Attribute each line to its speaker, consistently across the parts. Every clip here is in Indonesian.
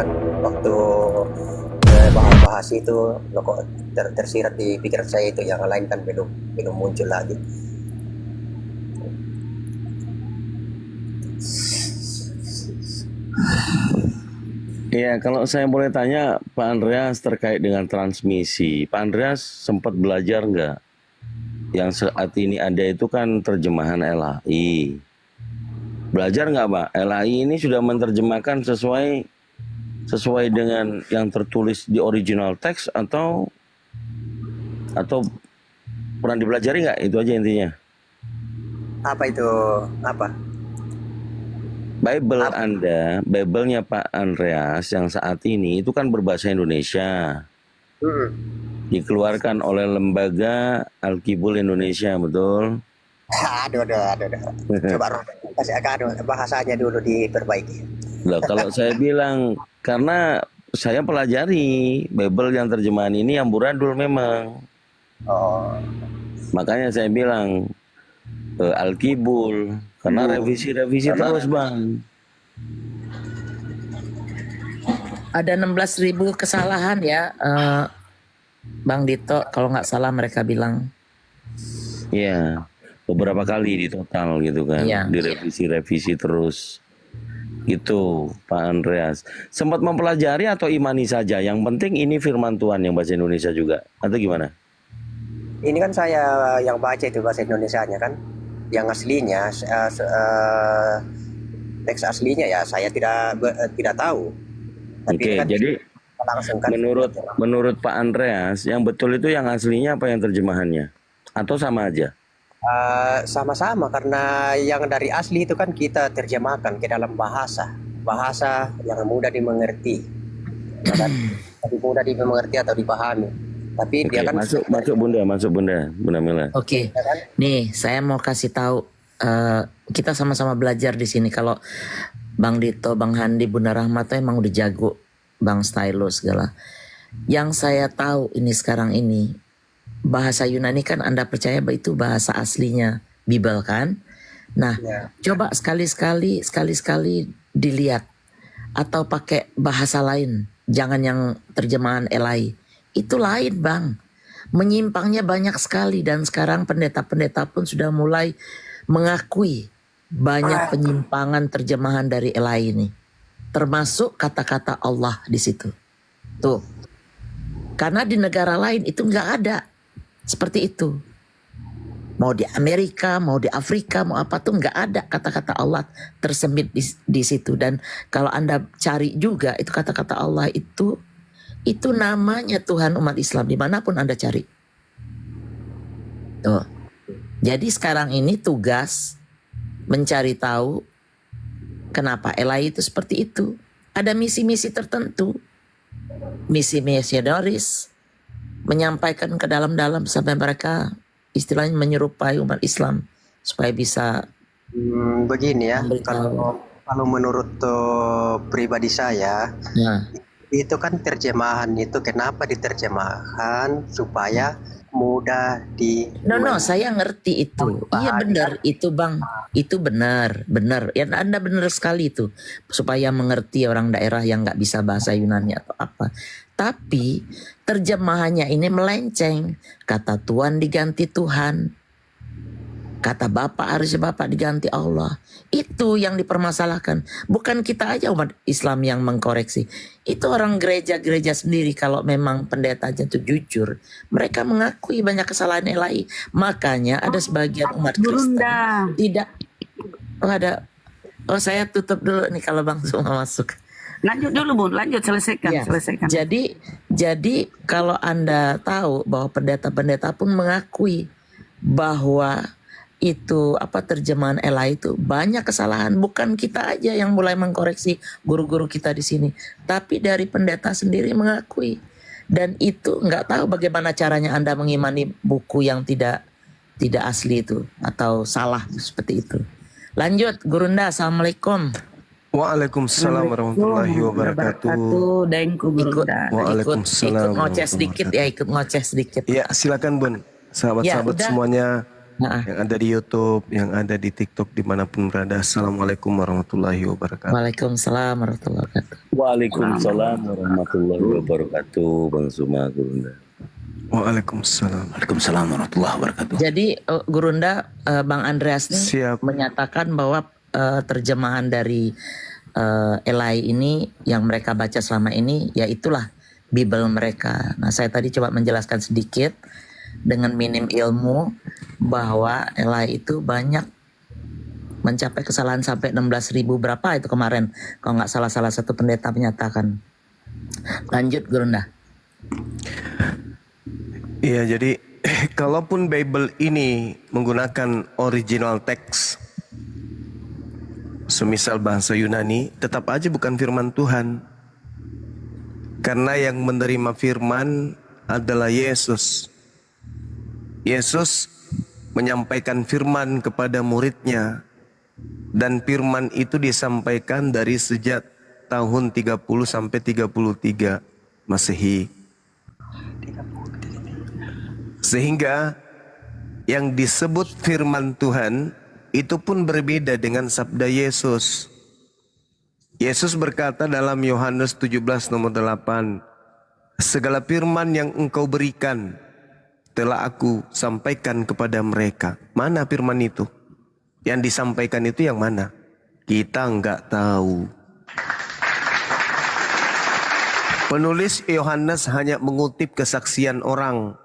Speaker 1: kan waktu bahas-bahas itu loh, kok tersirat di pikiran saya itu, yang lain kan belum belum muncul lagi.
Speaker 2: Iya, kalau saya boleh tanya Pak Andreas terkait dengan transmisi, Pak Andreas sempat belajar nggak? Yang saat ini ada itu kan terjemahan LAI. Belajar nggak Pak? LAI ini sudah menerjemahkan sesuai dengan yang tertulis di original text atau pernah dipelajari nggak? Itu aja intinya.
Speaker 1: Apa itu? Apa?
Speaker 2: Bible
Speaker 1: Apa?
Speaker 2: Anda, Bible-nya Pak Andreas yang saat ini itu kan berbahasa Indonesia.
Speaker 1: Hmm.
Speaker 2: Dikeluarkan oleh Lembaga Alkibul Indonesia, betul?
Speaker 1: Aduh. Coba kasih bahasanya dulu diperbaiki.
Speaker 2: Loh, kalau saya bilang, karena saya pelajari Bible yang terjemahan ini amburadul memang.
Speaker 1: Oh,
Speaker 2: Makanya saya bilang Alkibul, karena revisi terus Bang.
Speaker 3: Ada 16.000 kesalahan ya, Bang Dito, kalau nggak salah mereka bilang.
Speaker 2: Iya, beberapa kali di total gitu kan,
Speaker 3: Iya.
Speaker 2: direvisi terus. Gitu, Pak Andreas. Sempat mempelajari atau imani saja? Yang penting ini firman Tuhan yang bahasa Indonesia juga, atau gimana?
Speaker 1: ini kan saya yang baca itu bahasa Indonesianya kan, yang aslinya teks aslinya ya saya tidak tahu. Tapi
Speaker 2: Oke,
Speaker 1: kan
Speaker 2: jadi
Speaker 1: langsung kan
Speaker 2: menurut Pak Andreas, yang betul itu yang aslinya apa yang terjemahannya? Atau sama aja?
Speaker 1: sama-sama, karena yang dari asli itu kan kita terjemahkan ke dalam bahasa yang mudah dimengerti, ya kan? Lebih mudah dimengerti atau dipahami. Tapi
Speaker 2: Oke,
Speaker 1: dia kan
Speaker 2: masuk Bunda Mila.
Speaker 3: Oke,
Speaker 1: ya kan?
Speaker 3: nih saya mau kasih tahu, kita sama-sama belajar di sini. Kalau Bang Dito, Bang Handi, Bunda Rahmat tuh emang udah jago, Bang Stylo segala. Yang saya tahu ini sekarang ini, bahasa Yunani kan Anda percaya bahwa itu bahasa aslinya Bible kan? Nah,
Speaker 1: Ya.
Speaker 3: coba sekali-sekali dilihat atau pakai bahasa lain, jangan yang terjemahan LAI. Itu lain Bang, menyimpangnya banyak sekali, dan sekarang pendeta-pendeta pun sudah mulai mengakui banyak penyimpangan terjemahan dari LAI ini, termasuk kata-kata Allah di situ. Tuh, karena di negara lain itu nggak ada seperti itu. Mau di Amerika, mau di Afrika, mau apa tuh nggak ada kata-kata Allah tersembit di situ. Dan kalau Anda cari juga itu kata-kata Allah itu namanya Tuhan umat Islam dimanapun Anda cari. Tuh. Jadi sekarang ini tugas mencari tahu kenapa LAI itu seperti itu. Ada misi-misi tertentu, misi misionaris, menyampaikan ke dalam-dalam sampai mereka istilahnya menyerupai umat Islam supaya bisa
Speaker 1: Begini ya,
Speaker 3: memberitahu.
Speaker 1: kalau menurut pribadi saya,
Speaker 3: Nah,
Speaker 1: itu kan terjemahan itu kenapa diterjemahkan supaya mudah
Speaker 3: no, saya ngerti itu. Iya benar itu Bang. Itu benar. Ya Anda benar sekali itu. Supaya mengerti orang daerah yang nggak bisa bahasa Yunani atau apa. Tapi terjemahannya ini melenceng. Kata Tuhan diganti Tuhan. Kata Bapak harusnya Bapak diganti Allah. Itu yang dipermasalahkan. Bukan kita aja umat Islam yang mengkoreksi. Itu orang gereja-gereja sendiri, kalau memang pendetanya itu jujur, mereka mengakui banyak kesalahan LAI. Makanya ada sebagian umat Kristen tidak. Saya tutup dulu nih kalau Bang semua masuk.
Speaker 4: Lanjut dulu Bun, selesaikan.
Speaker 3: Ya, jadi kalau Anda tahu bahwa pendeta-pendeta pun mengakui bahwa itu terjemahan LAI itu banyak kesalahan. Bukan kita aja yang mulai mengkoreksi, guru-guru kita di sini, tapi dari pendeta sendiri mengakui. Dan itu nggak tahu bagaimana caranya Anda mengimani buku yang tidak asli itu atau salah seperti itu. Lanjut, Gurunda. Assalamualaikum.
Speaker 5: Waalaikumsalam warahmatullahi wabarakatuh.
Speaker 4: Dengku Gurunda.
Speaker 5: Waalaikumsalam.
Speaker 3: Ikut ngoceh sedikit ya, ikut ngoceh sedikit.
Speaker 5: Ya, silakan Bun. Sahabat-sahabat
Speaker 3: udah.
Speaker 5: semuanya.
Speaker 3: Nah,
Speaker 5: yang ada di YouTube, yang ada di TikTok, dimanapun berada. Assalamualaikum warahmatullahi wabarakatuh.
Speaker 3: Waalaikumsalam warahmatullahi wabarakatuh.
Speaker 2: Waalaikumsalam warahmatullahi wabarakatuh, Bang Suma Gurunda.
Speaker 5: Waalaikumsalam.
Speaker 6: Waalaikumsalam warahmatullahi wabarakatuh.
Speaker 3: Jadi Gurunda, Bang Andreas nih
Speaker 5: Siap.
Speaker 3: menyatakan bahwa terjemahan dari Elai ini yang mereka baca selama ini, ya itulah Bible mereka. Nah, saya tadi coba menjelaskan sedikit dengan minim ilmu bahwa Elai itu banyak mencapai kesalahan sampai 16.000 berapa itu kemarin, kalau nggak salah satu pendeta menyatakan. Lanjut Gurunda.
Speaker 5: Iya, jadi kalaupun Bible ini menggunakan original text, semisal bahasa Yunani, tetap aja bukan firman Tuhan. Karena yang menerima firman adalah Yesus. Yesus menyampaikan firman kepada muridnya, dan firman itu disampaikan dari sejak tahun 30 sampai 33 Masehi. Sehingga yang disebut firman Tuhan itu pun berbeda dengan sabda Yesus. Yesus berkata dalam Yohanes 17 nomor 8, segala firman yang engkau berikan telah aku sampaikan kepada mereka. Mana firman itu? Yang disampaikan itu yang mana? Kita enggak tahu. Penulis Yohanes hanya mengutip kesaksian orang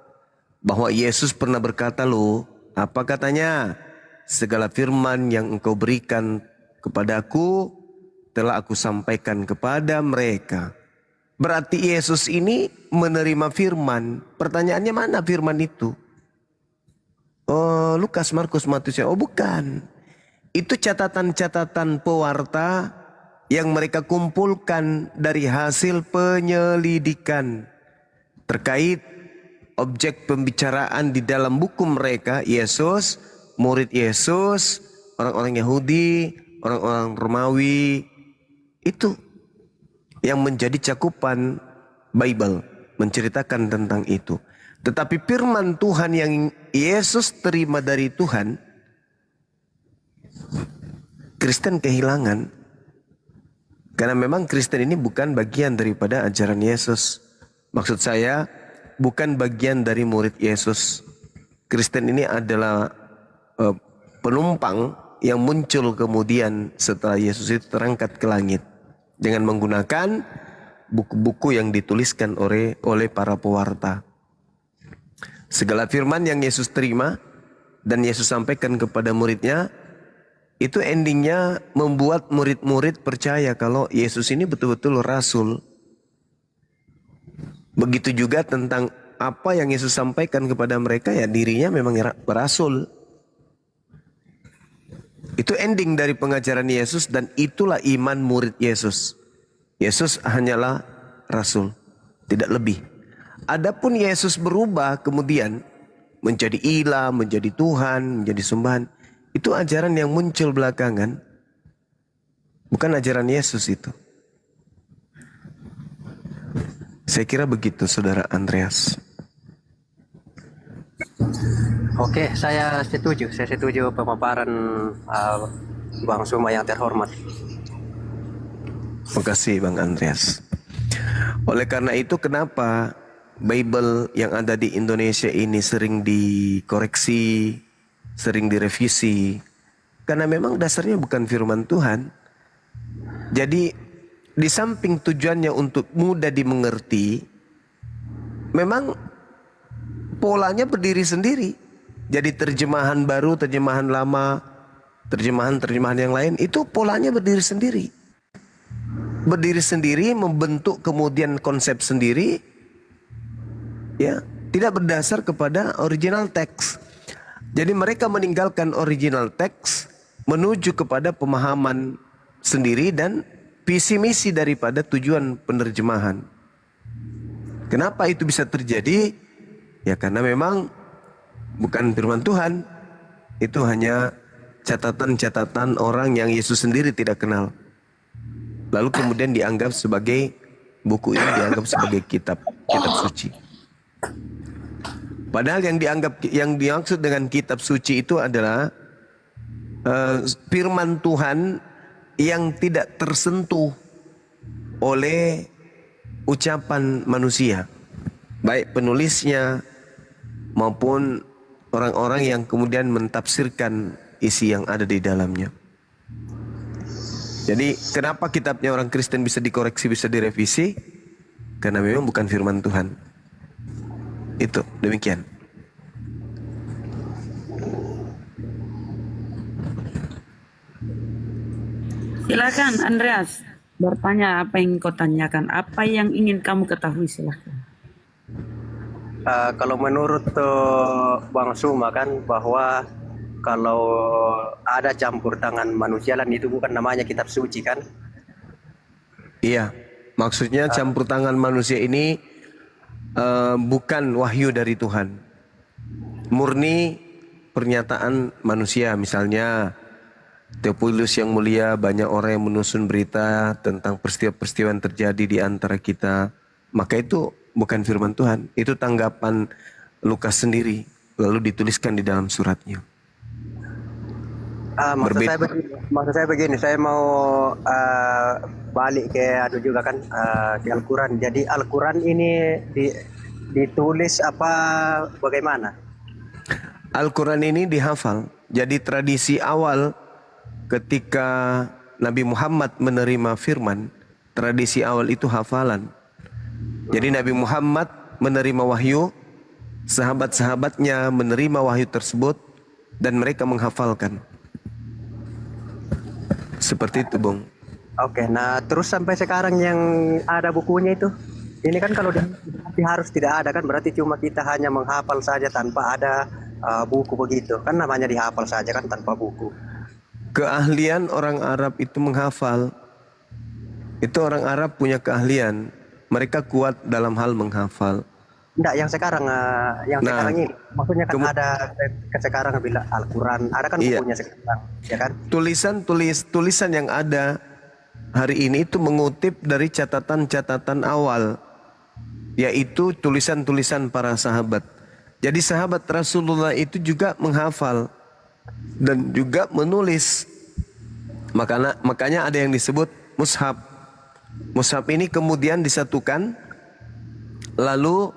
Speaker 5: bahwa Yesus pernah berkata loh, apa katanya? Segala firman yang engkau berikan kepadaku telah aku sampaikan kepada mereka. Berarti Yesus ini menerima firman. Pertanyaannya mana firman itu? Oh, Lukas, Markus, Matius. Oh, bukan. Itu catatan-catatan pewarta yang mereka kumpulkan dari hasil penyelidikan terkait objek pembicaraan di dalam buku mereka. Yesus, murid Yesus, orang-orang Yahudi, orang-orang Romawi. Itu yang menjadi cakupan Bible, menceritakan tentang itu. Tetapi firman Tuhan yang Yesus terima dari Tuhan, Kristen kehilangan. Karena memang Kristen ini bukan bagian daripada ajaran Yesus. Maksud saya, bukan bagian dari murid Yesus. Kristen ini adalah penumpang yang muncul kemudian setelah Yesus itu terangkat ke langit, dengan menggunakan buku-buku yang dituliskan oleh para pewarta. Segala firman yang Yesus terima dan Yesus sampaikan kepada muridnya, itu endingnya membuat murid-murid percaya kalau Yesus ini betul-betul rasul. Begitu juga tentang apa yang Yesus sampaikan kepada mereka, ya dirinya memang rasul. Itu ending dari pengajaran Yesus, dan itulah iman murid Yesus. Yesus hanyalah rasul, tidak lebih. Adapun Yesus berubah kemudian menjadi ilah, menjadi Tuhan, menjadi sembahan, itu ajaran yang muncul belakangan. Bukan ajaran Yesus itu. Saya kira begitu, Saudara Andreas.
Speaker 1: Oke, saya setuju. Saya setuju pemaparan Bang Suma yang terhormat.
Speaker 5: Terima kasih Bang Andreas. Oleh karena itu, kenapa Bible yang ada di Indonesia ini sering dikoreksi, sering direvisi? Karena memang dasarnya bukan firman Tuhan. Jadi di samping tujuannya untuk mudah dimengerti, memang polanya berdiri sendiri. Jadi terjemahan baru, terjemahan lama, terjemahan yang lain, itu polanya berdiri sendiri. Berdiri sendiri, membentuk kemudian konsep sendiri, ya, tidak berdasar kepada original text. Jadi mereka meninggalkan original text menuju kepada pemahaman sendiri dan visi misi daripada tujuan penerjemahan. Kenapa itu bisa terjadi? Ya karena memang bukan firman Tuhan. Itu hanya catatan-catatan orang yang Yesus sendiri tidak kenal. Lalu kemudian dianggap sebagai, buku ini dianggap sebagai kitab suci. Padahal yang dimaksud dengan kitab suci itu adalah firman Tuhan yang tidak tersentuh oleh ucapan manusia, baik penulisnya maupun orang-orang yang kemudian mentafsirkan isi yang ada di dalamnya. Jadi kenapa kitabnya orang Kristen bisa dikoreksi, bisa direvisi? Karena memang bukan firman Tuhan. Itu demikian.
Speaker 4: Silakan Andreas bertanya apa yang kau tanyakan, apa yang ingin kamu ketahui, silakan.
Speaker 1: Kalau menurut Bang Suma kan bahwa kalau ada campur tangan manusia lan itu bukan namanya kitab suci kan?
Speaker 5: Iya, maksudnya campur tangan manusia ini bukan wahyu dari Tuhan. Murni pernyataan manusia. Misalnya Theophilus yang mulia, banyak orang yang menusun berita tentang peristiwa-peristiwa yang terjadi di antara kita. Maka itu bukan firman Tuhan. Itu tanggapan Lukas sendiri, lalu dituliskan di dalam suratnya.
Speaker 1: Maksud saya begini, saya mau balik ke juga kan ke Al-Quran. Jadi Al-Quran ini ditulis apa bagaimana?
Speaker 5: Al-Quran ini dihafal. Jadi tradisi awal ketika Nabi Muhammad menerima firman, tradisi awal itu hafalan. Jadi Nabi Muhammad menerima wahyu, sahabat-sahabatnya menerima wahyu tersebut dan mereka menghafalkan. Seperti itu, Bung.
Speaker 1: Oke, nah terus sampai sekarang yang ada bukunya itu, ini kan kalau harus tidak ada kan, berarti cuma kita hanya menghafal saja tanpa ada buku begitu. Kan namanya dihafal saja kan tanpa buku.
Speaker 5: Keahlian orang Arab itu menghafal. Itu orang Arab punya keahlian. Mereka kuat dalam hal menghafal.
Speaker 1: Enggak, yang sekarang sekarang ini maksudnya kan ada sekarang bila Al-Quran ada kan
Speaker 5: iya,
Speaker 1: bukunya sekarang, ya kan?
Speaker 5: Tulisan yang ada hari ini itu mengutip dari catatan-catatan awal, yaitu tulisan-tulisan para sahabat. Jadi sahabat Rasulullah itu juga menghafal dan juga menulis. Makanya ada yang disebut mushaf. Mushaf ini kemudian disatukan, lalu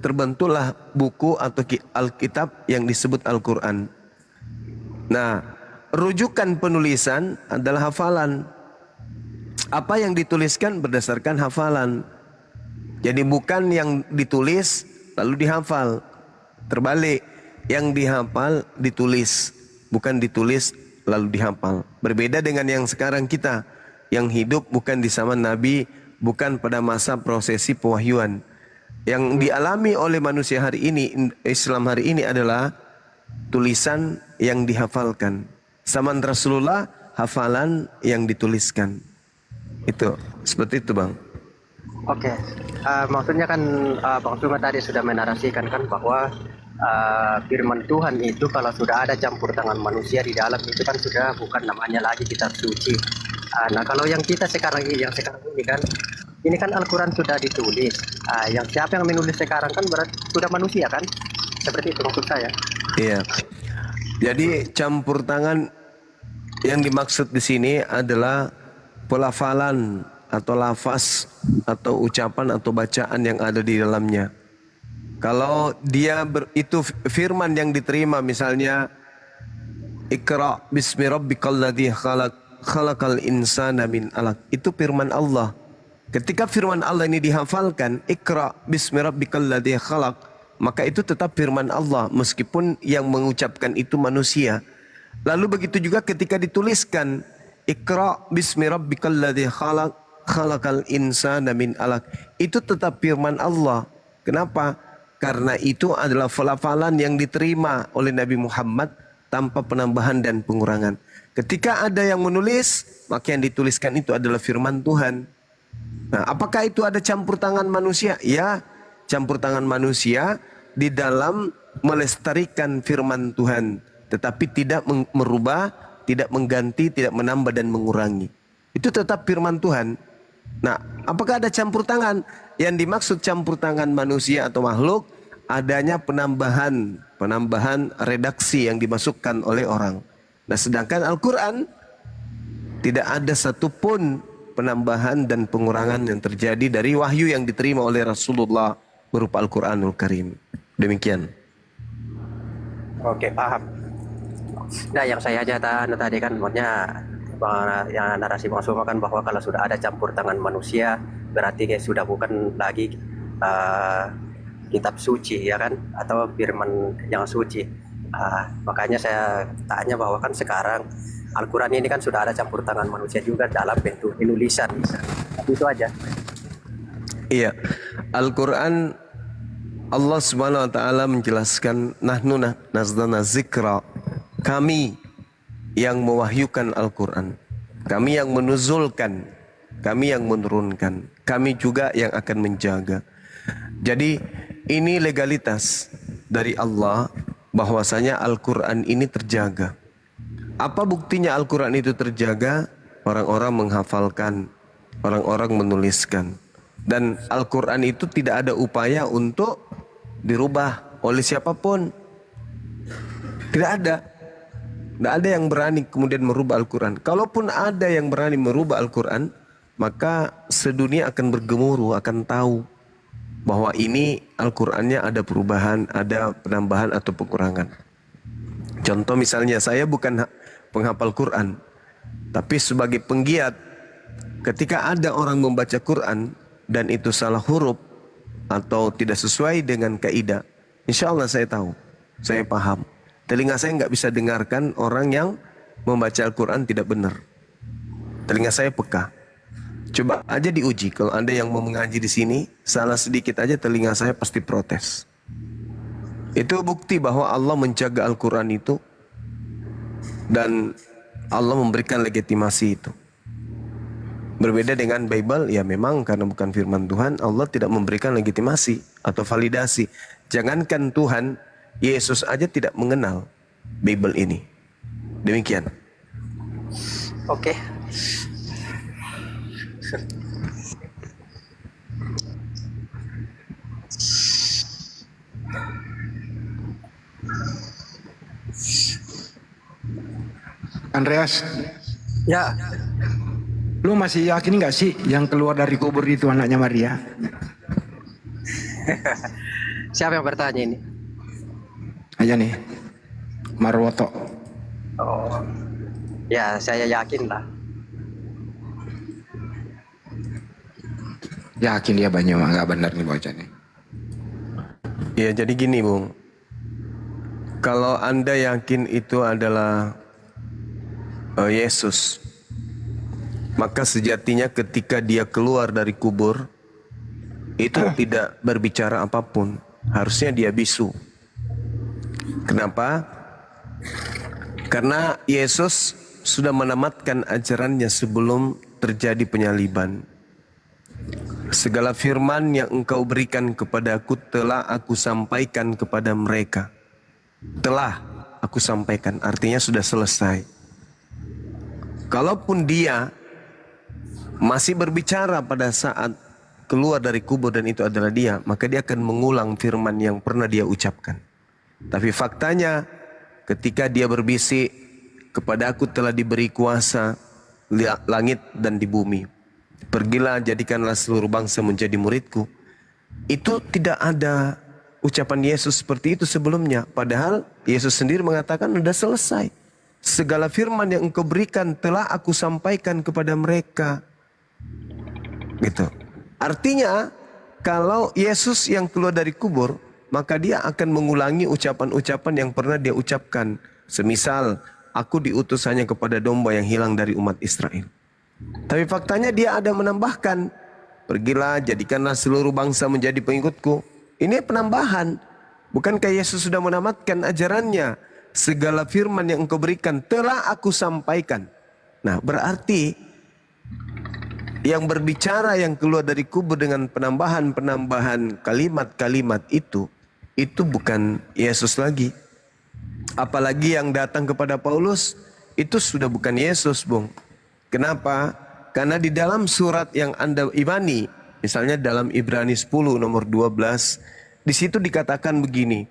Speaker 5: terbentuklah buku atau Alkitab yang disebut Al-Quran. Nah, rujukan penulisan adalah hafalan. Apa yang dituliskan berdasarkan hafalan. Jadi bukan yang ditulis lalu dihafal. Terbalik, yang dihafal ditulis, bukan ditulis lalu dihafal. Berbeda dengan yang sekarang kita, yang hidup bukan di zaman Nabi, bukan pada masa prosesi pewahyuan. Yang dialami oleh manusia hari ini, Islam hari ini adalah tulisan yang dihafalkan. Zaman Rasulullah, hafalan yang dituliskan. Itu, seperti itu, Bang.
Speaker 1: Oke, maksudnya kan Bang Suma tadi sudah menarasikan kan bahwa firman Tuhan itu kalau sudah ada campur tangan manusia di dalam itu kan sudah bukan namanya lagi kitab suci. Nah kalau yang kita sekarang ini kan, ini kan Al-Quran sudah ditulis. Yang siapa yang menulis sekarang kan berarti sudah manusia kan? Seperti itu maksud saya.
Speaker 5: Iya. Jadi campur tangan yang dimaksud di sini adalah pelafalan atau lafaz atau ucapan atau bacaan yang ada di dalamnya. Kalau dia itu firman yang diterima, misalnya Iqra bismi rabbikal ladzi khalaqal insana min alaq, itu firman Allah. Ketika firman Allah ini dihafalkan, Iqra bismi rabbikal ladzi khalaq, maka itu tetap firman Allah meskipun yang mengucapkan itu manusia. Lalu begitu juga ketika dituliskan Iqra bismi rabbikal ladzi khalaqal insana min alaq, itu tetap firman Allah. Kenapa? Karena itu adalah pelafalan yang diterima oleh Nabi Muhammad tanpa penambahan dan pengurangan. Ketika ada yang menulis, maka yang dituliskan itu adalah firman Tuhan. Nah, apakah itu ada campur tangan manusia? Ya, campur tangan manusia di dalam melestarikan firman Tuhan, tetapi tidak merubah, tidak mengganti, tidak menambah dan mengurangi. Itu tetap firman Tuhan. Nah, apakah ada campur tangan? Yang dimaksud campur tangan manusia atau makhluk adanya penambahan redaksi yang dimasukkan oleh orang. Nah, sedangkan Al-Quran tidak ada satupun penambahan dan pengurangan yang terjadi dari wahyu yang diterima oleh Rasulullah berupa Al-Quranul Karim. Demikian.
Speaker 1: Oke, paham. Nah, yang saya aja tadi kan maksudnya yang narasi Bang Suma kan bahwa kalau sudah ada campur tangan manusia berarti kayak sudah bukan lagi kitab suci ya kan, atau firman yang suci. Makanya saya tanya bahwa kan sekarang Al-Quran ini kan sudah ada campur tangan manusia juga dalam bentuk penulisan. Itu aja.
Speaker 5: Iya, Al-Quran Allah Subhanahu wa taala menjelaskan nahnu nazzalna zikra, kami yang mewahyukan Al-Quran, kami yang menuzulkan, kami yang menurunkan, kami juga yang akan menjaga. Jadi ini legalitas dari Allah bahwasanya Al-Quran ini terjaga. Apa buktinya Al-Quran itu terjaga? Orang-orang menghafalkan, orang-orang menuliskan. Dan Al-Quran itu tidak ada upaya untuk dirubah oleh siapapun. Tidak ada. Tidak ada yang berani kemudian merubah Al-Quran. Kalaupun ada yang berani merubah Al-Quran, maka sedunia akan bergemuruh, akan tahu bahwa ini Al-Qurannya ada perubahan, ada penambahan atau pengurangan. Contoh misalnya, saya bukan penghafal Quran, tapi sebagai penggiat, ketika ada orang membaca Quran dan itu salah huruf atau tidak sesuai dengan kaidah, insya Allah saya tahu, saya paham. Telinga saya nggak bisa dengarkan orang yang membaca Al-Quran tidak benar. Telinga saya peka. Coba aja diuji, kalau Anda yang mau mengaji di sini, salah sedikit aja telinga saya pasti protes. Itu bukti bahwa Allah menjaga Al-Quran itu dan Allah memberikan legitimasi itu. Berbeda dengan Bible, ya memang karena bukan firman Tuhan, Allah tidak memberikan legitimasi atau validasi. Jangankan Tuhan, Yesus aja tidak mengenal Bible ini. Demikian.
Speaker 1: Oke.
Speaker 7: Andreas,
Speaker 1: Ya,
Speaker 7: lu masih yakin nggak sih yang keluar dari kubur itu anaknya Maria?
Speaker 1: siapa yang bertanya ini?
Speaker 7: Aja nih, Marwoto.
Speaker 1: Oh, ya saya yakin lah.
Speaker 7: Yakin dia banyak nggak benar nih bocah nih.
Speaker 5: Ya jadi gini Bung, kalau Anda yakin itu adalah Yesus, maka sejatinya ketika dia keluar dari kubur itu tidak berbicara apapun, harusnya dia bisu. Kenapa? Karena Yesus sudah menamatkan ajarannya sebelum terjadi penyaliban. Segala firman yang engkau berikan kepadaku telah aku sampaikan kepada mereka. Telah aku sampaikan, artinya sudah selesai. Kalaupun dia masih berbicara pada saat keluar dari kubur dan itu adalah dia, maka dia akan mengulang firman yang pernah dia ucapkan. Tapi faktanya ketika dia berbisik, kepada aku telah diberi kuasa langit dan di bumi. Pergilah jadikanlah seluruh bangsa menjadi muridku. Itu tidak ada ucapan Yesus seperti itu sebelumnya. Padahal Yesus sendiri mengatakan sudah selesai. Segala firman yang engkau berikan telah aku sampaikan kepada mereka. Gitu. Artinya kalau Yesus yang keluar dari kubur, maka dia akan mengulangi ucapan-ucapan yang pernah dia ucapkan. Semisal, aku diutus hanya kepada domba yang hilang dari umat Israel. Tapi faktanya dia ada menambahkan, pergilah jadikanlah seluruh bangsa menjadi pengikutku. Ini penambahan. Bukankah Yesus sudah menamatkan ajarannya? Segala firman yang engkau berikan telah aku sampaikan. Nah berarti yang berbicara yang keluar dari kubur dengan penambahan-penambahan kalimat-kalimat itu bukan Yesus lagi. Apalagi yang datang kepada Paulus itu sudah bukan Yesus, Bung. Kenapa? Karena di dalam surat yang Anda imani, misalnya dalam Ibrani 10 nomor 12, di situ dikatakan begini,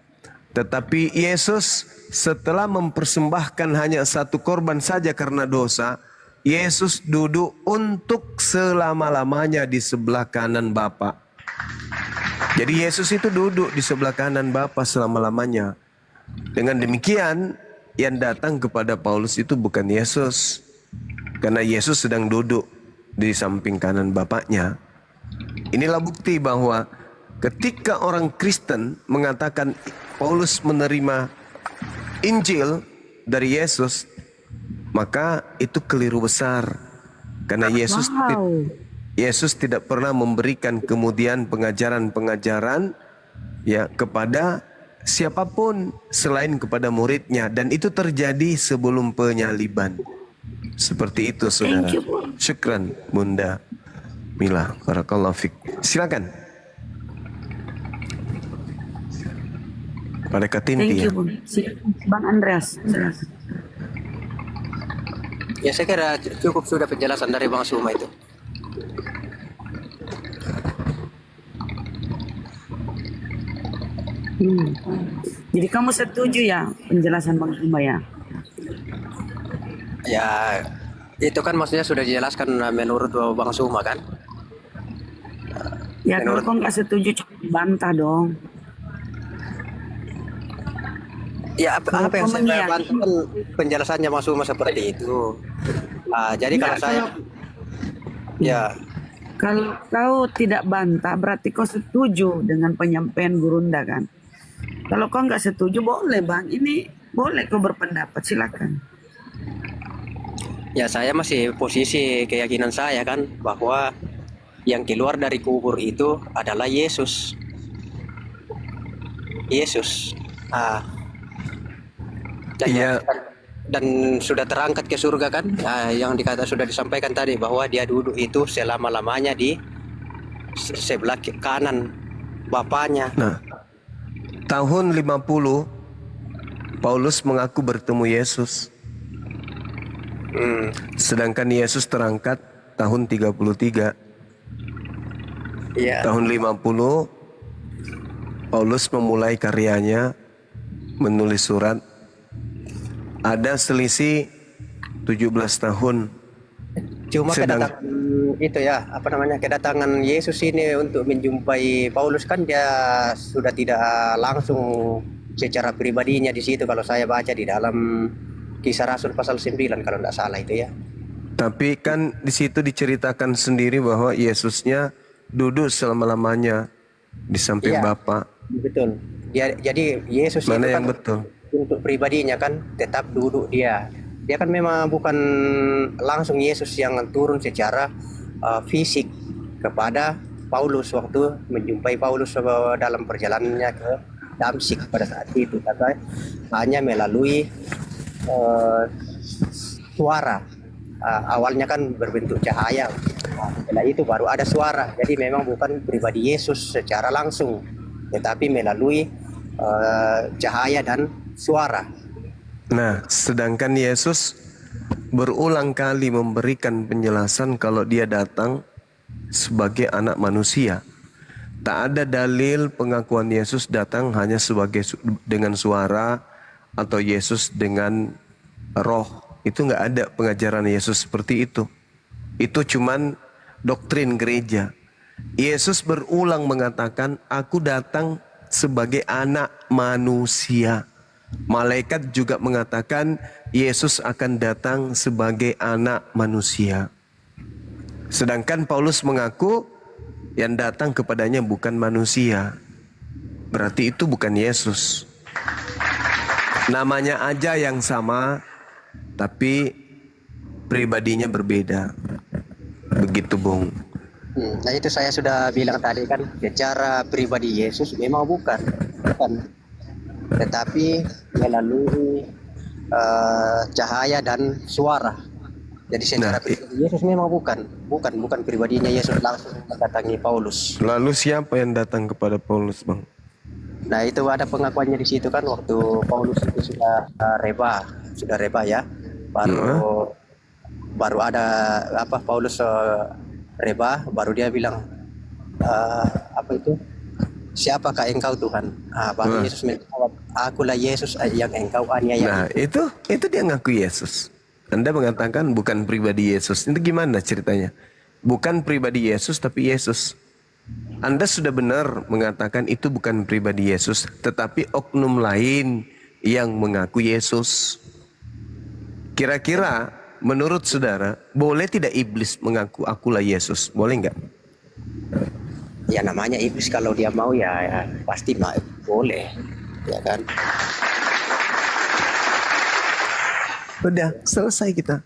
Speaker 5: tetapi Yesus setelah mempersembahkan hanya satu korban saja karena dosa, Yesus duduk untuk selama-lamanya di sebelah kanan Bapa. Jadi Yesus itu duduk di sebelah kanan Bapa selama-lamanya. Dengan demikian, yang datang kepada Paulus itu bukan Yesus, karena Yesus sedang duduk di samping kanan Bapaknya. Inilah bukti bahwa ketika orang Kristen mengatakan Paulus menerima Injil dari Yesus, maka itu keliru besar. Karena Yesus tidak pernah memberikan kemudian pengajaran-pengajaran ya kepada siapapun selain kepada muridnya, dan itu terjadi sebelum penyaliban. Seperti itu, saudara.
Speaker 4: Thank you, Bu.
Speaker 5: Syukran, Bunda Mila. Barakallahu fik. Silakan. Pada Katinti
Speaker 4: Thank
Speaker 5: ya.
Speaker 4: you, Bung. Bang Andreas, silakan.
Speaker 1: Ya saya kira cukup sudah penjelasan dari Bang Suma itu.
Speaker 4: Jadi kamu setuju ya penjelasan Bang Suma ya?
Speaker 1: Ya itu kan maksudnya sudah dijelaskan menurut Bang Suma kan.
Speaker 4: Ya kalau kau nggak setuju jangan bantah dong.
Speaker 1: Ya apa yang
Speaker 4: Kau
Speaker 1: saya
Speaker 4: mengiyakan.
Speaker 1: bantu kan penjelasannya Bang Suma seperti itu. Jadi kalau
Speaker 4: Nggak,
Speaker 1: saya ya
Speaker 4: Kalau kau tidak bantah berarti kau setuju dengan penyampaian Gurunda kan? Kalau kau nggak setuju boleh Bang, ini boleh kau berpendapat, silakan.
Speaker 1: ya saya masih posisi keyakinan saya kan bahwa yang keluar dari kubur itu adalah Yesus. Yesus. Dan,
Speaker 5: Iya.
Speaker 1: dan sudah terangkat ke surga kan, yang dikata sudah disampaikan tadi bahwa dia duduk itu selama-lamanya di sebelah kanan Bapaknya.
Speaker 5: Nah, tahun 50 Paulus mengaku bertemu Yesus. Sedangkan Yesus terangkat tahun 33.
Speaker 1: Iya.
Speaker 5: Tahun 50 Paulus memulai karyanya, menulis surat. Ada selisih 17 tahun.
Speaker 1: Cuma kedatangan itu ya, apa namanya, kedatangan Yesus ini untuk menjumpai Paulus kan dia sudah tidak langsung secara pribadinya di situ kalau saya baca di dalam Kisah Rasul pasal 9 kalau tidak salah itu ya.
Speaker 5: Tapi kan di situ diceritakan sendiri bahwa Yesusnya duduk selama-lamanya di samping
Speaker 1: Iya.
Speaker 5: Bapa.
Speaker 1: Betul. Jadi Yesus
Speaker 5: Mana
Speaker 1: itu
Speaker 5: yang
Speaker 1: kan
Speaker 5: betul?
Speaker 1: untuk pribadinya kan tetap duduk dia. Dia kan memang bukan langsung Yesus yang turun secara fisik kepada Paulus waktu menjumpai Paulus dalam perjalanannya ke Damsyik pada saat itu, kata hanya melalui suara. Awalnya kan berbentuk cahaya, setelah itu baru ada suara. Jadi memang bukan pribadi Yesus secara langsung, tetapi melalui cahaya dan suara.
Speaker 5: Nah, sedangkan Yesus berulang kali memberikan penjelasan kalau dia datang sebagai anak manusia. Tak ada dalil pengakuan Yesus datang hanya sebagai dengan suara atau Yesus dengan roh. Itu nggak ada pengajaran Yesus seperti itu. Itu cuman doktrin gereja. Yesus berulang mengatakan, aku datang sebagai anak manusia. Malaikat juga mengatakan Yesus akan datang sebagai anak manusia. Sedangkan Paulus mengaku yang datang kepadanya bukan manusia. Berarti itu bukan Yesus. Namanya aja yang sama, tapi pribadinya berbeda. Begitu, Bung.
Speaker 1: Nah itu saya sudah bilang tadi kan, secara pribadi Yesus memang bukan. Tetapi melalui cahaya dan suara. Jadi secara pribadi Yesus memang bukan pribadinya Yesus langsung mendatangi Paulus.
Speaker 5: Lalu siapa yang datang kepada Paulus, Bang?
Speaker 1: Nah itu ada pengakuannya di situ kan, waktu Paulus itu sudah reba ya, baru ada Paulus reba, baru dia bilang siapakah engkau Tuhan? Baru
Speaker 5: Nah.
Speaker 1: Yesus menjawab, akulah Yesus yang engkau aniaya.
Speaker 5: Nah, itu dia ngaku Yesus. Anda mengatakan bukan pribadi Yesus. Itu gimana ceritanya? Bukan pribadi Yesus tapi Yesus. Anda sudah benar mengatakan itu bukan pribadi Yesus, tetapi oknum lain yang mengaku Yesus. Kira-kira menurut saudara, boleh tidak iblis mengaku akulah Yesus? Boleh nggak?
Speaker 1: Ya namanya iblis kalau dia mau ya pasti boleh, ya kan?
Speaker 5: Udah, selesai kita.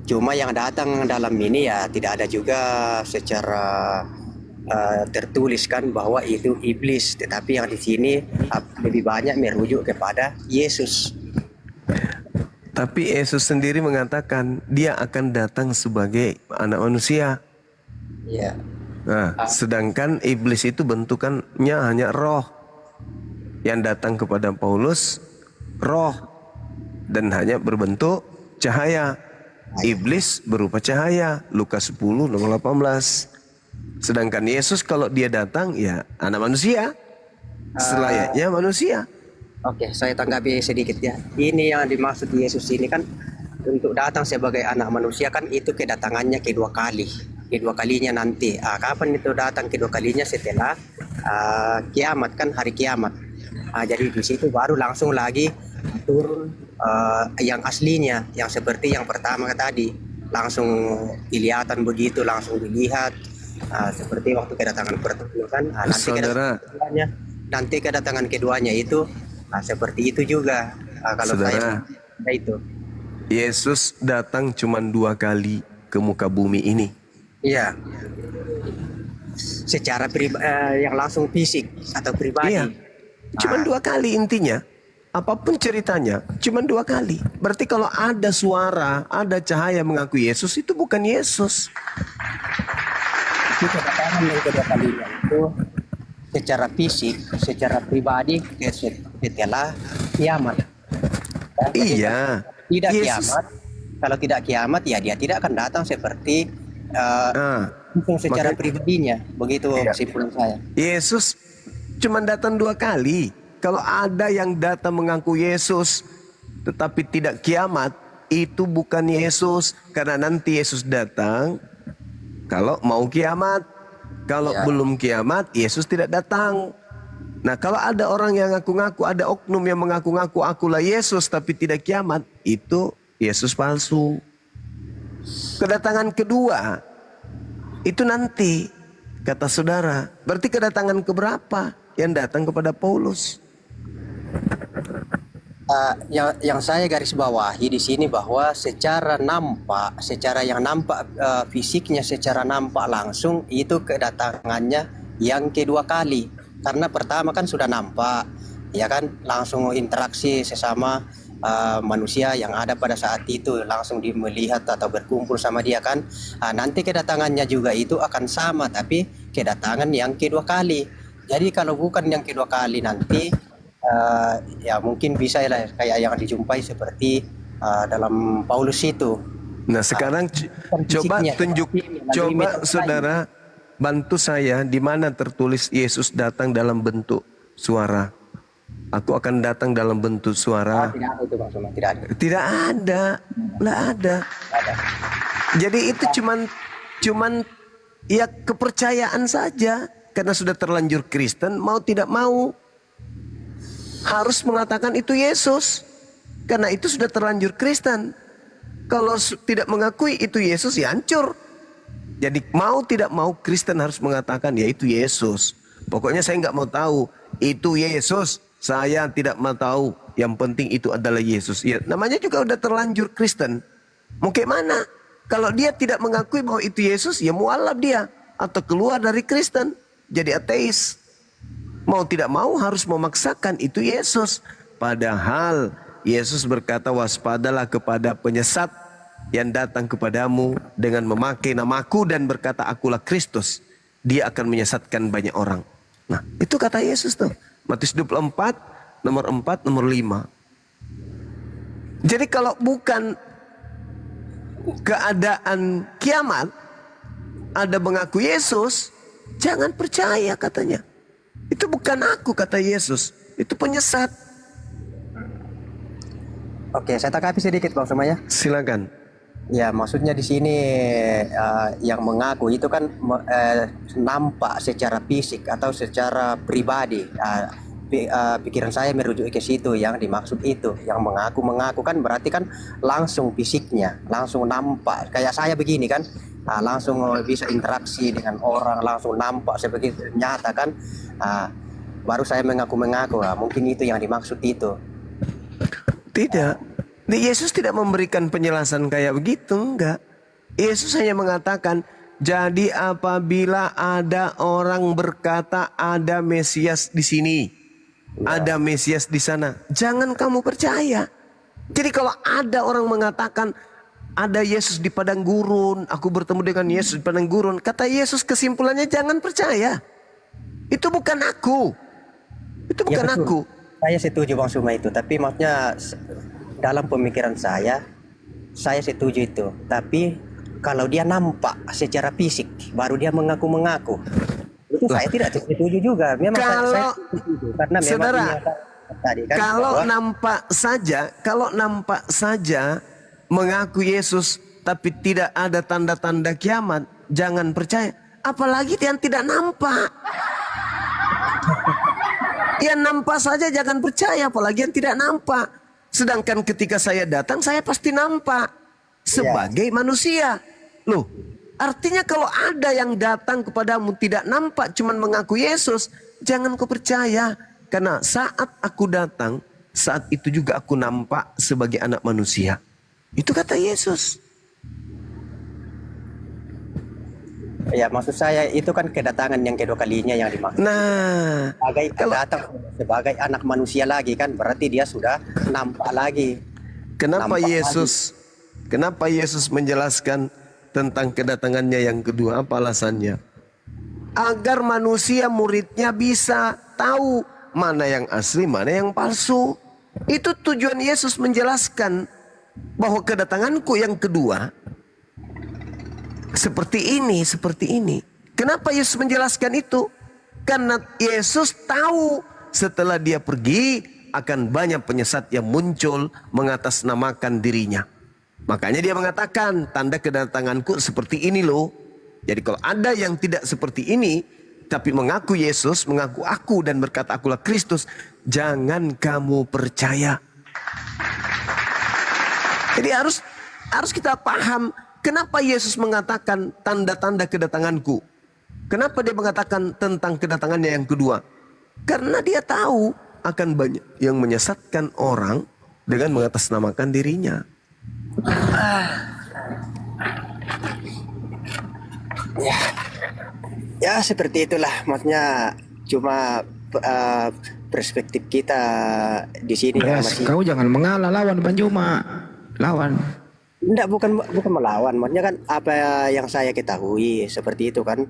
Speaker 1: Cuma yang datang dalam ini ya tidak ada juga secara tertulis kan bahwa itu iblis, tetapi yang di sini lebih banyak merujuk kepada Yesus.
Speaker 5: Tapi Yesus sendiri mengatakan dia akan datang sebagai anak manusia.
Speaker 1: Ya,
Speaker 5: Nah, sedangkan iblis itu bentukannya hanya roh. Yang datang kepada Paulus roh dan hanya berbentuk cahaya. Iblis berupa cahaya. Lukas 10 nomor 18. Sedangkan Yesus kalau dia datang ya anak manusia. Selayaknya manusia.
Speaker 1: oke, saya tanggapi sedikit ya. Ini yang dimaksud Yesus ini kan untuk datang sebagai anak manusia kan itu kedatangannya kedua kali. Kedua kalinya nanti. Kapan itu datang kedua kalinya? Setelah kiamat kan, hari kiamat. Jadi di situ baru langsung lagi turun yang aslinya, yang seperti yang pertama tadi, langsung kelihatan begitu, langsung dilihat seperti waktu kedatangan pertama kan.
Speaker 5: Saudara.
Speaker 1: Nanti kedatangan keduanya itu seperti itu juga. Kalau
Speaker 5: Saudara.
Speaker 1: saya itu,
Speaker 5: Yesus datang cuma 2 kali ke muka bumi ini.
Speaker 1: iya, secara yang langsung fisik atau pribadi.
Speaker 5: Iya. Cuma 2 kali intinya. Apapun ceritanya, cuma 2 kali. Berarti kalau ada suara, ada cahaya mengaku Yesus, itu bukan Yesus.
Speaker 1: Itu kedatangan yang kedua kalinya itu secara fisik, secara pribadi setelah kiamat.
Speaker 5: Iya.
Speaker 1: Tidak
Speaker 5: Yesus.
Speaker 1: kiamat. Kalau tidak kiamat ya dia tidak akan datang seperti langsung secara
Speaker 5: makanya-
Speaker 1: pribadinya. Begitu
Speaker 5: Iya.
Speaker 1: kesimpulan saya.
Speaker 5: Yesus cuma datang 2 kali. Kalau ada yang datang mengaku Yesus, tetapi tidak kiamat, itu bukan Yesus. Karena nanti Yesus datang kalau mau kiamat. Kalau
Speaker 1: Ya.
Speaker 5: belum kiamat, Yesus tidak datang. Nah, kalau ada orang yang ngaku-ngaku, ada oknum yang mengaku-ngaku akulah Yesus tapi tidak kiamat, itu Yesus palsu. Kedatangan kedua itu nanti, kata saudara. Berarti kedatangan keberapa yang datang kepada Paulus?
Speaker 1: Yang saya garis bawahi di sini bahwa secara nampak, secara yang nampak fisiknya, secara nampak langsung itu kedatangannya yang kedua kali. Karena pertama kan sudah nampak, ya kan, langsung interaksi sesama manusia yang ada pada saat itu, langsung melihat atau berkumpul sama dia kan. Nanti kedatangannya juga itu akan sama, tapi kedatangan yang kedua kali. Jadi kalau bukan yang kedua kali nanti ya mungkin bisa lah kayak yang dijumpai seperti dalam Paulus itu.
Speaker 5: Nah, sekarang coba
Speaker 1: fisiknya,
Speaker 5: tunjuk,
Speaker 1: tetapi melalui
Speaker 5: coba
Speaker 1: metode
Speaker 5: saudara bantu saya di mana tertulis Yesus datang dalam bentuk suara. Aku akan datang dalam bentuk suara.
Speaker 1: Tidak ada itu Bang Suma, tidak ada.
Speaker 5: Tidak ada, nggak ada. Jadi itu cuman ya kepercayaan saja. Karena sudah terlanjur Kristen, mau tidak mau harus mengatakan itu Yesus. Karena itu sudah terlanjur Kristen. Kalau tidak mengakui itu Yesus, ya hancur. Jadi mau tidak mau Kristen harus mengatakan ya itu Yesus. Pokoknya saya nggak mau tahu itu Yesus. Saya tidak mau tahu. Yang penting itu adalah Yesus. Ya, namanya juga udah terlanjur Kristen. Mau kayak mana? Kalau dia tidak mengakui bahwa itu Yesus, ya mualaf dia. Atau keluar dari Kristen. Jadi ateis. Mau tidak mau harus memaksakan itu Yesus. Padahal Yesus berkata waspadalah kepada penyesat yang datang kepadamu dengan memakai namaku dan berkata akulah Kristus. Dia akan menyesatkan banyak orang. Nah itu kata Yesus tuh. Matius 24 nomor 4 nomor 5. Jadi kalau bukan keadaan kiamat, ada mengaku Yesus, jangan percaya katanya. Itu bukan aku, kata Yesus. Itu penyesat.
Speaker 1: Oke, saya tanggapi sedikit Bang Sumaya.
Speaker 5: Silakan.
Speaker 1: Ya, maksudnya di sini yang mengaku itu kan nampak secara fisik atau secara pribadi. Pikiran saya merujuk ke situ yang dimaksud itu. Yang mengaku kan berarti kan langsung fisiknya, langsung nampak. Kayak saya begini kan, langsung bisa interaksi dengan orang, langsung nampak seperti nyata kan. Baru saya mengaku. Mungkin itu yang dimaksud itu.
Speaker 5: Tidak. Yesus tidak memberikan penjelasan kayak begitu, enggak. Yesus hanya mengatakan, jadi apabila ada orang berkata ada Mesias di sini, ada Mesias di sana, jangan kamu percaya. Jadi kalau ada orang mengatakan ada Yesus di padang gurun, aku bertemu dengan Yesus di padang gurun, kata Yesus kesimpulannya jangan percaya. Itu bukan aku. Itu bukan
Speaker 1: Ya, betul.
Speaker 5: aku.
Speaker 1: Saya setuju Bang Suma itu, tapi maksudnya dalam pemikiran saya setuju itu. Tapi kalau dia nampak secara fisik, baru dia mengaku. Itu saya tidak setuju juga. Memang saya setuju karena memang
Speaker 5: saudara,
Speaker 1: tadi kan
Speaker 5: kalau nampak saja mengaku Yesus tapi tidak ada tanda-tanda kiamat, jangan percaya. Apalagi yang tidak nampak. Yang nampak saja jangan percaya, apalagi yang tidak nampak. Sedangkan ketika saya datang, saya pasti nampak sebagai manusia. Loh, artinya kalau ada yang datang kepadamu tidak nampak, cuman mengaku Yesus, jangan kau percaya. Karena saat aku datang, saat itu juga aku nampak sebagai anak manusia. Itu kata Yesus.
Speaker 1: Ya, maksud saya itu kan kedatangan yang kedua kalinya yang dimaksud.
Speaker 5: Nah,
Speaker 1: Datang sebagai anak manusia lagi kan, berarti dia sudah nampak lagi.
Speaker 5: kenapa
Speaker 1: Nampak
Speaker 5: Kenapa Yesus menjelaskan tentang kedatangannya yang kedua? Apa alasannya? Agar manusia muridnya bisa tahu mana yang asli, mana yang palsu. Itu tujuan Yesus menjelaskan bahwa kedatanganku yang kedua seperti ini. Kenapa Yesus menjelaskan itu? Karena Yesus tahu setelah dia pergi akan banyak penyesat yang muncul mengatasnamakan dirinya. Makanya dia mengatakan tanda kedatanganku seperti ini loh. Jadi kalau ada yang tidak seperti ini tapi mengaku Yesus, mengaku aku dan berkata akulah Kristus, jangan kamu percaya. Jadi harus kita paham kenapa Yesus mengatakan tanda-tanda kedatanganku. Kenapa dia mengatakan tentang kedatangannya yang kedua? Karena dia tahu akan banyak yang menyesatkan orang dengan mengatasnamakan dirinya.
Speaker 1: Ya seperti itulah, maksudnya cuma perspektif kita di sini
Speaker 7: Ya,
Speaker 1: masih.
Speaker 7: kau jangan mengalah, lawan Bang Juma. Lawan.
Speaker 1: Enggak, bukan melawan, maksudnya kan apa yang saya ketahui seperti itu kan,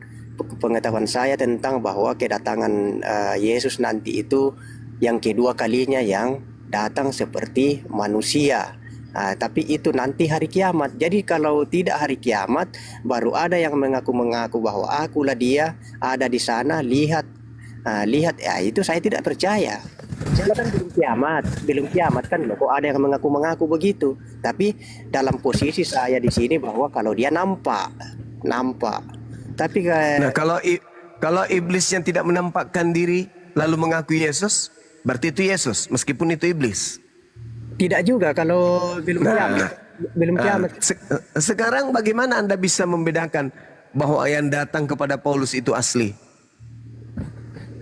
Speaker 1: pengetahuan saya tentang bahwa kedatangan Yesus nanti itu yang kedua kalinya yang datang seperti manusia. Tapi itu nanti hari kiamat. Jadi kalau tidak hari kiamat, baru ada yang mengaku bahwa akulah dia, ada di sana, lihat, ya itu saya tidak percaya. Karena kan belum kiamat kan, kok ada yang mengaku begitu. Tapi dalam posisi saya di sini bahwa kalau dia nampak. Tapi
Speaker 5: Nah, kalau iblis yang tidak menampakkan diri lalu mengaku Yesus, berarti itu Yesus meskipun itu iblis.
Speaker 1: tidak juga kalau belum kiamat.
Speaker 5: Sekarang bagaimana Anda bisa membedakan bahwa yang datang kepada Paulus itu asli?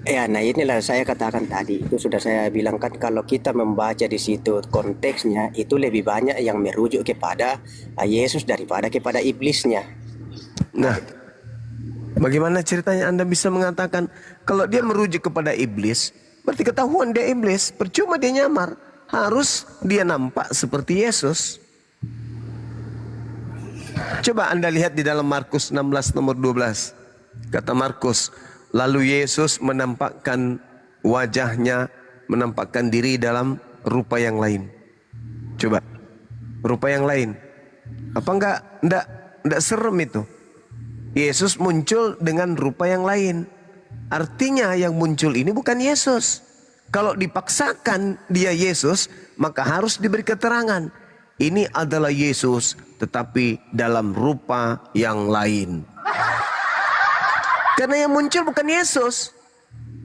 Speaker 1: Ya, nah inilah saya katakan tadi, itu sudah saya bilang kan, kalau kita membaca di situ konteksnya itu lebih banyak yang merujuk kepada Yesus daripada kepada iblisnya.
Speaker 5: Nah, bagaimana ceritanya Anda bisa mengatakan kalau dia merujuk kepada iblis, berarti ketahuan dia iblis, percuma dia nyamar, harus dia nampak seperti Yesus. Coba Anda lihat di dalam Markus 16 nomor 12. Kata Markus, lalu Yesus menampakkan wajahnya, menampakkan diri dalam rupa yang lain. Coba, rupa yang lain. Apa enggak serem itu? Yesus muncul dengan rupa yang lain. Artinya yang muncul ini bukan Yesus. Kalau dipaksakan dia Yesus, maka harus diberi keterangan. Ini adalah Yesus, tetapi dalam rupa yang lain. Karena yang muncul bukan Yesus.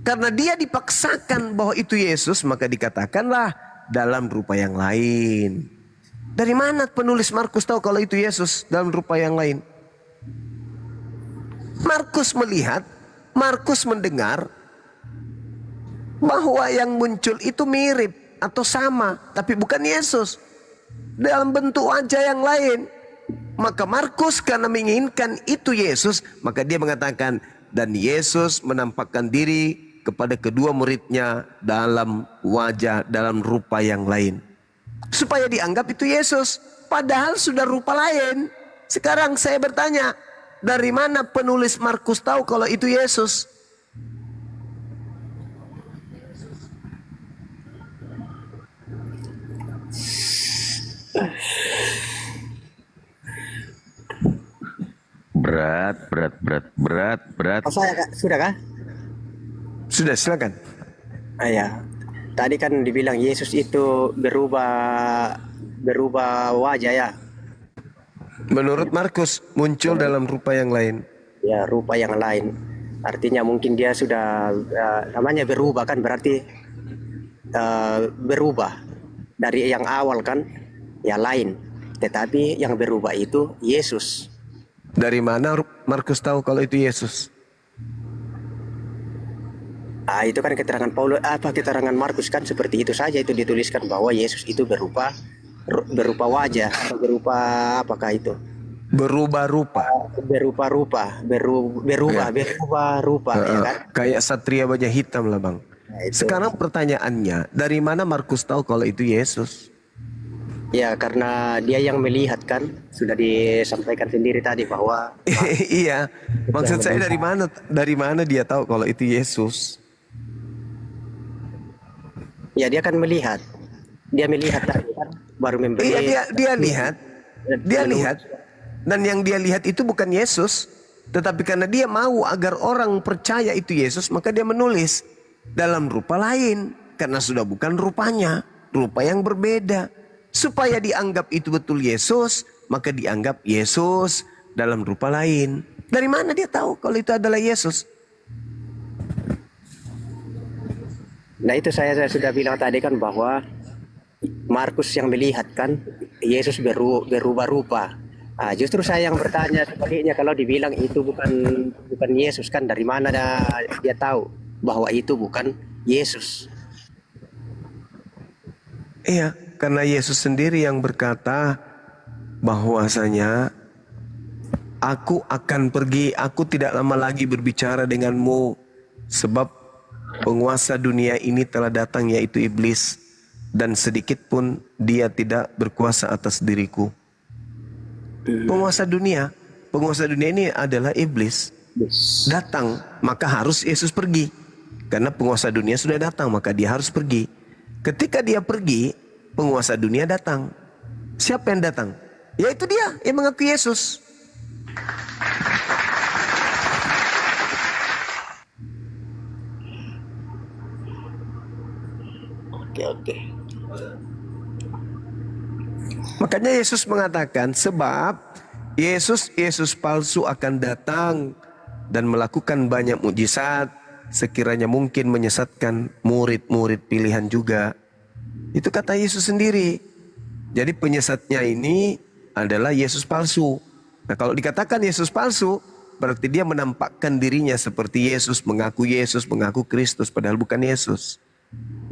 Speaker 5: Karena dia dipaksakan bahwa itu Yesus, maka dikatakanlah dalam rupa yang lain. Dari mana penulis Markus tahu kalau itu Yesus dalam rupa yang lain? Markus melihat, Markus mendengar bahwa yang muncul itu mirip atau sama, tapi bukan Yesus. Dalam bentuk wajah yang lain. Maka Markus karena menginginkan itu Yesus, maka dia mengatakan, dan Yesus menampakkan diri kepada kedua muridnya dalam wajah, dalam rupa yang lain. Supaya dianggap itu Yesus. Padahal sudah rupa lain. Sekarang saya bertanya, dari mana penulis Markus tahu kalau itu Yesus?
Speaker 2: Berat.
Speaker 1: Oh, saya Kak, sudah kah?
Speaker 5: Sudah, silakan.
Speaker 1: Ya. Tadi kan dibilang Yesus itu berubah wajah ya.
Speaker 5: Menurut Markus muncul dalam rupa yang lain.
Speaker 1: Ya, rupa yang lain. Artinya mungkin dia sudah namanya berubah kan, berarti berubah dari yang awal kan, ya lain. Tetapi yang berubah itu Yesus.
Speaker 5: Dari mana Markus tahu kalau itu Yesus?
Speaker 1: Itu kan keterangan keterangan Markus kan seperti itu saja, itu dituliskan bahwa Yesus itu berupa wajah atau berupa apakah itu?
Speaker 5: Berubah rupa.
Speaker 1: Berubah rupa ya kan?
Speaker 5: Kayak satria wajah hitam lah bang.
Speaker 1: Nah, itu.
Speaker 5: Sekarang pertanyaannya, dari mana Markus tahu kalau itu Yesus?
Speaker 1: Ya karena dia yang melihat kan, sudah disampaikan sendiri tadi bahwa
Speaker 5: Iya, maksud saya dari mana dia tahu kalau itu Yesus?
Speaker 1: ya dia kan melihat. Dia melihat tadi kan, baru memberi.
Speaker 5: Iya, dia lihat. Dan yang dia lihat itu bukan Yesus. Tetapi karena dia mau agar orang percaya itu Yesus, maka dia menulis dalam rupa lain. Karena sudah bukan rupanya, rupa yang berbeda. Supaya dianggap itu betul Yesus, maka dianggap Yesus dalam rupa lain. Dari mana dia tahu kalau itu adalah Yesus?
Speaker 1: Nah itu saya sudah bilang tadi kan bahwa Markus yang melihat kan Yesus berubah rupa. Justru saya yang bertanya sebaliknya, kalau dibilang itu bukan Yesus kan, dari mana dia tahu bahwa itu bukan Yesus?
Speaker 5: Iya, karena Yesus sendiri yang berkata bahwasanya aku akan pergi, aku tidak lama lagi berbicara denganmu, sebab penguasa dunia ini telah datang, yaitu iblis, dan sedikit pun dia tidak berkuasa atas diriku. Penguasa dunia ini adalah iblis. Datang, maka harus Yesus pergi. Karena penguasa dunia sudah datang, maka dia harus pergi. Ketika dia pergi, penguasa dunia datang. Siapa yang datang? Yaitu dia yang mengaku Yesus.
Speaker 1: Oke.
Speaker 5: Makanya Yesus mengatakan, sebab Yesus palsu akan datang dan melakukan banyak mukjizat, sekiranya mungkin menyesatkan murid-murid pilihan juga. Itu kata Yesus sendiri. Jadi penyesatnya ini adalah Yesus palsu. Nah kalau dikatakan Yesus palsu, berarti dia menampakkan dirinya seperti Yesus, mengaku Kristus, padahal bukan Yesus.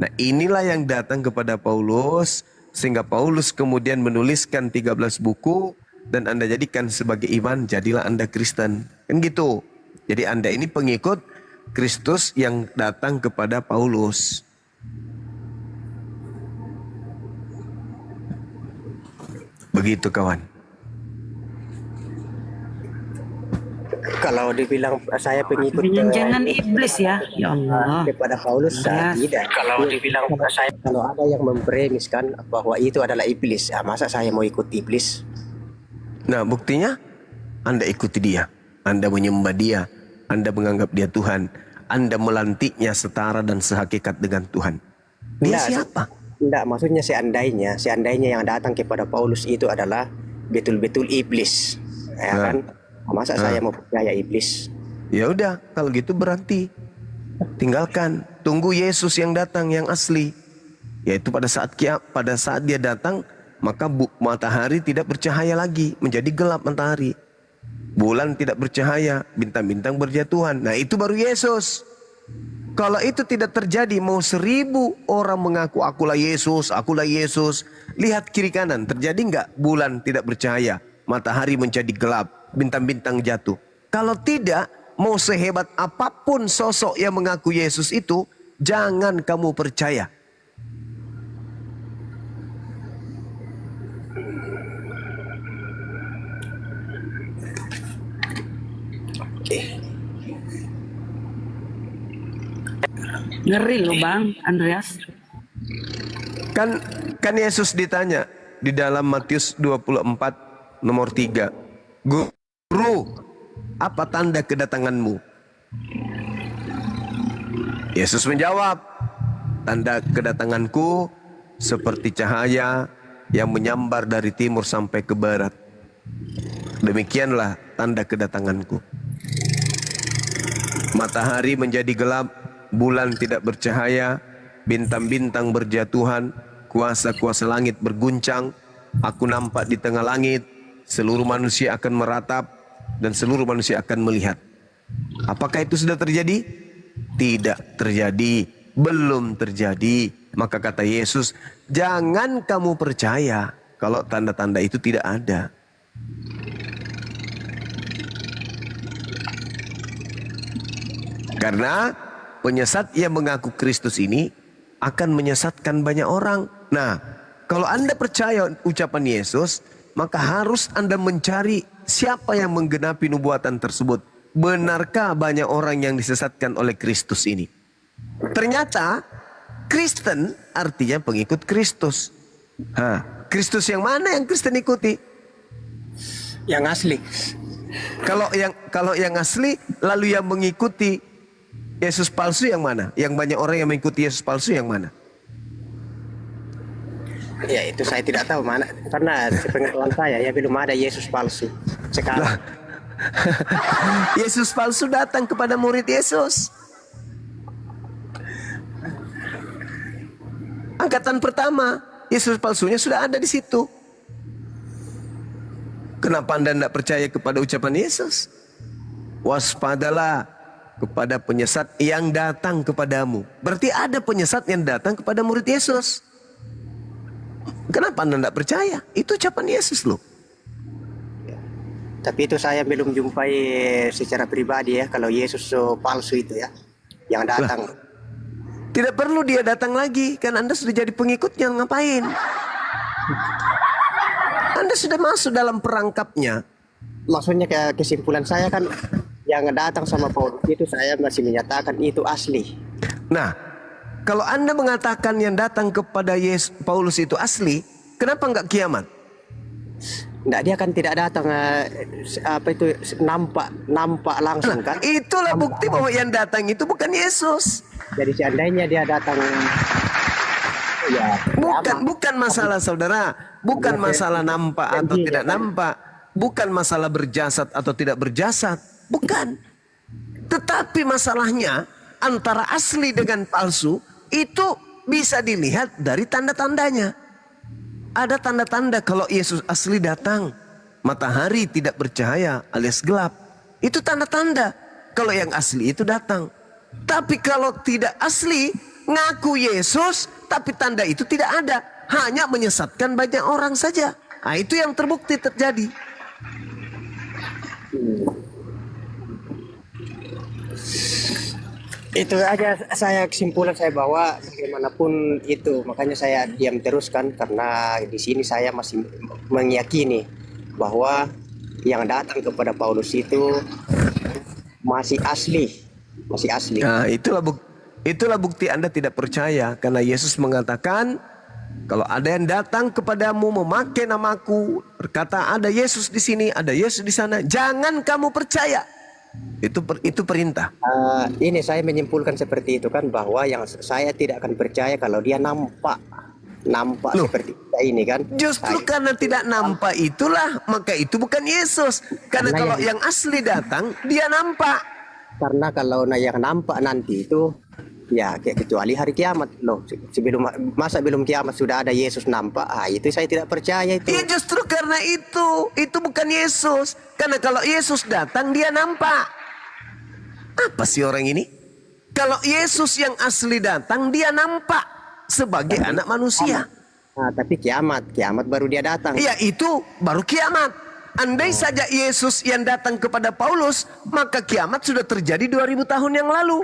Speaker 5: Nah inilah yang datang kepada Paulus, sehingga Paulus kemudian menuliskan 13 buku, dan Anda jadikan sebagai iman, jadilah Anda Kristen. Kan gitu. Jadi Anda ini pengikut Kristus yang datang kepada Paulus. Begitu kawan.
Speaker 1: Kalau dibilang saya pengikut
Speaker 4: Jangan iblis ya. Ya Allah.
Speaker 1: kepada Paulus, tidak. Kalau dibilang kalau ada yang mempremiskan bahwa itu adalah iblis, masa saya mau ikut iblis?
Speaker 5: Nah buktinya Anda ikuti dia. Anda menyembah dia, Anda menganggap dia Tuhan, Anda melantiknya setara dan sehakikat dengan Tuhan. Dia
Speaker 1: Enggak,
Speaker 5: siapa?
Speaker 1: enggak, maksudnya seandainya yang datang kepada Paulus itu adalah betul-betul iblis. Ya
Speaker 5: Nah.
Speaker 1: kan? Masa saya mau percaya iblis?
Speaker 5: Ya udah, kalau gitu berarti tinggalkan, tunggu Yesus yang datang yang asli. Yaitu pada saat dia datang, maka matahari tidak bercahaya lagi, menjadi gelap matahari. Bulan tidak bercahaya, bintang-bintang berjatuhan. Nah, itu baru Yesus. Kalau itu tidak terjadi, mau 1000 orang mengaku akulah Yesus, akulah Yesus. Lihat kiri kanan, terjadi nggak bulan tidak bercahaya, matahari menjadi gelap, bintang-bintang jatuh. Kalau tidak, mau sehebat apapun sosok yang mengaku Yesus itu, jangan kamu percaya.
Speaker 1: Oke.
Speaker 4: Ngeri loh Bang Andreas.
Speaker 5: Kan Yesus ditanya di dalam Matius 24 nomor 3. Guru, apa tanda kedatanganmu? Yesus menjawab, tanda kedatanganku seperti cahaya yang menyambar dari timur sampai ke barat. Demikianlah tanda kedatanganku. Matahari menjadi gelap, bulan tidak bercahaya, bintang-bintang berjatuhan, kuasa-kuasa langit berguncang. Aku nampak di tengah langit, seluruh manusia akan meratap dan seluruh manusia akan melihat. Apakah itu sudah terjadi? Tidak terjadi, belum terjadi. Maka kata Yesus, jangan kamu percaya kalau tanda-tanda itu tidak ada. Karena penyesat yang mengaku Kristus ini akan menyesatkan banyak orang. Nah, kalau Anda percaya ucapan Yesus, maka harus Anda mencari siapa yang menggenapi nubuatan tersebut. Benarkah banyak orang yang disesatkan oleh Kristus ini? Ternyata Kristen artinya pengikut Kristus. Kristus yang mana yang Kristen ikuti?
Speaker 1: Yang asli.
Speaker 5: Kalau yang asli, lalu yang mengikuti Yesus palsu yang mana? Yang banyak orang yang mengikuti Yesus palsu yang mana?
Speaker 1: Ya itu saya tidak tahu mana, karena sepengetahuan saya ya belum ada Yesus palsu sekarang.
Speaker 5: Yesus palsu datang kepada murid Yesus. Angkatan pertama, Yesus palsunya sudah ada di situ. Kenapa Anda tidak percaya kepada ucapan Yesus? Waspadalah kepada penyesat yang datang kepadamu. Berarti ada penyesat yang datang kepada murid Yesus. Kenapa Anda tidak percaya? Itu ucapan Yesus loh.
Speaker 1: Tapi itu saya belum jumpai secara pribadi ya, kalau Yesus palsu itu ya, yang datang.
Speaker 5: Tidak perlu dia datang lagi, kan Anda sudah jadi pengikutnya, ngapain? Anda sudah masuk dalam perangkapnya.
Speaker 1: Maksudnya kesimpulan saya kan, yang datang sama Paulus itu saya masih menyatakan itu asli.
Speaker 5: Nah, kalau Anda mengatakan yang datang kepada Paulus itu asli, kenapa enggak kiamat?
Speaker 1: Enggak, dia kan tidak datang nampak langsung kan.
Speaker 5: Itulah bukti bahwa yang datang itu bukan Yesus.
Speaker 1: Jadi seandainya dia datang ya,
Speaker 5: Bukan masalah saudara, bukan masalah nampak atau tidak nampak, bukan masalah berjasad atau tidak berjasad, bukan. Tetapi masalahnya antara asli dengan palsu itu bisa dilihat dari tanda-tandanya. Ada tanda-tanda kalau Yesus asli datang, matahari tidak bercahaya alias gelap. Itu tanda-tanda kalau yang asli itu datang. Tapi kalau tidak asli, ngaku Yesus, tapi tanda itu tidak ada. Hanya menyesatkan banyak orang saja. Nah, itu yang terbukti terjadi.
Speaker 1: itu aja saya kesimpulan saya bawa bagaimanapun itu, makanya saya diam terus kan, karena di sini saya masih meyakini bahwa yang datang kepada Paulus itu masih asli.
Speaker 5: Nah, itulah bukti Anda tidak percaya, karena Yesus mengatakan kalau ada yang datang kepadamu memakai namaku, berkata ada Yesus di sini, ada Yesus di sana, jangan kamu percaya. Itu perintah.
Speaker 1: Ini saya menyimpulkan seperti itu kan, bahwa yang saya tidak akan percaya kalau dia nampak
Speaker 5: Loh.
Speaker 1: seperti kita ini kan.
Speaker 5: Justru karena tidak nampak itulah, maka itu bukan Yesus. Karena
Speaker 1: Karena
Speaker 5: kalau
Speaker 1: yang-
Speaker 5: yang asli datang, dia nampak.
Speaker 1: Karena kalau yang nampak nanti itu ya kecuali hari kiamat loh. Masa belum kiamat sudah ada Yesus nampak? Itu saya tidak percaya itu.
Speaker 5: Ya justru karena itu bukan Yesus. Karena kalau Yesus datang, dia nampak. Apa sih orang ini? Kalau Yesus yang asli datang, dia nampak sebagai anak manusia.
Speaker 1: Tapi kiamat baru dia datang.
Speaker 5: Ya itu baru kiamat. Andai saja Yesus yang datang kepada Paulus, maka kiamat sudah terjadi 2000 tahun yang lalu.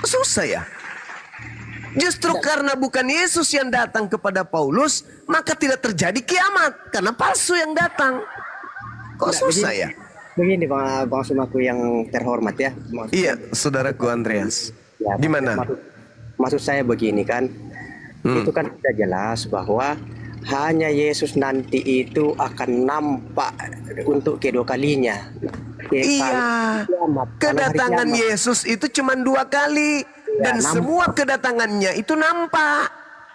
Speaker 5: Susah ya. Justru karena bukan Yesus yang datang kepada Paulus, maka tidak terjadi kiamat. Karena palsu yang datang. Kok susah ya?
Speaker 1: Begini Bang Sumaku yang terhormat ya.
Speaker 5: Iya, saudaraku Andreas.
Speaker 1: Ya,
Speaker 5: Gimana?
Speaker 1: Maksud saya begini kan. Itu kan sudah jelas bahwa hanya Yesus nanti itu akan nampak untuk kedua kalinya.
Speaker 5: Iya, kedatangan Yesus itu cuma 2 kali. Dan
Speaker 1: nampak.
Speaker 5: semua kedatangannya itu nampak.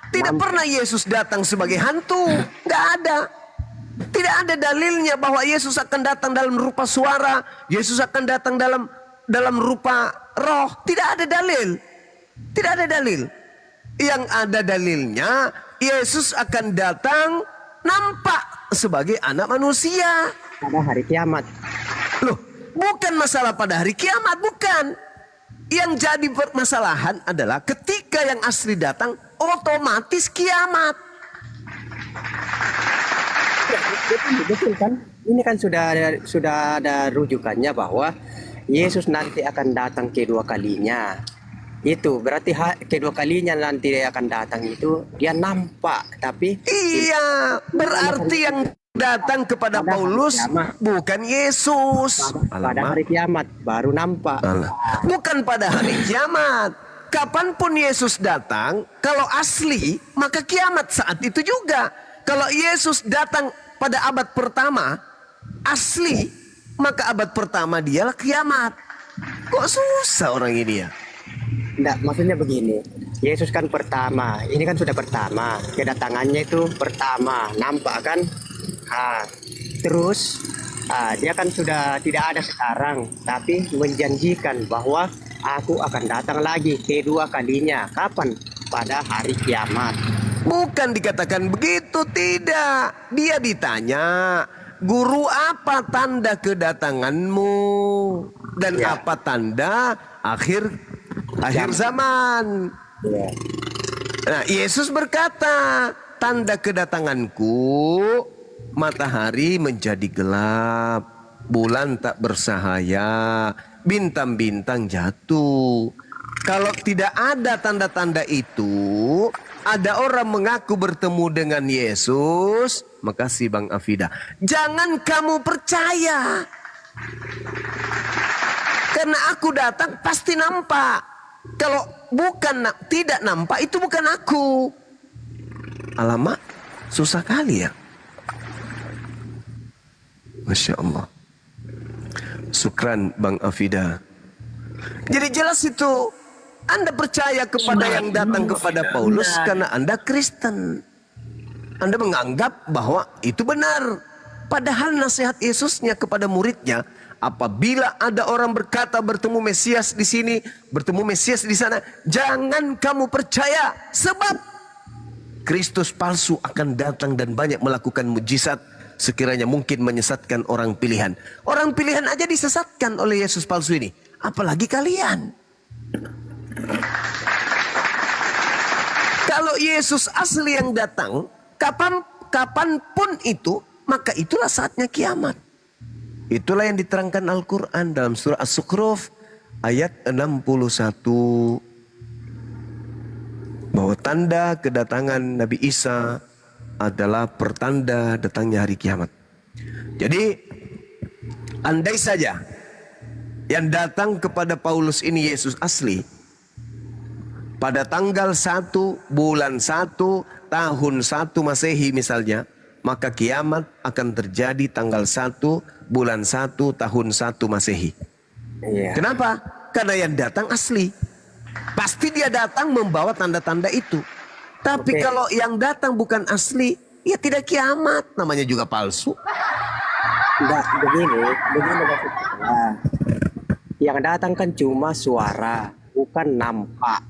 Speaker 5: Tidak pernah Yesus datang sebagai hantu. Nggak ada. Tidak ada dalilnya bahwa Yesus akan datang dalam rupa suara. Yesus akan datang dalam rupa roh. Tidak ada dalil. Tidak ada dalil. Yang ada dalilnya, Yesus akan datang nampak sebagai anak manusia.
Speaker 1: Pada hari kiamat.
Speaker 5: Loh, bukan masalah pada hari kiamat, bukan. Yang jadi permasalahan adalah ketika yang asli datang, otomatis kiamat.
Speaker 1: Betul kan? Ini kan sudah ada rujukannya bahwa Yesus nanti akan datang kedua kalinya. Itu berarti kedua kalinya nanti dia akan datang itu dia nampak, tapi
Speaker 5: Iya, berarti yang datang kepada Paulus bukan Yesus.
Speaker 1: pada hari kiamat baru nampak.
Speaker 5: Bukan pada hari kiamat. Kapanpun Yesus datang, kalau asli, maka kiamat saat itu juga. Kalau Yesus datang pada abad pertama, asli, maka abad pertama dialah kiamat. Kok susah orang ini ya?
Speaker 1: Enggak, maksudnya begini. Yesus kan pertama, ini kan sudah pertama. Kedatangannya itu pertama, nampak kan? Terus dia kan sudah tidak ada sekarang, tapi menjanjikan bahwa aku akan datang lagi kedua kalinya. Kapan? Pada hari kiamat.
Speaker 5: Bukan dikatakan begitu, tidak. Dia ditanya, guru apa tanda kedatanganmu? Dan
Speaker 1: Ya.
Speaker 5: apa tanda akhir zaman?
Speaker 1: Ya.
Speaker 5: Nah, Yesus berkata, tanda kedatanganku, matahari menjadi gelap, bulan tak bersahaya, bintang-bintang jatuh. Kalau tidak ada tanda-tanda itu, ada orang mengaku bertemu dengan Yesus, makasih Bang Afida, jangan kamu percaya. Karena aku datang pasti nampak. Kalau tidak nampak, itu bukan aku. Alamak, susah kali ya. Masya Allah. Syukran Bang Afida. Jadi jelas itu, Anda percaya kepada yang datang kepada Paulus karena Anda Kristen. Anda menganggap bahwa itu benar. Padahal nasihat Yesusnya kepada muridnya, apabila ada orang berkata bertemu Mesias di sini, bertemu Mesias di sana, jangan kamu percaya, sebab Kristus palsu akan datang dan banyak melakukan mujizat sekiranya mungkin menyesatkan orang pilihan. Orang pilihan aja disesatkan oleh Yesus palsu ini, apalagi kalian. Kalau Yesus asli yang datang, kapanpun itu, maka itulah saatnya kiamat. Itulah yang diterangkan Al-Quran dalam surah As-Sukhruf ayat 61. Bahwa tanda kedatangan Nabi Isa adalah pertanda datangnya hari kiamat. Jadi, andai saja yang datang kepada Paulus ini Yesus asli, pada tanggal 1 bulan 1 tahun 1 Masehi misalnya, maka kiamat akan terjadi tanggal 1 bulan 1 tahun 1 Masehi.
Speaker 1: Iya.
Speaker 5: Kenapa? Karena yang datang asli. Pasti dia datang membawa tanda-tanda itu. Tapi
Speaker 1: Oke.
Speaker 5: kalau yang datang bukan asli, ya tidak kiamat. Namanya juga palsu.
Speaker 1: Enggak, begini maksudnya. Yang datang kan cuma suara, bukan nampak.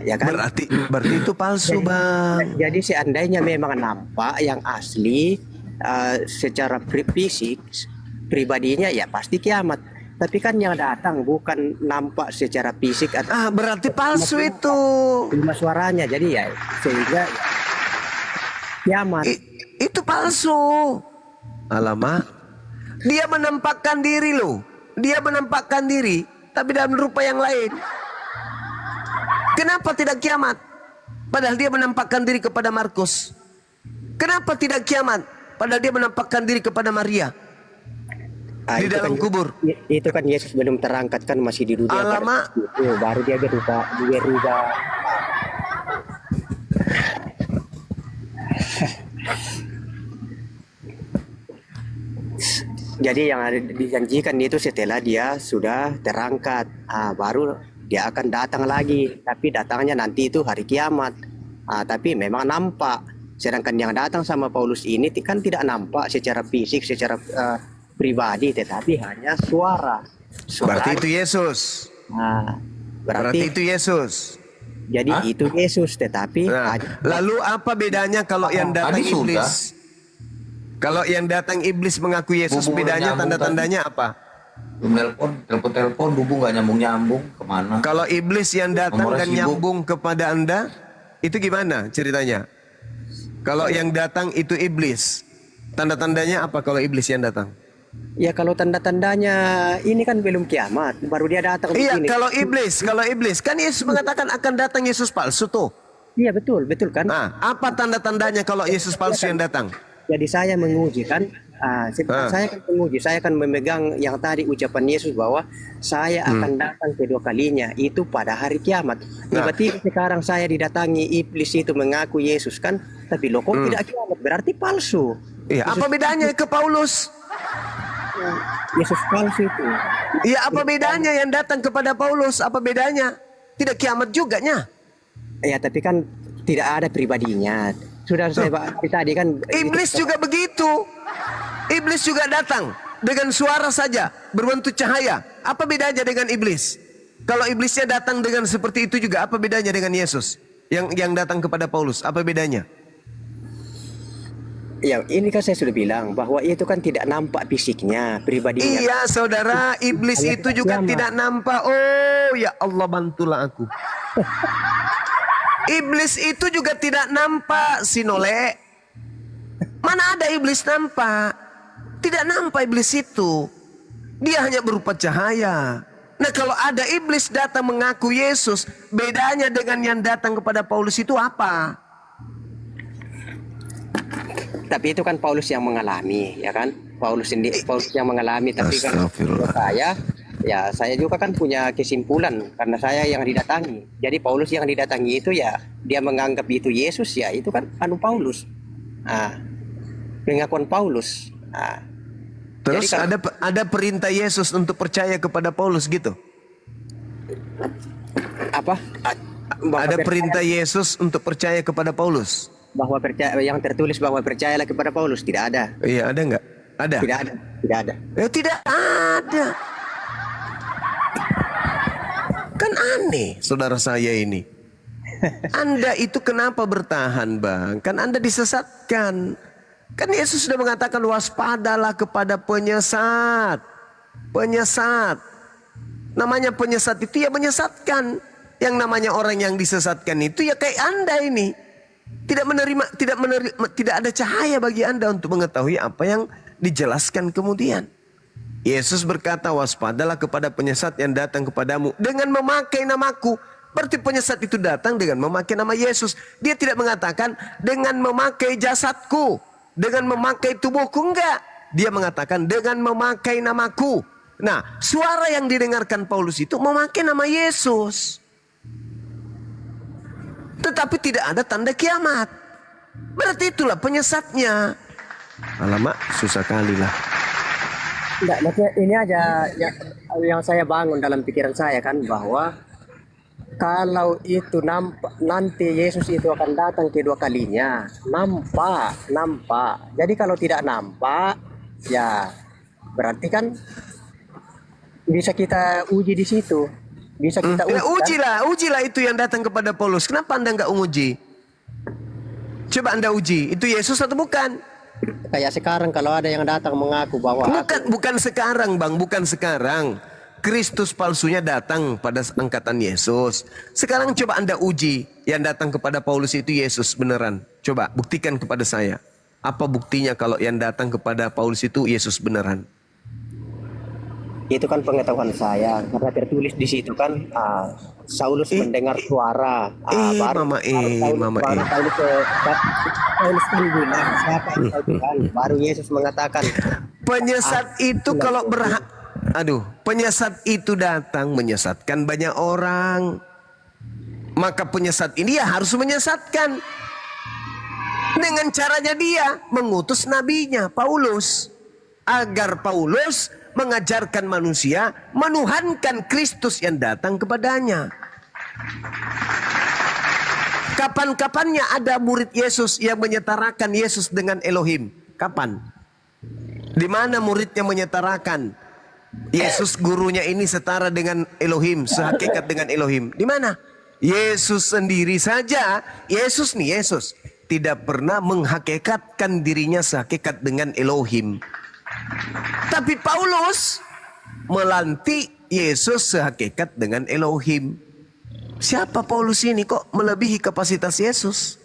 Speaker 1: Ya kan?
Speaker 5: Berarti itu palsu, Bang.
Speaker 1: Jadi seandainya memang nampak yang asli secara fisik pribadinya ya pasti kiamat. Tapi kan yang datang bukan nampak secara fisik atau
Speaker 5: Berarti palsu itu.
Speaker 1: cuma suaranya. Jadi ya sehingga kiamat.
Speaker 5: Itu palsu. Alamak. Dia menampakkan diri loh. Dia menampakkan diri, tapi dalam rupa yang lain. Kenapa tidak kiamat? Padahal dia menampakkan diri kepada Markus. Kenapa tidak kiamat? Padahal dia menampakkan diri kepada Maria. Di
Speaker 1: Itu
Speaker 5: dalam
Speaker 1: kan,
Speaker 5: kubur.
Speaker 1: Itu kan Yesus belum terangkat kan, masih di dunia.
Speaker 5: Alamak.
Speaker 1: Itu baru dia berubah. Jadi yang ada dijanjikan itu setelah dia sudah terangkat, baru dia akan datang lagi. Tapi datangnya nanti itu hari kiamat. Tapi memang nampak. Sedangkan yang datang sama Paulus ini kan tidak nampak secara fisik, secara pribadi, tetapi hanya suara.
Speaker 5: Berarti itu Yesus. Berarti
Speaker 1: Berarti
Speaker 5: itu Yesus.
Speaker 1: jadi itu Yesus, tetapi
Speaker 5: Nah, lalu apa bedanya kalau yang datang
Speaker 6: Tadi sudah.
Speaker 5: iblis? Kalau yang datang iblis mengaku Yesus,
Speaker 6: Hubungan
Speaker 5: bedanya
Speaker 6: nyambung
Speaker 5: tanda-tandanya apa?
Speaker 6: Belum telepon hubung nggak nyambung kemana?
Speaker 5: Kalau iblis yang datang
Speaker 6: Nomornya
Speaker 5: dan
Speaker 6: sibuk.
Speaker 5: nyambung kepada Anda, itu gimana ceritanya? Kalau yang datang itu iblis, tanda-tandanya apa kalau iblis yang datang?
Speaker 1: ya kalau tanda-tandanya ini kan belum kiamat, baru dia datang
Speaker 5: Iya,
Speaker 1: begini.
Speaker 5: kalau iblis, kan Yesus mengatakan akan datang Yesus palsu tuh.
Speaker 1: Iya betul kan.
Speaker 5: Nah, apa tanda-tandanya kalau Yesus palsu yang datang?
Speaker 1: Jadi saya menguji kan, saya kan menguji, saya akan memegang yang tadi ucapan Yesus bahwa saya akan datang kedua kalinya itu pada hari kiamat. Tiba-tiba sekarang saya didatangi iblis itu mengaku Yesus kan, tapi loh kok tidak kiamat, berarti palsu.
Speaker 5: Iya, apa bedanya ke Paulus?
Speaker 1: Yesus palsu itu.
Speaker 5: Iya, apa bedanya yang datang kepada Paulus? Apa bedanya? Tidak kiamat juga nya.
Speaker 1: Ya tapi kan tidak ada pribadinya. Sudah saya bahas tadi kan.
Speaker 5: Iblis juga begitu. Iblis juga datang dengan suara saja, berbentuk cahaya. Apa bedanya dengan iblis? Kalau iblisnya datang dengan seperti itu juga, apa bedanya dengan Yesus? Yang datang kepada Paulus, apa bedanya?
Speaker 1: Ya ini kan saya sudah bilang bahwa itu kan tidak nampak fisiknya, pribadinya.
Speaker 5: Iya, saudara, iblis itu juga tidak nampak. Oh, ya Allah, bantulah aku. Iblis itu juga tidak nampak, Sinole. Mana ada iblis nampak? Tidak nampak iblis itu. Dia hanya berupa cahaya. Nah, kalau ada iblis datang mengaku Yesus, bedanya dengan yang datang kepada Paulus itu apa?
Speaker 1: Tapi itu kan Paulus yang mengalami, ya kan? Paulus yang mengalami, tapi kan saya juga kan punya kesimpulan karena saya yang didatangi. Jadi Paulus yang didatangi itu ya dia menganggap itu Yesus, ya itu kan Paulus. Pengakuan Paulus.
Speaker 5: Terus
Speaker 1: Jadi
Speaker 5: ada perintah Yesus untuk percaya kepada Paulus gitu?
Speaker 1: Apa?
Speaker 5: Ada perintah Yesus untuk percaya kepada Paulus?
Speaker 1: Bahwa percaya, yang tertulis bahwa percayalah kepada Paulus, tidak ada.
Speaker 5: Iya, ada nggak? Ada?
Speaker 1: Tidak ada.
Speaker 5: Tidak ada. Kan aneh, saudara saya ini. Anda itu kenapa bertahan, Bang? Kan Anda disesatkan. Kan Yesus sudah mengatakan waspadalah kepada penyesat. Penyesat. Namanya penyesat itu ya menyesatkan. Yang namanya orang yang disesatkan itu ya kayak Anda ini. Tidak ada cahaya bagi Anda untuk mengetahui apa yang dijelaskan kemudian. Yesus berkata, waspadalah kepada penyesat yang datang kepadamu dengan memakai namaku. Berarti penyesat itu datang dengan memakai nama Yesus. Dia tidak mengatakan dengan memakai jasadku, dengan memakai tubuhku, enggak. Dia mengatakan dengan memakai namaku. Nah, suara yang didengarkan Paulus itu memakai nama Yesus. Tetapi tidak ada tanda kiamat. Berarti itulah penyesatnya. Alamak, susah kali lah.
Speaker 1: Enggak, maksudnya ini aja yang saya bangun dalam pikiran saya kan, bahwa kalau itu nanti Yesus itu akan datang kedua kalinya, nampak. Jadi kalau tidak nampak, ya berarti kan bisa kita uji di situ. Bisa kita uji.
Speaker 5: Nah,
Speaker 1: Kan?
Speaker 5: ujilah itu yang datang kepada Paulus. Kenapa Anda nggak uji? Coba Anda uji, itu Yesus atau bukan?
Speaker 1: Kayak sekarang kalau ada yang datang mengaku bahwa
Speaker 5: Bukan sekarang, Bang, bukan sekarang. Kristus palsunya datang pada angkatan Yesus. Sekarang coba Anda uji, yang datang kepada Paulus itu Yesus beneran. Coba buktikan kepada saya. Apa buktinya kalau yang datang kepada Paulus itu Yesus beneran?
Speaker 1: itu kan pengetahuan saya, karena tertulis di situ kan, Saulus mendengar suara,
Speaker 5: Mama.
Speaker 1: Paulus kan bilang, siapa yang kau Tuhan? Baru Yesus mengatakan,
Speaker 5: Penyesat itu kalau penyesat itu datang menyesatkan banyak orang. Maka penyesat ini ya harus menyesatkan. Dengan caranya dia mengutus nabinya Paulus, agar Paulus mengajarkan manusia menuhankan Kristus yang datang kepadanya. Kapan-kapannya ada murid Yesus yang menyetarakan Yesus dengan Elohim? Kapan? Di mana muridnya menyetarakan Yesus gurunya ini setara dengan Elohim, sehakikat dengan Elohim? Di mana? Yesus sendiri saja, Yesus tidak pernah menghakikatkan dirinya sehakikat dengan Elohim. Tapi Paulus melantik Yesus sehakikat dengan Elohim. Siapa Paulus ini kok melebihi kapasitas Yesus?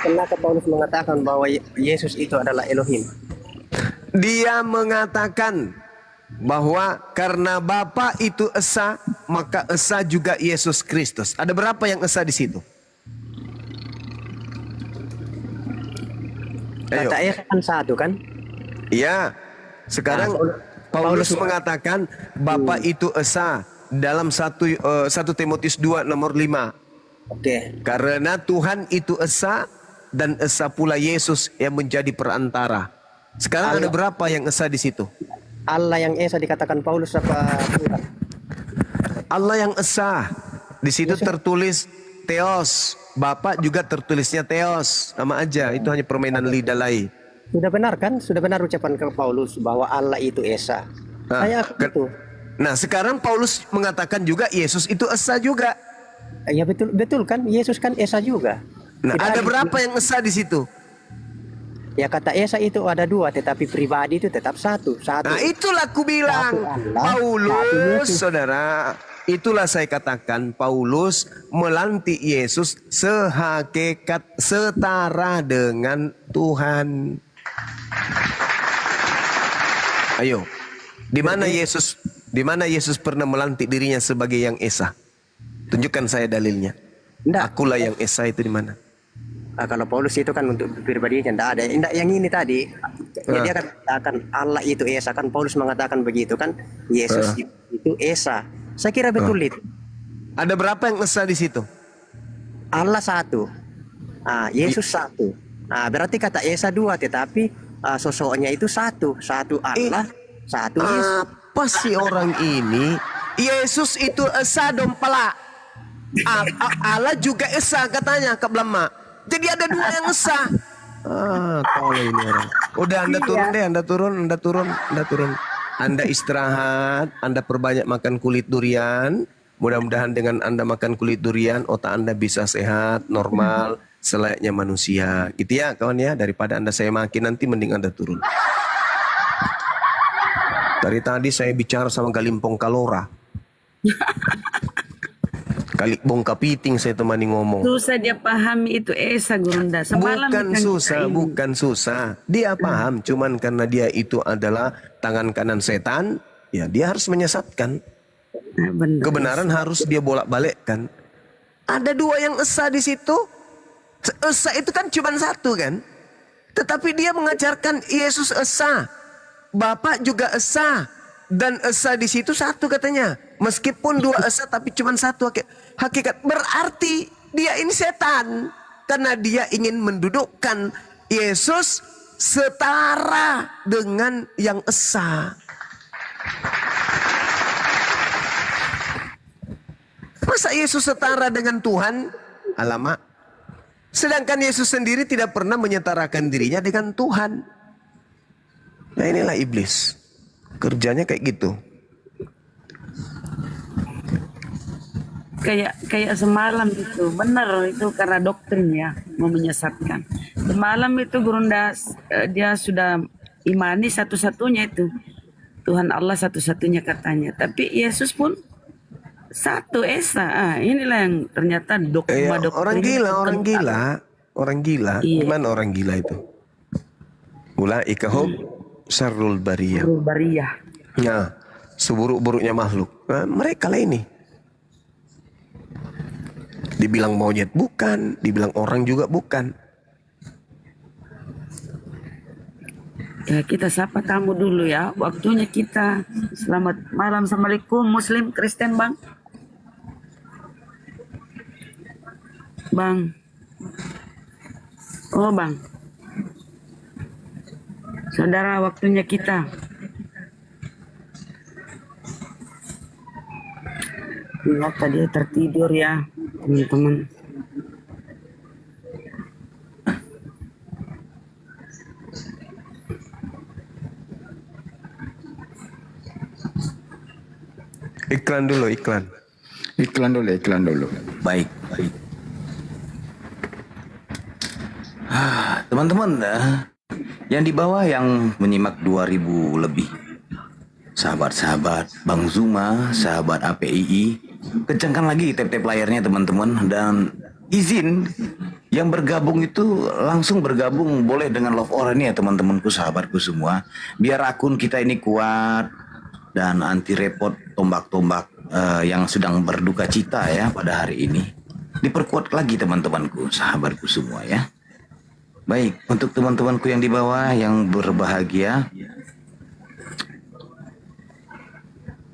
Speaker 1: kenapa Paulus mengatakan bahwa Yesus itu adalah Elohim?
Speaker 5: Dia mengatakan bahwa karena Bapa itu esa, maka esa juga Yesus Kristus. Ada berapa yang esa di situ? Ayo.
Speaker 1: Kata Esa kan satu kan?
Speaker 5: Iya. Sekarang Paulus mengatakan Bapa itu esa dalam 1 Timotius 2 nomor 5.
Speaker 1: Oke.
Speaker 5: Karena Tuhan itu esa dan esa pula Yesus yang menjadi perantara. Sekarang ada berapa yang esa di situ?
Speaker 1: Allah yang Esa dikatakan Paulus apa Tuhan?
Speaker 5: Allah yang esa. Di situ tertulis Theos. Bapak juga tertulisnya Theos. Sama aja. Itu hanya permainan lidah lain.
Speaker 1: Sudah benar kan? Sudah benar ucapan ke Paulus bahwa Allah itu Esa. Saya itu.
Speaker 5: Nah, sekarang Paulus mengatakan juga Yesus itu esa juga.
Speaker 1: Ya betul kan? Yesus kan Esa juga.
Speaker 5: Nah,
Speaker 1: Tidak
Speaker 5: ada berapa yang esa di situ?
Speaker 1: Ya kata Esa itu ada dua, tetapi pribadi itu tetap satu.
Speaker 5: Nah, itulah aku bilang.
Speaker 1: Satu Allah,
Speaker 5: Paulus,
Speaker 1: satu Yesus.
Speaker 5: saudara. Itulah saya katakan Paulus melantik Yesus sehakikat setara dengan Tuhan. Ayo, di mana Yesus pernah melantik dirinya sebagai yang esa? Tunjukkan saya dalilnya.
Speaker 1: Enggak.
Speaker 5: Akulah yang esa itu di mana?
Speaker 1: Kalau Paulus itu kan untuk pribadinya tidak ada. Enggak, yang ini tadi. Dia katakan Allah itu Esa kan, Paulus mengatakan begitu kan. Yesus itu Esa. Saya kira betul itu.
Speaker 5: Ada berapa yang esa di situ?
Speaker 1: Allah satu. Yesus satu. Berarti kata Esa dua, tetapi sosoknya itu satu. Satu Allah, satu Yesus.
Speaker 5: Apa sih orang ini? Yesus itu esa dompala. Allah juga esa katanya Kak Blama. Jadi ada dua yang esa. Tolong ini orang. Udah Anda turun deh, Anda turun. Anda istirahat, Anda perbanyak makan kulit durian. Mudah-mudahan dengan Anda makan kulit durian, otak Anda bisa sehat, normal, selayaknya manusia. Gitu ya kawan ya, daripada Anda saya makin nanti mending Anda turun. Dari tadi saya bicara sama Galimpong Kalora. Kalikbong Kapiting saya temani ngomong.
Speaker 4: Susah dia pahami itu Esa Gurunda. Semalam
Speaker 5: Bukan susah. Dia paham, cuman karena dia itu adalah tangan kanan setan, ya dia harus menyesatkan.
Speaker 4: Benar.
Speaker 5: Kebenaran harus dia bolak-balikkan. Ada dua yang esa di situ. Esa itu kan cuma satu kan. Tetapi dia mengajarkan Yesus esa. Bapak juga esa. Dan esa di situ satu katanya. Meskipun dua esa tapi cuma satu hakikat. Berarti dia ini setan. Karena dia ingin mendudukkan Yesus setara dengan yang esa. Masa Yesus setara dengan Tuhan? Alamak. Sedangkan Yesus sendiri tidak pernah menyetarakan dirinya dengan Tuhan. Nah inilah iblis. Kerjanya kayak gitu.
Speaker 4: Kayak semalam itu benar itu karena doktrin ya mau menyesatkan. Semalam itu Gurunda dia sudah imani satu-satunya itu Tuhan Allah satu-satunya katanya. Tapi Yesus pun satu esa. Inilah yang ternyata dogma doktrin.
Speaker 5: Orang gila.
Speaker 4: Iya.
Speaker 5: Gimana orang gila itu? Ulaikahum syarrul bariyah.
Speaker 4: Bariyah.
Speaker 5: Nah, seburuk-buruknya makhluk. Nah, mereka lah ini. Dibilang monyet bukan, dibilang orang juga bukan.
Speaker 4: Ya kita sapa tamu dulu ya. Waktunya kita. Selamat malam. Assalamualaikum Muslim Kristen Bang. Bang. Oh Bang. Saudara waktunya kita. Ternyata dia tertidur ya teman-teman.
Speaker 5: Iklan dulu, iklan.
Speaker 7: Iklan dulu.
Speaker 6: Baik. Teman-teman, yang di bawah yang menyimak 2000 lebih. Sahabat-sahabat Bang Zuma, sahabat APII, kencangkan lagi tap-tap layarnya teman-teman. Dan izin yang bergabung itu langsung bergabung boleh dengan Love Aura ini ya teman-temanku, sahabatku semua. Biar akun kita ini kuat dan anti repot tombak-tombak yang sedang berduka cita ya pada hari ini. Diperkuat lagi teman-temanku, sahabatku semua ya. Baik, untuk teman-temanku yang di bawah yang berbahagia,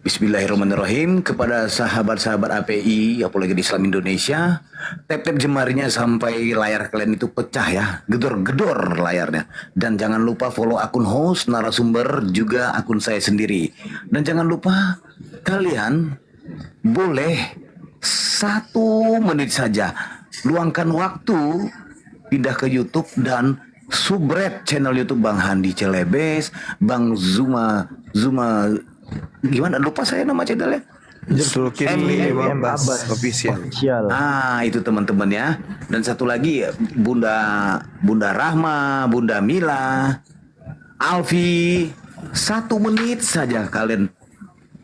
Speaker 6: Bismillahirrahmanirrahim. Kepada sahabat-sahabat API, apalagi di Islam Indonesia, tap-tap jemarinya sampai layar kalian itu pecah ya, gedor-gedor layarnya. Dan jangan lupa follow akun host, narasumber, juga akun saya sendiri. Dan jangan lupa kalian boleh 1 menit saja luangkan waktu pindah ke YouTube dan subscribe channel YouTube Bang Handi Celebes, Bang Zuma gimana, lupa saya nama channelnya.
Speaker 5: Zulkifli Abbas Official.
Speaker 6: Itu teman-teman ya. Dan satu lagi Bunda Rahma, Bunda Mila, Alfi, 1 menit saja kalian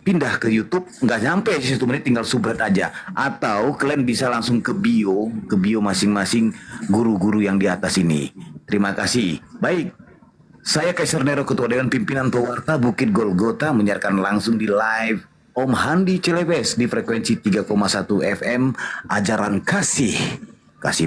Speaker 6: pindah ke YouTube, nggak nyampe 1 menit, tinggal subscribe aja. Atau kalian bisa langsung ke bio masing-masing guru-guru yang di atas ini. Terima kasih. Baik. Saya Kaisar Nero, Ketua Dewan Pimpinan Pewarta Bukit Golgota, menyiarkan langsung di live Om Handi Celebes di frekuensi 3,1 FM, ajaran kasih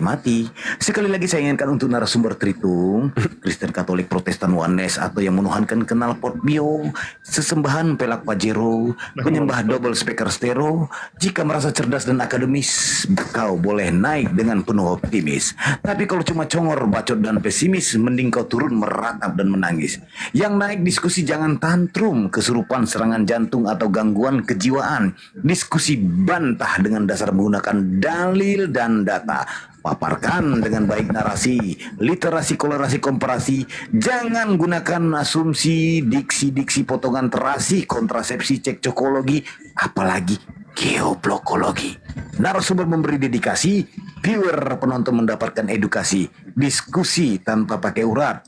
Speaker 6: mati. Sekali lagi saya ingatkan untuk narasumber Tritung, Kristen Katolik Protestan Oneness atau yang menuhankan kenal pot bio, sesembahan pelak pajero, penyembah double speaker stereo. Jika merasa cerdas dan akademis, kau boleh naik dengan penuh optimis. Tapi kalau cuma congor, bacot dan pesimis, mending kau turun meratap dan menangis. Yang naik diskusi jangan tantrum, kesurupan, serangan jantung atau gangguan kejiwaan. Diskusi bantah dengan dasar menggunakan dalil dan data. Paparkan dengan baik narasi, literasi, kolerasi, komparasi. Jangan gunakan asumsi, diksi-diksi potongan terasi, kontrasepsi, cekcokologi, apalagi geoblokologi. Narasumber memberi dedikasi, viewer penonton mendapatkan edukasi. Diskusi tanpa pakai urat,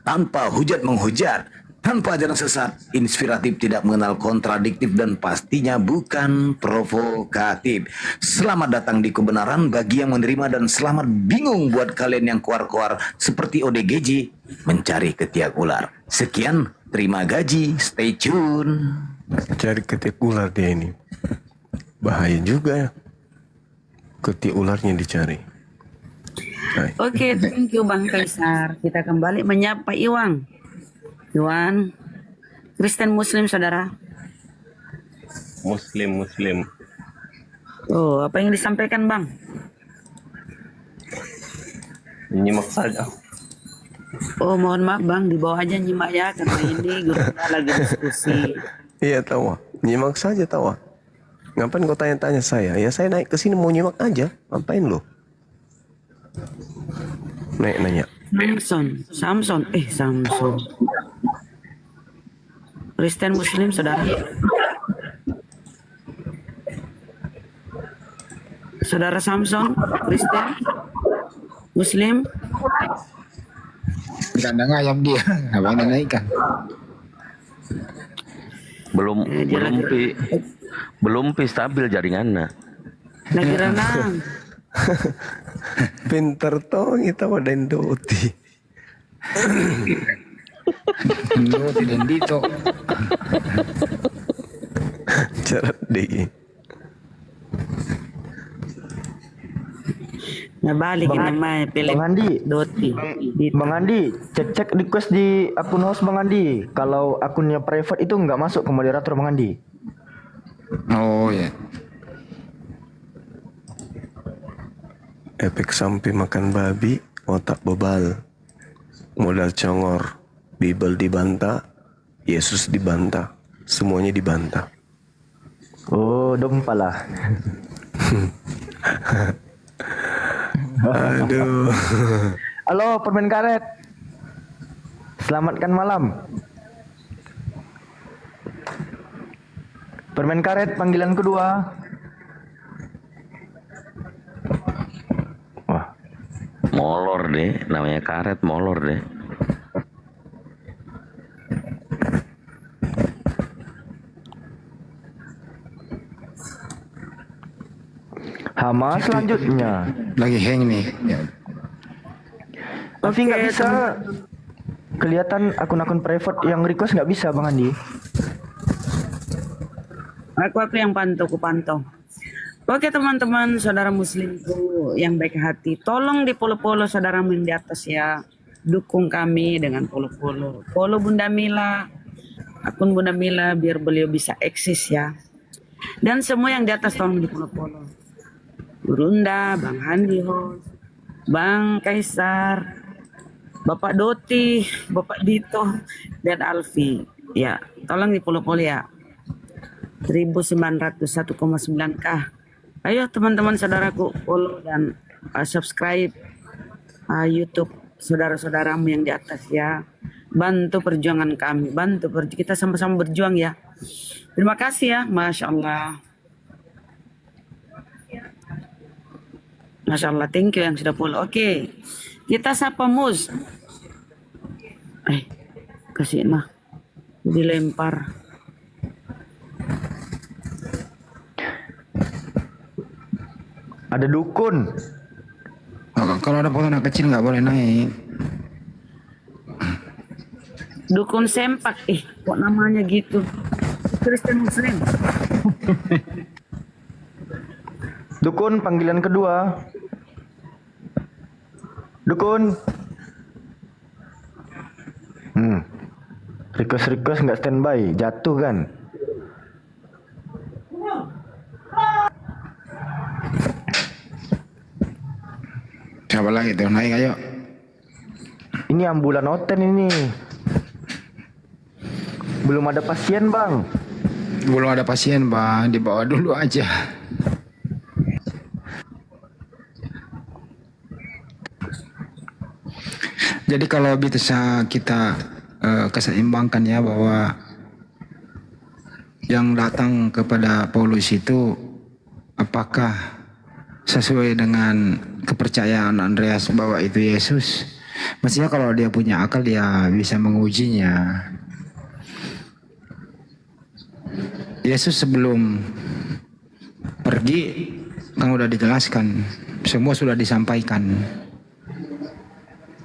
Speaker 6: tanpa hujat menghujat, tanpa ajaran sesat, inspiratif, tidak mengenal kontradiktif, dan pastinya bukan provokatif. Selamat datang di kebenaran bagi yang menerima, dan selamat bingung buat kalian yang kuar-kuar seperti ODGJ mencari ketiak ular. Sekian, terima gaji, stay tune.
Speaker 5: Cari ketiak ular dia ini. Bahaya juga ya. Ketiak ularnya dicari.
Speaker 4: Oke, thank you Bang Kaisar. Kita kembali menyapa Iwan, Kristen Muslim saudara.
Speaker 8: Muslim.
Speaker 4: Oh, apa yang disampaikan Bang?
Speaker 8: Menyimak saja.
Speaker 4: Oh mohon maaf bang, dibawa aja nyimak ya karena ini Gurunda lagi diskusi.
Speaker 5: Iya tahu. Nyimak saja tahu. Ngapain kau tanya-tanya saya? Ya saya naik ke sini mau nyimak aja. Ngapain lo? Naik nanya.
Speaker 4: Samson. Kristen Muslim saudara. Saudara Samson, Kristen, Muslim.
Speaker 7: Kandang ayam dia. Abang dah naikkan.
Speaker 2: Belum stabil jaringannya.
Speaker 4: Lagi renang.
Speaker 5: Pinter toh kita wadain doti.
Speaker 7: Doti dan dito.
Speaker 5: Cerat deh.
Speaker 4: Nah balik ini mah pilih
Speaker 8: Bang Andi,
Speaker 4: Doti.
Speaker 8: Bang Andi, cek request di akun host Bang Andi. Kalau akunnya private itu nggak masuk ke moderator Bang Andi.
Speaker 7: Oh ya.
Speaker 5: Efek samping makan babi, otak bebal, modal congor, Bible dibantah, Yesus dibantah, semuanya dibantah.
Speaker 8: Oh, dompalah.
Speaker 5: Aduh.
Speaker 8: Halo, permen karet. Selamatkan malam. Permen karet panggilan kedua.
Speaker 2: Wah, molor deh, namanya karet molor deh.
Speaker 8: Hama selanjutnya.
Speaker 7: Lagi hang nih.
Speaker 8: Tapi nggak bisa kelihatan akun-akun private yang request nggak bisa Bang Andi.
Speaker 4: Aku yang pantau. Oke teman-teman, saudara muslimku yang baik hati, tolong di follow saudaramu yang di atas ya. Dukung kami dengan follow. Follow Bunda Mila, akun Bunda Mila biar beliau bisa eksis ya. Dan semua yang di atas tolong di follow. Gurunda, Bang Handi Host, Bang Kaisar, Bapak Doti, Bapak Dito, dan Alfi. Ya, tolong di follow ya. 1901,9K. Ayo teman-teman saudaraku follow dan subscribe YouTube saudara-saudaramu yang di atas ya. Bantu perjuangan kami, kita sama-sama berjuang ya. Terima kasih ya, Masya Allah. Masya Allah, thank you yang sudah follow. Oke, kita sapa Mus. Kasih nah, dilempar.
Speaker 8: Ada dukun.
Speaker 7: Oh, kalau ada foto anak kecil nggak boleh naik.
Speaker 4: Dukun sempak, kok namanya gitu? Kristen Muslim.
Speaker 8: Dukun panggilan kedua. Dukun. Request nggak standby, jatuh kan?
Speaker 7: Siapa lagi tuh naik ayo.
Speaker 8: Ini ambulan hotel ini. Belum ada pasien Bang.
Speaker 7: Belum ada pasien Bang, dibawa dulu aja. Jadi kalau bisa kita keseimbangkan ya bahwa yang datang kepada Paulus itu apakah sesuai dengan kepercayaan Andreas bahwa itu Yesus? Maksudnya kalau dia punya akal dia bisa mengujinya. Yesus sebelum pergi kan udah dijelaskan, semua sudah disampaikan.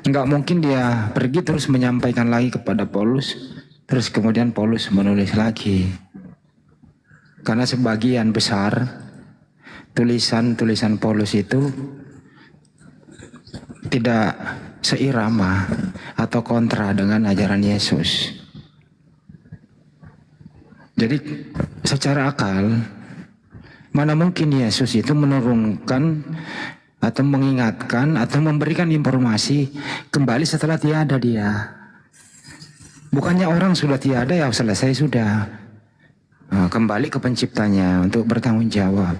Speaker 7: Enggak mungkin dia pergi terus menyampaikan lagi kepada Paulus, terus kemudian Paulus menulis lagi. Karena sebagian besar tulisan-tulisan Paulus itu tidak seirama atau kontra dengan ajaran Yesus. Jadi secara akal, mana mungkin Yesus itu menurunkan atau mengingatkan atau memberikan informasi kembali setelah tiada dia. Bukannya orang sudah tiada ya selesai sudah. Kembali ke penciptanya untuk bertanggung jawab.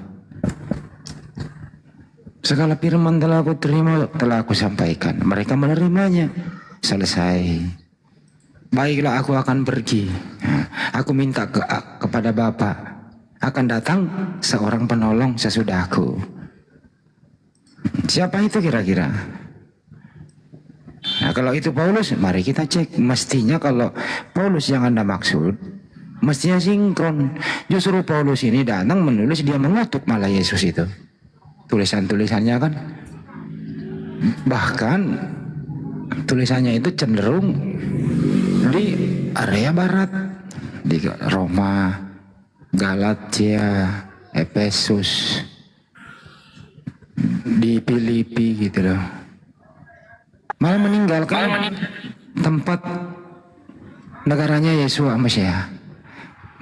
Speaker 7: Segala firman telah aku terima, telah aku sampaikan. Mereka menerimanya. Selesai. Baiklah, aku akan pergi. Aku minta kepada Bapa. Akan datang seorang penolong sesudahku. Siapa itu kira-kira? Nah, kalau itu Paulus, mari kita cek. Mestinya kalau Paulus yang Anda maksud, mestinya sinkron. Justru Paulus ini datang menulis, dia mengutuk malah Yesus itu. Tulisan-tulisannya kan. Bahkan tulisannya itu cenderung di area barat. Di Roma, Galatia, Efesus, di Filipi gitu loh. Malah meninggalkan tempat negaranya Yesus Mesya.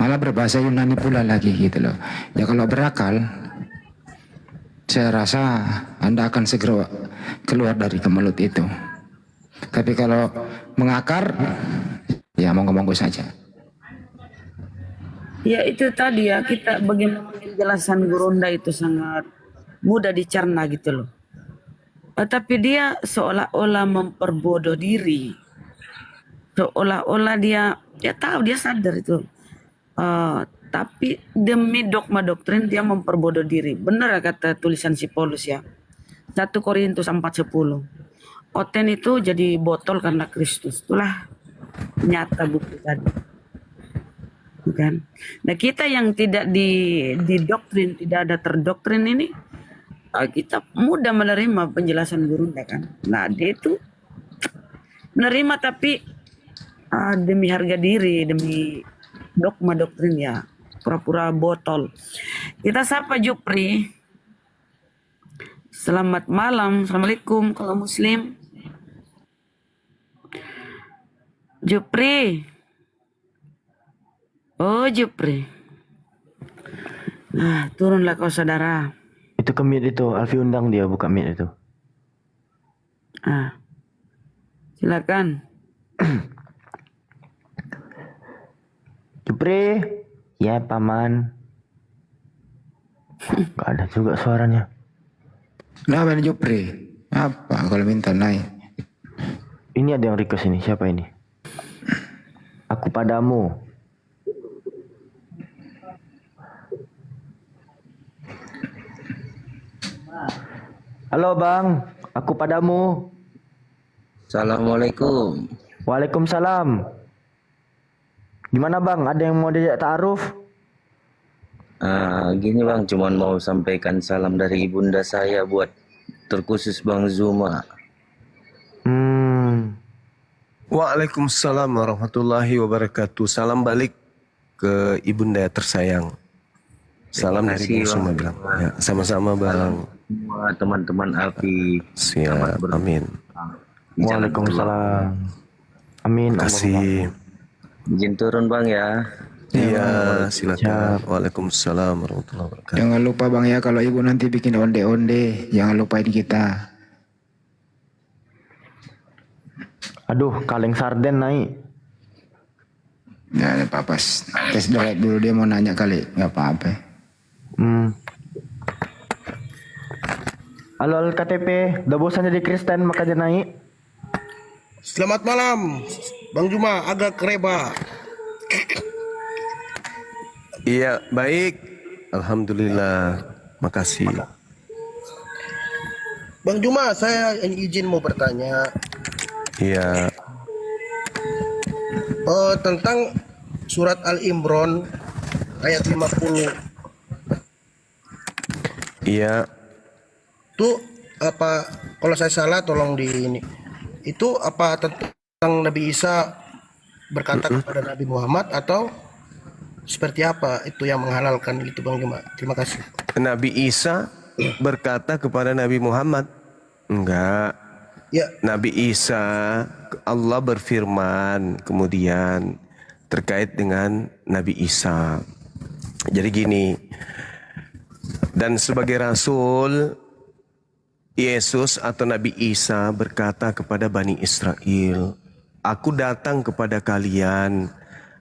Speaker 7: Malah berbahasa Yunani pula lagi gitu loh. Ya kalau berakal, saya rasa Anda akan segera keluar dari kemelut itu. Tapi kalau mengakar, ya monggo-monggo saja.
Speaker 4: Ya itu tadi ya, kita bagaimana penjelasan Gurunda itu sangat mudah dicerna gitu loh. Tapi dia seolah-olah memperbodoh diri. Seolah-olah dia tahu, dia sadar itu. Tapi demi dogma doktrin dia memperbodoh diri. Benar kata tulisan si Paulus ya. 1 Korintus 4:10. Oten itu jadi botol karena Kristus. Itulah nyata bukti tadi. Bukan? Nah kita yang tidak didoktrin, tidak ada terdoktrin ini, kita mudah menerima penjelasan Gurunda kan. Nah dia itu menerima tapi demi harga diri, demi dogma doktrin ya, pura-pura botol. Kita sapa Jupri. Selamat malam, assalamualaikum kalau Muslim. Jupri. Oh Jupri. Nah turunlah kau saudara.
Speaker 8: Itu ke mute itu, Alfi undang dia buka mute itu.
Speaker 4: Silakan.
Speaker 8: Jupri, ya paman. Gak ada juga suaranya.
Speaker 7: Nah, Ben Jupri, apa kalau minta naik?
Speaker 8: Ini ada yang request ini, siapa ini? Aku padamu. Halo bang, aku padamu.
Speaker 9: Assalamualaikum.
Speaker 8: Waalaikumsalam. Gimana bang, ada yang mau diajak ta'aruf?
Speaker 9: Gini bang, cuman mau sampaikan salam dari ibunda saya buat terkhusus Bang Zuma.
Speaker 5: Waalaikumsalam warahmatullahi wabarakatuh. Salam balik ke ibunda tersayang. Salam dari Bang Zuma bilang. Ya, sama-sama bang.
Speaker 9: Semua teman-teman Alfi.
Speaker 5: Siap, amin.
Speaker 8: Waalaikumsalam. Amin.
Speaker 5: Terima kasih.
Speaker 9: Izin turun bang ya.
Speaker 5: Iya, silakan. Waalaikumsalam warahmatullahi wabarakatuh.
Speaker 7: Jangan lupa Bang ya, kalau ibu nanti bikin onde-onde, jangan lupain kita.
Speaker 8: Aduh, kaleng sarden naik.
Speaker 7: Ya, ada apa-apa. Tes drive dulu, dia mau nanya kali, nggak apa-apa.
Speaker 8: Halo KTP, udah bosan jadi Kristen makanya naik.
Speaker 10: Selamat malam, Bang Juma, agak kereba.
Speaker 5: Iya, baik. Alhamdulillah. Makasih.
Speaker 10: Bang Juma, saya izin mau bertanya.
Speaker 5: Iya.
Speaker 10: Tentang surat Al-Imran ayat 50.
Speaker 5: Iya.
Speaker 10: Itu apa, kalau saya salah tolong di ini. Itu apa tentang Nabi Isa berkata kepada Nabi Muhammad atau seperti apa itu yang menghalalkan itu Bang Juma? Terima kasih.
Speaker 5: Nabi Isa berkata kepada Nabi Muhammad. Enggak.
Speaker 10: Ya.
Speaker 5: Nabi Isa, Allah berfirman kemudian terkait dengan Nabi Isa. Jadi gini. Dan sebagai Rasul Yesus atau Nabi Isa berkata kepada Bani Israel, "Aku datang kepada kalian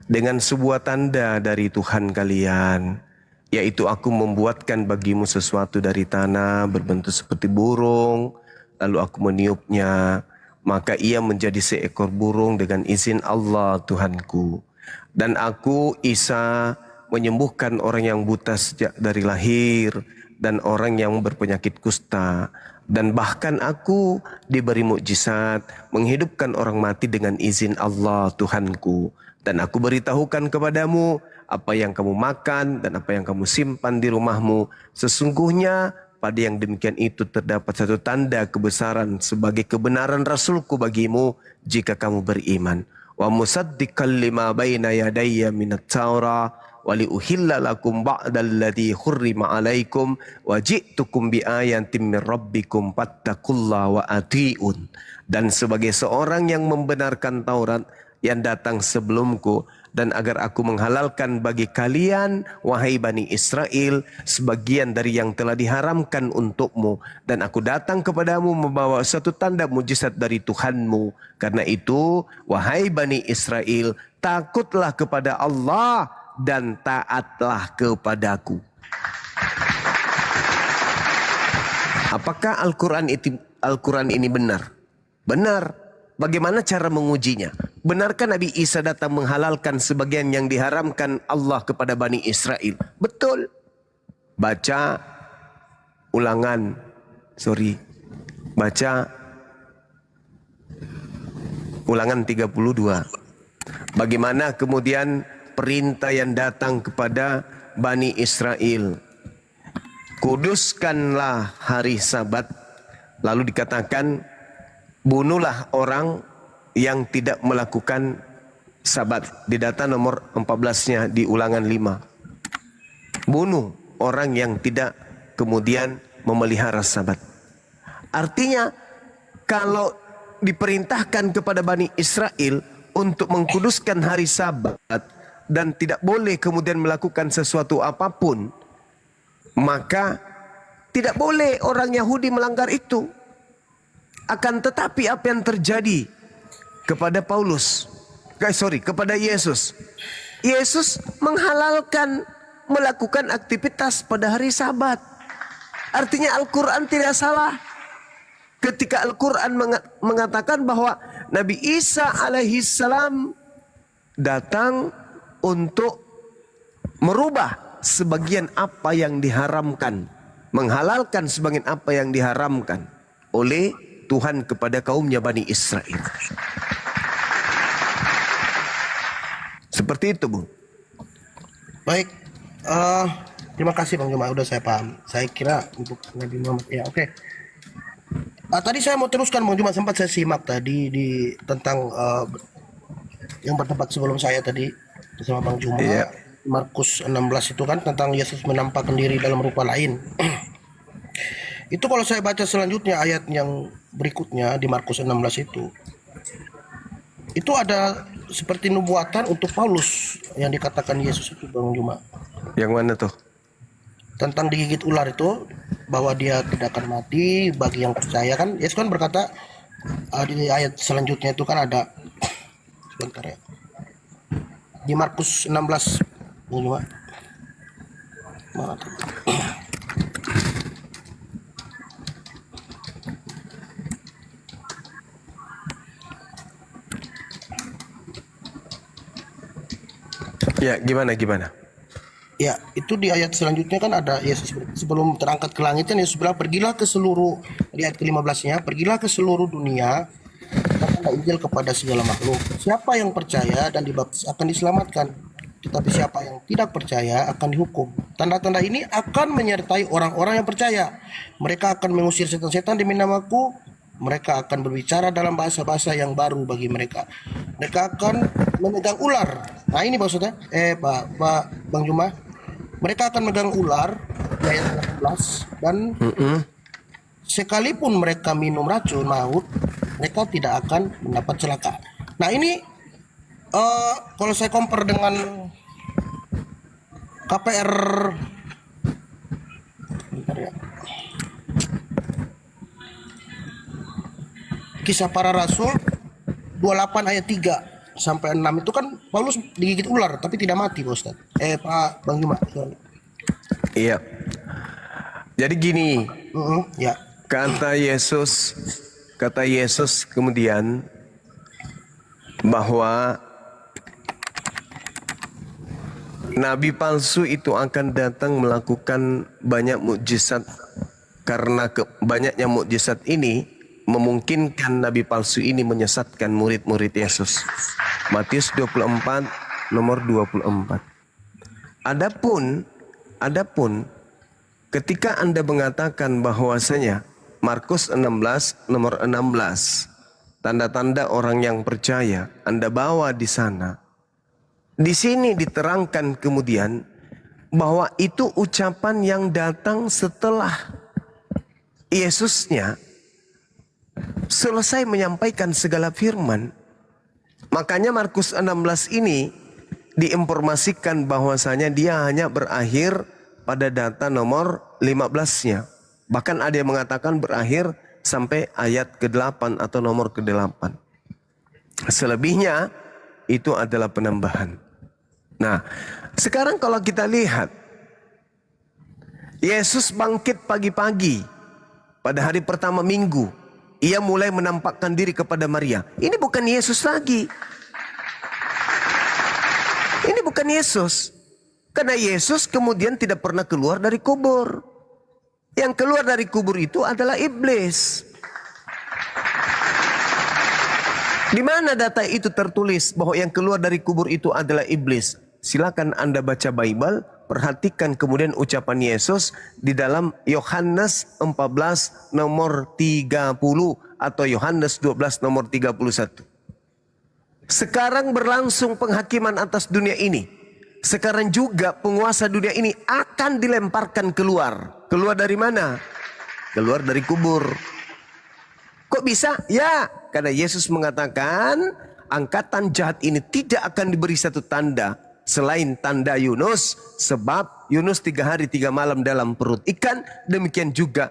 Speaker 5: dengan sebuah tanda dari Tuhan kalian, yaitu aku membuatkan bagimu sesuatu dari tanah berbentuk seperti burung, lalu aku meniupnya, maka ia menjadi seekor burung dengan izin Allah Tuhanku. Dan aku, Isa, menyembuhkan orang yang buta sejak dari lahir dan orang yang berpenyakit kusta. Dan bahkan aku diberi mukjizat menghidupkan orang mati dengan izin Allah Tuhanku. Dan aku beritahukan kepadamu apa yang kamu makan dan apa yang kamu simpan di rumahmu. Sesungguhnya pada yang demikian itu terdapat satu tanda kebesaran sebagai kebenaran Rasulku bagimu jika kamu beriman. Wa musaddiqan lima baina yadayya minat Taurah wa liuhilla lakum ba'dalladzi hurrima 'alaikum wa ji'tukum biayatin min rabbikum fattaqullaha wa ati'un. Dan sebagai seorang yang membenarkan Taurat yang datang sebelumku, dan agar aku menghalalkan bagi kalian, wahai Bani Israel, sebagian dari yang telah diharamkan untukmu. Dan aku datang kepadamu membawa satu tanda mujizat dari Tuhanmu. Karena itu, wahai Bani Israel, takutlah kepada Allah dan taatlah kepadaku." Apakah Al-Quran ini benar? Benar. Bagaimana cara mengujinya? Benarkah Nabi Isa datang menghalalkan sebagian yang diharamkan Allah kepada Bani Israel? Betul. Baca Ulangan 32. Bagaimana kemudian perintah yang datang kepada Bani Israel? Kuduskanlah hari Sabat. Lalu dikatakan, bunuhlah orang yang tidak melakukan Sabat. Di data nomor 14-nya di Ulangan 5. Bunuh orang yang tidak kemudian memelihara Sabat. Artinya kalau diperintahkan kepada Bani Israel untuk mengkuduskan hari Sabat dan tidak boleh kemudian melakukan sesuatu apapun, maka tidak boleh orang Yahudi melanggar itu. Akan tetapi apa yang terjadi kepada kepada Yesus? Yesus menghalalkan melakukan aktivitas pada hari Sabat. Artinya Al-Quran tidak salah. Ketika Al-Quran mengatakan bahwa Nabi Isa alaihissalam datang untuk merubah sebagian apa yang diharamkan, menghalalkan sebagian apa yang diharamkan oleh Tuhan kepada kaumnya Bani Israel. Seperti itu, Bung.
Speaker 10: Baik, terima kasih Bang Juma, udah saya paham. Saya kira untuk Nabi Muhammad ya, oke. Tadi saya mau teruskan Bang Juma, sempat saya simak tadi tentang yang bertempat sebelum saya tadi bersama Bang Juma.
Speaker 5: Iya.
Speaker 10: Markus 16 itu kan tentang Yesus menampakkan diri dalam rupa lain. Itu kalau saya baca selanjutnya ayat yang berikutnya di Markus 16 itu ada seperti nubuatan untuk Paulus yang dikatakan Yesus itu, Bang Juma.
Speaker 5: Yang mana tuh?
Speaker 10: Tentang digigit ular itu, bahwa dia tidak akan mati bagi yang percaya kan. Yesus kan berkata di ayat selanjutnya itu kan ada, sebentar ya, di Markus 16, Bang Juma. Mana tuh?
Speaker 5: Ya, gimana?
Speaker 10: Ya, itu di ayat selanjutnya kan ada Yesus sebelum terangkat ke langit kan Yesus bilang, pergilah ke seluruh, di ayat ke-15-nya, pergilah ke seluruh dunia, katakanlah Injil kepada segala makhluk. Siapa yang percaya dan dibaptis akan diselamatkan, tetapi siapa yang tidak percaya akan dihukum. Tanda-tanda ini akan menyertai orang-orang yang percaya. Mereka akan mengusir setan-setan demi namaku. Mereka akan berbicara dalam bahasa-bahasa yang baru bagi mereka. Mereka akan memegang ular. Nah ini maksudnya, Bang Juma. Mereka akan megang ular di ayat 16 dan sekalipun mereka minum racun maut, mereka tidak akan mendapat celaka. Nah ini kalau saya compare dengan KPR, bentar ya. Kisah Para Rasul 28 ayat 3 sampai 6 itu kan Paulus digigit ular tapi tidak mati, Pak Ustaz. Pak Bang Juma. Sorry.
Speaker 5: Iya. Jadi gini,
Speaker 10: Ya.
Speaker 5: kata Yesus kemudian bahwa nabi palsu itu akan datang melakukan banyak mukjizat, karena banyaknya mukjizat ini memungkinkan nabi palsu ini menyesatkan murid-murid Yesus. Matius 24 nomor 24. Adapun ketika Anda mengatakan bahwasanya Markus 16 nomor 16, tanda-tanda orang yang percaya Anda bawa di sana. Di sini diterangkan kemudian bahwa itu ucapan yang datang setelah Yesusnya selesai menyampaikan segala firman. Makanya Markus 16 ini diinformasikan bahwasanya dia hanya berakhir pada data nomor 15-nya. Bahkan ada yang mengatakan berakhir sampai ayat ke-8 atau nomor ke-8. Selebihnya itu adalah penambahan. Nah, sekarang kalau kita lihat Yesus bangkit pagi-pagi pada hari pertama minggu. Ia mulai menampakkan diri kepada Maria. Ini bukan Yesus lagi. Ini bukan Yesus. Karena Yesus kemudian tidak pernah keluar dari kubur. Yang keluar dari kubur itu adalah iblis. Di mana data itu tertulis bahwa yang keluar dari kubur itu adalah iblis? Silakan Anda baca Bible, perhatikan kemudian ucapan Yesus di dalam Yohanes 14 nomor 30 atau Yohanes 12 nomor 31. Sekarang berlangsung penghakiman atas dunia ini. Sekarang juga penguasa dunia ini akan dilemparkan keluar. Keluar dari mana? Keluar dari kubur. Kok bisa? Ya, karena Yesus mengatakan angkatan jahat ini tidak akan diberi satu tanda selain tanda Yunus, sebab Yunus 3 hari 3 malam dalam perut ikan, demikian juga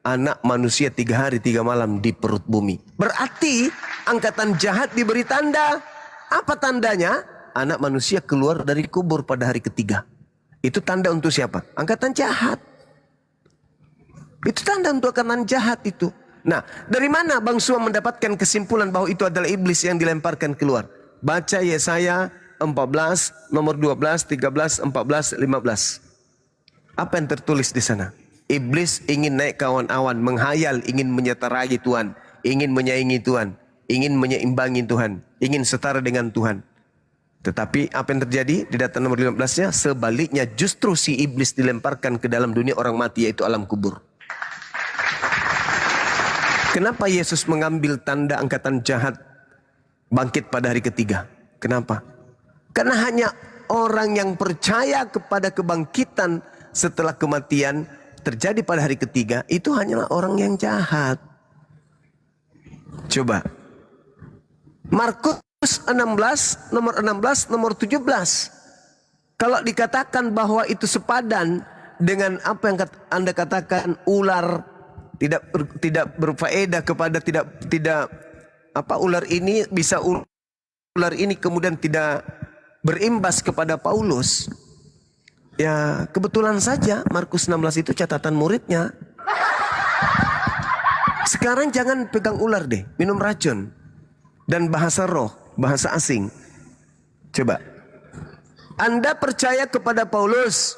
Speaker 5: anak manusia 3 hari 3 malam di perut bumi. Berarti angkatan jahat diberi tanda. Apa tandanya? Anak manusia keluar dari kubur pada hari ketiga. Itu tanda untuk siapa? Angkatan jahat. Itu tanda untuk angkatan jahat itu. Nah, dari mana Bang Suam mendapatkan kesimpulan bahwa itu adalah iblis yang dilemparkan keluar? Baca Yesaya 14, nomor 12, 13, 14, 15. Apa yang tertulis di sana? Iblis ingin naik ke awan-awan, menghayal, ingin menyeterai Tuhan, ingin menyaingi Tuhan, ingin menyeimbangi Tuhan, ingin setara dengan Tuhan. Tetapi apa yang terjadi di data nomor 15-nya? Sebaliknya justru si iblis dilemparkan ke dalam dunia orang mati, yaitu alam kubur. Kenapa Yesus mengambil tanda angkatan jahat bangkit pada hari ketiga? Kenapa? Karena hanya orang yang percaya kepada kebangkitan setelah kematian terjadi pada hari ketiga, itu hanyalah orang yang jahat. Coba. Markus 16, nomor 16, nomor 17. Kalau dikatakan bahwa itu sepadan dengan apa yang Anda katakan ular tidak berfaedah kepada ular ini bisa ular ini kemudian tidak berimbas kepada Paulus. Ya, kebetulan saja Markus 16 itu catatan muridnya. Sekarang jangan pegang ular deh, minum racun dan bahasa roh, bahasa asing. Coba. Anda percaya kepada Paulus.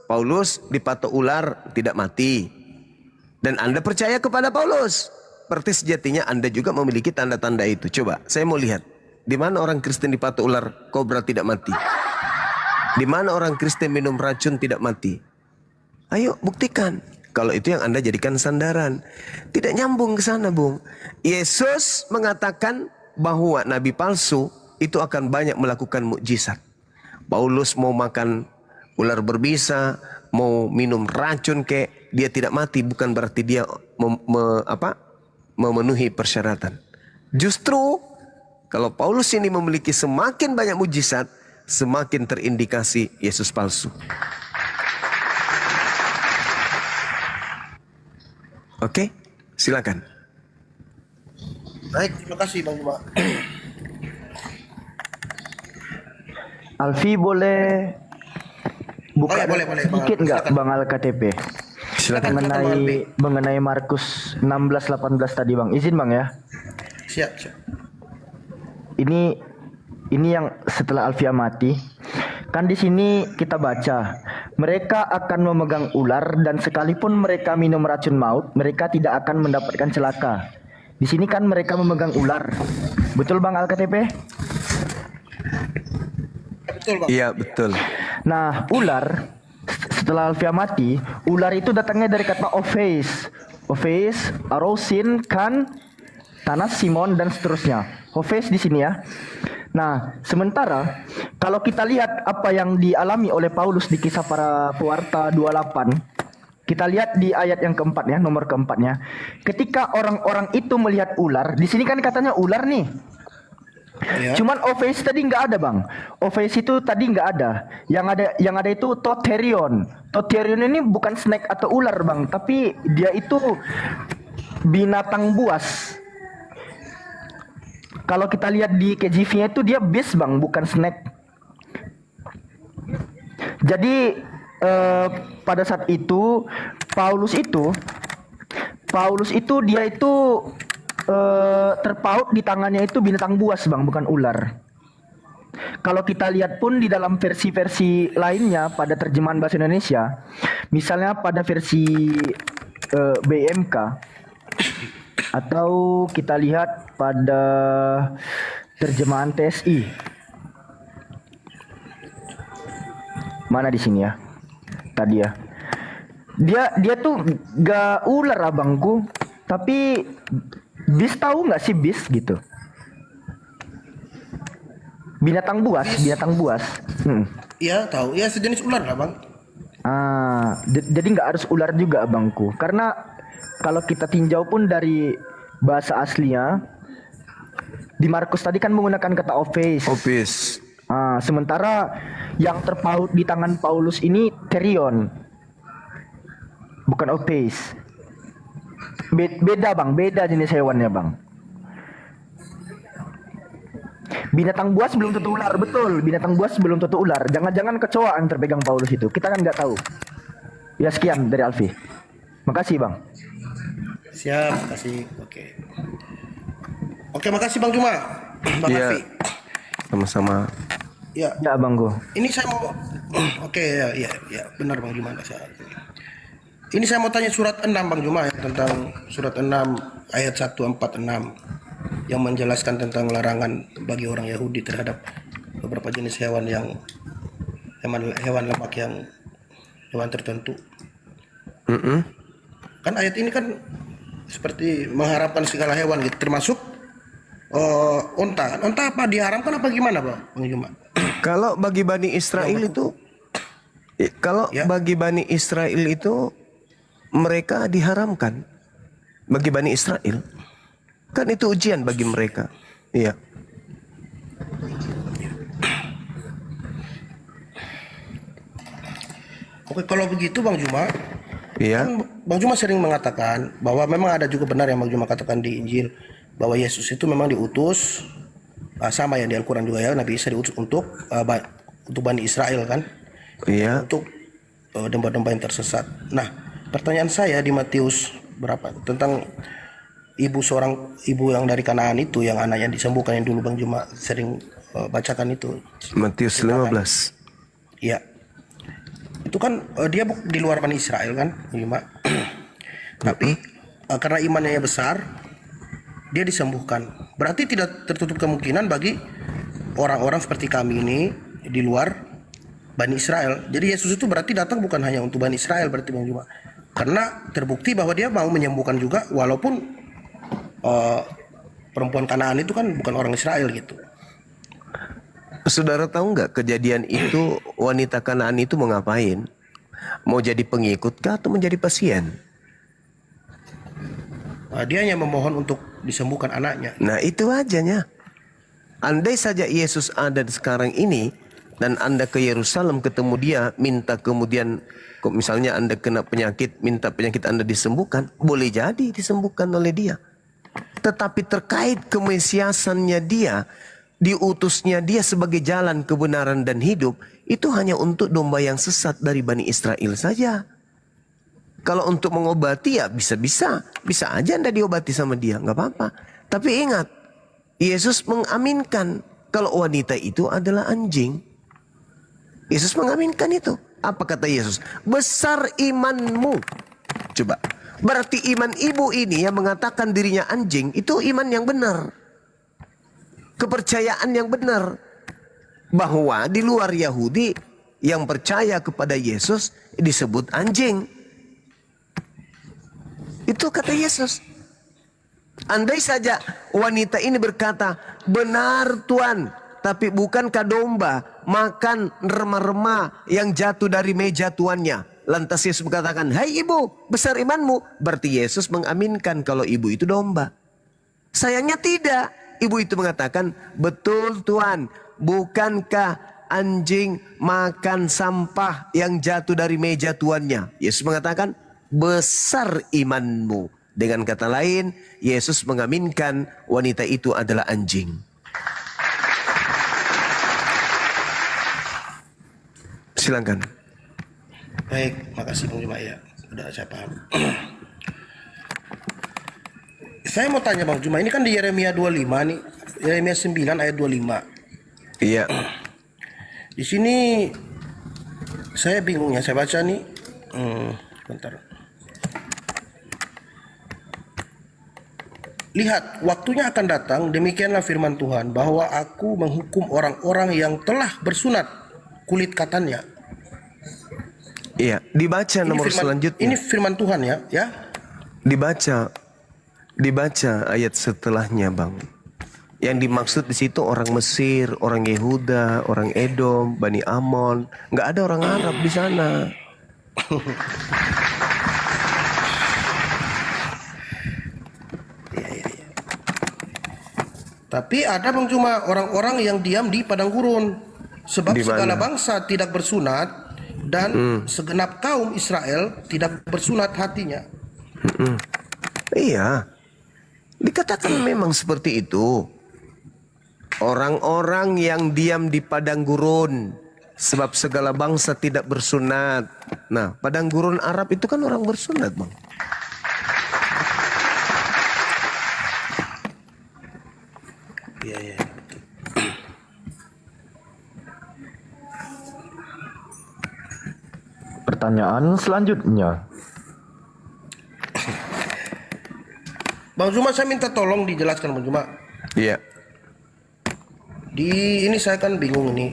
Speaker 5: Paulus dipatok ular tidak mati. Dan Anda percaya kepada Paulus. Berarti sejatinya Anda juga memiliki tanda-tanda itu. Coba, saya mau lihat. Di mana orang Kristen dipatok ular kobra tidak mati? Di mana orang Kristen minum racun tidak mati? Ayo buktikan. Kalau itu yang Anda jadikan sandaran. Tidak nyambung ke sana, Bung. Yesus mengatakan bahwa nabi palsu itu akan banyak melakukan mukjizat. Paulus mau makan ular berbisa, mau minum racun dia tidak mati, bukan berarti dia memenuhi persyaratan. Justru kalau Paulus ini memiliki semakin banyak mujizat, semakin terindikasi Yesus palsu. Oke, silakan.
Speaker 10: Baik, terima kasih Bang Juma.
Speaker 8: Alfi boleh buka
Speaker 10: Boleh, Bang
Speaker 8: sedikit
Speaker 10: Alfi,
Speaker 8: nggak
Speaker 10: silakan.
Speaker 8: Bang Al-KTP
Speaker 10: Silakan, Bang Alfi.
Speaker 8: mengenai Markus 16:18 tadi Bang. Izin Bang ya.
Speaker 10: Siap, siap.
Speaker 8: Ini yang setelah Alfia mati. Kan di sini kita baca, mereka akan memegang ular dan sekalipun mereka minum racun maut, mereka tidak akan mendapatkan celaka. Di sini kan mereka memegang ular. Betul Bang Al-KTP?
Speaker 10: Betul, Bang.
Speaker 5: Iya, betul.
Speaker 8: Nah, ular setelah Alfia mati, ular itu datangnya dari kata Ophes. Ophes, Arosin, Kan, Tanah Simon dan seterusnya. Ophes di sini ya. Nah, sementara kalau kita lihat apa yang dialami oleh Paulus di Kisah Para Pewarta 28, kita lihat di ayat yang keempat ya, nomor keempatnya. Ketika orang-orang itu melihat ular, di sini kan katanya ular nih.
Speaker 10: Ya.
Speaker 8: Cuman Ophes tadi nggak ada Bang. Ophes itu tadi nggak ada. Yang ada itu Totherion. Totherion ini bukan snake atau ular Bang, tapi dia itu binatang buas. Kalau kita lihat di KJV-nya itu dia beast Bang, bukan snake. Jadi pada saat itu Paulus itu dia itu terpaut di tangannya itu binatang buas Bang, bukan ular. Kalau kita lihat pun di dalam versi-versi lainnya pada terjemahan bahasa Indonesia, misalnya pada versi BMK, atau kita lihat pada terjemahan TSI. Mana di sini ya? Tadi ya. Dia tuh gak ular abangku, tapi bis, tahu nggak sih bis gitu? Binatang buas.
Speaker 10: Iya, tahu. Ya sejenis ular lah, Bang.
Speaker 8: Jadi nggak harus ular juga abangku, karena kalau kita tinjau pun dari bahasa aslinya, di Markus tadi kan menggunakan kata Ophes.
Speaker 5: Ophes.
Speaker 8: Sementara yang terpaut di tangan Paulus ini Therion, bukan Ophes. Beda Bang, beda jenis hewannya Bang. Binatang buas belum tentu ular, betul. Binatang buas belum tentu ular. Jangan-jangan kecoa yang terpegang Paulus itu. Kita kan nggak tahu. Ya sekian dari Alfi. Makasih Bang.
Speaker 10: Siap, makasih. Oke, makasih Bang Juma. Bang
Speaker 5: Iya.
Speaker 10: Alfi.
Speaker 5: Sama-sama.
Speaker 10: Ya.
Speaker 8: Ya Bang Go.
Speaker 10: Ini saya mau ya, benar Bang Juma. Ini saya mau tanya surat 6 Bang Juma ya, tentang surat 6 ayat 146 yang menjelaskan tentang larangan bagi orang Yahudi terhadap beberapa jenis hewan lemak yang hewan tertentu. Kan ayat ini kan seperti mengharamkan segala hewan gitu, termasuk onta. Onta apa diharamkan apa gimana Bang Juma?
Speaker 5: Kalau bagi Bani Israel itu, bagi Bani Israel itu mereka diharamkan. Bagi Bani Israel, kan itu ujian bagi mereka. Iya.
Speaker 10: Oke, kalau begitu Bang Juma,
Speaker 5: Iya.
Speaker 10: kan Bang Juma sering mengatakan bahwa memang ada juga benar yang Bang Juma katakan di Injil, bahwa Yesus itu memang diutus sama yang di Al-Quran juga ya, Nabi Isa diutus untuk Bani Israel kan,
Speaker 5: Iya.
Speaker 10: untuk domba-domba yang tersesat. Nah, pertanyaan saya di Matius berapa tentang seorang ibu yang dari Kanaan itu yang anaknya disembuhkan, yang dulu Bang Juma sering bacakan itu.
Speaker 5: Matius 15.
Speaker 10: Iya. Itu kan dia di luar Bani Israel kan, Bang Juma. Tapi karena imannya besar, dia disembuhkan. Berarti tidak tertutup kemungkinan bagi orang-orang seperti kami ini di luar Bani Israel. Jadi Yesus itu berarti datang bukan hanya untuk Bani Israel berarti Bang Juma. Karena terbukti bahwa dia mau menyembuhkan juga walaupun perempuan Kanaan itu kan bukan orang Israel gitu.
Speaker 5: Saudara tahu nggak kejadian itu, wanita Kanaan itu mau ngapain? Mau jadi pengikut kah atau menjadi pasien?
Speaker 10: Dia hanya memohon untuk disembuhkan anaknya.
Speaker 5: Nah itu ajanya. Andai saja Yesus ada sekarang ini dan Anda ke Yerusalem ketemu dia, minta kemudian kok misalnya Anda kena penyakit, minta penyakit Anda disembuhkan, boleh jadi disembuhkan oleh dia. Tetapi terkait kemesiasannya dia, diutusnya dia sebagai jalan kebenaran dan hidup, itu hanya untuk domba yang sesat dari Bani Israel saja. Kalau untuk mengobati ya bisa aja Anda diobati sama dia, nggak apa-apa. Tapi ingat, Yesus mengaminkan kalau wanita itu adalah anjing. Yesus mengaminkan itu. Apa kata Yesus? Besar imanmu. Coba. Berarti iman ibu ini yang mengatakan dirinya anjing, itu iman yang benar. Kepercayaan yang benar. Bahwa di luar Yahudi yang percaya kepada Yesus disebut anjing. Itu kata Yesus. Andai saja wanita ini berkata, benar Tuhan, tapi bukankah domba makan rema-rema yang jatuh dari meja tuannya? Lantas Yesus mengatakan, hai ibu, besar imanmu. Berarti Yesus mengaminkan kalau ibu itu domba. Sayangnya tidak. Ibu itu mengatakan, betul Tuhan, bukankah anjing makan sampah yang jatuh dari meja tuannya? Yesus mengatakan, besar imanmu. Dengan kata lain, Yesus mengaminkan wanita itu adalah anjing. Silakan.
Speaker 10: Baik, makasih Bang Juma ya. Udah saya paham. Saya mau tanya Bang Juma, ini kan di Yeremia 25 nih. Yeremia 9 ayat 25.
Speaker 5: Iya.
Speaker 10: Di sini saya bingung ya, saya baca nih. Bentar. Lihat, waktunya akan datang, demikianlah firman Tuhan, bahwa aku menghukum orang-orang yang telah bersunat kulit katannya.
Speaker 5: Iya, dibaca nomor selanjutnya.
Speaker 10: Ini firman Tuhan ya, ya.
Speaker 5: Dibaca ayat setelahnya, Bang. Yang dimaksud di situ orang Mesir, orang Yehuda, orang Edom, Bani Amon, nggak ada orang Arab di sana.
Speaker 10: Tapi ada Bang Juma orang-orang yang diam di padang gurun, sebab
Speaker 5: Di mana?
Speaker 10: segala bangsa tidak bersunat dan segenap kaum Israel tidak bersunat hatinya.
Speaker 5: Iya, dikatakan memang seperti itu. Orang-orang yang diam di padang gurun, sebab segala bangsa tidak bersunat. Nah, padang gurun Arab itu kan orang bersunat, Bang.
Speaker 10: Iya, iya.
Speaker 8: Pertanyaan selanjutnya.
Speaker 10: Bang Juma, saya minta tolong dijelaskan Bang Juma.
Speaker 5: Iya.
Speaker 10: Di ini saya kan bingung ini.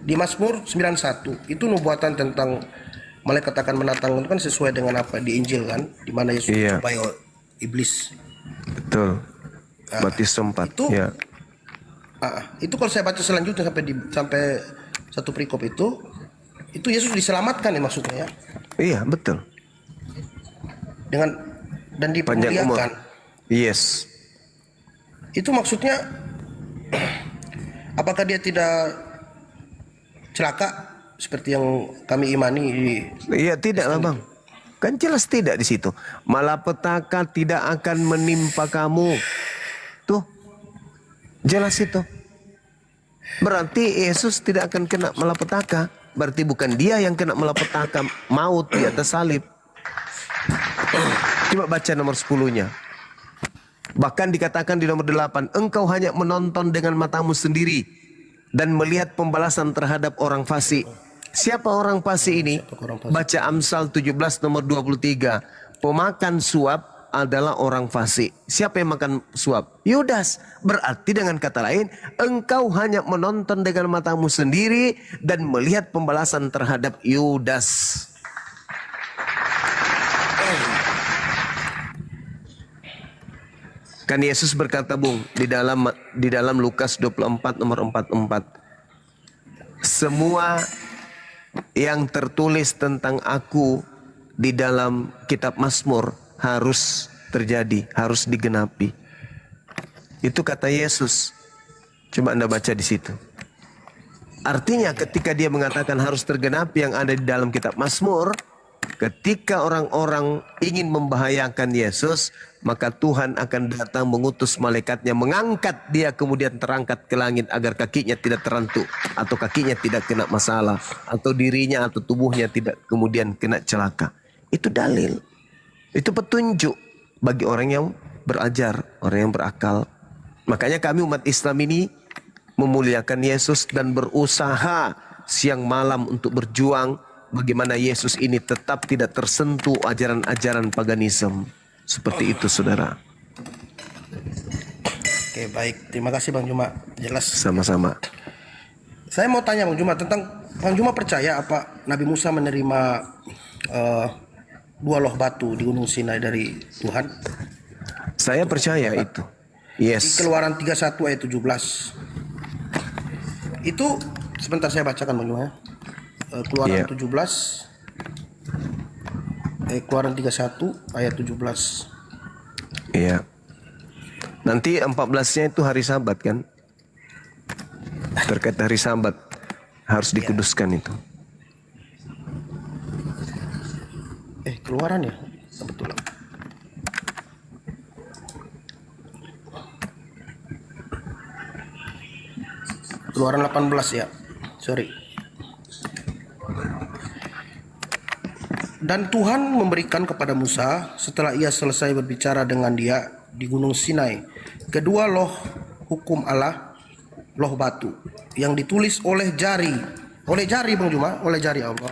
Speaker 10: Di Mazmur 91 itu nubuatan tentang malaikat akan menatang itu kan sesuai dengan apa di Injil kan, di mana Yesus
Speaker 5: Iya.
Speaker 10: dijumpai iblis.
Speaker 5: Betul. Matius 4.
Speaker 10: Itu
Speaker 5: Ya.
Speaker 10: Itu kalau saya baca selanjutnya sampai satu perikop itu Yesus diselamatkan ya maksudnya ya.
Speaker 5: Iya, betul.
Speaker 10: Dan
Speaker 5: Panjang umur.
Speaker 10: dipermuliakan.
Speaker 5: Yes.
Speaker 10: Itu maksudnya apakah dia tidak celaka seperti yang kami imani
Speaker 5: Iya, tidak lah, Bang. Kan jelas tidak di situ. Malapetaka tidak akan menimpa kamu. Tuh. Jelas itu. Berarti Yesus tidak akan kena malapetaka. Berarti bukan dia yang kena malapetaka maut di atas salib. Coba baca nomor 10-nya. Bahkan dikatakan di nomor 8, engkau hanya menonton dengan matamu sendiri dan melihat pembalasan terhadap orang fasik. Siapa orang fasik ini? Baca Amsal 17 nomor 23. Pemakan suap adalah orang fasik. Siapa yang makan suap? Yudas. Berarti dengan kata lain, engkau hanya menonton dengan matamu sendiri dan melihat pembalasan terhadap Yudas. Kan Yesus berkata, Bung, di dalam Lukas 24 nomor 44. Semua yang tertulis tentang aku di dalam kitab Mazmur harus terjadi, harus digenapi. Itu kata Yesus. Coba Anda baca di situ. Artinya ketika dia mengatakan harus tergenapi yang ada di dalam kitab Mazmur, ketika orang-orang ingin membahayakan Yesus, maka Tuhan akan datang mengutus malaikatnya, mengangkat dia, kemudian terangkat ke langit agar kakinya tidak terantuk, atau kakinya tidak kena masalah, atau dirinya atau tubuhnya tidak kemudian kena celaka. Itu dalil, itu petunjuk bagi orang yang berajar, orang yang berakal. Makanya kami umat Islam ini memuliakan Yesus dan berusaha siang malam untuk berjuang bagaimana Yesus ini tetap tidak tersentuh ajaran-ajaran paganisme. Seperti itu, saudara.
Speaker 10: Oke, baik. Terima kasih Bang Juma. Jelas.
Speaker 5: Sama-sama.
Speaker 10: Saya mau tanya Bang Juma tentang, Bang Juma percaya apa Nabi Musa menerima dua loh batu di Gunung Sinai dari Tuhan?
Speaker 5: Saya percaya itu.
Speaker 10: Di
Speaker 5: Yes.
Speaker 10: Keluaran 31 ayat 17. Itu sebentar saya bacakan Bang Juma ya. Keluaran 17. Keluaran 31 ayat 17.
Speaker 5: Iya. Nanti 14-nya itu hari Sabat kan? Terkait hari Sabat harus dikuduskan itu.
Speaker 10: Keluaran ya? Kebetulan. Keluaran 18 ya. Sorry. Dan Tuhan memberikan kepada Musa setelah ia selesai berbicara dengan dia di Gunung Sinai kedua loh hukum Allah, loh batu yang ditulis oleh jari Bang Juma, oleh jari Allah.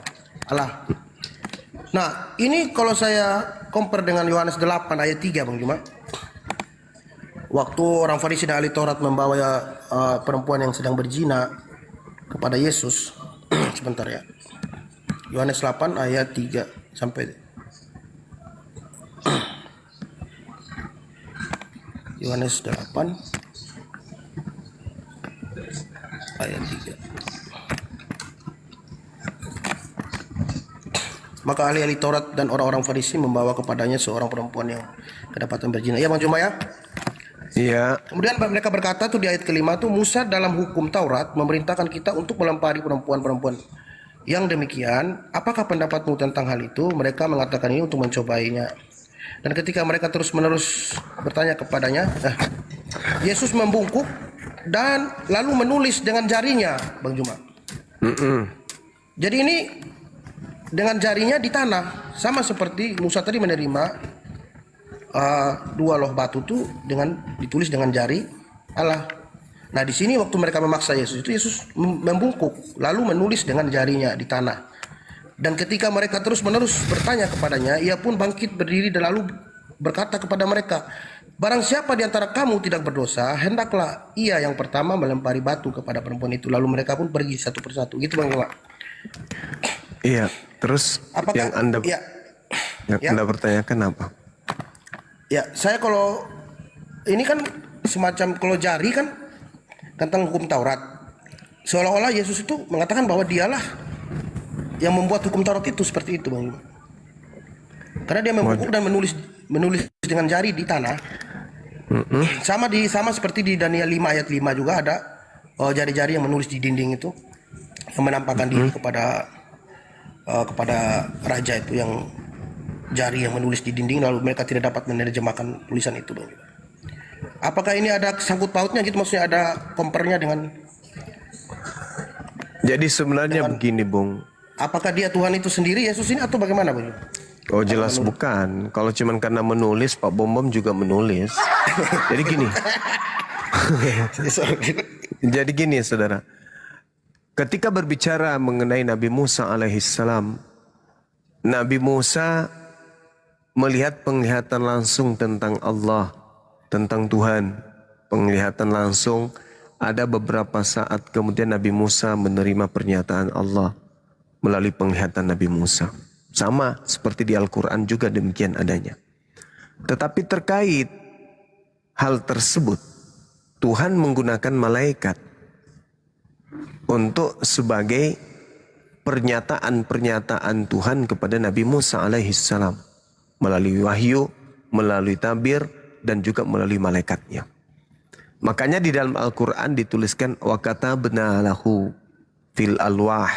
Speaker 10: Nah, ini kalau saya compare dengan Yohanes 8 ayat 3 Bang Juma. Waktu orang Farisi dan ahli Taurat membawa perempuan yang sedang berzina kepada Yesus. Sebentar ya. Yohanes 8 ayat 3 sampai Yohanes 8 ayat 3. Maka ahli-ahli Taurat dan orang-orang Farisi membawa kepadanya seorang perempuan yang kedapatan berzina. Ya Bang Juma ya.
Speaker 5: Iya.
Speaker 10: Kemudian mereka berkata tuh di ayat kelima tuh, Musa dalam hukum Taurat memerintahkan kita untuk melempari perempuan-perempuan yang demikian. Apakah pendapatmu tentang hal itu? Mereka mengatakan ini untuk mencobainya. Dan ketika mereka terus-menerus bertanya kepadanya, Yesus membungkuk dan lalu menulis dengan jarinya, Bang Juma. Jadi ini dengan jarinya di tanah, sama seperti Musa tadi menerima dua loh batu itu dengan ditulis dengan jari Allah. Nah di sini waktu mereka memaksa Yesus itu, Yesus membungkuk lalu menulis dengan jarinya di tanah. Dan ketika mereka terus-menerus bertanya kepadanya, ia pun bangkit berdiri dan lalu berkata kepada mereka, barang siapa di antara kamu tidak berdosa, hendaklah ia yang pertama melempari batu kepada perempuan itu. Lalu mereka pun pergi satu persatu. Gitu Bang Juma.
Speaker 5: Iya. Terus
Speaker 10: Apakah,
Speaker 5: yang Anda Anda pertanyakan apa?
Speaker 10: Ya, saya kalau ini kan semacam kalau jari kan tentang hukum Taurat. Seolah-olah Yesus itu mengatakan bahwa dialah yang membuat hukum Taurat itu seperti itu, Bang. Karena dia membungkuk dan menulis dengan jari di tanah. Sama seperti di Daniel 5 ayat 5 juga ada jari-jari yang menulis di dinding itu, yang menampakkan diri kepada raja itu, yang jari yang menulis di dinding, lalu mereka tidak dapat menerjemahkan tulisan itu, Bang. Apakah ini ada sangkut pautnya gitu, maksudnya ada kompernya dengan?
Speaker 5: Jadi sebenarnya begini, Bung.
Speaker 10: Apakah dia Tuhan itu sendiri Yesus ini atau bagaimana, Bang?
Speaker 5: Oh jelas bukan. Kalau cuman karena menulis, Pak Bom juga menulis. Jadi gini. Jadi gini, saudara. Ketika berbicara mengenai Nabi Musa alaihissalam, Nabi Musa melihat penglihatan langsung tentang Allah, tentang Tuhan. Penglihatan langsung. Ada beberapa saat kemudian Nabi Musa menerima pernyataan Allah melalui penglihatan Nabi Musa. Sama seperti di Al-Quran juga demikian adanya. Tetapi terkait hal tersebut, Tuhan menggunakan malaikat untuk sebagai pernyataan-pernyataan Tuhan kepada Nabi Musa alaihissalam. Melalui wahyu, melalui tabir, dan juga melalui malaikatnya. Makanya di dalam Al-Quran dituliskan wa katabna lahu fil alwah.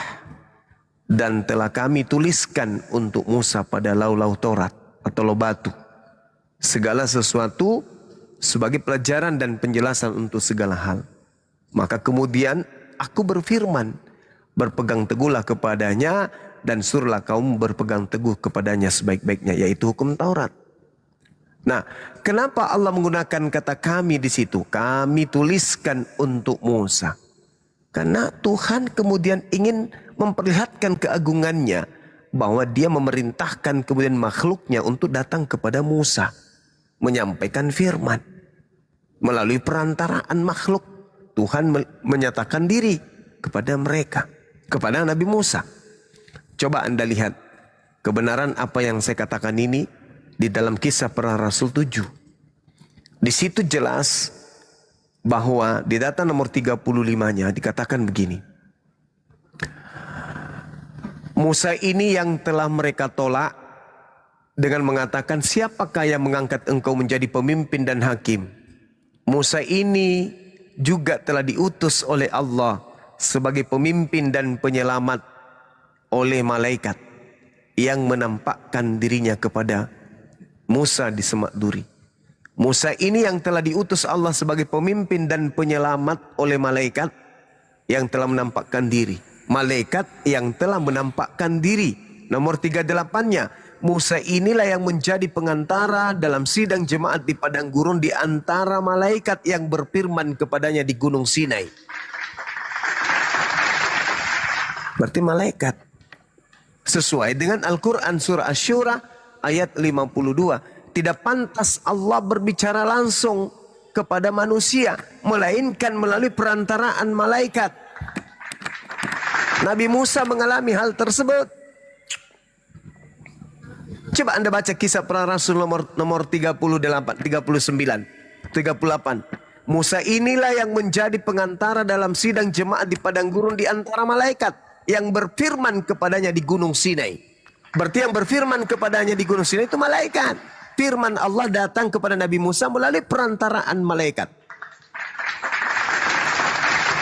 Speaker 5: dan telah kami tuliskan untuk Musa pada lauh-lauh Taurat atau lauh batu segala sesuatu sebagai pelajaran dan penjelasan untuk segala hal. Maka kemudian aku berfirman, berpegang teguhlah kepadanya dan suruhlah kaum berpegang teguh kepadanya sebaik-baiknya, yaitu hukum Taurat. Nah, kenapa Allah menggunakan kata kami di situ? Kami tuliskan untuk Musa. Karena Tuhan kemudian ingin memperlihatkan keagungannya, bahwa dia memerintahkan kemudian makhluknya untuk datang kepada Musa, menyampaikan firman. Melalui perantaraan makhluk, Tuhan menyatakan diri kepada mereka, kepada Nabi Musa. Coba Anda lihat kebenaran apa yang saya katakan ini di dalam Kisah Para Rasul 7. Di situ jelas bahwa di data nomor 35-nya dikatakan begini. Musa ini yang telah mereka tolak dengan mengatakan, siapakah yang mengangkat engkau menjadi pemimpin dan hakim? Musa ini juga telah diutus oleh Allah sebagai pemimpin dan penyelamat oleh malaikat yang menampakkan dirinya kepada Musa di semak duri. Musa ini yang telah diutus Allah sebagai pemimpin dan penyelamat oleh malaikat yang telah menampakkan diri. Malaikat yang telah menampakkan diri. Nomor 38-nya, Musa inilah yang menjadi pengantara dalam sidang jemaat di padang gurun di antara malaikat yang berfirman kepadanya di gunung Sinai. Berarti malaikat. Sesuai dengan Al-Quran surah Asy-Syura ayat 52. Tidak pantas Allah berbicara langsung kepada manusia, melainkan melalui perantaraan malaikat. Nabi Musa mengalami hal tersebut. Coba Anda baca Kisah Para Rasul nomor 38, 38. Musa inilah yang menjadi pengantara dalam sidang jemaat di padang gurun di antara malaikat yang berfirman kepadanya di gunung Sinai. Berarti yang berfirman kepadanya di gunung Sinai itu malaikat. Firman Allah datang kepada Nabi Musa melalui perantaraan malaikat.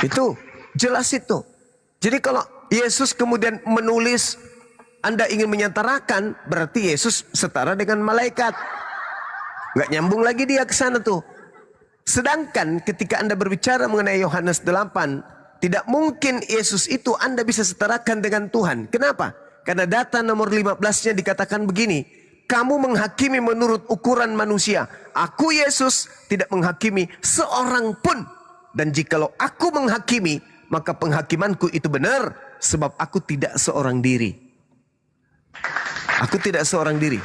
Speaker 5: Itu jelas itu. Jadi kalau Yesus kemudian menulis, Anda ingin menyetarakan, berarti Yesus setara dengan malaikat. Nggak nyambung lagi dia ke sana tuh. Sedangkan ketika Anda berbicara mengenai Yohanes 8, tidak mungkin Yesus itu Anda bisa setarakan dengan Tuhan. Kenapa? Karena data nomor 15-nya dikatakan begini, kamu menghakimi menurut ukuran manusia. Aku Yesus tidak menghakimi seorang pun. Dan jikalau aku menghakimi, maka penghakimanku itu benar, sebab aku tidak seorang diri. Aku tidak seorang diri.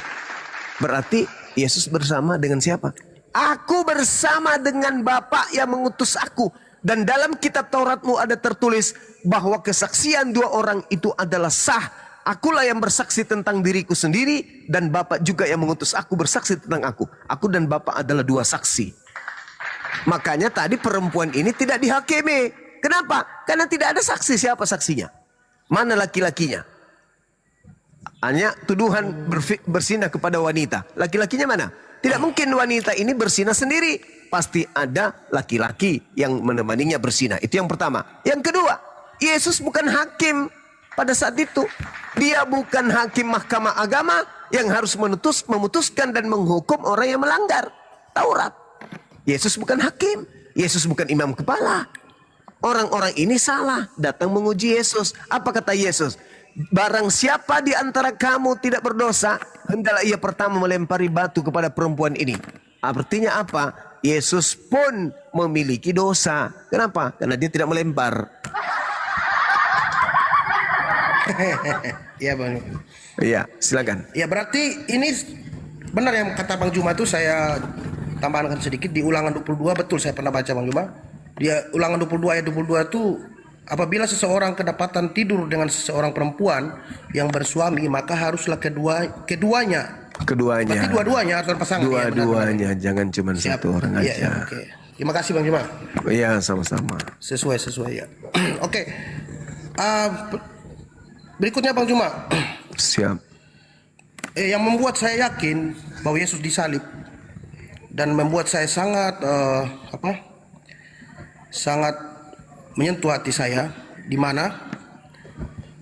Speaker 5: Berarti Yesus bersama dengan siapa? Aku bersama dengan Bapa yang mengutus aku. Dan dalam kitab Tauratmu ada tertulis bahwa kesaksian dua orang itu adalah sah. Akulah yang bersaksi tentang diriku sendiri, dan Bapa juga yang mengutus aku bersaksi tentang aku. Aku dan Bapa adalah dua saksi. Makanya tadi perempuan ini tidak dihakimi. Kenapa? Karena tidak ada saksi. Siapa saksinya? Mana laki-lakinya? Hanya tuduhan bersinah kepada wanita. Laki-lakinya mana? Tidak mungkin wanita ini bersinah sendiri. Pasti ada laki-laki yang menemaninya bersinah. Itu yang pertama. Yang kedua, Yesus bukan hakim pada saat itu. Dia bukan hakim mahkamah agama yang harus memutuskan dan menghukum orang yang melanggar Taurat. Yesus bukan hakim. Yesus bukan imam kepala. Orang-orang ini salah, datang menguji Yesus. Apa kata Yesus? Barang siapa di antara kamu tidak berdosa, hendaklah ia pertama melempari batu kepada perempuan ini. Artinya apa? Yesus pun memiliki dosa. Kenapa? Karena dia tidak melempar.
Speaker 10: Iya Bang.
Speaker 5: Iya, silakan.
Speaker 10: Ya berarti ini benar yang kata Bang Juma itu, saya tambahkan sedikit di Ulangan 22, betul saya pernah baca Bang Juma. Dia Ulangan 22 ayat 22 itu, apabila seseorang kedapatan tidur dengan seseorang perempuan yang bersuami, maka haruslah keduanya. Berarti dua-duanya harus berpasangan.
Speaker 5: Dua-duanya, jangan cuma satu orang aja.
Speaker 10: Ya, oke. Terima kasih Bang Juma.
Speaker 5: Iya, sama-sama.
Speaker 10: Sesuai ya. Oke. Berikutnya Bang Juma.
Speaker 5: Siap.
Speaker 10: Yang membuat saya yakin bahwa Yesus disalib dan membuat saya sangat sangat menyentuh hati saya, di mana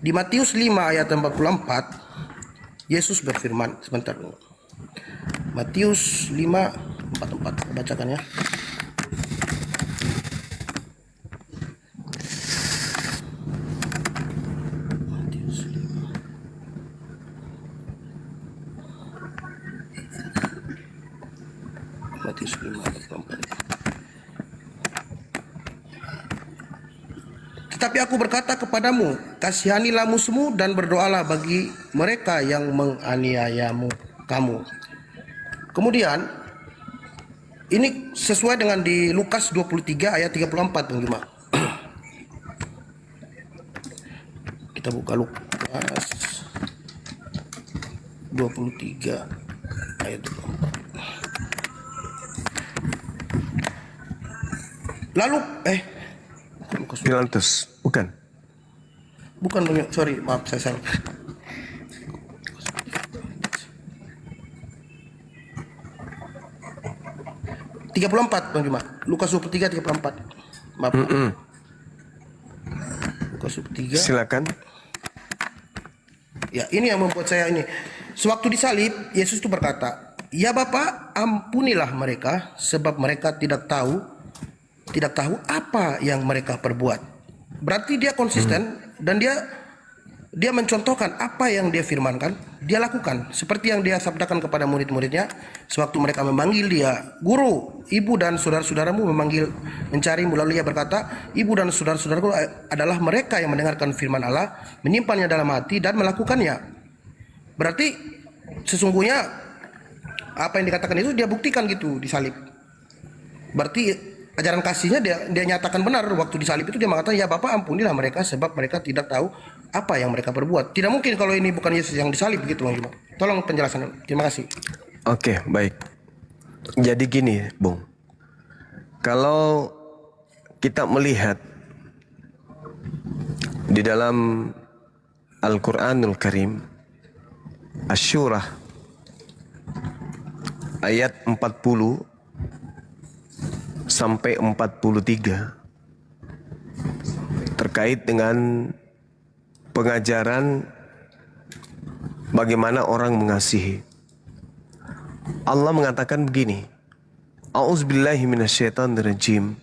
Speaker 10: Di Matius 5 ayat 44, Yesus berfirman, sebentar dulu. Matius 5:44, saya bacakan ya. Matius 5. Matius 5:44. Tetapi aku berkata kepadamu, kasihanilah musuhmu dan berdoalah bagi mereka yang menganiayamu kamu. Kemudian ini sesuai dengan di Lukas 23 ayat 34, Bang Juma. Kita buka Lukas 23 ayat 24. Lalu Lukas,
Speaker 5: Pilatus, bukan?
Speaker 10: bukan Bang Juma, sorry, maaf saya salah. Tiga puluh empat, Bang Juma. Lukas 23 34. Maaf. Lukas 23.
Speaker 5: Silakan.
Speaker 10: Ya, ini yang membuat saya ini. Sewaktu disalib, Yesus itu berkata, "Ya Bapa, ampunilah mereka sebab mereka tidak tahu apa yang mereka perbuat." Berarti dia konsisten dan dia mencontohkan apa yang dia firmankan, dia lakukan. Seperti yang dia sabdakan kepada murid-muridnya sewaktu mereka memanggil dia, "Guru, ibu dan saudara-saudaramu mencarimu." Lalu ia berkata, "Ibu dan saudara-saudaraku adalah mereka yang mendengarkan firman Allah, menyimpannya dalam hati dan melakukannya." Berarti sesungguhnya apa yang dikatakan itu dia buktikan gitu di salib. Berarti ajaran kasihnya dia nyatakan benar. Waktu disalib itu dia mengatakan, "Ya Bapa, ampunilah mereka sebab mereka tidak tahu apa yang mereka perbuat." Tidak mungkin kalau ini bukan Yesus yang disalib begitu, Bang Juma. Tolong penjelasan. Terima kasih.
Speaker 5: Oke, baik. Jadi gini, Bung. Kalau kita melihat di dalam Al-Qur'anul Karim, Asy-Syura ayat 40 sampai 43 terkait dengan pengajaran bagaimana orang mengasihi. Allah mengatakan begini, A'udzubillahi minasyaitonirrajim.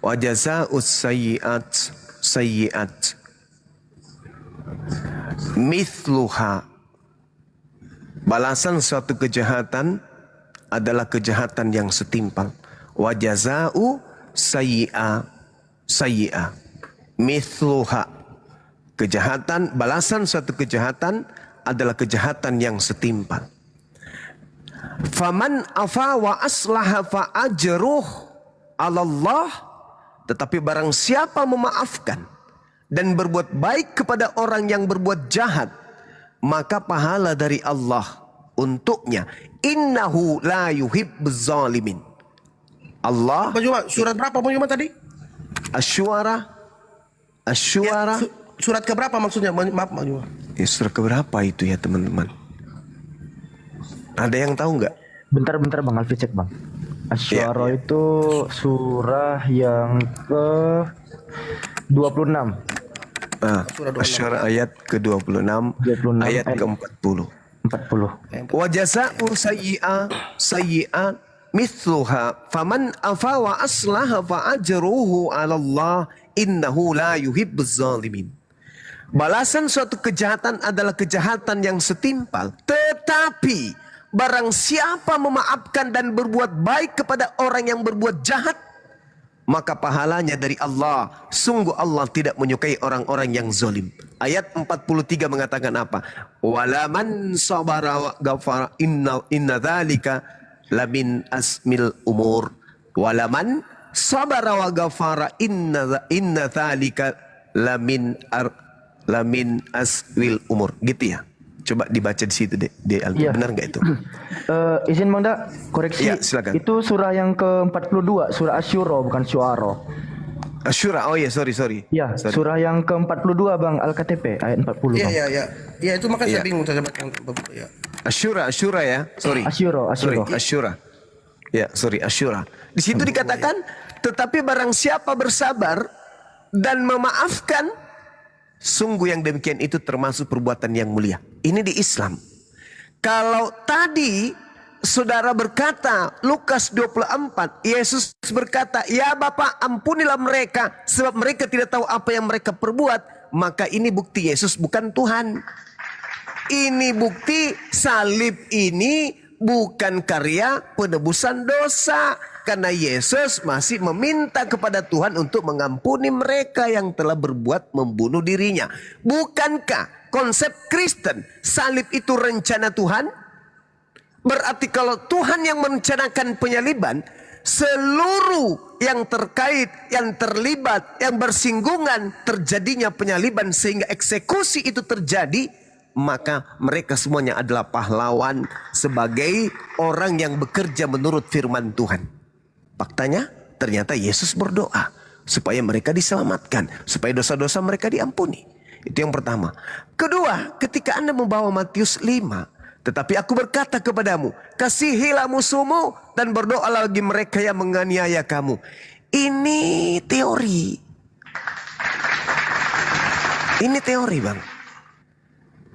Speaker 5: Wa jazaa'us sayyi'at sayyi'at mithluha. Balasan suatu kejahatan adalah kejahatan yang setimpal. Wa jazaa'u sayyi'a sayyi'a mithluha. Kejahatan, balasan suatu kejahatan adalah kejahatan yang setimpal. Faman afa wa aslaha fa ajruh 'ala Allah. Tetapi barang siapa memaafkan dan berbuat baik kepada orang yang berbuat jahat, maka pahala dari Allah untuknya. Innahu la yuhibbuz zalimin. Allah,
Speaker 10: Bang Juma, surat berapa Bang Juma tadi?
Speaker 5: Asy-Syu'ara. Asy-Syu'ara.
Speaker 10: Surat keberapa maksudnya? Maaf Bang Juma.
Speaker 5: Ya, surat keberapa itu ya teman-teman? Ada yang tahu nggak?
Speaker 8: Bentar Bang, Alfi cek Bang. Asy-Syu'ara itu surah yang ke 26.
Speaker 5: Asy-Syu'ara ayat ke-26,
Speaker 8: 26
Speaker 5: ayat ke-40.
Speaker 8: 40.
Speaker 5: Wa jazaa'u sayyi'a mithluha faman afa wa aslaha fa ajruhu 'ala Allah innahu la yuhibbuz zalimin. Balasan suatu kejahatan adalah kejahatan yang setimpal, tetapi barang siapa memaafkan dan berbuat baik kepada orang yang berbuat jahat, maka pahalanya dari Allah. Sungguh Allah tidak menyukai orang-orang yang zalim. Ayat 43 mengatakan apa? Walaman sabara wa ghafara inna dzalika lamin asmil umur. Walaman sabara wa ghafara inna dzalika lamin aswil umur. Gitu ya. Coba dibaca di situ deh.
Speaker 8: Iya.
Speaker 5: Benar nggak itu?
Speaker 8: Izin Bang Da, koreksi.
Speaker 5: Ya, silakan.
Speaker 8: Itu surah yang ke-42, surah Asy-Syu'ara bukan Syu'ara.
Speaker 5: Asy-Syu'ara. Oh ya, sorry.
Speaker 8: Iya, surah yang ke-42 Bang, Al-KTP ayat 40 Bang.
Speaker 10: Iya, itu makanya saya
Speaker 5: Iya.
Speaker 10: bingung saya baca. Ya.
Speaker 5: Asy-Syu'ara ya. Sorry.
Speaker 8: Asy-Syu'ara.
Speaker 5: Asy-Syu'ara. Ya, sorry, Asy-Syu'ara. Di situ dikatakan, tetapi barang siapa bersabar dan memaafkan Sungguh yang demikian itu termasuk perbuatan yang mulia. Ini di Islam. Kalau tadi saudara berkata, Lukas 24, Yesus berkata, ya Bapa ampunilah mereka, sebab mereka tidak tahu apa yang mereka perbuat. Maka ini bukti Yesus bukan Tuhan. Ini bukti salib ini bukan karya penebusan dosa. Karena Yesus masih meminta kepada Tuhan untuk mengampuni mereka yang telah berbuat membunuh dirinya. Bukankah konsep Kristen salib itu rencana Tuhan? Berarti kalau Tuhan yang merencanakan penyaliban, seluruh yang terkait, yang terlibat, yang bersinggungan terjadinya penyaliban sehingga eksekusi itu terjadi, maka mereka semuanya adalah pahlawan sebagai orang yang bekerja menurut firman Tuhan. Faktanya ternyata Yesus berdoa supaya mereka diselamatkan, supaya dosa-dosa mereka diampuni. Itu yang pertama. Kedua, ketika Anda membawa Matius 5, tetapi aku berkata kepadamu, kasihilah musuhmu dan berdoalah bagi mereka yang menganiaya kamu. Ini teori. Ini teori, Bang.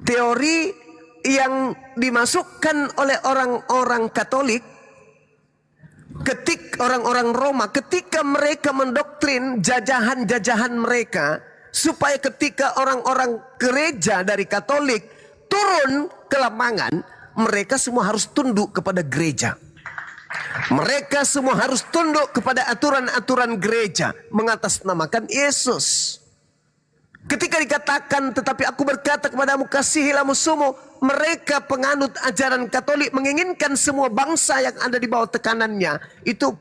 Speaker 5: Teori yang dimasukkan oleh orang-orang Katolik, orang-orang Roma, ketika mereka mendoktrin jajahan-jajahan mereka, supaya ketika orang-orang gereja dari Katolik turun ke lapangan, mereka semua harus tunduk kepada gereja. Mereka semua harus tunduk kepada aturan-aturan gereja, mengatasnamakan Yesus. Ketika dikatakan, tetapi aku berkata kepadamu, kasihilah musuhmu. Mereka penganut ajaran Katolik menginginkan semua bangsa yang ada di bawah tekanannya itu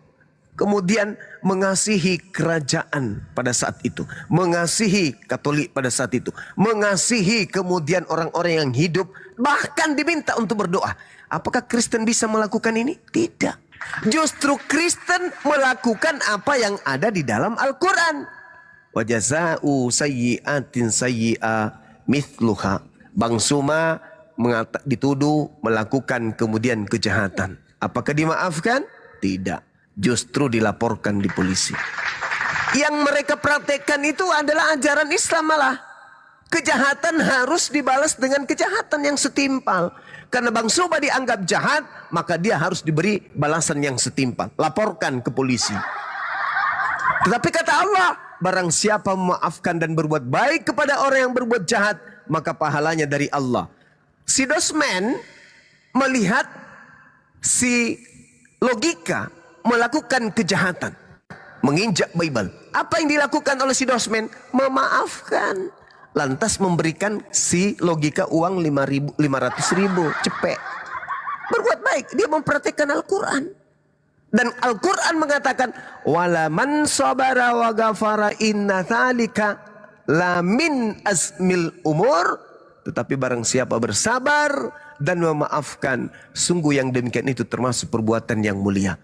Speaker 5: kemudian mengasihi kerajaan pada saat itu. Mengasihi Katolik pada saat itu. Mengasihi kemudian orang-orang yang hidup. Bahkan diminta untuk berdoa. Apakah Kristen bisa melakukan ini? Tidak. Justru Kristen melakukan apa yang ada di dalam Al-Quran. Wajaza'u sayyi'atin sayyi'a mithluha. Bang Suma dituduh melakukan kemudian kejahatan. Apakah dimaafkan? Tidak. Justru dilaporkan di polisi. Yang mereka praktekkan itu adalah ajaran Islam malah. Kejahatan harus dibalas dengan kejahatan yang setimpal. Karena Bang Suma dianggap jahat, maka dia harus diberi balasan yang setimpal. Laporkan ke polisi. Tetapi kata Allah, barang siapa memaafkan dan berbuat baik kepada orang yang berbuat jahat, maka pahalanya dari Allah. Si Dosman melihat si logika melakukan kejahatan, menginjak Bible. Apa yang dilakukan oleh si Dosman? Memaafkan. Lantas memberikan si logika uang 500.000 cepet. Berbuat baik, dia mempraktikkan Al-Quran. Dan Al-Quran mengatakan, wala man sabara wa ghafara inna dzalika la min azmil umur. Tetapi barang siapa bersabar dan memaafkan, sungguh yang demikian itu termasuk perbuatan yang mulia.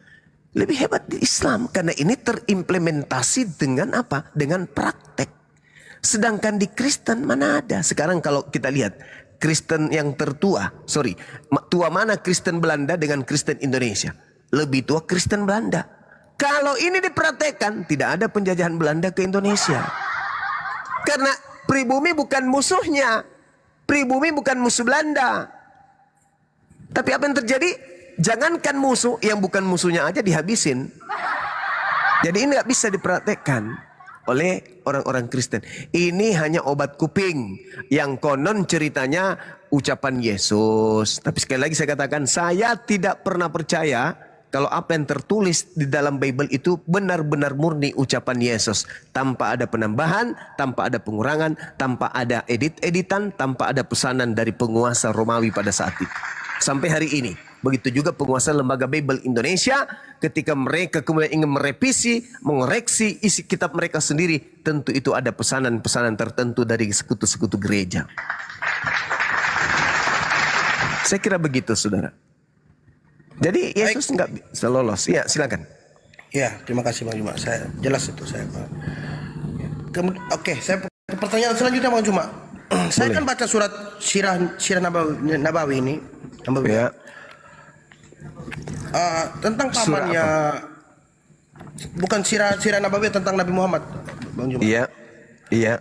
Speaker 5: Lebih hebat di Islam karena ini terimplementasi dengan apa? Dengan praktek. Sedangkan di Kristen mana ada? Sekarang kalau kita lihat Kristen yang tertua, tua mana Kristen Belanda dengan Kristen Indonesia? Lebih tua Kristen Belanda. Kalau ini dipraktekkan, tidak ada penjajahan Belanda ke Indonesia. Karena pribumi bukan musuhnya. Pribumi bukan musuh Belanda. Tapi apa yang terjadi? Jangankan musuh, yang bukan musuhnya aja dihabisin. Jadi ini gak bisa dipraktekkan oleh orang-orang Kristen. Ini hanya obat kuping. Yang konon ceritanya ucapan Yesus. Tapi sekali lagi saya katakan, saya tidak pernah percaya kalau apa yang tertulis di dalam Bible itu benar-benar murni ucapan Yesus. Tanpa ada penambahan, tanpa ada pengurangan, tanpa ada edit-editan, tanpa ada pesanan dari penguasa Romawi pada saat itu. Sampai hari ini. Begitu juga penguasa Lembaga Bible Indonesia. Ketika mereka kemudian ingin merevisi, mengoreksi isi kitab mereka sendiri. Tentu itu ada pesanan-pesanan tertentu dari sekutu-sekutu gereja. Saya kira begitu, saudara. Jadi Yesus nggak bisa lolos. Ya, silakan.
Speaker 10: Ya, terima kasih Bang Juma. Saya jelas itu saya. Kemudian, oke, saya pertanyaan selanjutnya Bang Juma. Saya kan baca surat Sirah Nabawi ini,
Speaker 5: Ya.
Speaker 10: tentang pamannya, bukan Sirah Nabawi tentang Nabi Muhammad, Bang Juma.
Speaker 5: Iya, iya.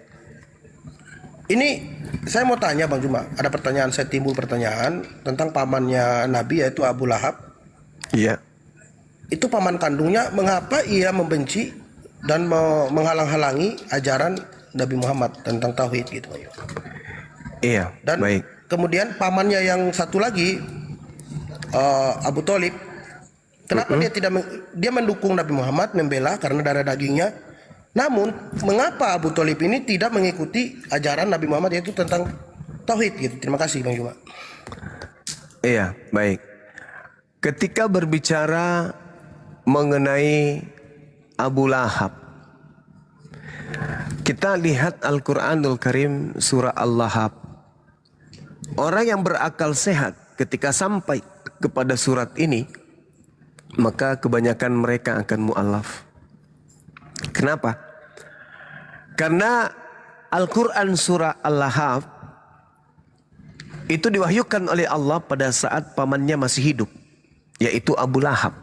Speaker 10: Ini saya mau tanya Bang Juma, ada pertanyaan, saya timbul pertanyaan tentang pamannya Nabi yaitu Abu Lahab.
Speaker 5: Iya.
Speaker 10: Itu paman kandungnya, mengapa ia membenci dan menghalang-halangi ajaran Nabi Muhammad tentang tauhid gitu.
Speaker 5: Iya,
Speaker 10: Dan
Speaker 5: baik.
Speaker 10: kemudian pamannya yang satu lagi Abu Thalib, kenapa dia mendukung Nabi Muhammad, membela karena darah dagingnya. Namun mengapa Abu Thalib ini tidak mengikuti ajaran Nabi Muhammad yaitu tentang tauhid gitu. Terima kasih Bang Juma.
Speaker 5: Iya, baik. Ketika berbicara mengenai Abu Lahab, kita lihat Al-Quranul Karim surah Al-Lahab. Orang yang berakal sehat ketika sampai kepada surat ini, maka kebanyakan mereka akan mu'alaf. Kenapa? Karena Al-Quran surah Al-Lahab itu diwahyukan oleh Allah pada saat pamannya masih hidup, yaitu Abu Lahab.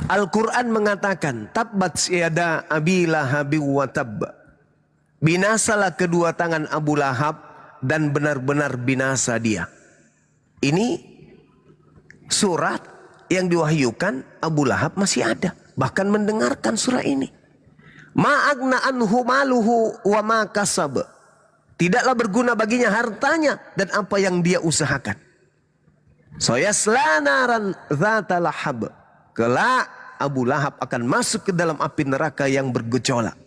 Speaker 5: Al-Quran mengatakan, Tabbat yada Abi Lahabi wa tab. Binasalah kedua tangan Abu Lahab dan benar-benar binasa dia. Ini surat yang diwahyukan Abu Lahab masih ada, bahkan mendengarkan surah ini. Ma'agna anhu maluhu wa ma kasab. Tidaklah berguna baginya hartanya dan apa yang dia usahakan. Sayasla naran dzata lahab. Kelak Abu Lahab akan masuk ke dalam api neraka yang bergejolak.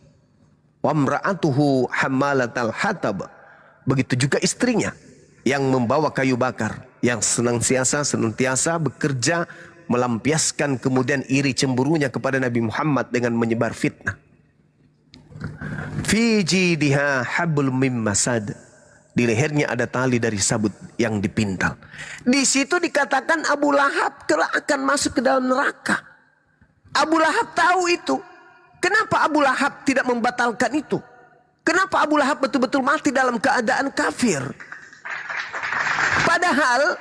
Speaker 5: Wa imra'atuhu hammalatal hatab. Begitu juga istrinya yang membawa kayu bakar, yang senantiasa bekerja melampiaskan kemudian iri cemburunya kepada Nabi Muhammad dengan menyebar fitnah. Fi jidiha hablum mim masad. Di lehernya ada tali dari sabut yang dipintal. Di situ dikatakan Abu Lahab kelak akan masuk ke dalam neraka. Abu Lahab tahu itu. Kenapa Abu Lahab tidak membatalkan itu? Kenapa Abu Lahab betul-betul mati dalam keadaan kafir? Padahal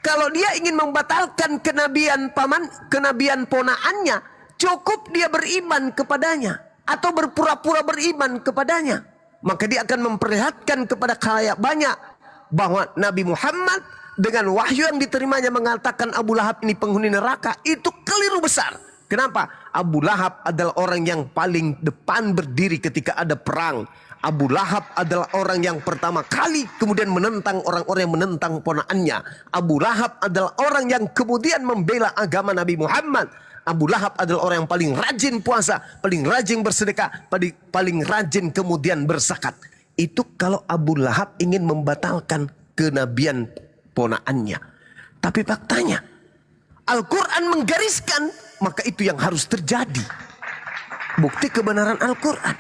Speaker 5: kalau dia ingin membatalkan kenabian ponaannya, cukup dia beriman kepadanya atau berpura-pura beriman kepadanya. Maka dia akan memperlihatkan kepada khalayak banyak bahwa Nabi Muhammad dengan wahyu yang diterimanya mengatakan Abu Lahab ini penghuni neraka. Itu keliru besar. Kenapa? Abu Lahab adalah orang yang paling depan berdiri ketika ada perang. Abu Lahab adalah orang yang pertama kali kemudian menentang orang-orang yang menentang ponaannya. Abu Lahab adalah orang yang kemudian membela agama Nabi Muhammad. Abu Lahab adalah orang yang paling rajin puasa, paling rajin bersedekah, paling rajin kemudian berzakat. Itu kalau Abu Lahab ingin membatalkan kenabian ponaannya. Tapi faktanya, Al-Quran menggariskan, maka itu yang harus terjadi. Bukti kebenaran Al-Quran.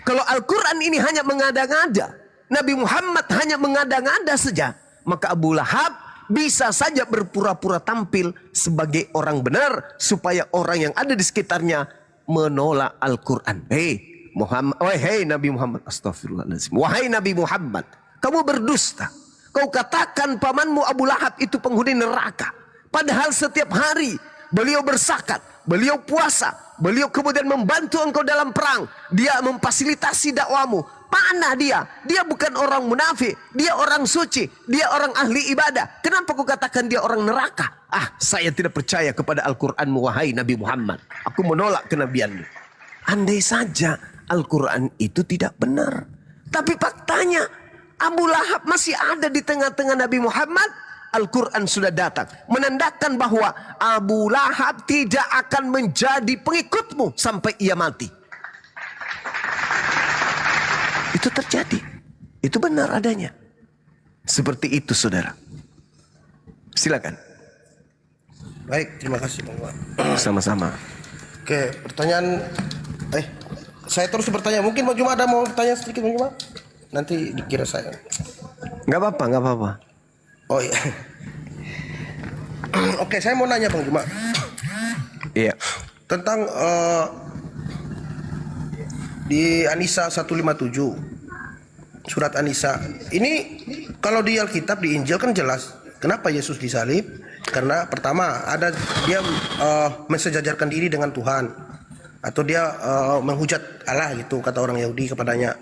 Speaker 5: Kalau Al-Quran ini hanya mengada-ngada, Nabi Muhammad hanya mengada-ngada saja, maka Abu Lahab bisa saja berpura-pura tampil sebagai orang benar supaya orang yang ada di sekitarnya menolak Al-Quran. Hei Nabi Muhammad, astagfirullahaladzim. Wahai Nabi Muhammad, kamu berdusta. Kau katakan pamanmu Abu Lahab itu penghuni neraka. Padahal setiap hari beliau berzakat, beliau puasa, beliau kemudian membantu engkau dalam perang. Dia memfasilitasi dakwamu. Mana dia? Dia bukan orang munafik. Dia orang suci. Dia orang ahli ibadah. Kenapa kau katakan dia orang neraka? Saya tidak percaya kepada Al-Quranmu, wahai Nabi Muhammad. Aku menolak kenabianmu. Andai saja Al-Quran itu tidak benar. Tapi faktanya Abu Lahab masih ada di tengah-tengah Nabi Muhammad. Al-Quran sudah datang menandakan bahwa Abu Lahab tidak akan menjadi pengikutmu sampai ia mati. Itu terjadi. Itu benar adanya. Seperti itu saudara. Silakan.
Speaker 10: Baik, terima kasih Bang Juma.
Speaker 5: Sama-sama.
Speaker 10: Oke, pertanyaan saya terus bertanya. Mungkin Bang Juma ada mau bertanya sedikit Bang Juma? Nanti dikira saya.
Speaker 5: Gak apa-apa.
Speaker 10: Oh iya. Oke, saya mau nanya Bang Juma.
Speaker 5: Iya.
Speaker 10: Tentang di An-Nisa 157, surat An-Nisa ini kalau di Alkitab, di Injil kan jelas kenapa Yesus disalib. Karena pertama ada dia mensejajarkan diri dengan Tuhan, atau dia menghujat Allah gitu kata orang Yahudi kepadanya.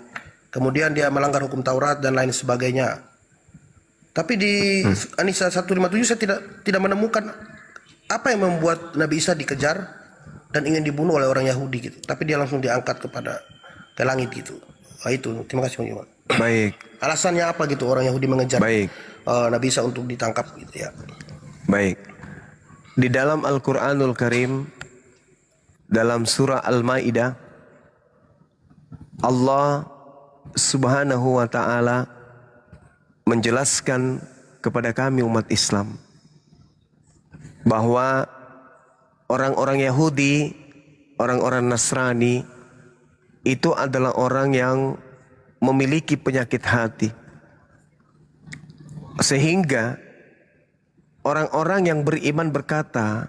Speaker 10: kemudian dia melanggar hukum Taurat dan lain sebagainya. Tapi di An-Nisa 157 saya tidak menemukan apa yang membuat Nabi Isa dikejar dan ingin dibunuh oleh orang Yahudi gitu. Tapi dia langsung diangkat ke langit gitu. Nah, itu. Terima kasih Bang Iwan.
Speaker 5: Baik,
Speaker 10: Alasannya apa gitu orang Yahudi mengejar
Speaker 5: baik,
Speaker 10: Nabi Isa untuk ditangkap gitu ya.
Speaker 5: baik. Di dalam Al-Quranul Karim, dalam surah Al-Ma'idah, Allah Subhanahu wa Ta'ala menjelaskan kepada kami umat Islam bahwa orang-orang Yahudi, orang-orang Nasrani itu adalah orang yang memiliki penyakit hati, sehingga orang-orang yang beriman berkata,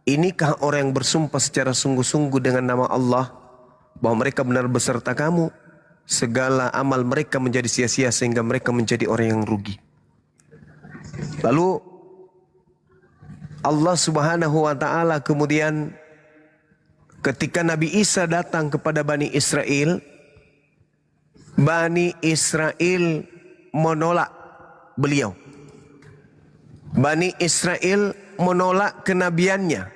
Speaker 5: inikah orang yang bersumpah secara sungguh-sungguh dengan nama Allah bahwa mereka benar beserta kamu, segala amal mereka menjadi sia-sia sehingga mereka menjadi orang yang rugi. Lalu Allah Subhanahu wa Ta'ala kemudian ketika Nabi Isa datang kepada Bani Israel menolak beliau. Bani Israel menolak kenabiannya.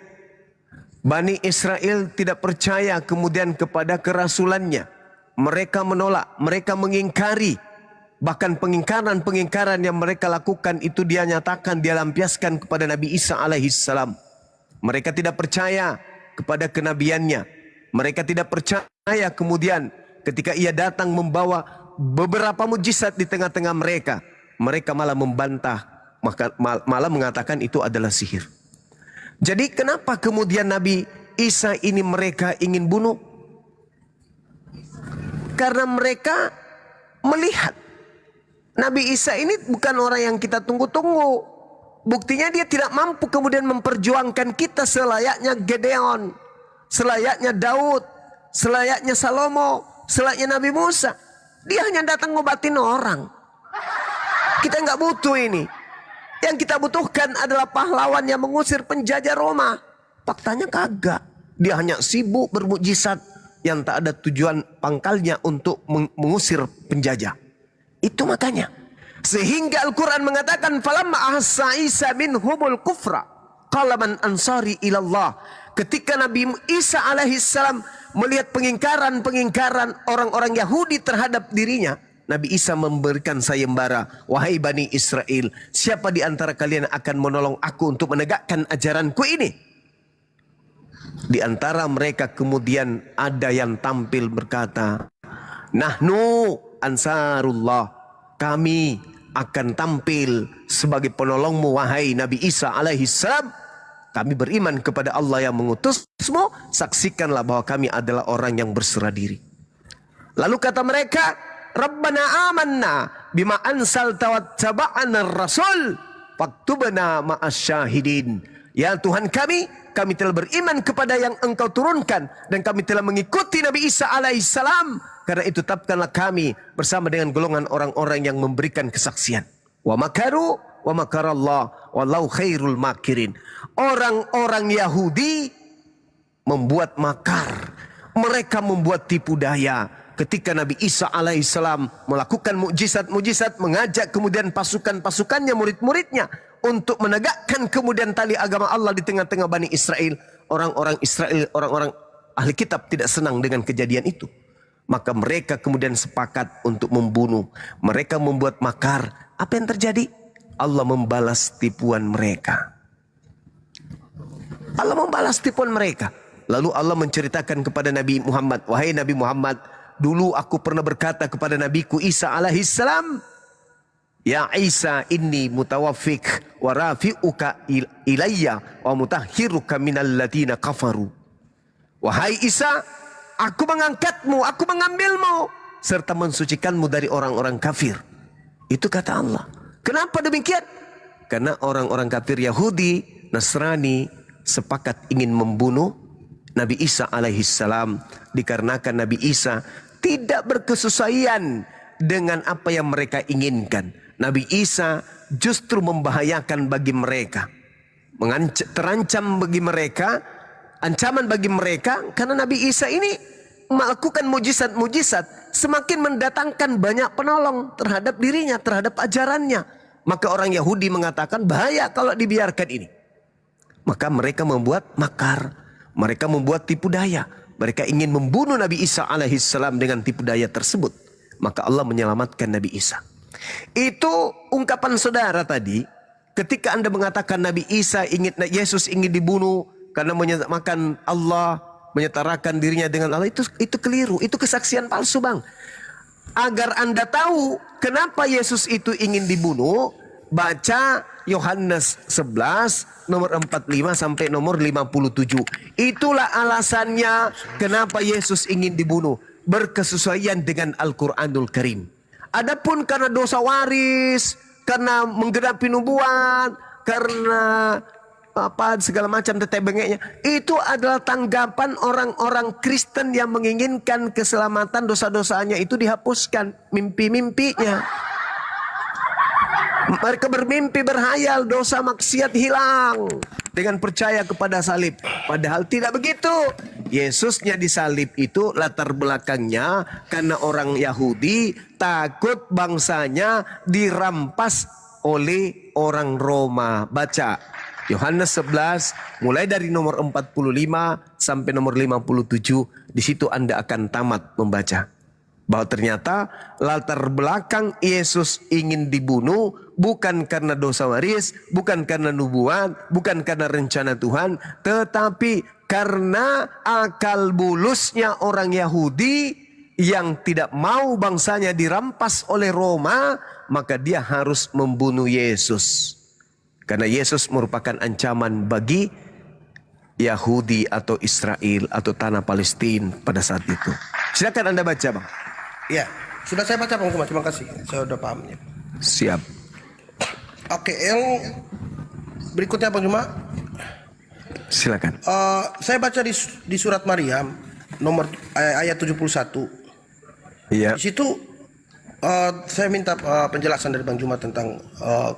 Speaker 5: Bani Israel tidak percaya kemudian kepada kerasulannya. Mereka menolak, mereka mengingkari. Bahkan pengingkaran yang mereka lakukan itu dia nyatakan, dia lampiaskan kepada Nabi Isa alaihissalam. Mereka tidak percaya kepada kenabiannya. Mereka tidak percaya kemudian ketika ia datang membawa beberapa mujizat di tengah-tengah mereka. Mereka malah membantah, malah mengatakan itu adalah sihir. Jadi kenapa kemudian Nabi Isa ini mereka ingin bunuh? Karena mereka melihat Nabi Isa ini bukan orang yang kita tunggu-tunggu. Buktinya dia tidak mampu kemudian memperjuangkan kita selayaknya Gedeon, selayaknya Daud, selayaknya Salomo, selayaknya Nabi Musa. Dia hanya datang ngobatin orang. Kita nggak butuh ini. Yang kita butuhkan adalah pahlawan yang mengusir penjajah Roma. Faktanya kagak. Dia hanya sibuk bermukjizat yang tak ada tujuan pangkalnya untuk mengusir penjajah. Itu makanya. Sehingga Al-Quran mengatakan, falamma ahassa Isa minhumul kufra qala man ansari ilallah. Ketika Nabi Isa alaihissalam melihat pengingkaran orang-orang Yahudi terhadap dirinya, Nabi Isa memberikan sayembara, wahai Bani Israel, siapa di antara kalian akan menolong aku untuk menegakkan ajaranku ini? Di antara mereka kemudian ada yang tampil berkata, nahnu ansarullah, kami akan tampil sebagai penolongmu wahai Nabi Isa alaihissalam. Kami beriman kepada Allah yang mengutusmu, saksikanlah bahwa kami adalah orang yang berserah diri. Lalu kata mereka, Rabbana amanna bima ansalta wattaba'ana rasul faktubna ma'as syahidin. Ya Tuhan kami telah beriman kepada yang Engkau turunkan dan kami telah mengikuti Nabi Isa alaihissalam. Karena itu tetapkanlah kami bersama dengan golongan orang-orang yang memberikan kesaksian. Wa makaru wa makarallah wallahu khairul makirin. Orang-orang Yahudi membuat makar. Mereka membuat tipu daya. Ketika Nabi Isa alaihissalam melakukan mukjizat-mukjizat, mengajak kemudian pasukan-pasukannya, murid-muridnya untuk menegakkan kemudian tali agama Allah di tengah-tengah Bani Israel. Orang-orang Israel, orang-orang ahli kitab tidak senang dengan kejadian itu. Maka mereka kemudian sepakat untuk membunuh. Mereka membuat makar. Apa yang terjadi? Allah membalas tipuan mereka. Allah membalas tipuan mereka. Lalu Allah menceritakan kepada Nabi Muhammad, wahai Nabi Muhammad, dulu aku pernah berkata kepada Nabiku Isa alaihissalam, ya Isa inni mutawaffik wa rafi'uka ilayya wa mutahhiruka minal ladina kafaru. Wahai Isa, aku mengangkatmu, aku mengambilmu, serta mensucikanmu dari orang-orang kafir. Itu kata Allah. Kenapa demikian? Karena orang-orang kafir Yahudi, Nasrani sepakat ingin membunuh Nabi Isa alaihissalam. Dikarenakan Nabi Isa tidak berkesesuaian dengan apa yang mereka inginkan. Nabi Isa justru membahayakan bagi mereka. Terancam bagi mereka, ancaman bagi mereka, karena Nabi Isa ini melakukan mujizat-mujizat semakin mendatangkan banyak penolong terhadap dirinya, terhadap ajarannya. Maka orang Yahudi mengatakan bahaya kalau dibiarkan ini. Maka mereka membuat makar, mereka membuat tipu daya. Mereka ingin membunuh Nabi Isa alaihissalam dengan tipu daya tersebut. Maka Allah menyelamatkan Nabi Isa. Itu ungkapan saudara tadi. Ketika Anda mengatakan Yesus ingin dibunuh karena menyamakan Allah, menyetarakan dirinya dengan Allah, itu keliru. Itu kesaksian palsu, Bang. Agar Anda tahu kenapa Yesus itu ingin dibunuh, baca Yohanes 11 nomor 45 sampai nomor 57. Itulah alasannya kenapa Yesus ingin dibunuh, berkesesuaian dengan Al-Qur'anul Karim. Adapun karena dosa waris, karena menggenapi nubuat, karena segala macam tetek bengeknya, itu adalah tanggapan orang-orang Kristen yang menginginkan keselamatan, dosa-dosanya itu dihapuskan, mimpi-mimpinya. Mereka bermimpi berhayal, dosa maksiat hilang dengan percaya kepada salib. Padahal tidak begitu. Yesusnya disalib itu latar belakangnya karena orang Yahudi takut bangsanya dirampas oleh orang Roma. Baca Yohanes 11 mulai dari nomor 45 sampai nomor 57. Di situ Anda akan tamat membaca bahwa ternyata latar belakang Yesus ingin dibunuh bukan karena dosa waris, bukan karena nubuat, bukan karena rencana Tuhan, tetapi karena akal bulusnya orang Yahudi yang tidak mau bangsanya dirampas oleh Roma, maka dia harus membunuh Yesus. Karena Yesus merupakan ancaman bagi Yahudi atau Israel atau tanah Palestina pada saat itu. Silakan Anda baca, Bang.
Speaker 10: Ya, sudah saya baca Bang Juma, terima kasih. Saya sudah paham ya.
Speaker 5: Siap.
Speaker 10: Oke, yang berikutnya Bang Juma.
Speaker 5: Silakan.
Speaker 10: Saya baca di surat Maryam nomor ayat 71.
Speaker 5: Iya.
Speaker 10: Di situ saya minta penjelasan dari Bang Juma tentang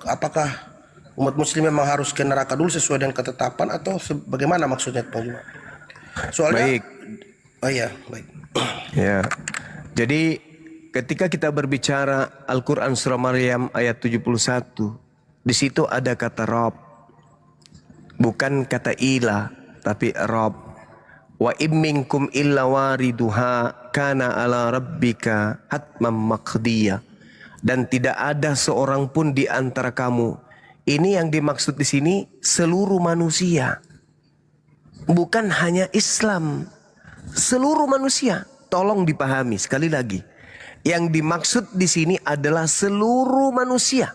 Speaker 10: apakah umat muslim memang harus ke neraka dulu sesuai dengan ketetapan atau bagaimana maksudnya Bang Juma? Soalnya
Speaker 5: Baik.
Speaker 10: Oh iya, baik.
Speaker 5: Ya. Jadi ketika kita berbicara Al-Quran surah Maryam ayat 71, di situ ada kata Rob, bukan kata ilah, tapi Rob. Wa imminkum illa wariduha kana ala rabbika hatman maqdiya. Dan tidak ada seorang pun di antara kamu. Ini yang dimaksud di sini seluruh manusia, bukan hanya Islam, seluruh manusia. Tolong dipahami sekali lagi. Yang dimaksud di sini adalah seluruh manusia.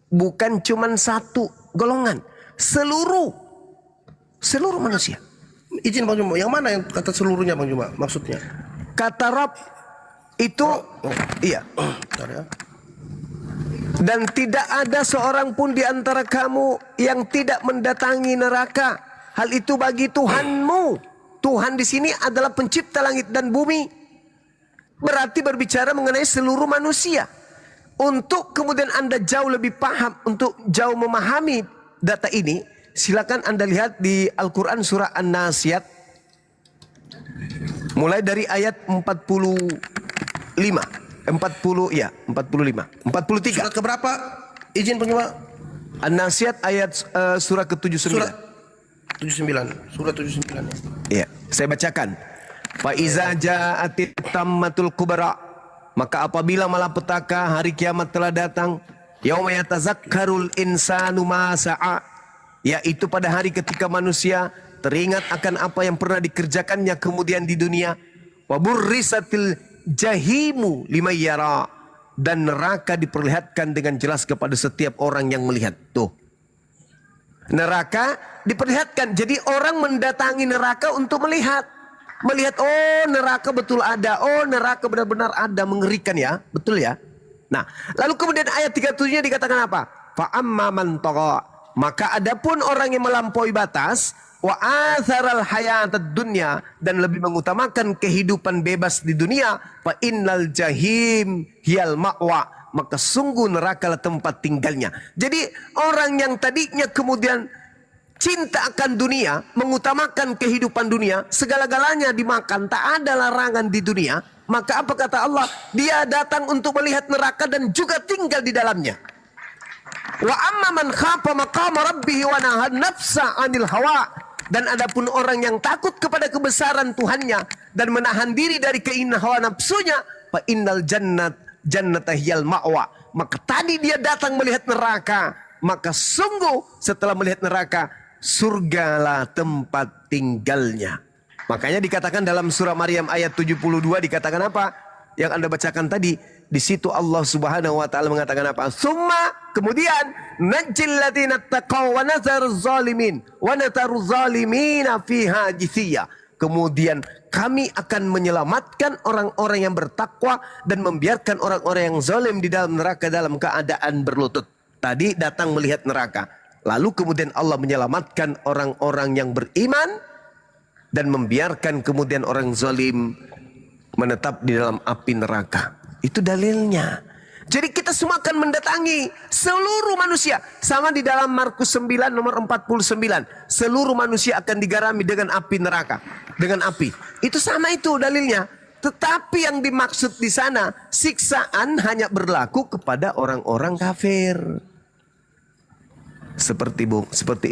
Speaker 5: Bukan cuma satu golongan. Seluruh manusia.
Speaker 10: Izin Bang Juma, yang mana yang kata seluruhnya Bang Juma maksudnya?
Speaker 5: Kata Rob itu iya.
Speaker 10: Bentar ya.
Speaker 5: Dan tidak ada seorang pun di antara kamu yang tidak mendatangi neraka. Hal itu bagi Tuhanmu. Tuhan di sini adalah pencipta langit dan bumi. Berarti berbicara mengenai seluruh manusia. Untuk kemudian Anda jauh lebih paham, untuk jauh memahami data ini, silakan Anda lihat di Al-Quran surah An-Nasiyat. Mulai dari ayat 45. 43.
Speaker 10: Surat keberapa? Izin Bang Juma.
Speaker 5: An-Nasiyat ayat surah ke-79.
Speaker 10: Surat 79. Surat 79 ya.
Speaker 5: Iya, saya bacakan. Fa iza ja'atit tammatul kubra, maka apabila malapetaka hari kiamat telah datang, yauma yatazakkarul insanu ma sa'a, yaitu pada hari ketika manusia teringat akan apa yang pernah dikerjakannya kemudian di dunia. Wa burrisatil jahimu liman yara, dan neraka diperlihatkan dengan jelas kepada setiap orang yang melihat. Tuh. Neraka diperlihatkan. Jadi orang mendatangi neraka untuk melihat. Melihat, oh neraka betul ada. Oh neraka benar-benar ada. Mengerikan ya. Betul ya. Nah, lalu kemudian ayat 37-nya dikatakan apa? Fa'amma man tagha. Maka adapun orang yang melampaui batas, wa atharal hayatad dunya, dan lebih mengutamakan kehidupan bebas di dunia, fa innal jahim hiyal ma'wa, maka sungguh neraka lah tempat tinggalnya. Jadi orang yang tadinya kemudian cinta akan dunia, mengutamakan kehidupan dunia, segala-galanya dimakan, tak ada larangan di dunia, Maka apa kata Allah? Dia datang untuk melihat neraka dan juga tinggal di dalamnya. Wa amma man khafa maqama rabbih wa nahan nafsa 'anil hawa. Dan adapun orang yang takut kepada kebesaran Tuhannya dan menahan diri dari keinginan hawa nafsunya, fa innal jannata hiyal ma'wa. Maka tadi dia datang melihat neraka, maka sungguh setelah melihat neraka, surgalah tempat tinggalnya. Makanya dikatakan dalam surah Maryam ayat 72 dikatakan apa? Yang Anda bacakan tadi, di situ Allah Subhanahu wa taala mengatakan apa? Summa, kemudian najjil ladzina taqaw wa nazaruz zalimin wa nataruz zalimina fiha jithiya. Kemudian kami akan menyelamatkan orang-orang yang bertakwa dan membiarkan orang-orang yang zalim di dalam neraka dalam keadaan berlutut. Tadi datang melihat neraka. Lalu kemudian Allah menyelamatkan orang-orang yang beriman dan membiarkan kemudian orang zalim menetap di dalam api neraka. Itu dalilnya. Jadi kita semua akan mendatangi seluruh manusia. Sama di dalam Markus 9 nomor 49. Seluruh manusia akan digarami dengan api neraka. Dengan api. Itu sama itu dalilnya. Tetapi yang dimaksud di sana, siksaan hanya berlaku kepada orang-orang kafir. Seperti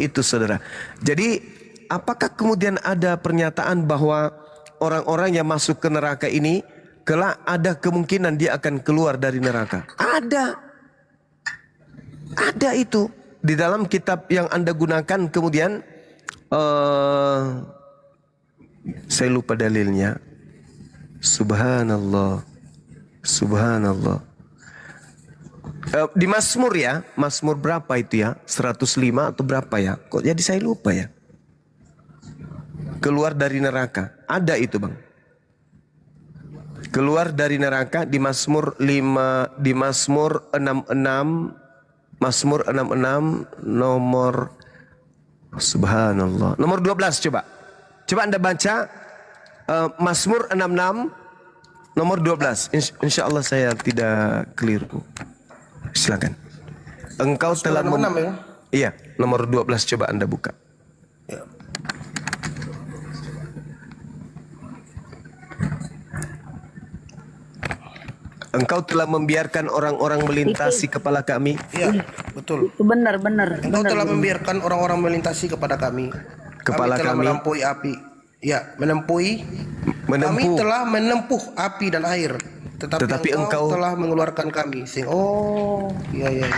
Speaker 5: itu saudara. Jadi apakah kemudian ada pernyataan bahwa orang-orang yang masuk ke neraka ini kelak ada kemungkinan dia akan keluar dari neraka? Ada. Ada itu. Di dalam kitab yang Anda gunakan kemudian saya lupa dalilnya. Subhanallah. Subhanallah. Di Mazmur ya. Mazmur berapa itu ya? 105 atau berapa ya? Kok jadi saya lupa ya? Keluar dari neraka. Ada itu bang. Keluar dari neraka di Mazmur 5, di Mazmur 66, Mazmur 66 nomor subhanallah. Nomor 12 coba. Coba Anda baca Mazmur 66 nomor 12. Insya Allah saya tidak keliru. Silakan. Engkau telah
Speaker 10: ya?
Speaker 5: Iya, nomor 12 coba Anda buka.
Speaker 10: Ya.
Speaker 5: Engkau telah membiarkan orang-orang melintasi kepala kami.
Speaker 10: Iya, betul.
Speaker 4: Itu benar.
Speaker 10: Engkau telah membiarkan orang-orang melintasi kepada kami.
Speaker 5: Kepala
Speaker 10: kami telah
Speaker 5: kami.
Speaker 10: melampaui api. Ya, menempuh. Kami telah menempuh api dan air. Tetapi engkau telah mengeluarkan kami. Oh, iya.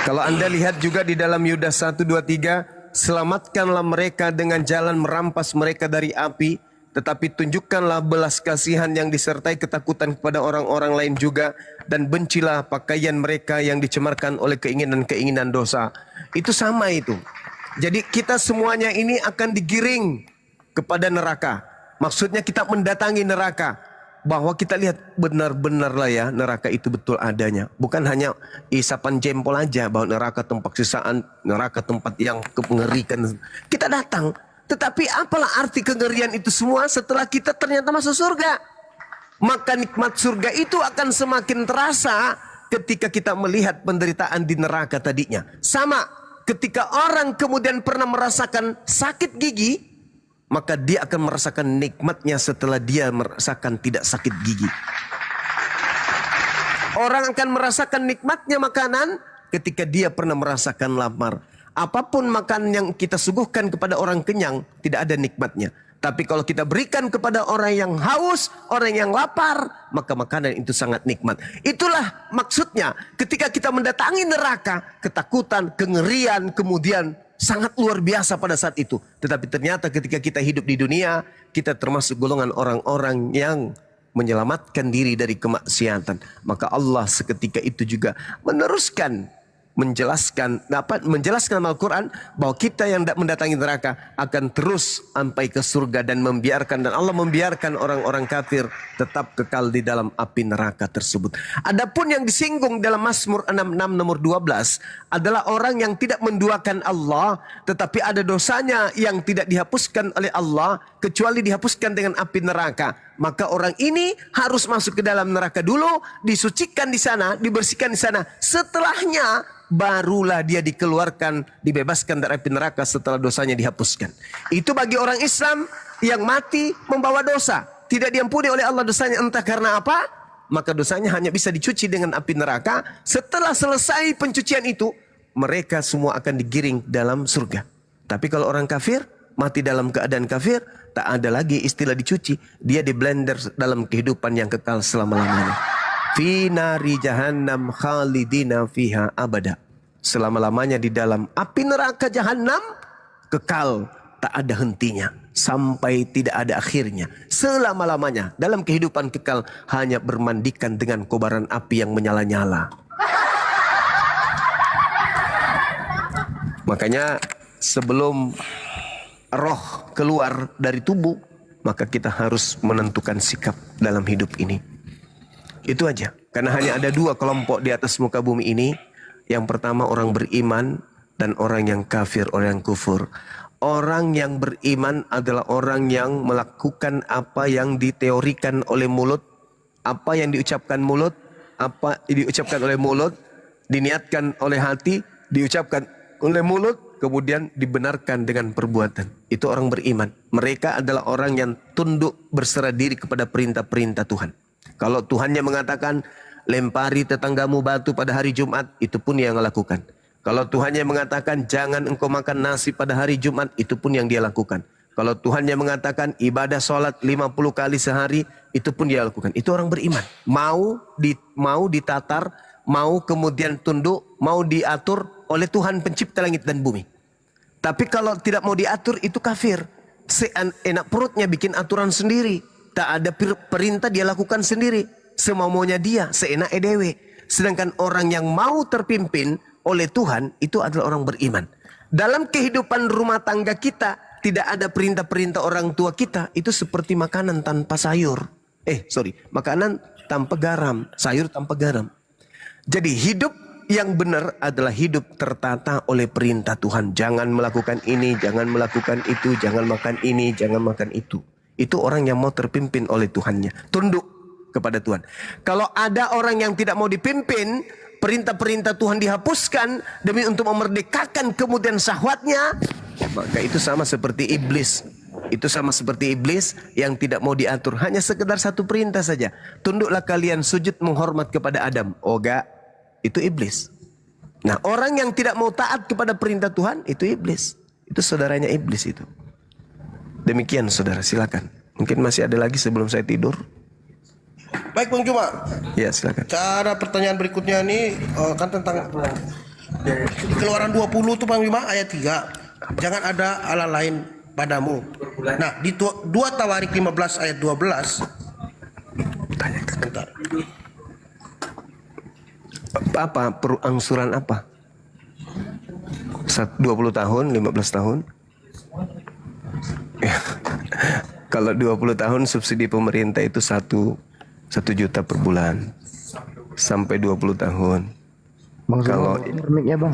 Speaker 5: Kalau Anda lihat juga di dalam Yudas 1-2-3, selamatkanlah mereka dengan jalan merampas mereka dari api. Tetapi tunjukkanlah belas kasihan yang disertai ketakutan kepada orang-orang lain juga. Dan bencilah pakaian mereka yang dicemarkan oleh keinginan-keinginan dosa. Itu sama itu. Jadi kita semuanya ini akan digiring kepada neraka. Maksudnya kita mendatangi neraka. Bahwa kita lihat benar-benarlah ya neraka itu betul adanya. Bukan hanya isapan jempol aja bahwa neraka tempat sisaan, neraka tempat yang mengerikan. Kita datang. Tetapi apalah arti kengerian itu semua setelah kita ternyata masuk surga? Maka nikmat surga itu akan semakin terasa ketika kita melihat penderitaan di neraka tadinya. Sama ketika orang kemudian pernah merasakan sakit gigi, maka dia akan merasakan nikmatnya setelah dia merasakan tidak sakit gigi. Orang akan merasakan nikmatnya makanan ketika dia pernah merasakan lapar. Apapun makan yang kita suguhkan kepada orang kenyang, tidak ada nikmatnya. Tapi kalau kita berikan kepada orang yang haus, orang yang lapar, maka makanan itu sangat nikmat. Itulah maksudnya ketika kita mendatangi neraka, ketakutan, kengerian, kemudian sangat luar biasa pada saat itu. Tetapi ternyata ketika kita hidup di dunia, kita termasuk golongan orang-orang yang menyelamatkan diri dari kemaksiatan. Maka Allah seketika itu juga meneruskan menjelaskan dalam Al-Quran bahwa kita yang mendatangi neraka akan terus sampai ke surga dan membiarkan, dan Allah membiarkan orang-orang kafir tetap kekal di dalam api neraka tersebut. Adapun yang disinggung dalam Mazmur 66 nomor 12 adalah orang yang tidak menduakan Allah, tetapi ada dosanya yang tidak dihapuskan oleh Allah kecuali dihapuskan dengan api neraka. Maka orang ini harus masuk ke dalam neraka dulu, disucikan di sana, dibersihkan di sana. Setelahnya barulah dia dikeluarkan, dibebaskan dari api neraka setelah dosanya dihapuskan. Itu bagi orang Islam yang mati membawa dosa. tidak diampuni oleh Allah dosanya entah karena apa, maka dosanya hanya bisa dicuci dengan api neraka. Setelah selesai pencucian itu, mereka semua akan digiring dalam surga. Tapi kalau orang kafir, mati dalam keadaan kafir, tak ada lagi istilah dicuci. Dia di blender dalam kehidupan yang kekal selama-lamanya. Fi nari jahannam khalidina fiha abada. Selama-lamanya di dalam api neraka jahannam, kekal, tak ada hentinya. Sampai tidak ada akhirnya. Selama-lamanya dalam kehidupan kekal hanya bermandikan dengan kobaran api yang menyala-nyala. Makanya sebelum roh keluar dari tubuh, maka kita harus menentukan sikap dalam hidup ini. Itu aja. Karena hanya ada dua kelompok di atas muka bumi ini. Yang pertama orang beriman dan orang yang kafir, orang yang kufur. Orang yang beriman adalah orang yang melakukan apa yang diteorikan oleh mulut, apa yang diucapkan mulut, apa yang diucapkan oleh mulut, diniatkan oleh hati, diucapkan oleh mulut, kemudian dibenarkan dengan perbuatan. Itu orang beriman. Mereka adalah orang yang tunduk berserah diri kepada perintah-perintah Tuhan. Kalau Tuhannya mengatakan lempari tetanggamu batu pada hari Jumat, itu pun yang lakukan. Kalau Tuhannya mengatakan jangan engkau makan nasi pada hari Jumat, itu pun yang dia lakukan. Kalau Tuhannya mengatakan ibadah sholat 50 kali sehari, itu pun dia lakukan. Itu orang beriman. Mau ditatar, mau kemudian tunduk, mau diatur oleh Tuhan pencipta langit dan bumi. Tapi kalau tidak mau diatur, itu kafir. Enak perutnya bikin aturan sendiri. Tak ada perintah, dia lakukan sendiri. Semau-maunya dia, seenak edewe. Sedangkan orang yang mau terpimpin oleh Tuhan, itu adalah orang beriman. Dalam kehidupan rumah tangga kita, tidak ada perintah-perintah orang tua kita. Itu seperti makanan tanpa sayur. Makanan tanpa garam, sayur tanpa garam. Jadi hidup yang benar adalah hidup tertata oleh perintah Tuhan. Jangan melakukan ini, jangan melakukan itu, jangan makan ini, jangan makan itu. Itu orang yang mau terpimpin oleh Tuhannya. Tunduk kepada Tuhan. Kalau ada orang yang tidak mau dipimpin, perintah-perintah Tuhan dihapuskan demi untuk memerdekakan kemudian syahwatnya, maka itu sama seperti iblis. Itu sama seperti iblis yang tidak mau diatur. Hanya sekedar satu perintah saja. Tunduklah kalian sujud menghormat kepada Adam. Oga, itu iblis. Nah, orang yang tidak mau taat kepada perintah Tuhan, itu iblis. Itu saudaranya iblis itu. Demikian saudara, silakan. Mungkin masih ada lagi sebelum saya tidur.
Speaker 10: Baik Bang Juma.
Speaker 5: Ya, silakan.
Speaker 10: Cara pertanyaan berikutnya ini kan tentang di Keluaran 20 tuh Bang Juma ayat 3. Jangan ada Allah lain padamu. Nah, di 2 Tawarik 15 ayat 12. Sebentar.
Speaker 5: Apa angsuran apa? 20 tahun, 15 tahun? Ya. Kalau 20 tahun subsidi pemerintah itu 1 juta per bulan sampai 20 tahun.
Speaker 8: Bang,
Speaker 5: kalau
Speaker 8: mic-nya Bang.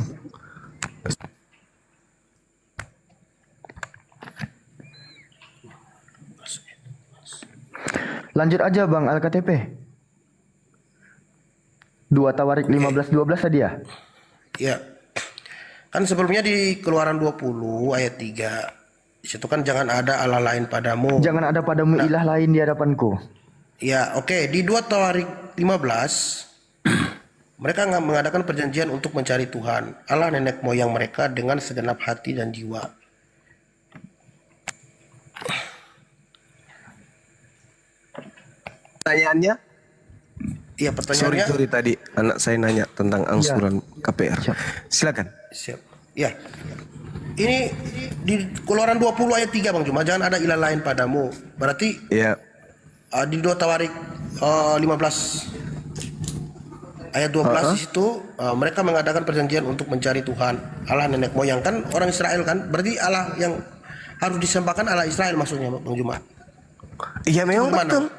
Speaker 8: Lanjut aja Bang, LKTP. 2 Tawarik 15-12 tadi ya?
Speaker 10: Ya. Kan sebelumnya di Keluaran 20 ayat 3. Di situ kan jangan ada Allah lain padamu.
Speaker 8: Jangan ada padamu ilah lain di hadapanku.
Speaker 10: Ya, oke. Di 2 Tawarik 15 mereka mengadakan perjanjian untuk mencari Tuhan, Allah nenek moyang mereka dengan segenap hati dan jiwa.
Speaker 5: Pertanyaannya?
Speaker 10: Iya, pertanyaannya.
Speaker 5: Sorry tadi anak saya nanya tentang angsuran KPR. Silakan.
Speaker 10: Siap. Ya. Ini di Keluaran 20 ayat 3 Bang Juma, jangan ada ilah lain padamu. Berarti
Speaker 5: Ya.
Speaker 10: Di 2 Tawarik 15 ayat 12 di situ mereka mengadakan perjanjian untuk mencari Tuhan, Allah nenek moyang, kan orang Israel kan. Berarti Allah yang harus disembahkan Allah Israel maksudnya Bang Juma.
Speaker 5: Iya memang
Speaker 10: Gimana?
Speaker 5: betul.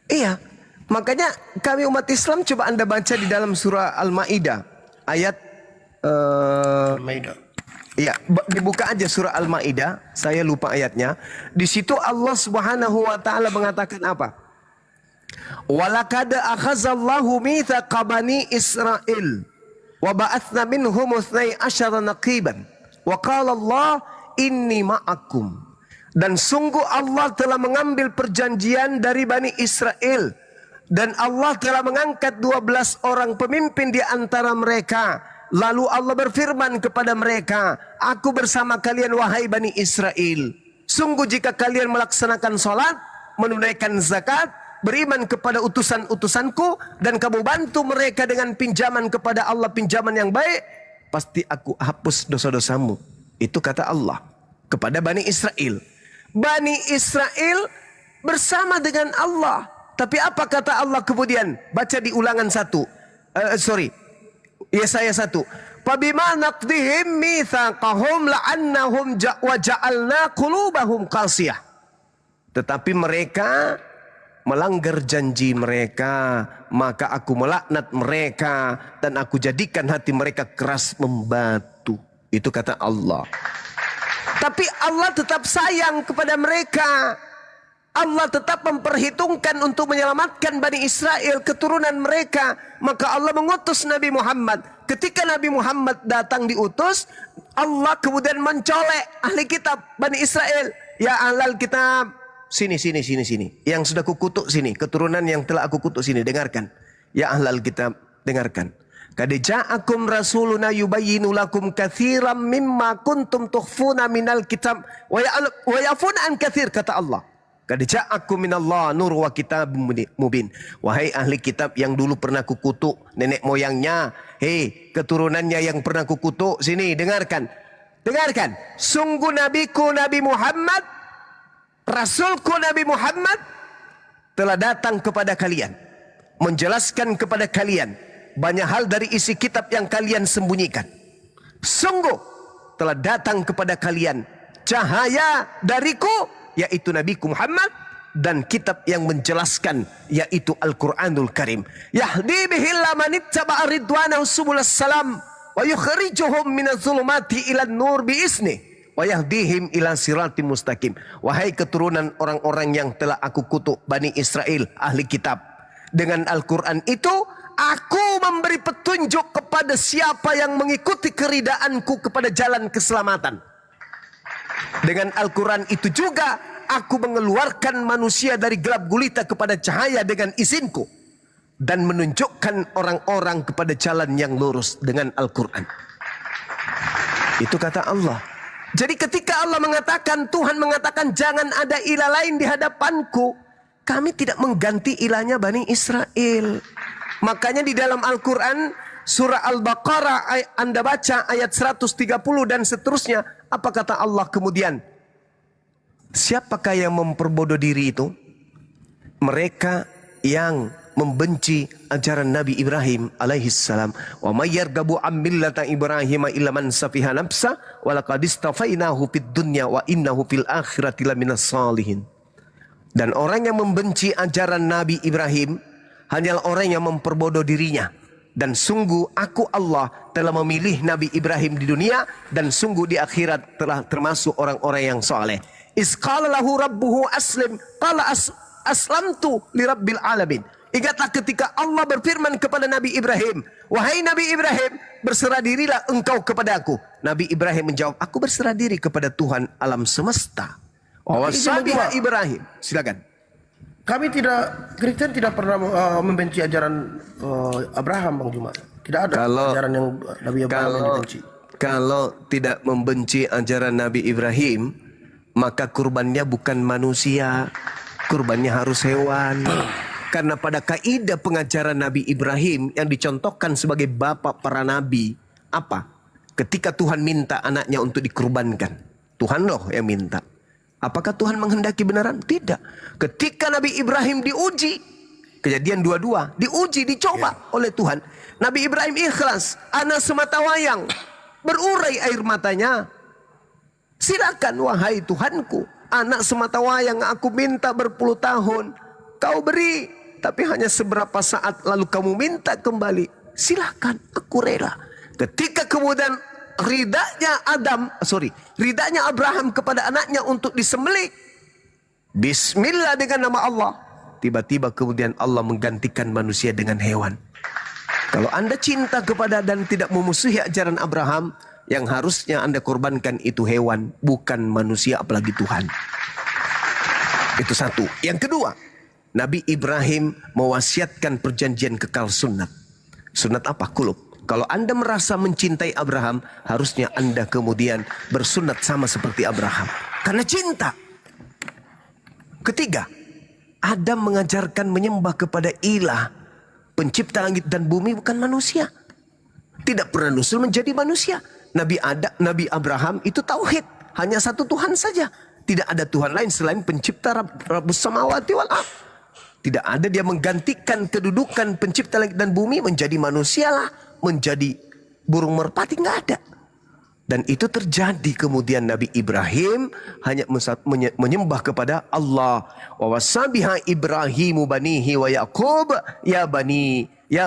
Speaker 5: Iya. Makanya kami umat Islam coba Anda baca di dalam surah Al-Maidah ayat
Speaker 10: Maidah.
Speaker 5: ya, dibuka aja surah Al-Maidah, saya lupa ayatnya. Di situ Allah Subhanahu wa taala mengatakan apa? Walaqad akhazallahu mitsaqa bani Israil wa ba'atsna minhum 12 naqiban wa qala Allah inni ma'akum. Dan sungguh Allah telah mengambil perjanjian dari Bani Israel. Dan Allah telah mengangkat 12 orang pemimpin di antara mereka. Lalu Allah berfirman kepada mereka, aku bersama kalian wahai Bani Israel. Sungguh jika kalian melaksanakan salat, menunaikan zakat, beriman kepada utusan-utusanku, dan kamu bantu mereka dengan pinjaman kepada Allah, pinjaman yang baik, pasti aku hapus dosa-dosamu. Itu kata Allah kepada Bani Israel. Bani Israel bersama dengan Allah. Tapi apa kata Allah kemudian? Baca di Ulangan 1. Yesaya 1. Fabima naqdihim mitsaqahum la'annahum wa ja'alna qulubahum qasiyah. Tetapi mereka melanggar janji mereka, maka aku melaknat mereka dan aku jadikan hati mereka keras membatu. Itu kata Allah. Tapi Allah tetap sayang kepada mereka. Allah tetap memperhitungkan untuk menyelamatkan Bani Israel, keturunan mereka. Maka Allah mengutus Nabi Muhammad. Ketika Nabi Muhammad datang diutus, Allah kemudian mencolek ahli kitab Bani Israel. Ya ahlal kitab, sini. Yang sudah kukutuk sini, keturunan yang telah aku kutuk sini, dengarkan. Ya ahlal kitab, dengarkan. Qad ja'akum rasuluna yubayyinu lakum katsiran mimma kuntum tukhfuna minal kitab wa yafuna an katsir, kata Allah. Qad ja'akum minallah nur wa kitabun mubin. Wahai ahli kitab yang dulu pernah kukutuk nenek moyangnya, hei keturunannya yang pernah kukutuk, sini dengarkan. Dengarkan, sungguh nabiku Nabi Muhammad, rasulku Nabi Muhammad telah datang kepada kalian, menjelaskan kepada kalian banyak hal dari isi kitab yang kalian sembunyikan. Sungguh telah datang kepada kalian cahaya dariku, yaitu Nabiku Muhammad, dan kitab yang menjelaskan, yaitu Al-Quranul Karim. Yahdi bihillah manittaba'a ridwanahu subulas salam wa yukhrijuhum minadh dhulumati ilan nur biizni wa yahdihim ila siratim mustaqim. Wahai keturunan orang-orang yang telah aku kutuk, Bani Israel, ahli kitab, dengan Al-Quran itu aku memberi petunjuk kepada siapa yang mengikuti keridaanku kepada jalan keselamatan. Dengan Al-Quran itu juga aku mengeluarkan manusia dari gelap gulita kepada cahaya dengan izinku, dan menunjukkan orang-orang kepada jalan yang lurus dengan Al-Quran. Itu kata Allah. Jadi ketika Allah mengatakan, Tuhan mengatakan jangan ada ilah lain di hadapanku, kami tidak mengganti ilahnya Bani Israel. Makanya di dalam Al-Quran surah Al-Baqarah Anda baca ayat 130 dan seterusnya, apa kata Allah kemudian? Siapakah yang memperbodoh diri itu? Mereka yang membenci ajaran Nabi Ibrahim alaihissalam. Wa may yarghabu an millata Ibrahim illa man safiha nafsa wa laqad istafainahu fid dunya wa innahu fil akhirati laminas salihin. Dan orang yang membenci ajaran Nabi Ibrahim hanyalah orang yang memperbodoh dirinya. Dan sungguh aku Allah telah memilih Nabi Ibrahim di dunia, dan sungguh di akhirat telah termasuk orang-orang yang soleh. Isqala lahu rabbuhu aslim, qala aslamtu li rabbil alamin. Ingatlah ketika Allah berfirman kepada Nabi Ibrahim, wahai Nabi Ibrahim, berserah dirilah engkau kepada aku. Nabi Ibrahim menjawab, aku berserah diri kepada Tuhan alam semesta. Wasabiha Ibrahim. Silakan.
Speaker 10: Kami Kristen tidak pernah membenci ajaran Abraham, Bang Juma. Tidak ada ajaran yang Nabi Abraham yang dibenci.
Speaker 5: Kalau tidak membenci ajaran Nabi Ibrahim, maka kurbannya bukan manusia, kurbannya harus hewan. Karena pada kaidah pengajaran Nabi Ibrahim yang dicontohkan sebagai bapak para nabi, apa? Ketika Tuhan minta anaknya untuk dikurbankan, Tuhan loh yang minta. Apakah Tuhan menghendaki benaran? Tidak. Ketika Nabi Ibrahim diuji, Kejadian 22, diuji, dicoba oleh Tuhan. Nabi Ibrahim ikhlas, anak semata wayang, berurai air matanya. Silakan wahai Tuhanku, anak semata wayang aku minta berpuluh tahun, kau beri, tapi hanya seberapa saat lalu kamu minta kembali. Silakan, aku rela. Ketika kemudian ridanya Abraham kepada anaknya untuk disembelih, bismillah dengan nama Allah, tiba-tiba kemudian Allah menggantikan manusia dengan hewan. Kalau Anda cinta kepada dan tidak memusuhi ajaran Abraham, yang harusnya Anda korbankan itu hewan, bukan manusia, apalagi Tuhan. Itu satu. Yang kedua, Nabi Ibrahim mewasiatkan perjanjian kekal sunat. Sunat apa? Kulub. Kalau Anda merasa mencintai Abraham, harusnya Anda kemudian bersunat sama seperti Abraham. Karena cinta. Ketiga, Adam mengajarkan menyembah kepada ilah, pencipta langit dan bumi, bukan manusia. Tidak pernah nusul menjadi manusia. Nabi Abraham itu tauhid. Hanya satu Tuhan saja. Tidak ada Tuhan lain selain pencipta Rabbus Samawati wal Ardh. Tidak ada dia menggantikan kedudukan pencipta langit dan bumi menjadi manusia lah, menjadi burung merpati, nggak ada. Dan itu terjadi kemudian Nabi Ibrahim hanya menyembah kepada Allah. Wa wasabiha Ibrahimu banihi wa Yaqub ya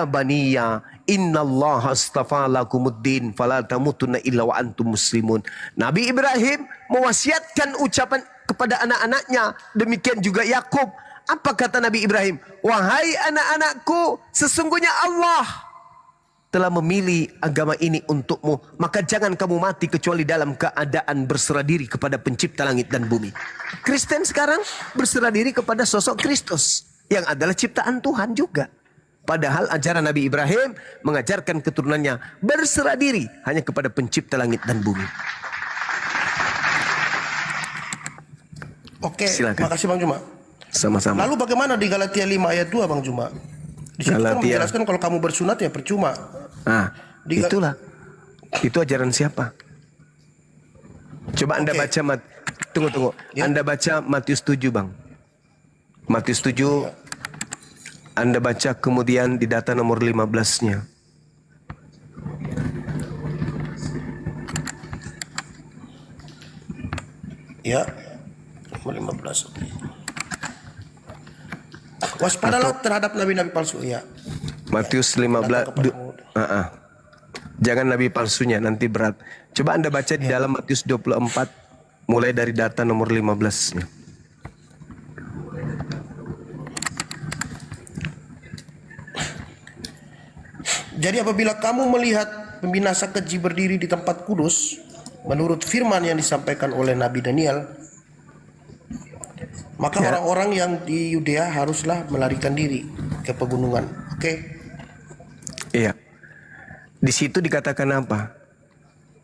Speaker 5: baniya innallaha astafa lakumuddin fala tamutunna illa wa antum muslimun. Nabi Ibrahim mewasiatkan ucapan kepada anak-anaknya, demikian juga Yakub. Apa kata Nabi Ibrahim? Wahai anak-anakku, sesungguhnya Allah telah memilih agama ini untukmu, maka jangan kamu mati kecuali dalam keadaan berserah diri kepada pencipta langit dan bumi. Kristen sekarang berserah diri kepada sosok Kristus yang adalah ciptaan Tuhan juga. Padahal ajaran Nabi Ibrahim mengajarkan keturunannya berserah diri hanya kepada pencipta langit dan bumi.
Speaker 10: Oke,
Speaker 5: Silakan.
Speaker 10: makasih Bang Juma.
Speaker 5: Sama-sama.
Speaker 10: Lalu bagaimana di Galatia 5 ayat 2 Bang Juma? Di situ kan
Speaker 5: Galatia.
Speaker 10: menjelaskan kalau kamu bersunat ya percuma.
Speaker 5: Nah, itulah. Itu ajaran siapa? Coba Anda
Speaker 10: Oke.
Speaker 5: baca tunggu.
Speaker 10: Ya.
Speaker 5: Anda baca Matius 7, Bang. Matius 7. Anda baca kemudian di data nomor 15-nya.
Speaker 10: Ya. Nomor 15. Waspadalah terhadap nabi-nabi palsu ya.
Speaker 5: Matius 15. Jangan nabi palsunya, nanti berat. Coba Anda baca di dalam Matius 24 mulai dari data nomor 15-nya.
Speaker 10: Jadi apabila kamu melihat pembinasa keji berdiri di tempat kudus, menurut firman yang disampaikan oleh Nabi Daniel, maka orang-orang yang di Yudea haruslah melarikan diri ke pegunungan. Oke?
Speaker 5: Iya. Di situ dikatakan apa?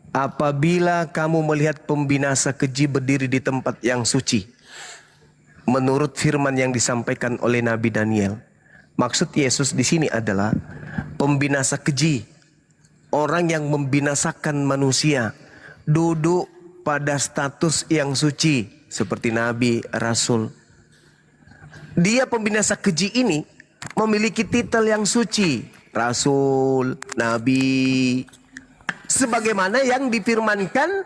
Speaker 5: Apabila kamu melihat pembinasa keji berdiri di tempat yang suci, menurut firman yang disampaikan oleh Nabi Daniel. Maksud Yesus di sini adalah pembinasa keji, orang yang membinasakan manusia, duduk pada status yang suci seperti nabi, rasul. Dia pembinasa keji ini memiliki titel yang suci, rasul, nabi, sebagaimana yang difirmankan,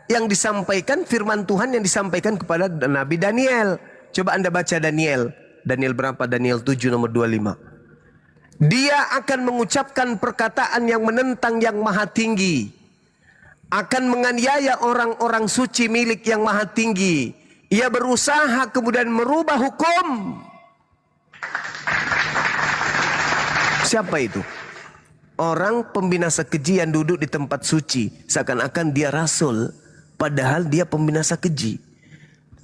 Speaker 5: yang disampaikan firman Tuhan yang disampaikan kepada Nabi Daniel. Coba Anda baca Daniel berapa? Daniel 7 nomor 25. Dia akan mengucapkan perkataan yang menentang yang maha tinggi, akan menganiaya orang-orang suci milik yang maha tinggi. Ia berusaha kemudian merubah hukum. Siapa itu? Orang pembinasa keji yang duduk di tempat suci, seakan-akan dia rasul, padahal dia pembinasa keji.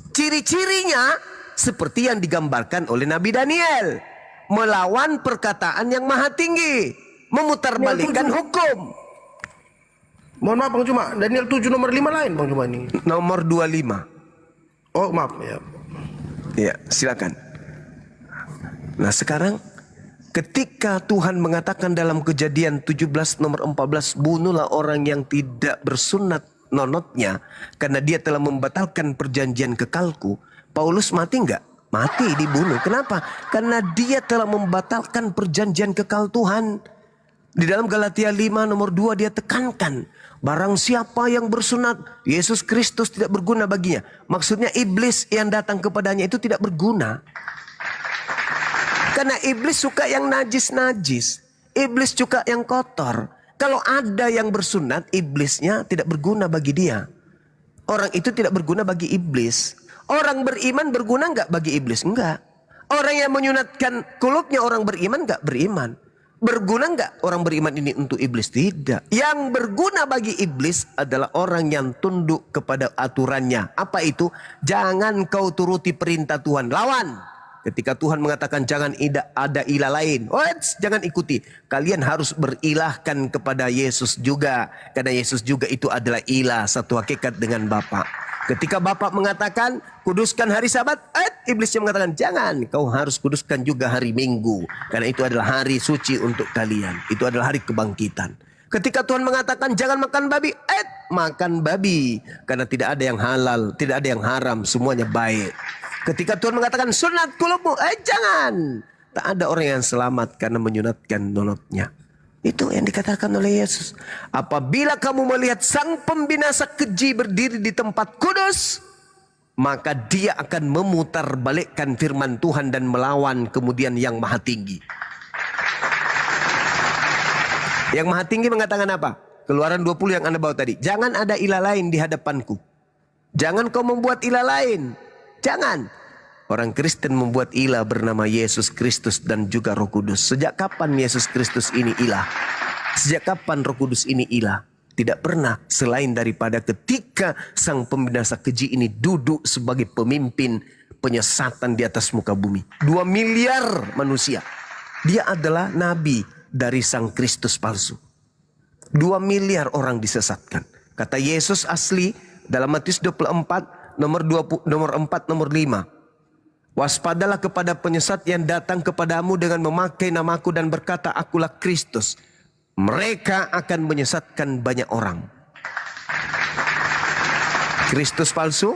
Speaker 5: Ciri-cirinya seperti yang digambarkan oleh Nabi Daniel, melawan perkataan yang maha tinggi, memutarbalikkan hukum.
Speaker 10: Mohon maaf Bang Juma, Daniel 7 nomor 5 lain Bang Juma ini.
Speaker 5: Nomor 25.
Speaker 10: Oh maaf ya.
Speaker 5: Ya, silakan. Nah sekarang ketika Tuhan mengatakan dalam Kejadian 17 nomor 14, bunuhlah orang yang tidak bersunat nonotnya, karena dia telah membatalkan perjanjian kekalku. Paulus mati enggak? Mati, dibunuh. Kenapa? Karena dia telah membatalkan perjanjian kekal Tuhan. Di dalam Galatia 5 nomor 2 dia tekankan, barang siapa yang bersunat, Yesus Kristus tidak berguna baginya. Maksudnya iblis yang datang kepadanya itu tidak berguna. Karena iblis suka yang najis-najis. Iblis suka yang kotor. Kalau ada yang bersunat, iblisnya tidak berguna bagi dia. Orang itu tidak berguna bagi iblis. Orang beriman berguna enggak bagi iblis? Enggak. Orang yang menyunatkan kulubnya orang beriman enggak beriman. Berguna nggak orang beriman ini untuk iblis? Tidak. Yang berguna bagi iblis adalah orang yang tunduk kepada aturannya. Apa itu? Jangan kau turuti perintah Tuhan. Lawan. Ketika Tuhan mengatakan jangan ada ilah lain. Jangan ikuti. Kalian harus berilahkan kepada Yesus juga. Karena Yesus juga itu adalah ilah. Satu hakikat dengan Bapa. Ketika Bapa mengatakan kuduskan hari Sabat, iblisnya mengatakan jangan, kau harus kuduskan juga hari Minggu, karena itu adalah hari suci untuk kalian. Itu adalah hari kebangkitan. Ketika Tuhan mengatakan jangan makan babi, makan babi, karena tidak ada yang halal, tidak ada yang haram, semuanya baik. Ketika Tuhan mengatakan sunat kulubmu, jangan, tak ada orang yang selamat karena menyunatkan nonotnya. Itu yang dikatakan oleh Yesus. Apabila kamu melihat sang pembinasa keji berdiri di tempat kudus, maka dia akan memutarbalikkan firman Tuhan dan melawan kemudian yang maha tinggi. Yang maha tinggi mengatakan apa? Keluaran 20 yang Anda bawa tadi. Jangan ada ilah lain di hadapanku. Jangan kau membuat ilah lain. Jangan. Orang Kristen membuat ilah bernama Yesus Kristus dan juga Roh Kudus. Sejak kapan Yesus Kristus ini ilah? Sejak kapan Roh Kudus ini ilah? Tidak pernah, selain daripada ketika sang pembinasa keji ini duduk sebagai pemimpin penyesatan di atas muka bumi. 2 miliar manusia. Dia adalah nabi dari sang Kristus palsu. 2 miliar orang disesatkan. Kata Yesus asli dalam Matius 24 nomor 4 nomor 5. Waspadalah kepada penyesat yang datang kepadamu dengan memakai namaku dan berkata akulah Kristus. Mereka akan menyesatkan banyak orang. Kristus palsu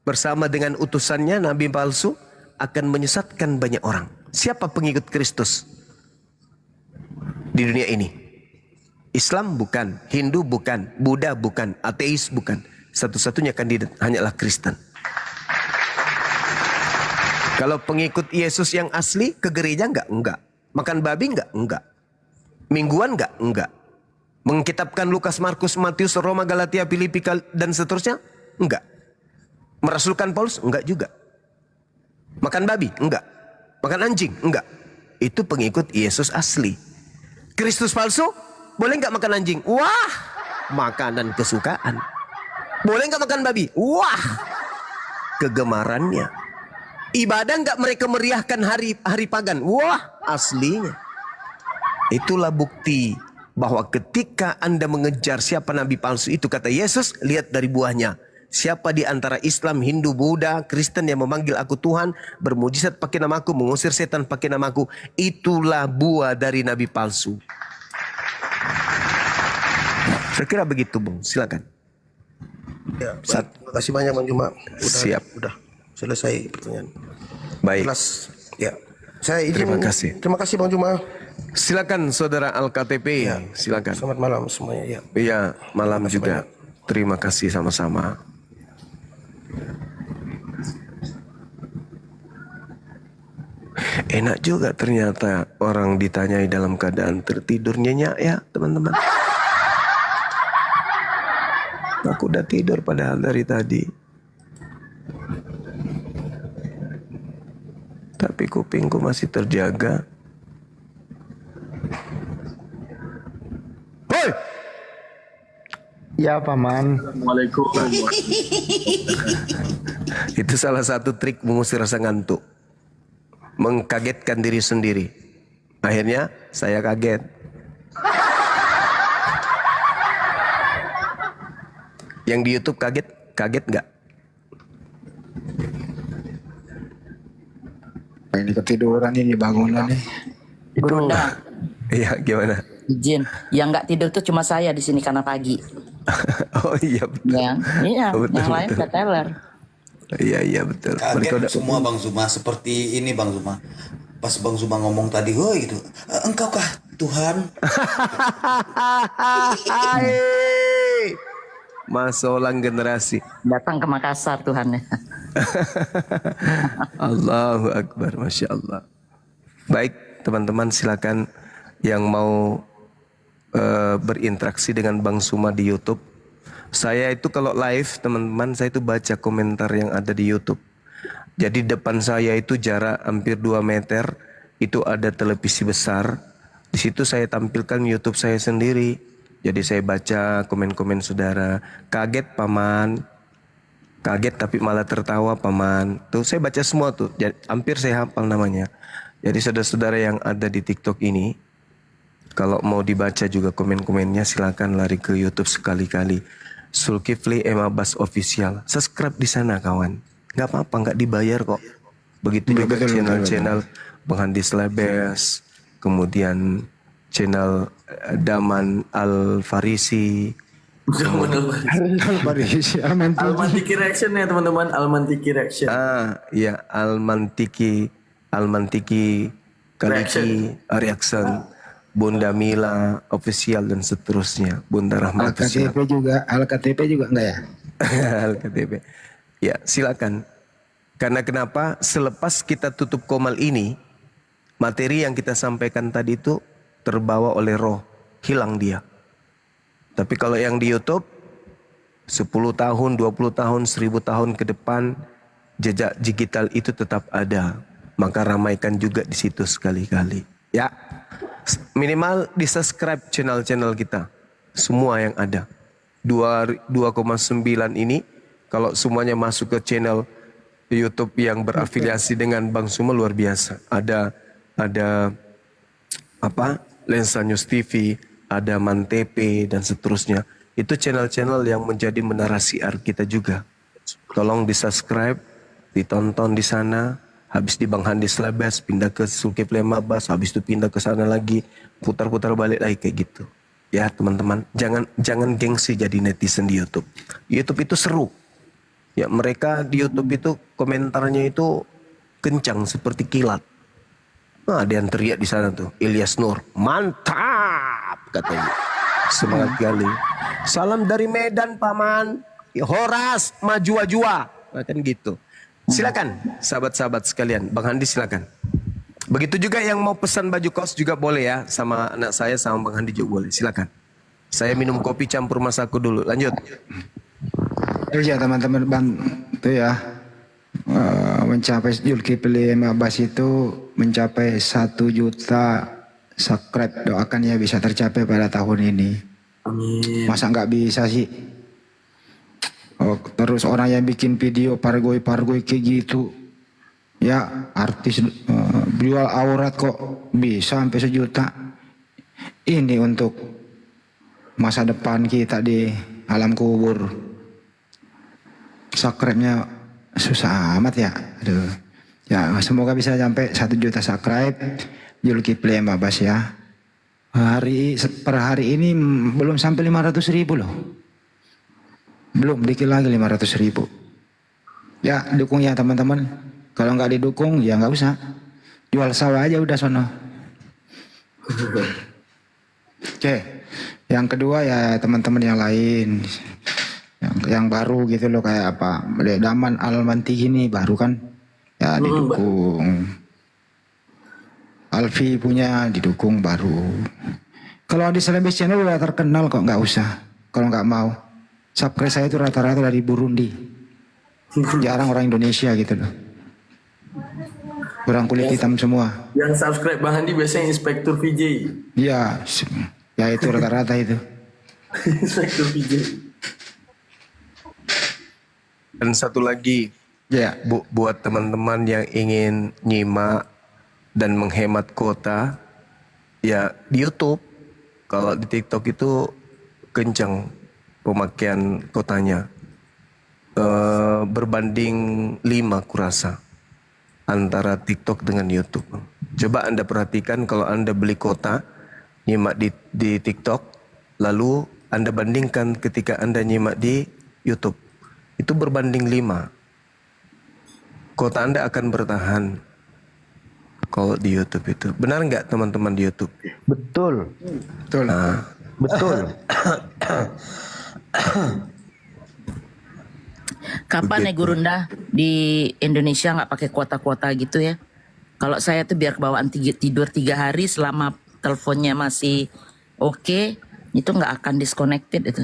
Speaker 5: bersama dengan utusannya nabi palsu akan menyesatkan banyak orang. Siapa pengikut Kristus di dunia ini? Islam bukan, Hindu bukan, Buddha bukan, ateis bukan. Satu-satunya kandidat hanyalah Kristen. Kalau pengikut Yesus yang asli ke gereja enggak? Enggak. Makan babi enggak? Enggak. Mingguan enggak? Enggak. Mengkitabkan Lukas, Markus, Matius, Roma, Galatia, Filipi dan seterusnya? Enggak. Merasulkan Paulus? Enggak juga. Makan babi? Enggak. Makan anjing? Enggak. Itu pengikut Yesus asli. Kristus palsu? Boleh enggak makan anjing? Wah, makanan kesukaan. Boleh enggak makan babi? Wah, kegemarannya. Ibadah enggak mereka meriahkan hari pagan? Wah, aslinya. Itulah bukti bahwa ketika Anda mengejar siapa nabi palsu itu, kata Yesus, lihat dari buahnya. Siapa di antara Islam, Hindu, Buddha, Kristen yang memanggil aku Tuhan, bermujizat pakai namaku, mengusir setan pakai namaku, itulah buah dari nabi palsu. Saya kira begitu, Bung. Silakan.
Speaker 10: Ya, terima kasih banyak Bang Juma.
Speaker 5: Siap.
Speaker 10: Udah selesai pertanyaan.
Speaker 5: Baik.
Speaker 10: Jelas. Ya. Saya izin.
Speaker 5: Terima kasih.
Speaker 10: Terima kasih Bang Juma.
Speaker 5: Silakan Saudara Al-KTP.
Speaker 10: Ya.
Speaker 5: Silakan.
Speaker 10: Selamat malam semuanya. Ya.
Speaker 5: Iya, malam
Speaker 10: Terima kasih
Speaker 5: juga.
Speaker 10: banyak.
Speaker 5: Terima kasih sama-sama. Enak juga ternyata orang ditanyai dalam keadaan tertidur nyenyak ya teman-teman. Aku udah tidur padahal dari tadi. Tapi kupingku masih terjaga. Hoi!
Speaker 8: Ya paman.
Speaker 5: Itu salah satu trik mengusir rasa ngantuk. Mengkagetkan diri sendiri. Akhirnya saya kaget. Yang di YouTube kaget nggak?
Speaker 7: Ini ketiduran ini bangunan nih.
Speaker 3: Bunda,
Speaker 5: Iya, gimana?
Speaker 3: izin. Yang nggak tidur tuh cuma saya di sini karena pagi.
Speaker 5: Oh iya betul.
Speaker 3: Iya,
Speaker 5: Betul,
Speaker 3: yang lain
Speaker 5: betul.
Speaker 3: udah teler.
Speaker 5: Iya betul. Mereka
Speaker 11: Kaget
Speaker 5: udah
Speaker 11: semua Bang Zuma, seperti ini Bang Zuma. Pas Bang Zuma ngomong tadi, "Hoi," gitu. "Engkaukah Tuhan?"
Speaker 5: Masolang generasi.
Speaker 3: Datang ke Makassar Tuhan.
Speaker 5: Allahu Akbar, Masya Allah. Baik teman-teman, silakan yang mau berinteraksi dengan Bang Zuma di YouTube. Saya itu kalau live teman-teman, saya itu baca komentar yang ada di YouTube. Jadi depan saya itu jarak hampir 2 meter, itu ada televisi besar. Di Di situ saya tampilkan YouTube saya sendiri. Jadi saya baca komen-komen saudara. Kaget paman. Kaget tapi malah tertawa paman. Tuh saya baca semua tuh. Jadi, hampir saya hafal namanya. Jadi saudara-saudara yang ada di TikTok ini, kalau mau dibaca juga komen-komennya, silakan lari ke YouTube sekali-kali. Zulkifli M. Abbas Official. Subscribe di sana kawan. Nggak apa-apa, nggak dibayar kok. Begitu juga channel-channel Bang Handi Slebes, kemudian channel Daman Al Farisi.
Speaker 12: Almantiki Reaction ya teman-teman, Almantiki Reaction.
Speaker 5: Ya Almantiki Kaliki Reaction, Bunda Mila Official dan seterusnya, Bunda Rahma Official.
Speaker 7: Al-KTP juga enggak ya?
Speaker 5: Al-KTP. Ya, silakan. Karena kenapa? Selepas kita tutup komal ini, materi yang kita sampaikan tadi itu terbawa oleh roh, hilang dia. Tapi kalau yang di YouTube 10 tahun, 20 tahun, 1000 tahun ke depan jejak digital itu tetap ada. Maka ramaikan juga di situ sekali-kali. Ya. Minimal di-subscribe channel-channel kita. Semua yang ada. 2,9 ini kalau semuanya masuk ke channel YouTube yang berafiliasi dengan Bang Suma luar biasa. Ada Lensa News TV, ada Mantepe dan seterusnya. Itu channel-channel yang menjadi menara siar kita juga. Tolong di-subscribe, ditonton di sana. Habis di Bang Handi Slebes, pindah ke Zulkifli M. Abbas, habis itu pindah ke sana lagi, putar-putar balik lagi kayak gitu. Ya teman-teman, jangan gengsi jadi netizen di YouTube. YouTube itu seru. Ya mereka di YouTube itu komentarnya itu kencang seperti kilat. Nah, ada yang teriak di sana tuh, Ilyas Nur, mantap katanya, semangat kali. Salam dari Medan paman, Horas maju-jua, kan gitu. Silakan sahabat-sahabat sekalian, Bang Handi silakan. Begitu juga yang mau pesan baju kaos juga boleh ya, sama anak saya sama Bang Handi juga boleh. Silakan. Saya minum kopi campur masaku dulu. Lanjut.
Speaker 7: Ya teman-teman bantu ya. Mencapai Zulkifli M. Abbas itu mencapai 1 juta subscribe. Doakan ya bisa tercapai pada tahun ini.
Speaker 12: Amin.
Speaker 7: Masa nggak bisa sih? Terus orang yang bikin video pargoy kayak gitu, ya artis jual aurat kok bisa sampai 1 juta. Ini untuk masa depan kita di alam kubur. Subscribe-nya susah amat ya. Aduh. Ya semoga bisa sampai 1 juta subscribe Zulkifli M. Abbas ya. Per hari ini belum sampai 500.000 loh. Belum, dikit lagi 500.000. Ya dukung ya teman-teman. Kalau nggak didukung ya nggak usah. Jual sawah aja udah sono. Oke. Yang kedua ya teman-teman yang lain. Yang baru gitu loh kayak apa. Daman Almanti ini baru kan. Ya didukung. Alfi punya didukung baru. Kalau di Slebes channel udah terkenal kok, nggak usah. Kalau nggak mau. Subscribe saya itu rata-rata dari Burundi. Jarang orang Indonesia gitu loh. Orang kulit hitam semua.
Speaker 12: Yang subscribe Bang Handi biasanya Inspektur VJ.
Speaker 7: Iya, ya itu rata-rata itu.
Speaker 12: Inspektur VJ.
Speaker 5: Dan satu lagi,
Speaker 7: ya
Speaker 5: buat teman-teman yang ingin nyimak dan menghemat kuota, ya di YouTube. Kalau di TikTok itu kencang pemakaian kotanya. Berbanding 5 kurasa antara TikTok dengan YouTube. Coba Anda perhatikan kalau Anda beli kota nyimak di TikTok, lalu Anda bandingkan ketika Anda nyimak di YouTube. Itu berbanding 5. Kota Anda akan bertahan kalau di YouTube itu. Benar nggak teman-teman di YouTube?
Speaker 8: Betul.
Speaker 7: betul.
Speaker 8: Betul.
Speaker 3: Kapan ya Gurunda di Indonesia nggak pakai kuota-kuota gitu ya? Kalau saya tuh biar bawaan tidur 3 hari selama teleponnya masih oke, itu nggak akan disconnected itu.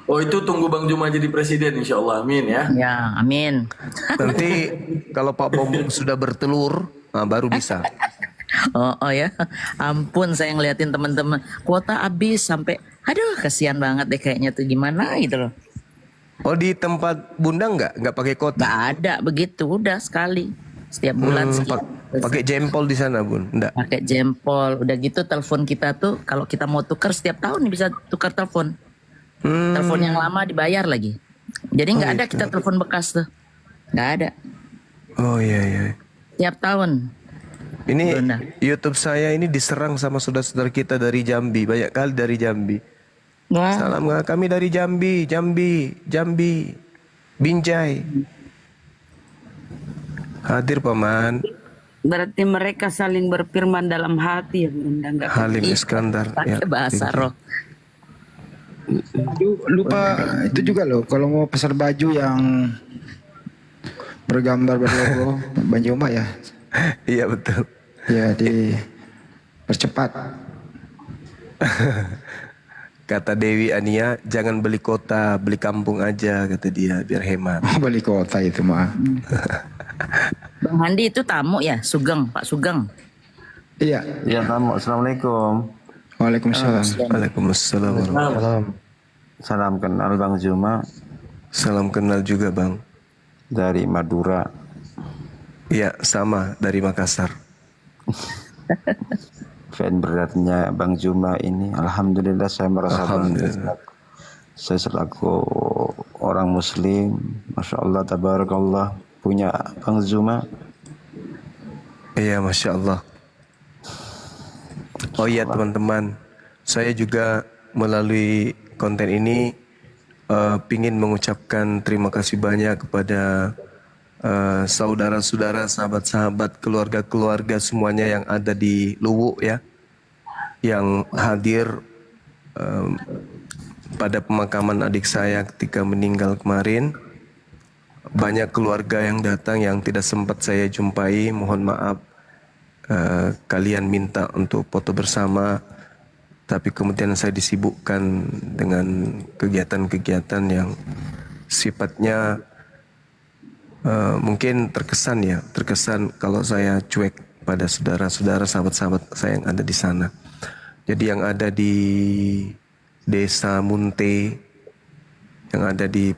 Speaker 12: Oh itu tunggu Bang Juma jadi presiden insya Allah, amin ya.
Speaker 3: Ya, amin.
Speaker 5: Nanti kalau Pak Bom sudah bertelur, baru bisa.
Speaker 3: Oh ya, ampun saya ngeliatin teman-teman kuota habis sampai, aduh kasihan banget deh kayaknya tuh gimana gitu loh.
Speaker 5: Oh, di tempat Bunda nggak pakai kota?
Speaker 3: Nggak ada begitu, udah sekali setiap bulan sekian.
Speaker 5: Pakai jempol di sana, Bun? Enggak.
Speaker 3: Pakai jempol, udah gitu telepon kita tuh kalau kita mau tukar setiap tahun bisa tukar telepon. Telepon yang lama dibayar lagi. Jadi nggak ada kita telepon bekas tuh, nggak ada.
Speaker 5: Oh iya.
Speaker 3: Tiap tahun.
Speaker 5: Ini
Speaker 3: Benar.
Speaker 5: YouTube saya ini diserang sama saudara-saudara kita dari Jambi, banyak kali dari Jambi.
Speaker 3: Wah,
Speaker 5: Salam kami dari Jambi, Binjai. Hadir paman.
Speaker 4: Berarti mereka saling berfirman dalam hati ya Bunda. Enggak
Speaker 5: Halim Iskandar.
Speaker 3: pakai bahasa roh.
Speaker 7: Lupa itu juga loh, kalau mau pesan baju yang bergambar berlogo Banjuma ya.
Speaker 5: Iya betul.
Speaker 7: Ya percepat.
Speaker 5: Kata Dewi Ania, jangan beli kota, beli kampung aja, kata dia, biar hemat.
Speaker 7: Balik kota itu mah.
Speaker 3: Bang Handi itu tamu ya, Sugeng, Pak Sugeng.
Speaker 7: Iya.
Speaker 2: Ya tamu. Assalamualaikum.
Speaker 7: Waalaikumsalam.
Speaker 5: Waalaikumsalam warahmatullahi.
Speaker 2: Salam kenal Bang Zuma
Speaker 5: Salam kenal juga Bang.
Speaker 2: dari Madura.
Speaker 5: Iya, sama dari Makassar.
Speaker 2: Fan beratnya Bang Zuma ini, alhamdulillah saya merasa bangga. Saya selaku orang Muslim, masya Allah, tabarakallah, punya Bang Zuma.
Speaker 5: Iya, masya Allah. Oh iya teman-teman, saya juga melalui konten ini pingin mengucapkan terima kasih banyak kepada saudara-saudara, sahabat-sahabat, keluarga-keluarga semuanya yang ada di Luwu ya, yang hadir pada pemakaman adik saya ketika meninggal kemarin. Banyak keluarga yang datang yang tidak sempat saya jumpai, mohon maaf. Kalian minta untuk foto bersama, tapi kemudian saya disibukkan dengan kegiatan-kegiatan yang sifatnya mungkin terkesan kalau saya cuek pada saudara-saudara, sahabat-sahabat saya yang ada di sana. Jadi yang ada di Desa Munte, yang ada di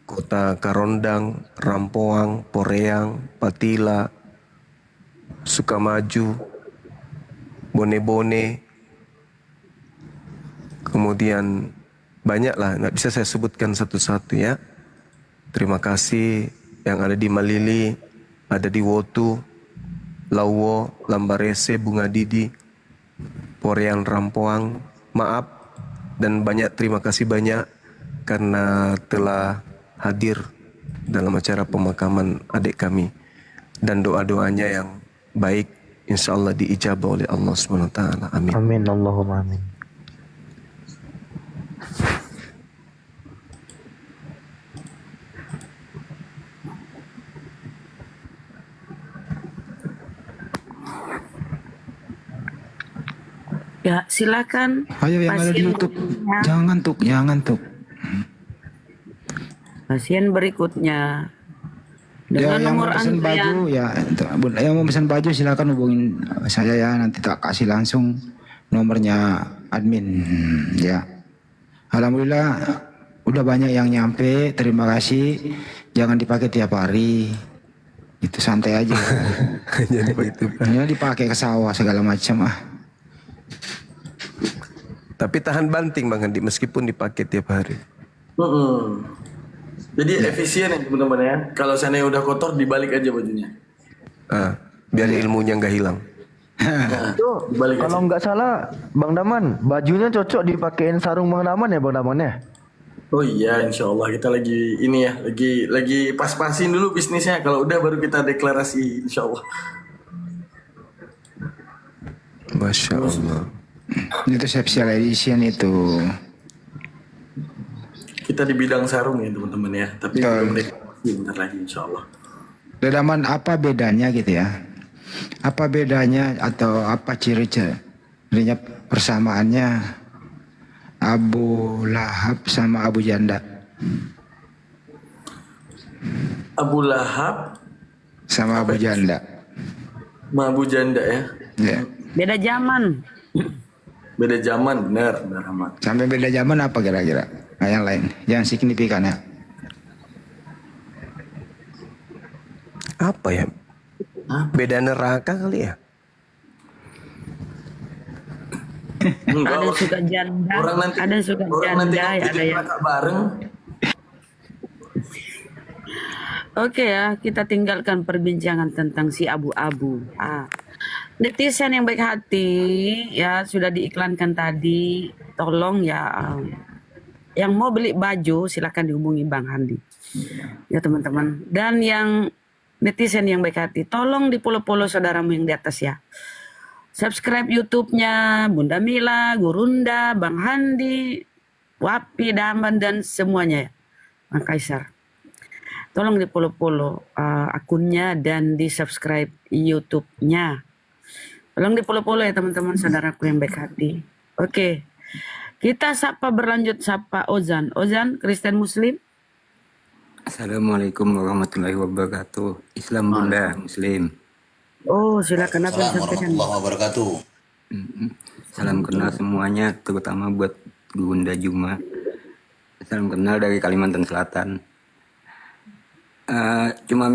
Speaker 5: Kota Karondang, Rampoang, Poreang, Patila, Sukamaju, Bone-Bone, kemudian banyaklah, nggak bisa saya sebutkan satu-satu ya. Terima kasih yang ada di Malili, ada di Wotu, Lauwo, Lambarese, Bunga Didi, Poreang, Rampoang, maaf dan banyak terima kasih banyak karena telah hadir dalam acara pemakaman adik kami, dan doa-doanya yang baik insya Allah diijabah oleh Allah SWT. Amin.
Speaker 8: Amin, Allahumma amin.
Speaker 4: Ya, silakan.
Speaker 7: Ayo yang ada di YouTube. Jangan ngantuk.
Speaker 4: Pasien berikutnya
Speaker 7: Ya,
Speaker 4: dengan
Speaker 7: yang
Speaker 4: nomor
Speaker 7: mau pesan
Speaker 4: antrian.
Speaker 7: baju ya, Bun, yang mau pesan baju silakan hubungin saya ya, nanti tak kasih langsung nomornya admin ya. Alhamdulillah udah banyak yang nyampe, terima kasih. Jangan dipakai tiap hari. Itu santai aja.
Speaker 5: Jadi begitu.
Speaker 7: Ini dipakai ke sawah segala macam ah.
Speaker 5: Tapi tahan banting Bang Andi meskipun dipakai tiap hari.
Speaker 12: Jadi efisien ya teman-teman ya. Kalau seandainya udah kotor dibalik aja bajunya.
Speaker 5: Biar ilmunya nggak hilang.
Speaker 8: Itu
Speaker 12: Dibalik aja.
Speaker 8: kalau nggak salah Bang Daman, bajunya cocok dipakein sarung Bang Daman ya Bang Daman ya?
Speaker 12: Oh iya, insya Allah kita lagi ini ya, lagi pas-pasin dulu bisnisnya. Kalau udah baru kita deklarasi, insya Allah.
Speaker 5: Masya Allah.
Speaker 7: Itu special edition itu.
Speaker 12: Kita di bidang sarung ya teman-teman ya. Tapi
Speaker 7: Betul.
Speaker 12: belum deklarasi bentar lagi, insya Allah.
Speaker 7: Daman apa bedanya gitu ya? Apa bedanya atau apa ciri-cirinya persamaannya Abu Lahab sama Abu Janda?
Speaker 12: Abu Lahab
Speaker 7: sama Abu Janda.
Speaker 12: Mabu janda ya.
Speaker 7: Ya.
Speaker 4: Beda zaman.
Speaker 12: Beda zaman, benar Ahmad.
Speaker 7: Sampai beda zaman apa kira-kira? Nah, yang lain, yang signifikan ya.
Speaker 5: Apa ya? Beda neraka kali ya?
Speaker 12: Enggak.
Speaker 4: Ada yang suka janda,
Speaker 12: Orang nanti
Speaker 4: ada yang suka
Speaker 12: orang nanti
Speaker 4: janda,
Speaker 12: ngopi
Speaker 4: ada
Speaker 12: di
Speaker 4: yang
Speaker 12: neraka bareng.
Speaker 4: Oke ya, kita tinggalkan perbincangan tentang si abu-abu. Netizen yang baik hati ya sudah diiklankan tadi. Tolong ya, yang mau beli baju silakan dihubungi Bang Handi. Ya teman-teman. Dan yang netizen yang baik hati, tolong di-follow saudaramu yang di atas ya. Subscribe YouTube-nya Bunda Mila, Gurunda, Bang Handi, Wapi, Daman dan semuanya ya. Bang Kaisar. Tolong di-follow akunnya dan di-subscribe YouTube-nya. Tolong di-follow ya teman-teman saudaraku yang baik hati. Oke. Kita berlanjut sapa Ozan. Ozan, Kristen Muslim.
Speaker 13: Assalamualaikum warahmatullahi wabarakatuh. Islam Bunda, Muslim.
Speaker 4: Oh, silakan apa yang
Speaker 11: Assalamualaikum
Speaker 4: sampaikan.
Speaker 11: warahmatullahi wabarakatuh.
Speaker 13: Salam kenal semuanya, terutama buat Bunda Juma. Salam kenal dari Kalimantan Selatan. Cuma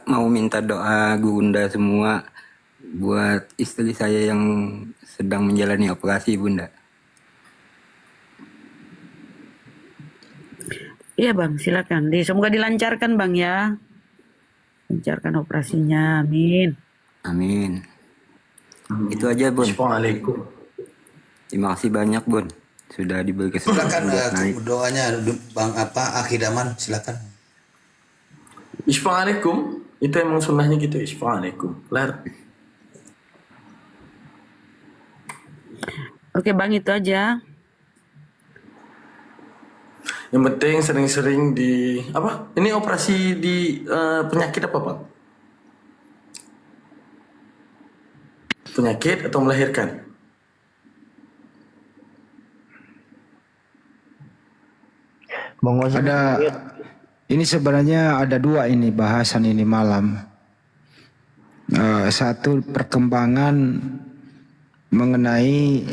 Speaker 13: mau minta doa Bunda semua buat istri saya yang sedang menjalani operasi, Bunda.
Speaker 4: Iya Bang, silakan. Semoga dilancarkan Bang ya. Lancarkan operasinya, amin.
Speaker 13: Amin. Itu aja, Bun.
Speaker 12: Assalamualaikum.
Speaker 13: Terima kasih banyak, Bun. Sudah diberi
Speaker 11: Silakan
Speaker 13: kesempatan buat naik.
Speaker 11: doanya Bang Akhidaman, silakan.
Speaker 12: Assalamualaikum. Itu emang sunnahnya gitu. Assalamualaikum. Lar.
Speaker 4: Oke Bang, itu aja.
Speaker 12: Yang penting sering-sering di apa? Ini operasi di penyakit apa, Pak? Penyakit atau melahirkan?
Speaker 7: Ada ini sebenarnya ada dua ini bahasan ini malam. Satu perkembangan mengenai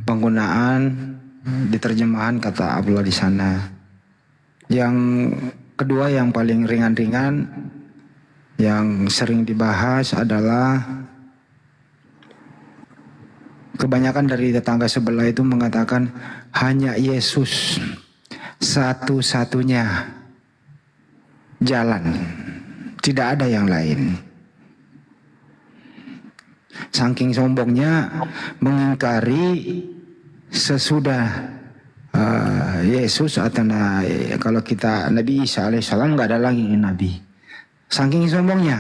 Speaker 7: penggunaan di terjemahan kata Abdullah di sana. Yang kedua yang paling ringan-ringan yang sering dibahas adalah kebanyakan dari tetangga sebelah itu mengatakan hanya Yesus satu-satunya jalan, tidak ada yang lain. Saking sombongnya mengingkari sesudah Yesus atau kalau kita Nabi Isa alaihissalam nggak ada lagi Nabi. Saking sombongnya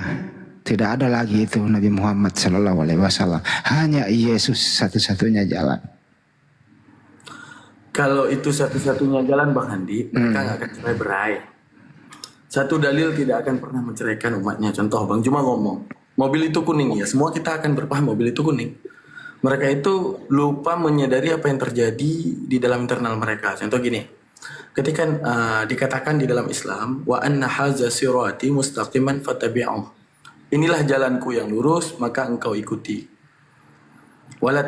Speaker 7: tidak ada lagi itu Nabi Muhammad sallallahu alaihi wasallam. Hanya Yesus satu-satunya jalan.
Speaker 12: Kalau itu satu-satunya jalan Bang Handi, mereka nggak akan cerai-berai. Satu dalil tidak akan pernah menceraikan umatnya. Contoh Bang Juma ngomong, mobil itu kuning ya. Semua kita akan berpaham mobil itu kuning. Mereka itu lupa menyadari apa yang terjadi di dalam internal mereka. Contoh gini, ketika dikatakan di dalam Islam, wa anna haza sirati mustaqiman fattabi'uh. Inilah jalanku yang lurus, maka engkau ikuti. Wala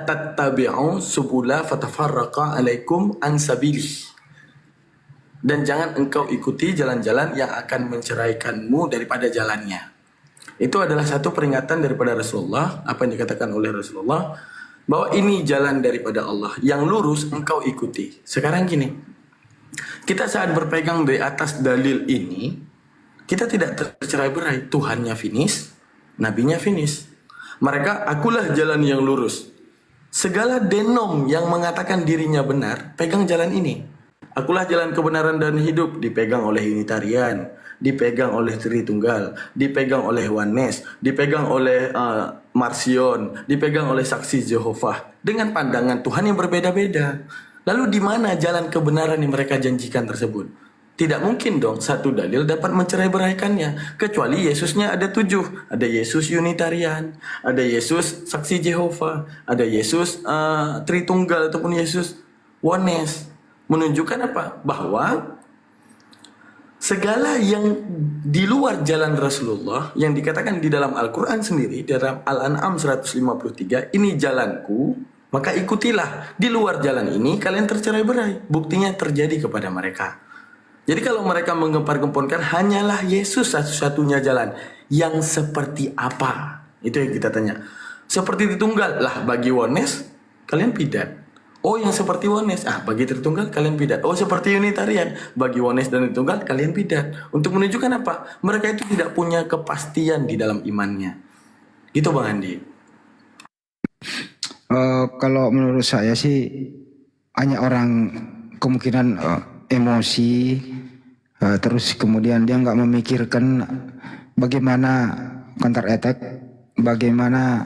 Speaker 12: tattabi'u subula fatafarraqa alaikum an sabilih. Dan jangan engkau ikuti jalan-jalan yang akan menceraikanmu daripada jalannya. Itu adalah satu peringatan daripada Rasulullah, apa yang dikatakan oleh Rasulullah, bahwa ini jalan daripada Allah yang lurus engkau ikuti. Sekarang gini, kita saat berpegang di atas dalil ini, kita tidak tercerai-berai. Tuhannya finish, nabinya finish. Mereka, akulah jalan yang lurus. Segala denom yang mengatakan dirinya benar, pegang jalan ini. Akulah jalan kebenaran dan hidup, dipegang oleh Unitarian, dipegang oleh Tritunggal, dipegang oleh Oneness, dipegang oleh Marsion, dipegang oleh Saksi Jehovah. Dengan pandangan Tuhan yang berbeda-beda. Lalu di mana jalan kebenaran yang mereka janjikan tersebut? Tidak mungkin dong satu dalil dapat mencerai-beraikannya. Kecuali Yesusnya ada 7. Ada Yesus Unitarian, ada Yesus Saksi Jehovah, ada Yesus Tritunggal ataupun Yesus Oneness. Menunjukkan apa? Bahwa segala yang di luar jalan Rasulullah yang dikatakan di dalam Al-Quran sendiri, di dalam Al-An'am 153, ini jalanku, maka ikutilah. Di luar jalan ini kalian tercerai-berai. Buktinya terjadi kepada mereka. Jadi kalau mereka menggempar-gemporkan, hanyalah Yesus satu-satunya jalan. Yang seperti apa? Itu yang kita tanya. Seperti Tritunggal, lah bagi Wones, kalian bidat. Oh yang seperti Wones, bagi Tritunggal kalian bidat. Oh seperti Unitarian, bagi Wones dan Tritunggal kalian bidat. Untuk menunjukkan apa? Mereka itu tidak punya kepastian di dalam imannya. Gitu Bang Andi.
Speaker 7: Kalau menurut saya sih hanya orang kemungkinan emosi, terus kemudian dia nggak memikirkan bagaimana counter attack, bagaimana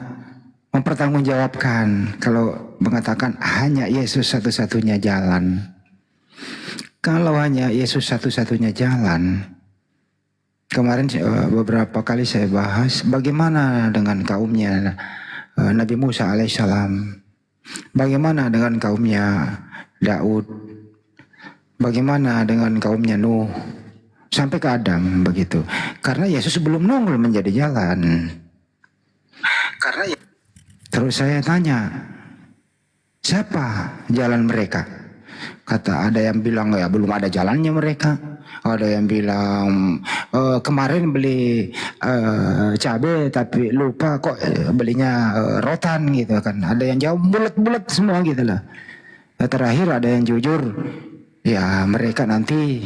Speaker 7: mempertanggungjawabkan kalau mengatakan hanya Yesus satu-satunya jalan. Kalau hanya Yesus satu-satunya jalan, kemarin beberapa kali saya bahas bagaimana dengan kaumnya Nabi Musa alaihissalam, bagaimana dengan kaumnya Daud, bagaimana dengan kaumnya Nuh, sampai ke Adam begitu. Karena Yesus belum nongol menjadi jalan. Terus saya tanya, siapa jalan mereka? Kata ada yang bilang ya belum ada jalannya mereka. Ada yang bilang kemarin beli cabai tapi lupa kok belinya rotan gitu kan. Ada yang jawab bulat-bulat semua gitu lah. Terakhir ada yang jujur, ya mereka nanti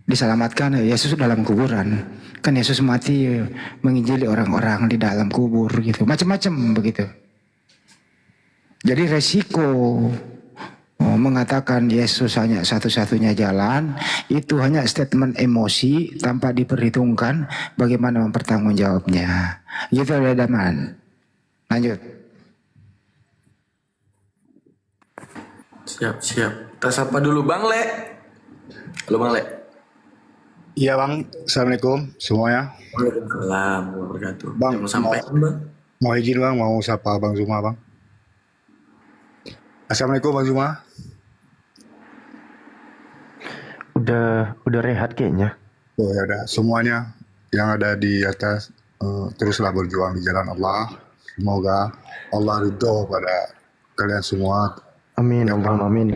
Speaker 7: diselamatkan Yesus dalam kuburan. Kan Yesus mati menginjili orang-orang di dalam kubur gitu. Macam-macam begitu. Jadi resiko mengatakan Yesus hanya satu-satunya jalan itu hanya statement emosi tanpa diperhitungkan bagaimana mempertanggungjawabnya. Gitu ya Daman. Lanjut.
Speaker 12: Siap. Kita sapa dulu Bang Le. Halo Bang Le.
Speaker 14: Iya Bang, Assalamualaikum semuanya.
Speaker 12: Waalaikumsalam warahmatullahi wabarakatuh.
Speaker 14: Bang,
Speaker 12: Mau sampai Bang?
Speaker 14: mau izin Bang, mau sapa Bang Zuma Bang. Assalamualaikum Bang Zuma.
Speaker 8: Udah rehat kayaknya.
Speaker 14: Oh ya udah, semuanya yang ada di atas teruslah berjuang di jalan Allah. Semoga Allah ridho pada kalian semua.
Speaker 8: Amin, Allahumma amin.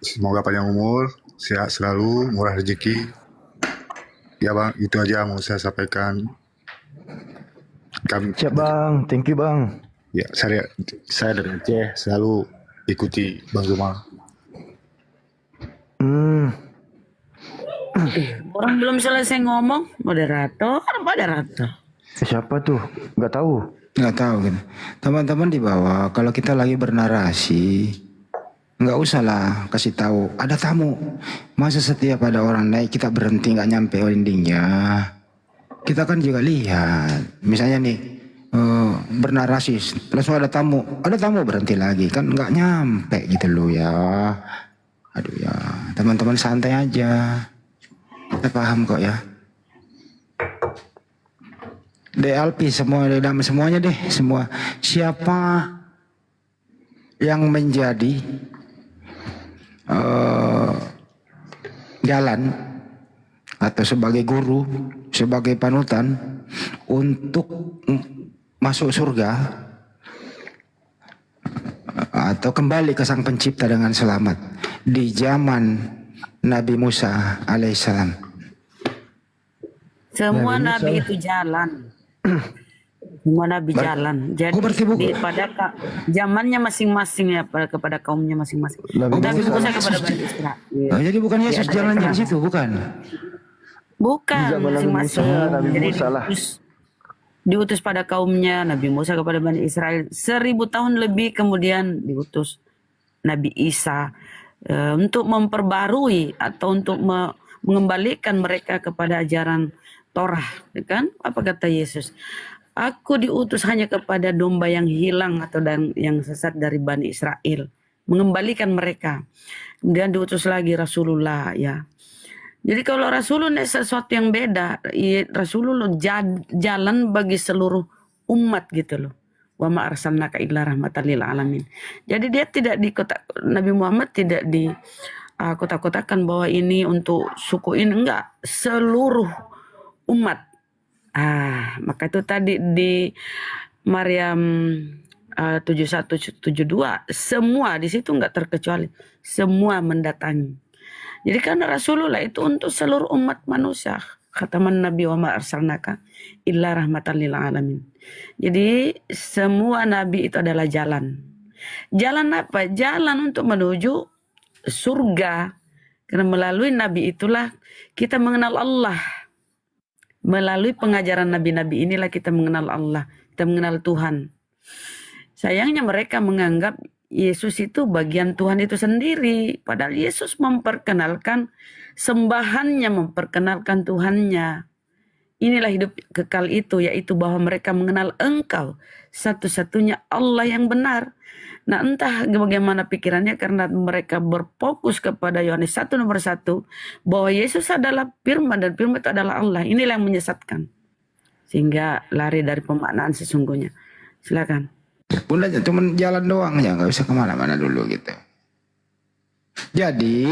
Speaker 14: Semoga panjang umur, sehat selalu, murah rezeki. Ya Bang, itu aja mau saya sampaikan.
Speaker 8: Siap Bang, thank you Bang.
Speaker 14: Ya, saya dari Aceh selalu ikuti Bang Zuma.
Speaker 4: Orang belum selesai ngomong, moderator.
Speaker 8: Siapa tuh? Nggak tahu.
Speaker 7: Nggak tahu gitu. Teman-teman di bawah, kalau kita lagi bernarasi, nggak usah lah kasih tahu ada tamu. Masa setiap ada orang naik kita berhenti nggak nyampe endingnya. Kita kan juga lihat, misalnya nih bernarasi, langsung ada tamu berhenti lagi kan nggak nyampe gitu loh ya. Aduh ya, teman-teman santai aja. Kita paham kok ya. DLP semuanya deh, semua. Siapa yang menjadi jalan atau sebagai guru, sebagai panutan untuk masuk surga atau kembali ke Sang Pencipta dengan selamat di zaman Nabi Musa alaihissalam.
Speaker 4: Semua nabi itu jalan. Semua nabi jalan. Jadi pada zamannya masing-masing ya, kepada kaumnya masing-masing. Nabi Musa kepada Bani Israel.
Speaker 7: Jadi bukan Yesus jalannya di situ, bukan?
Speaker 4: Bukan, masing-masing. Jadi diutus pada kaumnya, Nabi Musa kepada Bani Israel. 1000 tahun lebih kemudian diutus Nabi Isa untuk memperbarui atau untuk mengembalikan mereka kepada ajaran Torah, kan? Apa kata Yesus? Aku diutus hanya kepada domba yang hilang atau yang sesat dari Bani Israel, mengembalikan mereka. Kemudian diutus lagi Rasulullah ya. Jadi kalau Rasulullah sesuatu yang beda, Rasulullah jalan bagi seluruh umat gitu loh. Wa ma arsalnaka illa rahmatan lil alamin. Jadi dia tidak di kota Nabi Muhammad tidak aku takut-takutkan bahwa ini untuk suku ini, enggak, seluruh umat. Maka itu tadi di Maryam 7172 semua di situ enggak terkecuali, semua mendatangi. Jadi karena Rasulullah itu untuk seluruh umat manusia. Khataman Nabi wa ma arsalnaka illa rahmatan lil alamin. Jadi semua nabi itu adalah jalan. Jalan apa? Jalan untuk menuju surga. Karena melalui nabi itulah kita mengenal Allah. Melalui pengajaran nabi-nabi inilah kita mengenal Allah, kita mengenal Tuhan. Sayangnya mereka menganggap Yesus itu bagian Tuhan itu sendiri. Padahal Yesus memperkenalkan sembahannya, memperkenalkan Tuhannya. Inilah hidup kekal itu, yaitu bahwa mereka mengenal Engkau satu-satunya Allah yang benar. Nah, entah bagaimana pikirannya karena mereka berfokus kepada Yohanes 1 nomor 1 bahwa Yesus adalah firman dan firman itu adalah Allah. Inilah yang menyesatkan. Sehingga lari dari pemaknaan sesungguhnya. Silakan.
Speaker 7: Bunda cuma jalan doang ya, nggak usah kemana-mana dulu gitu. Jadi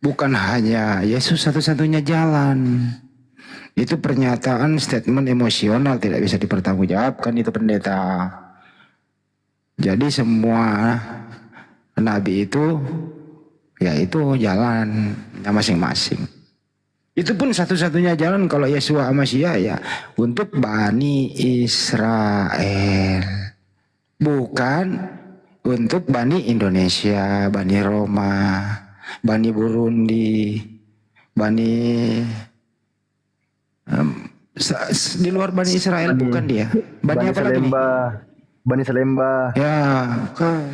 Speaker 7: bukan hanya Yesus satu-satunya jalan. Itu pernyataan statement emosional, tidak bisa dipertanggungjawabkan itu pendeta. Jadi semua nabi itu ya itu jalannya masing-masing. Itu pun satu-satunya jalan kalau Yeshua Mashiach ya untuk Bani Israel. Bukan untuk Bani Indonesia, Bani Roma, Bani Burundi, Bani di luar Bani Israel bukan dia. Bani apa lagi?
Speaker 8: Bani Salemba.
Speaker 7: Ya, bukan.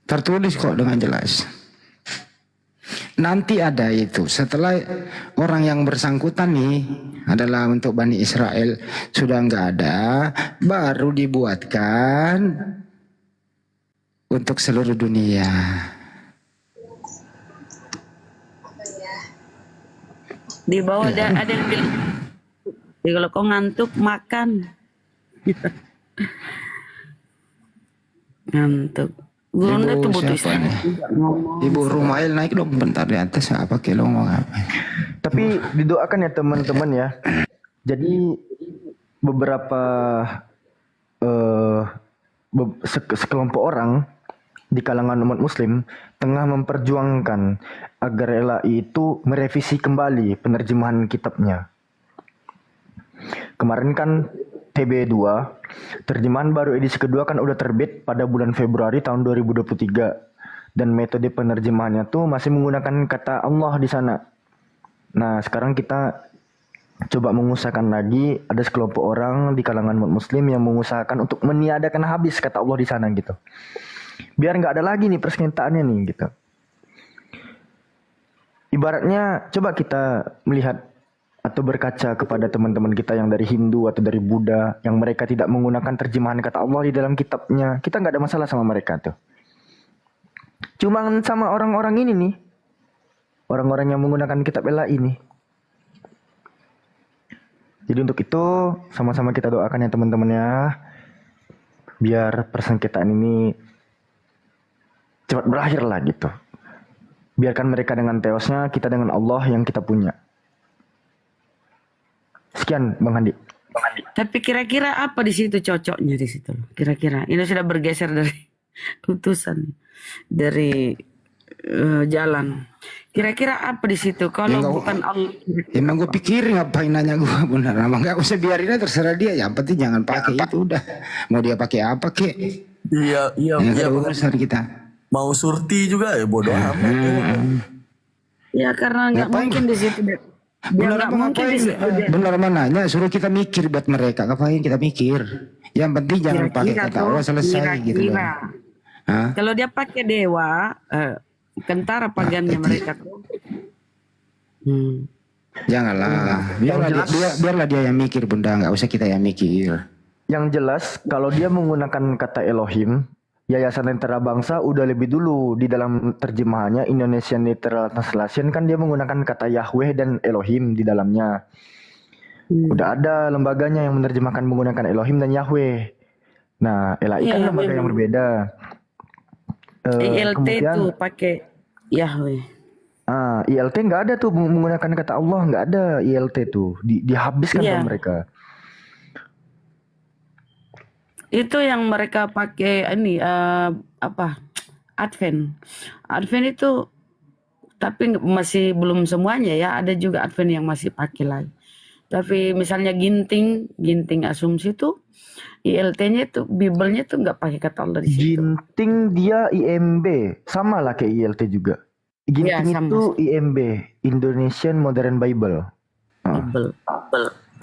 Speaker 7: Tertulis kok dengan jelas. Nanti ada itu setelah orang yang bersangkutan nih adalah untuk Bani Israel sudah nggak ada, baru dibuatkan untuk seluruh dunia.
Speaker 4: Di bawah ada yang bilang, kalau kau ngantuk makan. Ngantuk. Gurunda itu butuh istirahat.
Speaker 7: Ibu Rumail naik dong bentar di atas apa kilo ngomong apa.
Speaker 8: Tapi didoakan ya teman-teman ya. Jadi beberapa sekelompok orang di kalangan umat muslim tengah memperjuangkan agar LAI itu merevisi kembali penerjemahan kitabnya. Kemarin kan TB2, terjemahan baru edisi kedua kan udah terbit pada bulan Februari tahun 2023. Dan metode penerjemahannya tuh masih menggunakan kata Allah di sana. Nah, sekarang kita coba mengusahakan lagi, ada sekelompok orang di kalangan umat muslim yang mengusahakan untuk meniadakan habis kata Allah di sana gitu. Biar nggak ada lagi nih persenjaannya nih gitu. Ibaratnya coba kita melihat atau berkaca kepada teman-teman kita yang dari Hindu atau dari Buddha yang mereka tidak menggunakan terjemahan kata Allah di dalam kitabnya. Kita nggak ada masalah sama mereka tuh. Cuma sama orang-orang ini nih, orang-orang yang menggunakan kitab LAI ini. Jadi untuk itu sama-sama kita doakan ya teman-teman ya, biar persengketaan ini cepat berakhir lah gitu. Biarkan mereka dengan teosnya, kita dengan Allah yang kita punya. Sekian Bang Handi.
Speaker 4: Tapi kira-kira apa di situ cocoknya di situ? Kira-kira ini sudah bergeser dari utusan, dari jalan. Kira-kira apa di situ? Kalau
Speaker 7: Ya,
Speaker 4: bukan Allah.
Speaker 7: Emang gue pikir ngapain nanya gue benar. Emang nggak usah biarin aja terserah dia. Yang penting jangan pakai itu udah. Mau dia pakai apa kek?
Speaker 12: Iya,
Speaker 7: urusan kita.
Speaker 12: Mau surti juga ya bodoh amat.
Speaker 4: Ya karena nggak mungkin di situ. Dia nggak mungkin di situ.
Speaker 7: Benar mananya suruh kita mikir buat mereka. Ngapain kita mikir? Yang penting jangan pakai kata Allah selesai gitu loh. Hah?
Speaker 4: Kalau dia pakai dewa, kentara pagannya mereka.
Speaker 7: Janganlah. Biarlah dia yang mikir Bunda. Nggak usah kita yang mikir.
Speaker 8: Yang jelas kalau dia menggunakan kata Elohim, Yayasan Lentera Bangsa udah lebih dulu di dalam terjemahannya Indonesian Literal Translation kan dia menggunakan kata Yahweh dan Elohim di dalamnya. Udah ada lembaganya yang menerjemahkan menggunakan Elohim dan Yahweh. Nah, LAI kan lembaga yang berbeda.
Speaker 4: ILT
Speaker 8: kemudian
Speaker 4: itu pakai Yahweh.
Speaker 8: ILT nggak ada tuh menggunakan kata Allah, nggak ada ILT tuh, dihabiskan
Speaker 4: Iya.
Speaker 8: sama mereka.
Speaker 4: Itu yang mereka pakai ini apa? Advent. Advent itu tapi masih belum semuanya ya, ada juga Advent yang masih pakai lagi. Tapi misalnya ginting asumsi itu ILT-nya itu Bible-nya tuh nggak pakai kata Allah di situ.
Speaker 8: Ginting dia IMB, sama lah kayak ILT juga. Ginting
Speaker 4: Iya, sama.
Speaker 8: itu IMB, Indonesian Modern Bible.
Speaker 4: Bible.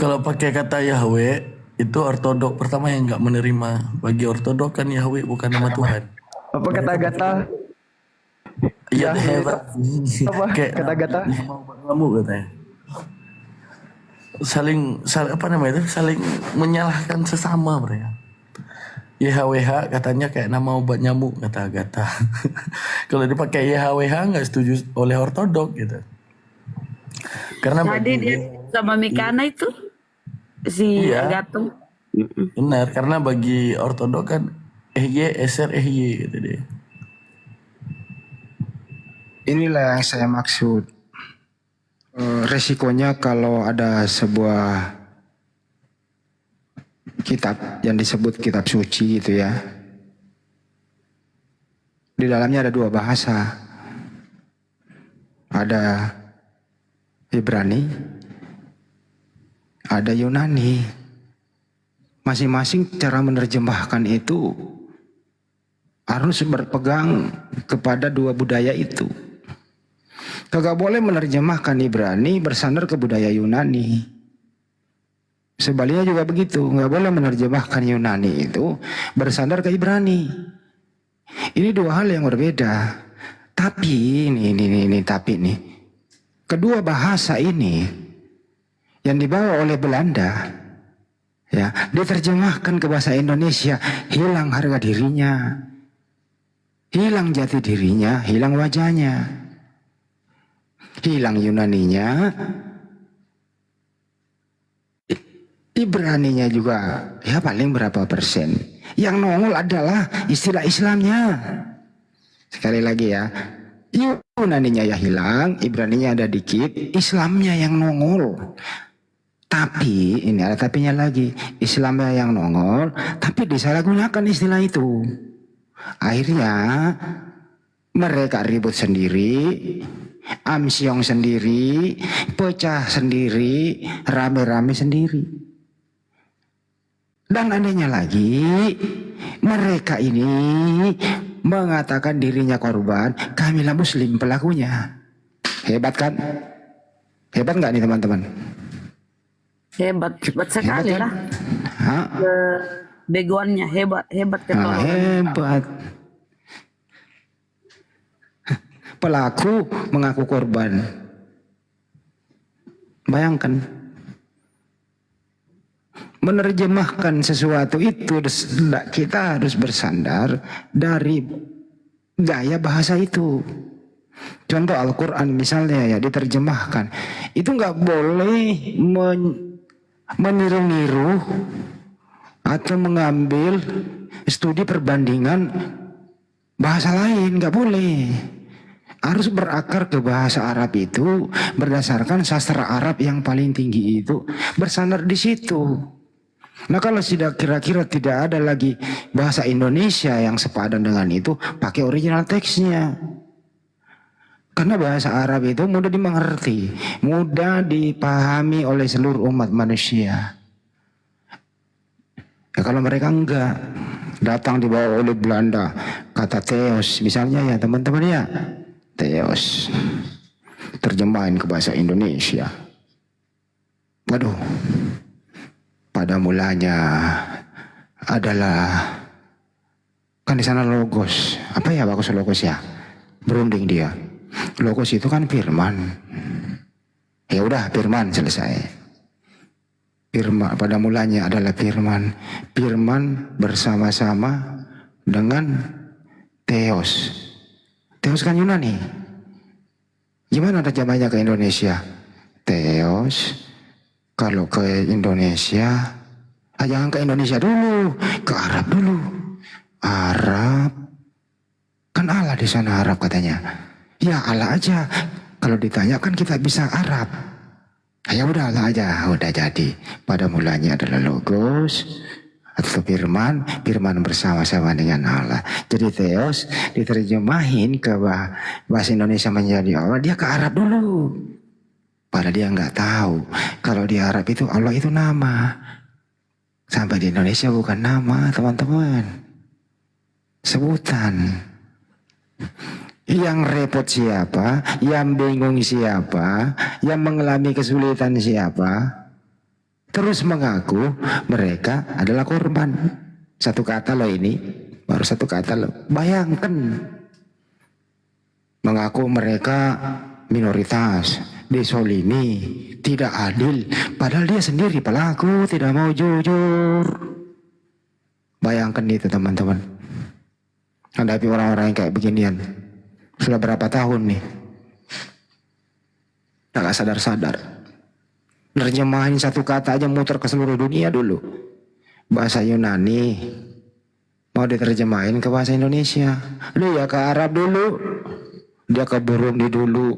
Speaker 12: Kalau pakai kata Yahweh, itu ortodok pertama yang nggak menerima. Bagi ortodok kan Yahweh bukan nama Tuhan.
Speaker 8: Apa kata-kata?
Speaker 12: Iya, hebat.
Speaker 8: Apa kata-kata?
Speaker 12: Kamu katanya. Saling apa namanya itu? Saling menyalahkan sesama mereka. YHWH katanya kayak nama obat nyamuk, kata Agatha. Kalau dipakai YHWH nggak setuju oleh ortodok gitu. Karena
Speaker 4: Jadi dia sama Mikana itu si
Speaker 12: Iya.
Speaker 4: Gatung.
Speaker 12: benar, karena bagi ortodok kan eser gitu dia.
Speaker 7: Inilah yang saya maksud. Resikonya kalau ada sebuah kitab yang disebut kitab suci itu ya. Di dalamnya ada dua bahasa. Ada Ibrani, ada Yunani. Masing-masing cara menerjemahkan itu harus berpegang kepada dua budaya itu. Kagak boleh menerjemahkan Ibrani bersandar ke budaya Yunani. Sebaliknya juga begitu, nggak boleh menerjemahkan Yunani itu bersandar ke Ibrani. Ini dua hal yang berbeda. Tapi tapi kedua bahasa ini yang dibawa oleh Belanda, ya, diterjemahkan ke bahasa Indonesia, hilang harga dirinya, hilang jati dirinya, hilang wajahnya. Hilang Yunaninya, Ibraninya juga ya paling berapa persen. Yang nongol adalah istilah Islamnya. Sekali lagi ya, Yunaninya ya hilang, Ibraninya ada dikit, Islamnya yang nongol. Tapi ini ada tapinya lagi, Islamnya yang nongol, tapi disalahgunakan istilah itu. Akhirnya mereka ribut sendiri, amsyong sendiri, pecah sendiri, rame-rame sendiri. Dan adanya lagi, mereka ini mengatakan dirinya korban, kamilah muslim pelakunya. Hebat kan? Hebat nggak nih teman-teman?
Speaker 4: Hebat sekali
Speaker 7: Hebat,
Speaker 4: lah.
Speaker 7: Hah?
Speaker 4: Begoannya hebat
Speaker 7: Hebat. Pelaku mengaku korban. Bayangkan, menerjemahkan sesuatu itu kita harus bersandar dari gaya bahasa itu. Contoh Al-Quran misalnya ya diterjemahkan, itu nggak boleh meniru-niru atau mengambil studi perbandingan bahasa lain, nggak boleh. Harus berakar ke bahasa Arab itu berdasarkan sastra Arab yang paling tinggi itu bersandar di situ. Nah kalau sudah kira-kira tidak ada lagi bahasa Indonesia yang sepadan dengan itu, pakai original teksnya. Karena bahasa Arab itu mudah dimengerti, mudah dipahami oleh seluruh umat manusia. Ya kalau mereka enggak, datang dibawa oleh Belanda, kata Theos misalnya ya teman-teman ya, Theos, terjemahin ke bahasa Indonesia. Waduh, pada mulanya adalah, kan di sana logos, apa ya bagus logos ya, berunding dia. Logos itu kan firman. Ya udah firman selesai. Firman pada mulanya adalah firman. Firman bersama-sama dengan Theos. Theos kan Yunani. Gimana terjemahnya ke Indonesia? Theos kalau ke Indonesia, jangan ke Indonesia dulu, ke Arab dulu. Arab Kan Allah di sana Arab katanya. Ya Allah aja. Kalau ditanya kan kita bisa Arab. Ya udah Allah aja, udah jadi. Pada mulanya adalah logos atau firman, firman bersama-sama dengan Allah. Jadi Theos diterjemahin ke bahasa Indonesia menjadi Allah, dia ke Arab dulu. Padahal dia nggak tahu kalau di Arab itu Allah itu nama. Sampai di Indonesia bukan nama, teman-teman. Sebutan. Yang repot siapa? Yang bingung siapa? Yang mengalami kesulitan siapa? Terus mengaku mereka adalah korban. Satu kata loh ini, baru satu kata loh. Bayangkan, mengaku mereka minoritas, disolimi, tidak adil. Padahal dia sendiri pelaku, tidak mau jujur. Bayangkan itu teman-teman. Hadapi orang-orang yang kayak beginian. Sudah berapa tahun nih? Gak sadar-sadar. Nerjemahin satu kata aja muter ke seluruh dunia dulu. Bahasa Yunani mau diterjemahin ke bahasa Indonesia. Dia ke Arab dulu. Dia ke Burundi dulu.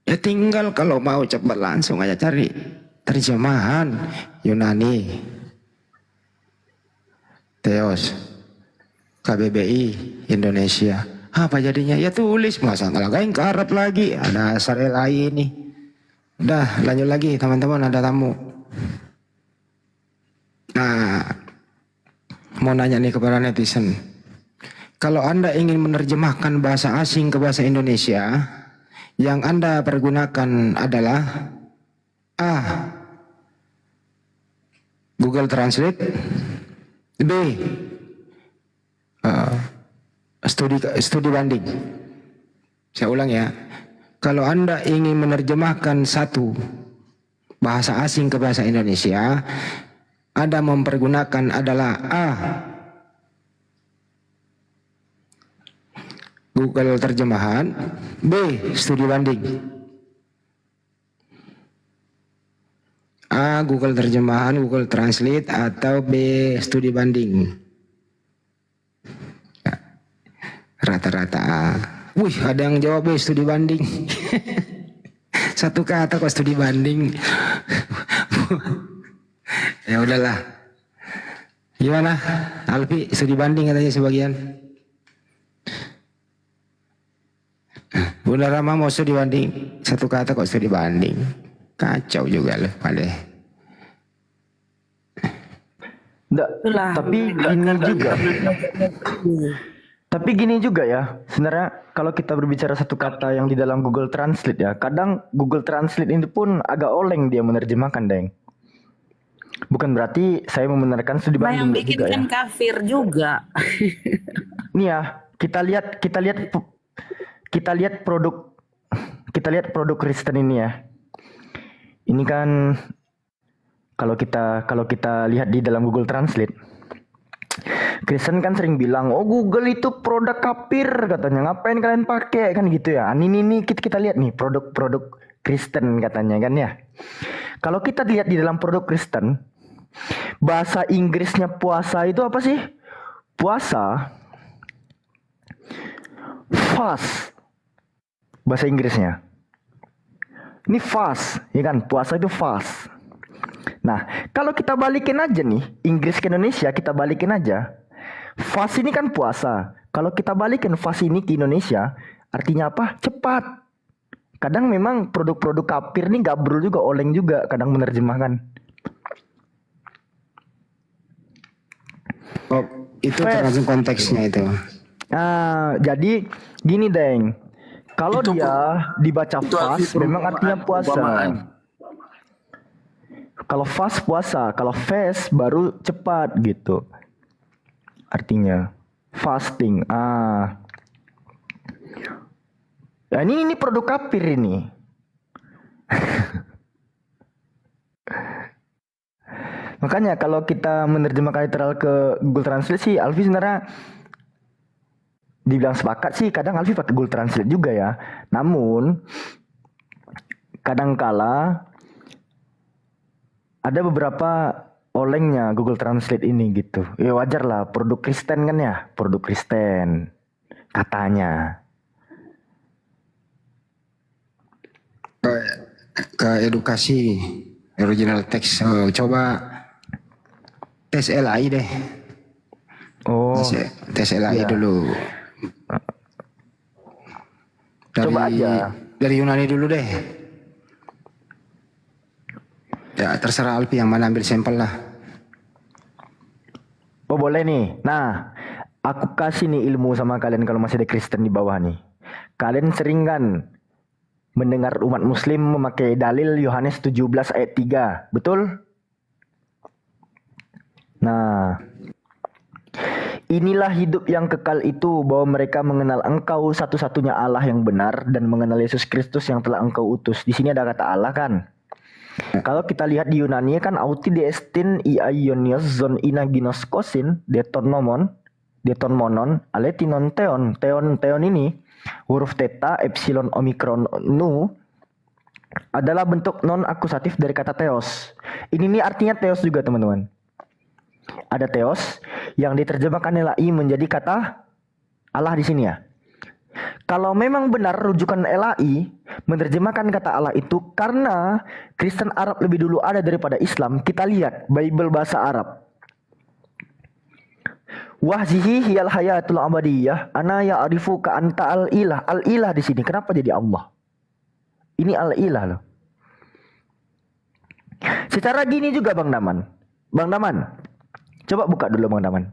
Speaker 7: Ya tinggal kalau mau cepat langsung aja cari terjemahan Yunani. Theos KBBI Indonesia. Apa jadinya? Ya tulis, masa ngelagain ke Arab lagi. Ada asar LAI ini. Udah lanjut lagi teman-teman, ada tamu. Nah, mau nanya nih kepada netizen. Kalau Anda ingin menerjemahkan bahasa asing ke bahasa Indonesia, yang Anda pergunakan adalah A. Google Translate. B. Studi banding. Saya ulang ya. Kalau Anda ingin menerjemahkan satu bahasa asing ke bahasa Indonesia, Anda mempergunakan adalah A. Google terjemahan. B. Studi banding. A. Google terjemahan, Google Translate, atau B. Studi banding. Rata-rata A. Wih, ada yang jawab B. Studi banding. Satu kata kok studi banding. Ya udahlah. Gimana? Alfi, studi banding katanya sebagian. Bunda Rama mau studi banding. Satu kata kok studi banding. Kacau juga loh pada.
Speaker 8: Tapi gini juga. Tapi gini juga ya, sebenarnya kalau kita berbicara satu kata yang di dalam Google Translate ya, kadang Google Translate ini pun agak oleng dia menerjemahkan, Deng. Bukan berarti saya membenarkan studi banding
Speaker 4: Yang bikin
Speaker 8: juga ya.
Speaker 4: kan kafir juga.
Speaker 8: Nih ya, kita lihat produk Kristen ini ya. Ini kan kalau kita lihat di dalam Google Translate, Kristen kan sering bilang, oh Google itu produk kafir katanya, ngapain kalian pakai kan gitu ya. Ini kita lihat nih produk Kristen katanya kan ya. Kalau kita lihat di dalam produk Kristen, bahasa Inggrisnya puasa itu apa sih? Puasa, fast, bahasa Inggrisnya. Ini fast, ya kan? Puasa itu fast. Nah, kalau kita balikin aja nih, Inggris ke Indonesia kita balikin aja. Fast ini kan puasa. Kalau kita balikin fast ini ke Indonesia, artinya apa? Cepat. Kadang memang produk-produk kafir nih gabrul juga, oleng juga kadang menerjemahkan.
Speaker 7: Oh, itu tergantung konteksnya itu.
Speaker 8: Nah, jadi gini, Deng. Kalau dia dibaca fast, memang artinya puasa. Kalau fast puasa, kalau fast baru cepat gitu. Artinya fasting. Ya ini produk kafir ini. Makanya kalau kita menerjemahkan literal ke Google Translate sih, Alfi sebenarnya dibilang sepakat sih, kadang Alfi pakai Google Translate juga ya. Namun kadangkala ada beberapa olengnya Google Translate ini gitu. Ya wajar lah, produk Kristen kan ya, produk Kristen. Katanya.
Speaker 7: Ke edukasi original text. Coba tes LAI deh.
Speaker 8: Oh,
Speaker 7: Tes LAI
Speaker 8: iya.
Speaker 7: dulu.
Speaker 8: Coba aja.
Speaker 7: Dari Yunani dulu deh. Ya terserah Alfi yang mana ambil sampel lah.
Speaker 8: Oh boleh nih. Nah, aku kasih nih ilmu sama kalian kalau masih ada Kristen di bawah nih. Kalian sering kan mendengar umat muslim memakai dalil Yohanes 17 ayat 3, betul? Nah, inilah hidup yang kekal itu, bahwa mereka mengenal Engkau satu-satunya Allah yang benar dan mengenal Yesus Kristus yang telah Engkau utus. Di sini ada kata Allah kan? Kalau kita lihat di Yunani kan auti diestin iaionios zon inaginoskosin detonmonon aletinon teon ini huruf theta epsilon omikron nu adalah bentuk non akusatif dari kata theos. Ini nih artinya theos juga teman-teman. Ada theos yang diterjemahkan LAI menjadi kata Allah di sini ya. Kalau memang benar rujukan LAI menerjemahkan kata Allah itu karena Kristen Arab lebih dulu ada daripada Islam, kita lihat Bible bahasa Arab. Wahzihi hiyal hayatul abadiyah ana ya'rifu ka anta al-ilah. Al-ilah di sini kenapa jadi Allah? Ini al-ilah loh. Secara gini juga Bang Daman. Bang Daman. Coba buka dulu Bang Daman.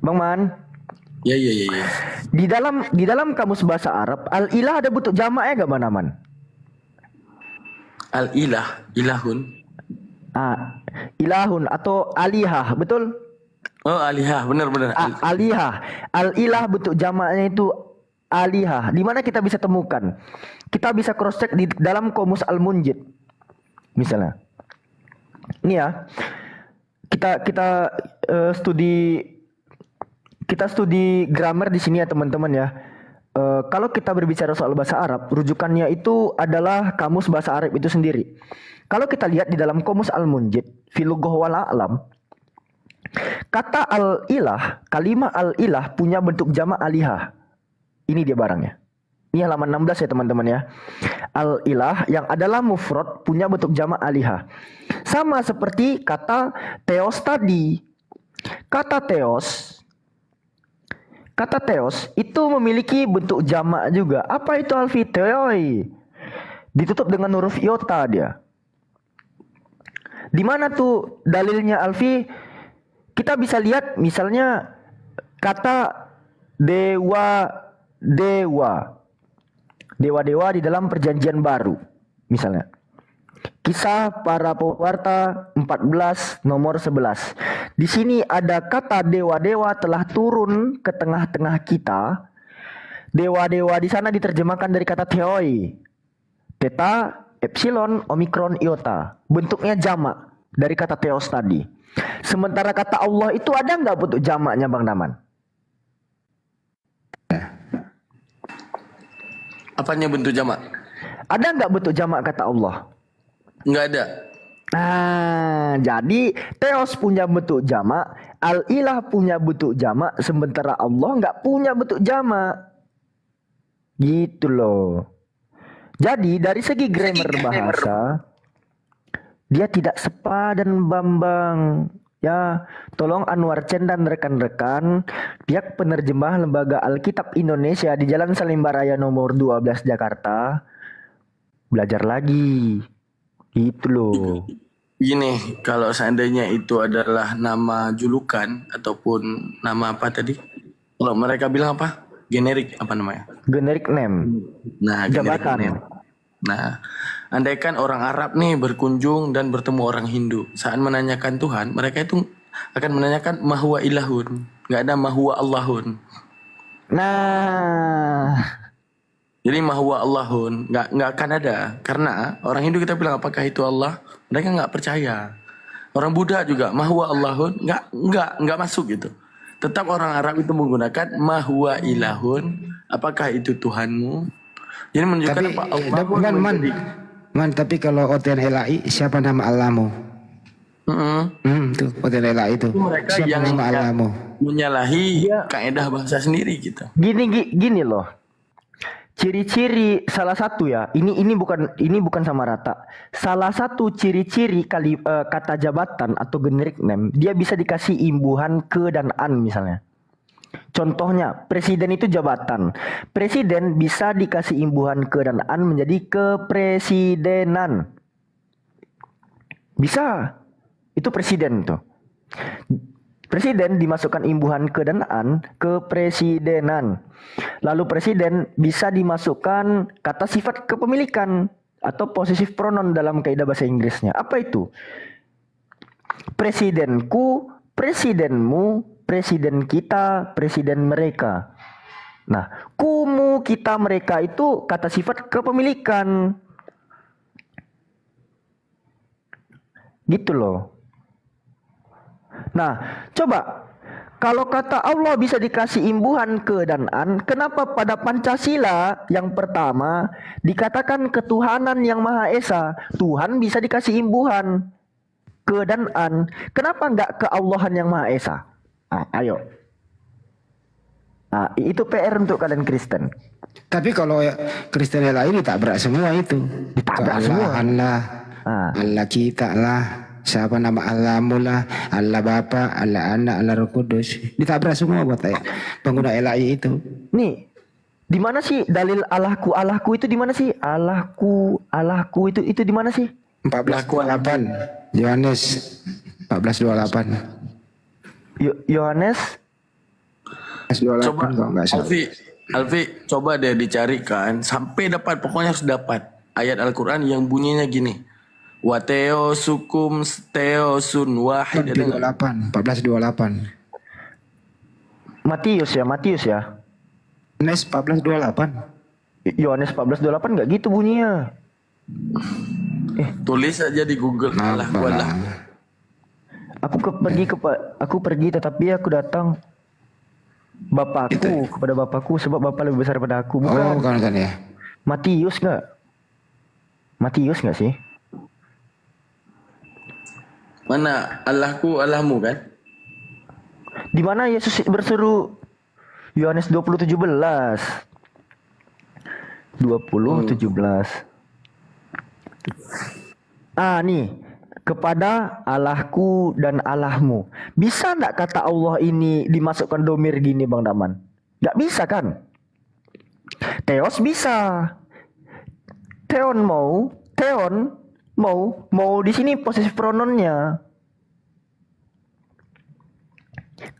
Speaker 8: Bang Man.
Speaker 12: Ya.
Speaker 8: Di dalam kamus bahasa Arab, al-ilah ada bentuk jamaknya gak Bang Daman?
Speaker 12: Al-ilah, ilahun.
Speaker 8: Ilahun atau alihah, betul?
Speaker 12: Oh, alihah, benar.
Speaker 8: Alihah. Al-ilah bentuk jamaknya itu alihah. Di mana kita bisa temukan? Kita bisa cross check di dalam Qomus Al-Munjid. Misalnya. Ini ya. Kita studi grammar di sini ya teman-teman ya. Kalau kita berbicara soal bahasa Arab, rujukannya itu adalah kamus bahasa Arab itu sendiri. Kalau kita lihat di dalam Qomus Al-Munjid, Filugoh wal A'lam, kata al-ilah, kalimah al-ilah punya bentuk jamak alihah. Ini dia barangnya. Ini halaman 16 ya teman-teman ya. Al-ilah yang adalah mufrad punya bentuk jamak alihah. Sama seperti kata theos tadi. Kata theos itu memiliki bentuk jamak juga. Apa itu Alfi? Theoi. Ditutup dengan huruf iota dia. Di mana tuh dalilnya Alfi? Kita bisa lihat misalnya kata dewa di dalam perjanjian baru. Misalnya. Kisah para pewarta 14 nomor 11. Di sini ada kata dewa-dewa telah turun ke tengah-tengah kita. Dewa-dewa di sana diterjemahkan dari kata theoi. Theta, epsilon, omikron, iota. Bentuknya jamak dari kata theos tadi. Sementara kata Allah itu ada nggak bentuk jamaknya Bang Daman?
Speaker 12: Apanya bentuk jamak?
Speaker 8: Ada nggak bentuk jamak kata Allah?
Speaker 12: Nggak ada.
Speaker 8: Nah, jadi theos punya bentuk jamak, al-ilah punya bentuk jamak, sementara Allah nggak punya bentuk jamak. Gitu loh. Jadi dari segi grammar bahasa, dia tidak sepadan Bambang. Ya, tolong Anwar Chen dan rekan-rekan pihak penerjemah Lembaga Alkitab Indonesia di Jalan Salimba Raya nomor 12 Jakarta belajar lagi. Gitu loh.
Speaker 12: Gini, kalau seandainya itu adalah nama julukan ataupun nama apa tadi? Kalau mereka bilang apa? Generik apa namanya?
Speaker 8: Generic name.
Speaker 12: Nah, generic
Speaker 8: Jabatan.
Speaker 12: name. Nah, andaikan orang Arab nih berkunjung dan bertemu orang Hindu, saat menanyakan Tuhan, mereka itu akan menanyakan mahwa ilahun, nggak ada mahwa Allahun.
Speaker 8: Nah,
Speaker 12: jadi mahwa Allahun nggak akan ada, karena orang Hindu kita bilang apakah itu Allah, mereka nggak percaya. Orang Buddha juga mahwa Allahun nggak masuk gitu. Tetap orang Arab itu menggunakan mahwa ilahun, apakah itu Tuhanmu? Jadi menunjukkan
Speaker 7: Tapi,
Speaker 12: apa Allah
Speaker 7: tapi kalau OTN LAI siapa nama Allahmu? Tuh OTN LAI itu.
Speaker 12: mereka
Speaker 7: Siapa
Speaker 12: yang
Speaker 7: nama Allahmu?
Speaker 12: menyalahi kaedah bahasa sendiri gitu.
Speaker 8: Gini loh. Ciri-ciri salah satu ya. Ini bukan sama rata. Salah satu ciri-ciri kata jabatan atau generic name, dia bisa dikasih imbuhan ke dan an misalnya. Contohnya, presiden itu jabatan. Presiden bisa dikasih imbuhan ke dan an menjadi kepresidenan. Bisa. Itu presiden tuh. Presiden dimasukkan imbuhan ke dan an, kepresidenan. Lalu presiden bisa dimasukkan kata sifat kepemilikan atau possessive pronoun dalam kaidah bahasa Inggrisnya. Apa itu? Presidenku, presidenmu, presiden kita, presiden mereka. Nah, kumu, kita, mereka itu kata sifat kepemilikan. Gitu loh. Nah, coba kalau kata Allah bisa dikasih imbuhan ke dan an, kenapa pada Pancasila yang pertama dikatakan ketuhanan yang Maha Esa, Tuhan bisa dikasih imbuhan ke dan an, kenapa enggak ke Allahan yang Maha Esa? Ayo. Nah, itu PR untuk kalian Kristen.
Speaker 7: Tapi kalau Kristen yang lain ditabrak semua itu.
Speaker 8: Ditabrak semua.
Speaker 7: Allah kita lah. Siapa nama Allahmu lah, Allah Bapa, Allah Anak, Allah Roh Kudus. Ditabrak semua buat pengguna LAI itu.
Speaker 8: Nih, di mana sih dalil Allahku itu di mana sih? Allahku itu di mana sih?
Speaker 7: 14:28. Yohanes 14:28.
Speaker 8: Yohanes
Speaker 7: 28
Speaker 12: Coba
Speaker 7: kalau nggak salah.
Speaker 12: Alfi, coba deh dicarikan sampai dapat, pokoknya harus dapat ayat Al-Qur'an yang bunyinya gini. Wa teosukum teosun wahid.
Speaker 7: 14:28.
Speaker 8: Matius ya.
Speaker 7: Yohanes 14:28.
Speaker 8: Yohanes 14:28 enggak gitu bunyinya.
Speaker 12: Tulis aja di Google.
Speaker 8: Aku pergi tetapi aku datang kepada Bapakku sebab Bapa lebih besar daripada aku. Bukan.
Speaker 7: Oh, kan ya.
Speaker 8: Matius enggak sih?
Speaker 12: Mana Allahku, Allahmu kan?
Speaker 8: Di mana Yesus berseru? Yohanes 20:17. 20:17. Nih, kepada Allahku dan Allahmu. Bisa enggak kata Allah ini dimasukkan domir gini Bang Daman? Enggak bisa kan? Theos bisa. Theon mau di sini possessive pronounnya.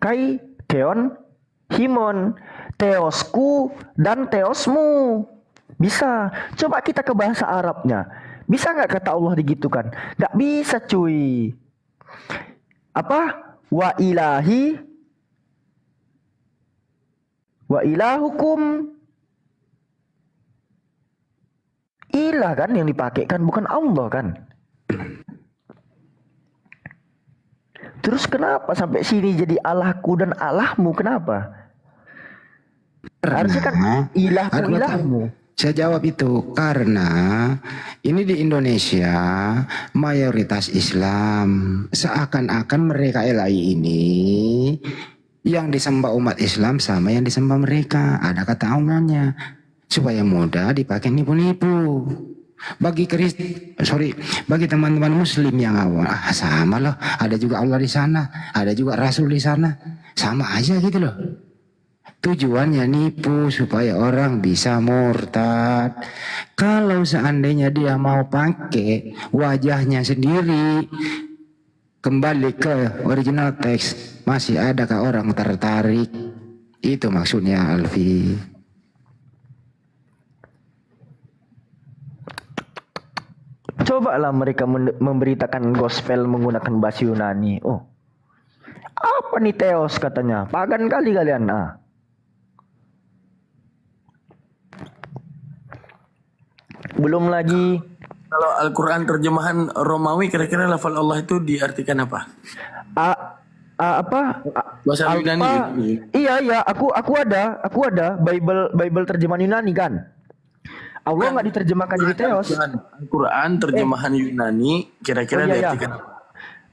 Speaker 8: Kai, theon, himon, theosku dan theosmu. Bisa. Coba kita ke bahasa Arabnya. Bisa nggak kata Allah digitukan? Nggak bisa cuy. Apa? Wa ilahi wa ilahukum. Ilah kan yang dipakai kan, bukan Allah kan. Terus kenapa sampai sini jadi Allahku dan Allahmu, kenapa? Harusnya kan ilahku ilahmu.
Speaker 7: Saya jawab itu karena ini di Indonesia mayoritas Islam, seakan-akan mereka LAI ini yang disembah umat Islam sama yang disembah mereka. Ada kata Allahnya supaya mudah dipakai nipu-nipu. Bagi bagi teman-teman Muslim yang awal, sama loh. Ada juga Allah di sana, ada juga Rasul di sana, sama aja gitu loh. Tujuannya nipu supaya orang bisa murtad. Kalau seandainya dia mau pakai wajahnya sendiri, kembali ke original teks, masih adakah orang tertarik? Itu maksudnya Alfi.
Speaker 8: Cobalah mereka memberitakan gospel menggunakan bahasa Yunani. Oh, apa nih Theos katanya? Pagan kali kalian. Belum lagi
Speaker 12: kalau Al-Quran terjemahan Romawi, kira-kira lafal Allah itu diartikan apa? Bahasa Yunani.
Speaker 8: Iya, aku ada Bible terjemahan Yunani kan. Allah nggak diterjemahkan jadi Theos.
Speaker 12: Al-Quran terjemahan Yunani, kira-kira diartikan apa?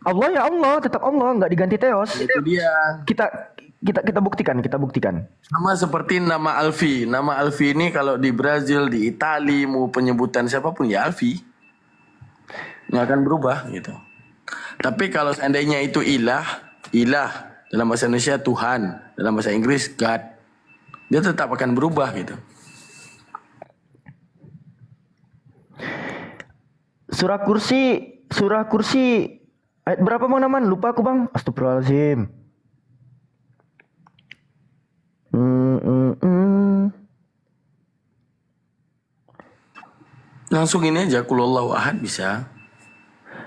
Speaker 8: Allah ya Allah, tetap Allah, nggak diganti Theos.
Speaker 12: Itu dia.
Speaker 8: kita buktikan.
Speaker 12: Sama seperti nama Alfi. Nama Alfi ini kalau di Brazil, di Itali, mau penyebutan siapapun ya Alfi. Nggak akan berubah gitu. Tapi kalau seandainya itu ilah dalam bahasa Indonesia Tuhan, dalam bahasa Inggris God, dia tetap akan berubah gitu.
Speaker 8: Surah kursi ayat berapa Bang Naman? Lupa aku Bang. Astagfirullahaladzim.
Speaker 12: Langsung ini aja kulullahu ahad bisa.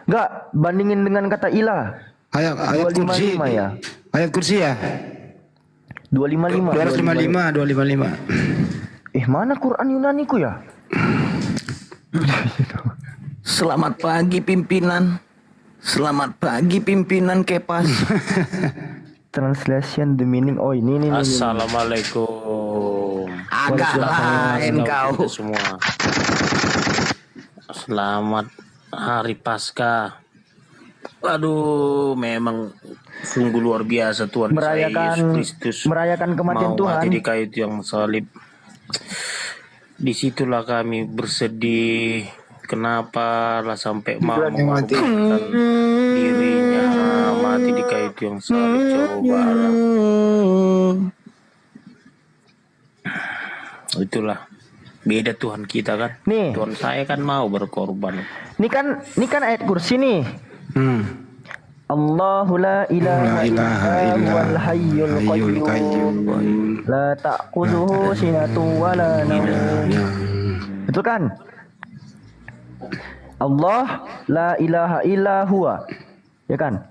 Speaker 8: Enggak, bandingin dengan kata ilah.
Speaker 7: Ayat kursi
Speaker 8: 255 ya.
Speaker 7: Ayat kursi ya
Speaker 8: 255.
Speaker 7: 255.
Speaker 8: Mana Quran Yunaniku ya?
Speaker 3: Selamat pagi pimpinan. Selamat pagi pimpinan Kepas.
Speaker 8: Translation the meaning. Oh ini.
Speaker 15: Assalamualaikum.
Speaker 3: Agak lain kau.
Speaker 15: Semua. Selamat Hari Paskah. Aduh, memang sungguh luar biasa Tuhan saya Yesus Kristus
Speaker 8: merayakan kematian
Speaker 15: mau
Speaker 8: Tuhan.
Speaker 15: mati di kayu tiang salib. Disitulah kami bersedih. Kenapa lah sampai mau mengorbankan dirinya mati di kayu tiang salib? Cobalah. Itulah beda Tuhan kita kan.
Speaker 8: Nih.
Speaker 15: Tuhan saya kan mau berkorban.
Speaker 8: Ini kan ayat kursi nih. Allahu la ilaha illa huwal hayyul qayyum la ta'khudhuhu sinatun wa la nawm. Betul kan? Allah la ilaha illa huwa. Ya kan?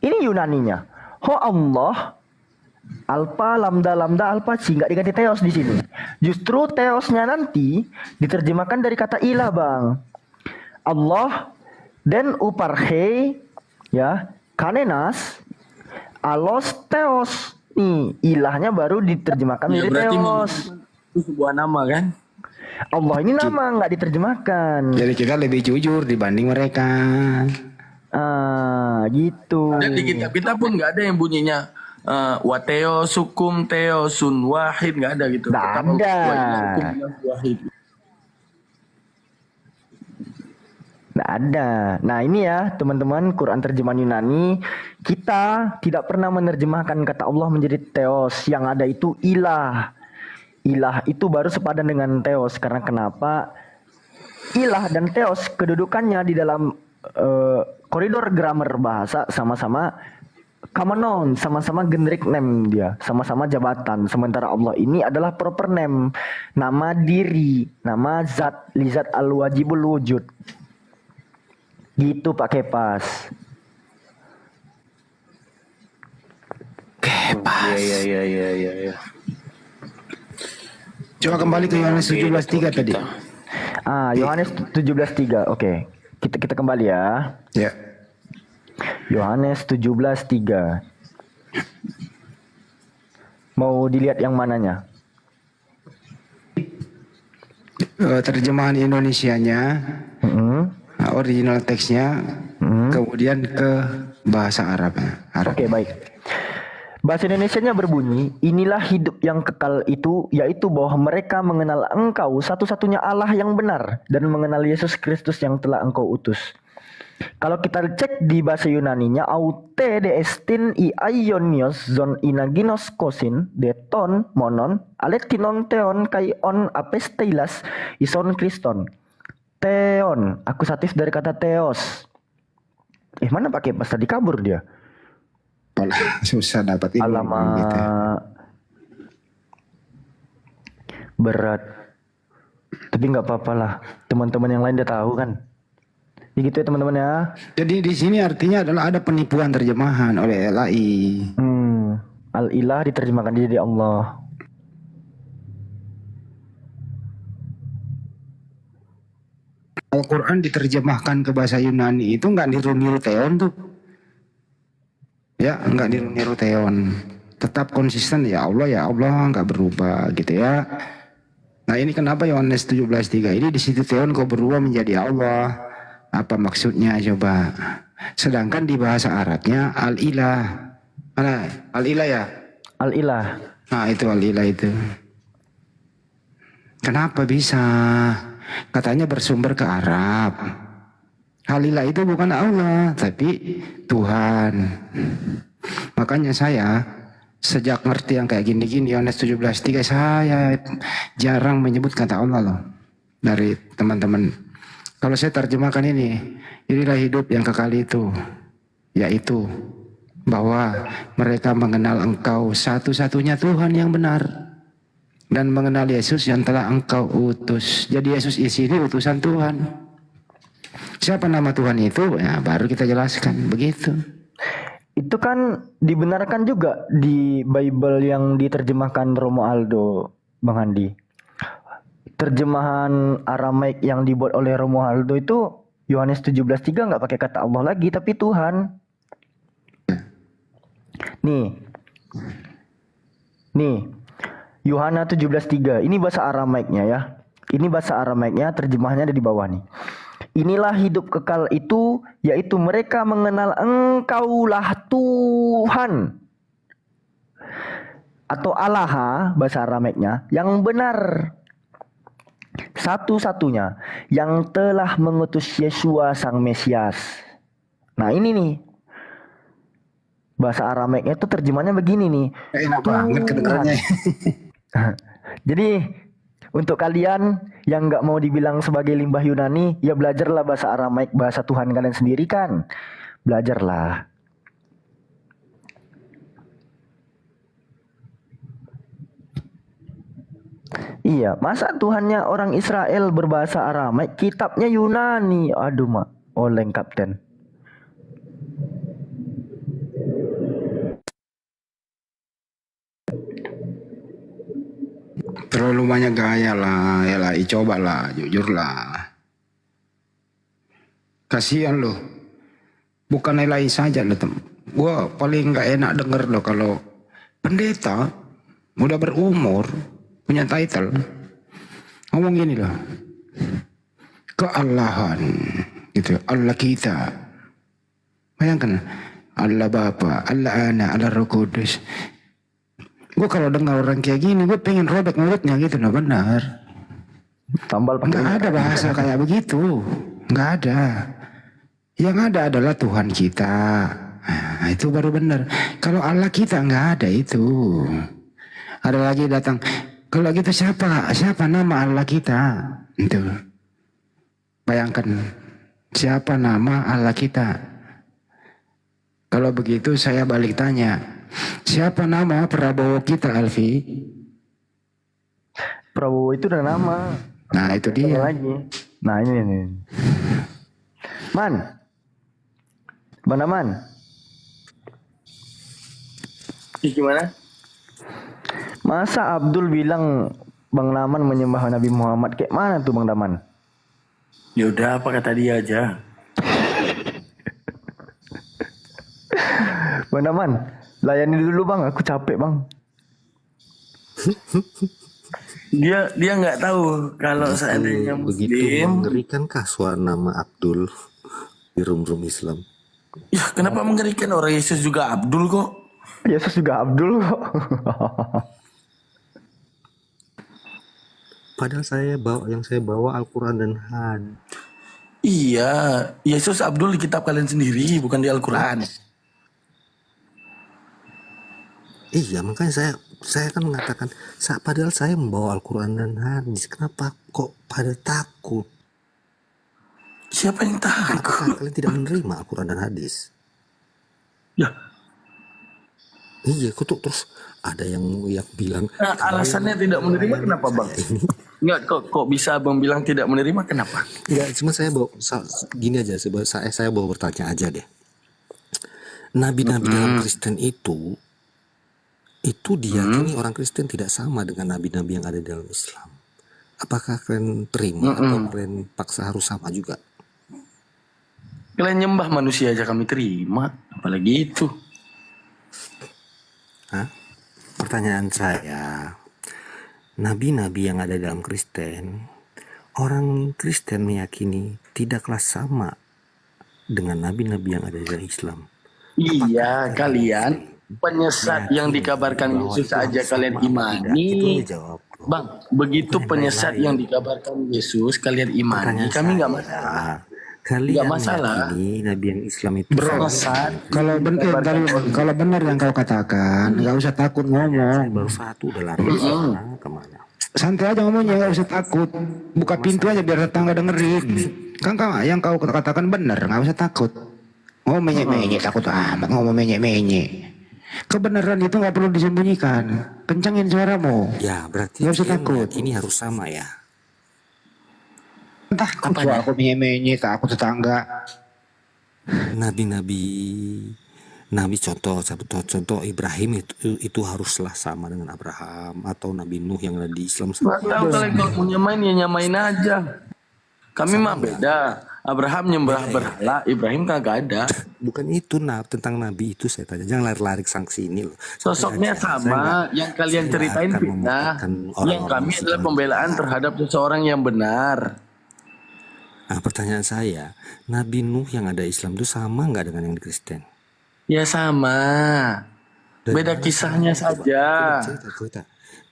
Speaker 8: Ini Yunaninya. Ho Allah alpa lambda alpa nggak diganti teos di sini. Justru teosnya nanti diterjemahkan dari kata ilah, Bang. Allah dan uparhe ya kanenas alos teos. Nih, ilahnya baru diterjemahkan
Speaker 12: Ya,
Speaker 8: dari
Speaker 12: berarti
Speaker 8: teos.
Speaker 12: itu sebuah nama kan?
Speaker 8: Allah ini nama nggak diterjemahkan.
Speaker 7: Jadi kita lebih jujur dibanding mereka.
Speaker 8: Gitu.
Speaker 12: Dan di kitab kita pun nggak ada yang bunyinya wateo sukum teo sun wahid, nggak ada gitu.
Speaker 8: Nggak ada.
Speaker 12: Wahid.
Speaker 8: Nggak ada. Nah ini ya teman-teman, Quran terjemahan Yunani, kita tidak pernah menerjemahkan kata Allah menjadi teos. Yang ada itu ilah. Ilah itu baru sepadan dengan teos. Karena kenapa? Ilah dan teos kedudukannya di dalam koridor grammar bahasa sama-sama common noun, sama-sama generic name dia, sama-sama jabatan. Sementara Allah ini adalah proper name, nama diri, nama zat, lizat al-wajibul wujud. Gitu Pak Kepas.
Speaker 15: Iya.
Speaker 7: Coba kembali ke Yohanes 17:3 tadi.
Speaker 8: Yohanes 17:3. Oke. Kita kembali ya.
Speaker 7: Ya.
Speaker 8: Yohanes 17:3. Mau dilihat yang mananya?
Speaker 7: Terjemahan Indonesianya, original teksnya, kemudian ke bahasa Arabnya.
Speaker 8: Oke, baik. Bahasa Indonesianya berbunyi, inilah hidup yang kekal itu, yaitu bahwa mereka mengenal Engkau satu-satunya Allah yang benar dan mengenal Yesus Kristus yang telah Engkau utus. Kalau kita cek di bahasa Yunaninya, aute de estin I aionios zon inaginos kosin de ton monon aletinon teon kai on apesteilas ison Kriston. Teon, akusatif dari kata teos. Mana pakai pas tadi kabur dia?
Speaker 7: Susah dapat ini.
Speaker 8: Alamak.
Speaker 7: Gitu.
Speaker 8: Berat. Tapi nggak apa-apa lah. Teman-teman yang lain udah tahu kan. Ya gitu ya teman-teman ya.
Speaker 7: Jadi di sini artinya adalah ada penipuan terjemahan oleh LAI.
Speaker 8: Al-ilah diterjemahkan jadi Allah.
Speaker 7: Al-Quran diterjemahkan ke bahasa Yunani itu nggak niru-niru teon tuh. Ya, nggak niru-niru teon. Tetap konsisten ya Allah nggak berubah gitu ya. Nah ini kenapa Yohanes 17:3 ini di situ teon kok berubah menjadi Allah. Apa maksudnya coba? Sedangkan di bahasa Arabnya al-ilah. Mana? Al-ilah ya?
Speaker 8: Al-Ilah.
Speaker 7: Nah itu Al-Ilah itu. Kenapa bisa? Katanya bersumber ke Arab. Al-Ilah itu bukan Allah, tapi Tuhan. Makanya saya sejak ngerti yang kayak gini-gini, Yohanes 17:3, saya jarang menyebut kata Allah loh. Dari teman-teman. Kalau saya terjemahkan inilah hidup yang kekal itu. Yaitu bahwa mereka mengenal Engkau satu-satunya Tuhan yang benar. Dan mengenal Yesus yang telah Engkau utus. Jadi Yesus di sini utusan Tuhan. Siapa nama Tuhan itu? Ya, baru kita jelaskan. Begitu.
Speaker 8: Itu kan dibenarkan juga di Bible yang diterjemahkan Romo Aldo, Bang Handi. Terjemahan Aramaik yang dibuat oleh Romo Aldo itu Yohanes 17:3 nggak pakai kata Allah lagi, tapi Tuhan. Nih, Yohanes 17:3. Ini bahasa Aramaiknya ya. Ini bahasa Aramaiknya, terjemahannya ada di bawah nih. Inilah hidup kekal itu, yaitu mereka mengenal Engkaulah Tuhan. Atau Allah, bahasa Aramaiknya, yang benar. Satu-satunya yang telah mengutus Yesua sang Mesias. Nah ini nih. Bahasa Aramaiknya itu terjemahnya begini nih.
Speaker 7: Enak banget kedengarannya.
Speaker 8: Jadi untuk kalian yang nggak mau dibilang sebagai limbah Yunani, ya belajarlah bahasa Aramaik, bahasa Tuhan kalian sendiri kan. Belajarlah. Iya, masa Tuhannya orang Israel berbahasa Aramaik, kitabnya Yunani. Aduh mak, oleng kapten.
Speaker 7: Terlalu banyak gaya lah, ya lah, coba lah, jujur lah. Kasihan loh. Bukan Elai saja loh, gua paling nggak enak denger loh kalau pendeta udah berumur, punya title, ngomong gini loh. Kealahan, gitu, Allah kita. Bayangkan, Allah Bapa, Allah Anak, Allah Roh Kudus. Gue kalau dengar orang kayak gini, gue pengen robek mulutnya gitu loh, benar.
Speaker 8: Tambal pakai.
Speaker 7: Nggak ada bahasa kayak begitu, nggak ada. Yang ada adalah Tuhan kita. Nah, itu baru benar. Kalau Allah kita nggak ada itu. Ada lagi datang. Kalau gitu siapa nama Allah kita? Itu. Bayangkan siapa nama Allah kita. Kalau begitu saya balik tanya. Siapa nama Prabowo kita, Alfi?
Speaker 8: Prabowo itu udah nama.
Speaker 7: Nah itu dia.
Speaker 8: Lagi. Nah ini. Man. Bang Daman.
Speaker 12: Gimana?
Speaker 8: Masa Abdul bilang Bang Daman menyembah Nabi Muhammad, kayak mana tuh Bang Daman?
Speaker 12: Ya udah, apa kata dia aja.
Speaker 8: Bang Daman, layani dulu Bang, aku capek Bang.
Speaker 12: Dia nggak tahu kalau seandainya
Speaker 16: begitu
Speaker 12: Muslim.
Speaker 16: mengerikankah suara nama Abdul di rum-rum Islam?
Speaker 12: Ya kenapa mengerikan, orang Yesus juga Abdul kok.
Speaker 8: Yesus juga Abdul kok.
Speaker 16: Padahal yang saya bawa Al-Quran dan hadis.
Speaker 12: Iya, Yesus Abdul di kitab kalian sendiri, bukan di Al-Quran.
Speaker 16: Iya, makanya saya kan mengatakan, padahal saya membawa Al-Quran dan hadis, kenapa kok pada takut?
Speaker 12: Siapa yang takut?
Speaker 16: Apakah kalian tidak menerima Al-Quran dan hadis?
Speaker 12: Ya.
Speaker 16: Iya, kok terus ada yang bilang.
Speaker 12: Nah, alasannya tidak menerima kenapa Bang? Enggak, kok bisa Bang bilang tidak menerima kenapa?
Speaker 16: Enggak, cuma saya gini aja, saya bawa bertanya aja deh. Nabi-nabi dalam Kristen itu diyakini orang Kristen tidak sama dengan nabi-nabi yang ada di dalam Islam. Apakah kalian terima atau kalian paksa harus sama juga?
Speaker 12: Kalian nyembah manusia aja kami terima, apalagi itu.
Speaker 16: Hah? Pertanyaan saya, nabi-nabi yang ada dalam Kristen, orang Kristen meyakini tidaklah sama dengan nabi-nabi yang ada di dalam Islam.
Speaker 12: Iya, kalian penyesat yang dikabarkan Yesus aja kalian imani, Bang, begitu penyesat yang dikabarkan Yesus kalian imani, kami nggak masalah. Nggak masalah.
Speaker 16: Nabi yang Islam itu
Speaker 12: Penyesat.
Speaker 7: Kalau benar yang kau katakan, nggak usah takut ngomong.
Speaker 16: baru satu udah lari kemana?
Speaker 7: Santai aja ngomongnya, nggak usah takut. Buka pintu aja biar tetangga dengerin. Kan yang kau katakan benar, nggak usah takut. Ngomong menyek-menyek, takut amat ngomong menyek-menyek. Kebenaran itu nggak perlu disembunyikan. Kencangin suaramu.
Speaker 16: Ya berarti
Speaker 7: nggak usah takut.
Speaker 16: ini harus sama ya.
Speaker 7: Takut suaraku menyek-menyek, takut tetangga.
Speaker 16: Nabi contoh Ibrahim itu haruslah sama dengan Abraham atau Nabi Nuh yang ada di Islam.
Speaker 12: Nggak tahu kalau mau nyamain ya nyamain aja. Kami mah beda. Abraham nyembah berhala, Ibrahim kagak ada.
Speaker 16: Bukan itu tentang Nabi itu saya tanya. Jangan lari-lari sanksi ini loh.
Speaker 12: Sosoknya sama, yang kalian ceritain fitnah. Yang kami adalah pembelaan terhadap seseorang yang benar.
Speaker 16: Nah pertanyaan saya, Nabi Nuh yang ada Islam itu sama nggak dengan yang di Kristen?
Speaker 12: Ya sama. Beda kisahnya saja.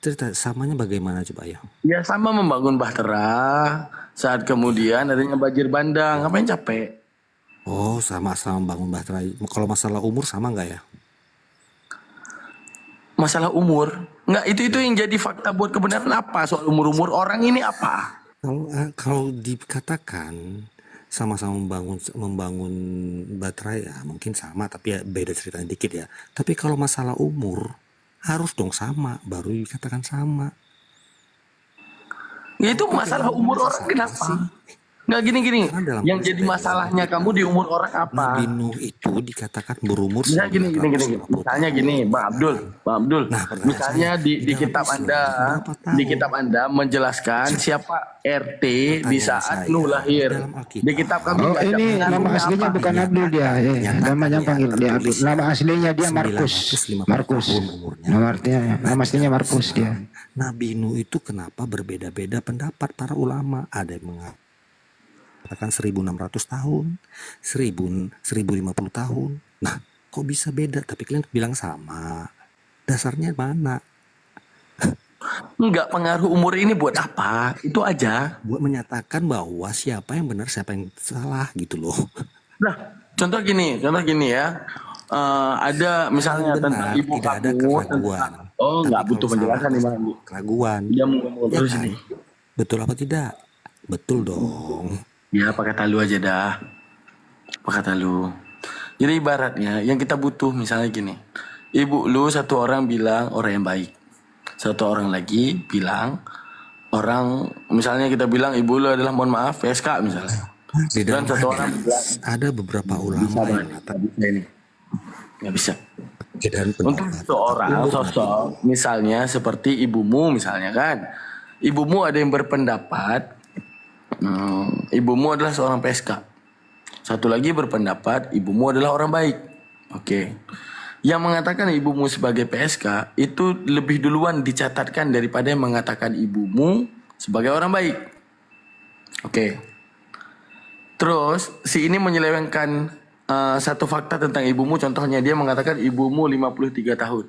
Speaker 16: Cerita samanya bagaimana coba ya?
Speaker 12: Ya sama membangun bahtera. Saat kemudian adanya banjir bandang. Ngapain capek?
Speaker 16: Oh sama-sama membangun bahtera. Kalau masalah umur sama nggak ya?
Speaker 12: Masalah umur? Nggak, itu yang jadi fakta buat kebenaran apa? Soal umur-umur orang ini apa?
Speaker 16: Kalau dikatakan sama-sama membangun baterai ya mungkin sama, tapi ya beda ceritanya dikit ya. Tapi kalau masalah umur harus dong sama, baru dikatakan sama.
Speaker 12: Ya itu masalah umur orang kenapa? Nggak gini. Yang jadi masalahnya kamu di umur orang apa?
Speaker 16: Nabi Nuh itu dikatakan berumur.
Speaker 12: Misalnya gini. Misalnya gini, Bang Abdul. Misalnya di kitab Anda menjelaskan siapa RT di saat Nuh lahir. Di kitab kami.
Speaker 7: Oh ini nama aslinya bukan Abdul dia. Namanya panggil dia Abdul. Nama aslinya dia Markus. Nama aslinya Markus dia.
Speaker 16: Nabi Nuh itu kenapa berbeda-beda pendapat para ulama? Ada yang mengatakan 1600 tahun, 1050 tahun. Nah, kok bisa beda? Tapi kalian bilang sama. Dasarnya mana?
Speaker 12: Enggak, pengaruh umur ini buat apa? Itu aja.
Speaker 16: Buat menyatakan bahwa siapa yang benar, siapa yang salah gitu loh.
Speaker 12: Nah, contoh gini ya. Ada misalnya tentang ibu kamu. Oh, nggak butuh penjelasan nih, Bang.
Speaker 16: Keraguan.
Speaker 12: Dia mau terus ini.
Speaker 16: Betul apa tidak? Betul dong.
Speaker 12: Ya, pakai talu aja dah. Pakai talu. Jadi ibaratnya yang kita butuh misalnya gini. Ibu lu satu orang bilang orang yang baik. Satu orang lagi bilang orang, misalnya kita bilang ibu lu adalah mohon maaf PSK misalnya. Dan satu orang bilang
Speaker 16: ada beberapa ulama yang mengatakan
Speaker 12: ini. Nggak bisa. Untuk seorang sosok misalnya seperti ibumu misalnya kan. Ibumu ada yang berpendapat ibumu adalah seorang PSK. Satu lagi berpendapat ibumu adalah orang baik. Oke. Yang mengatakan ibumu sebagai PSK itu lebih duluan dicatatkan daripada yang mengatakan ibumu sebagai orang baik. Oke. Terus si ini menyelewengkan satu fakta tentang ibumu. Contohnya dia mengatakan ibumu 53 tahun.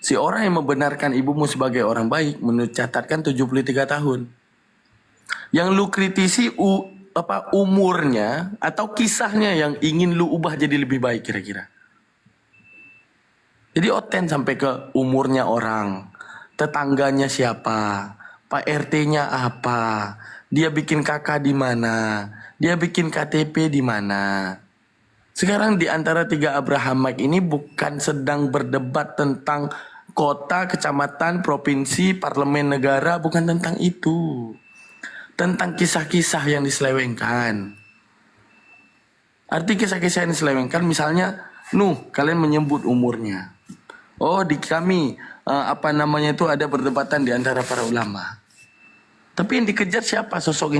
Speaker 12: Si orang yang membenarkan ibumu sebagai orang baik mencatatkan 73 tahun. Yang lu kritisi umurnya atau kisahnya yang ingin lu ubah jadi lebih baik kira-kira. Jadi oten sampai ke umurnya orang, tetangganya siapa, Pak RT-nya apa, dia bikin KK di mana, dia bikin KTP di mana. Sekarang di antara 3 Abraham Mike ini bukan sedang berdebat tentang kota, kecamatan, provinsi, parlemen negara, bukan tentang itu. Tentang kisah-kisah yang diselewengkan. Arti kisah-kisah yang diselewengkan misalnya, Nuh, kalian menyebut umurnya. Oh, di kami itu ada perdebatan di antara para ulama. Tapi yang dikejar siapa sosok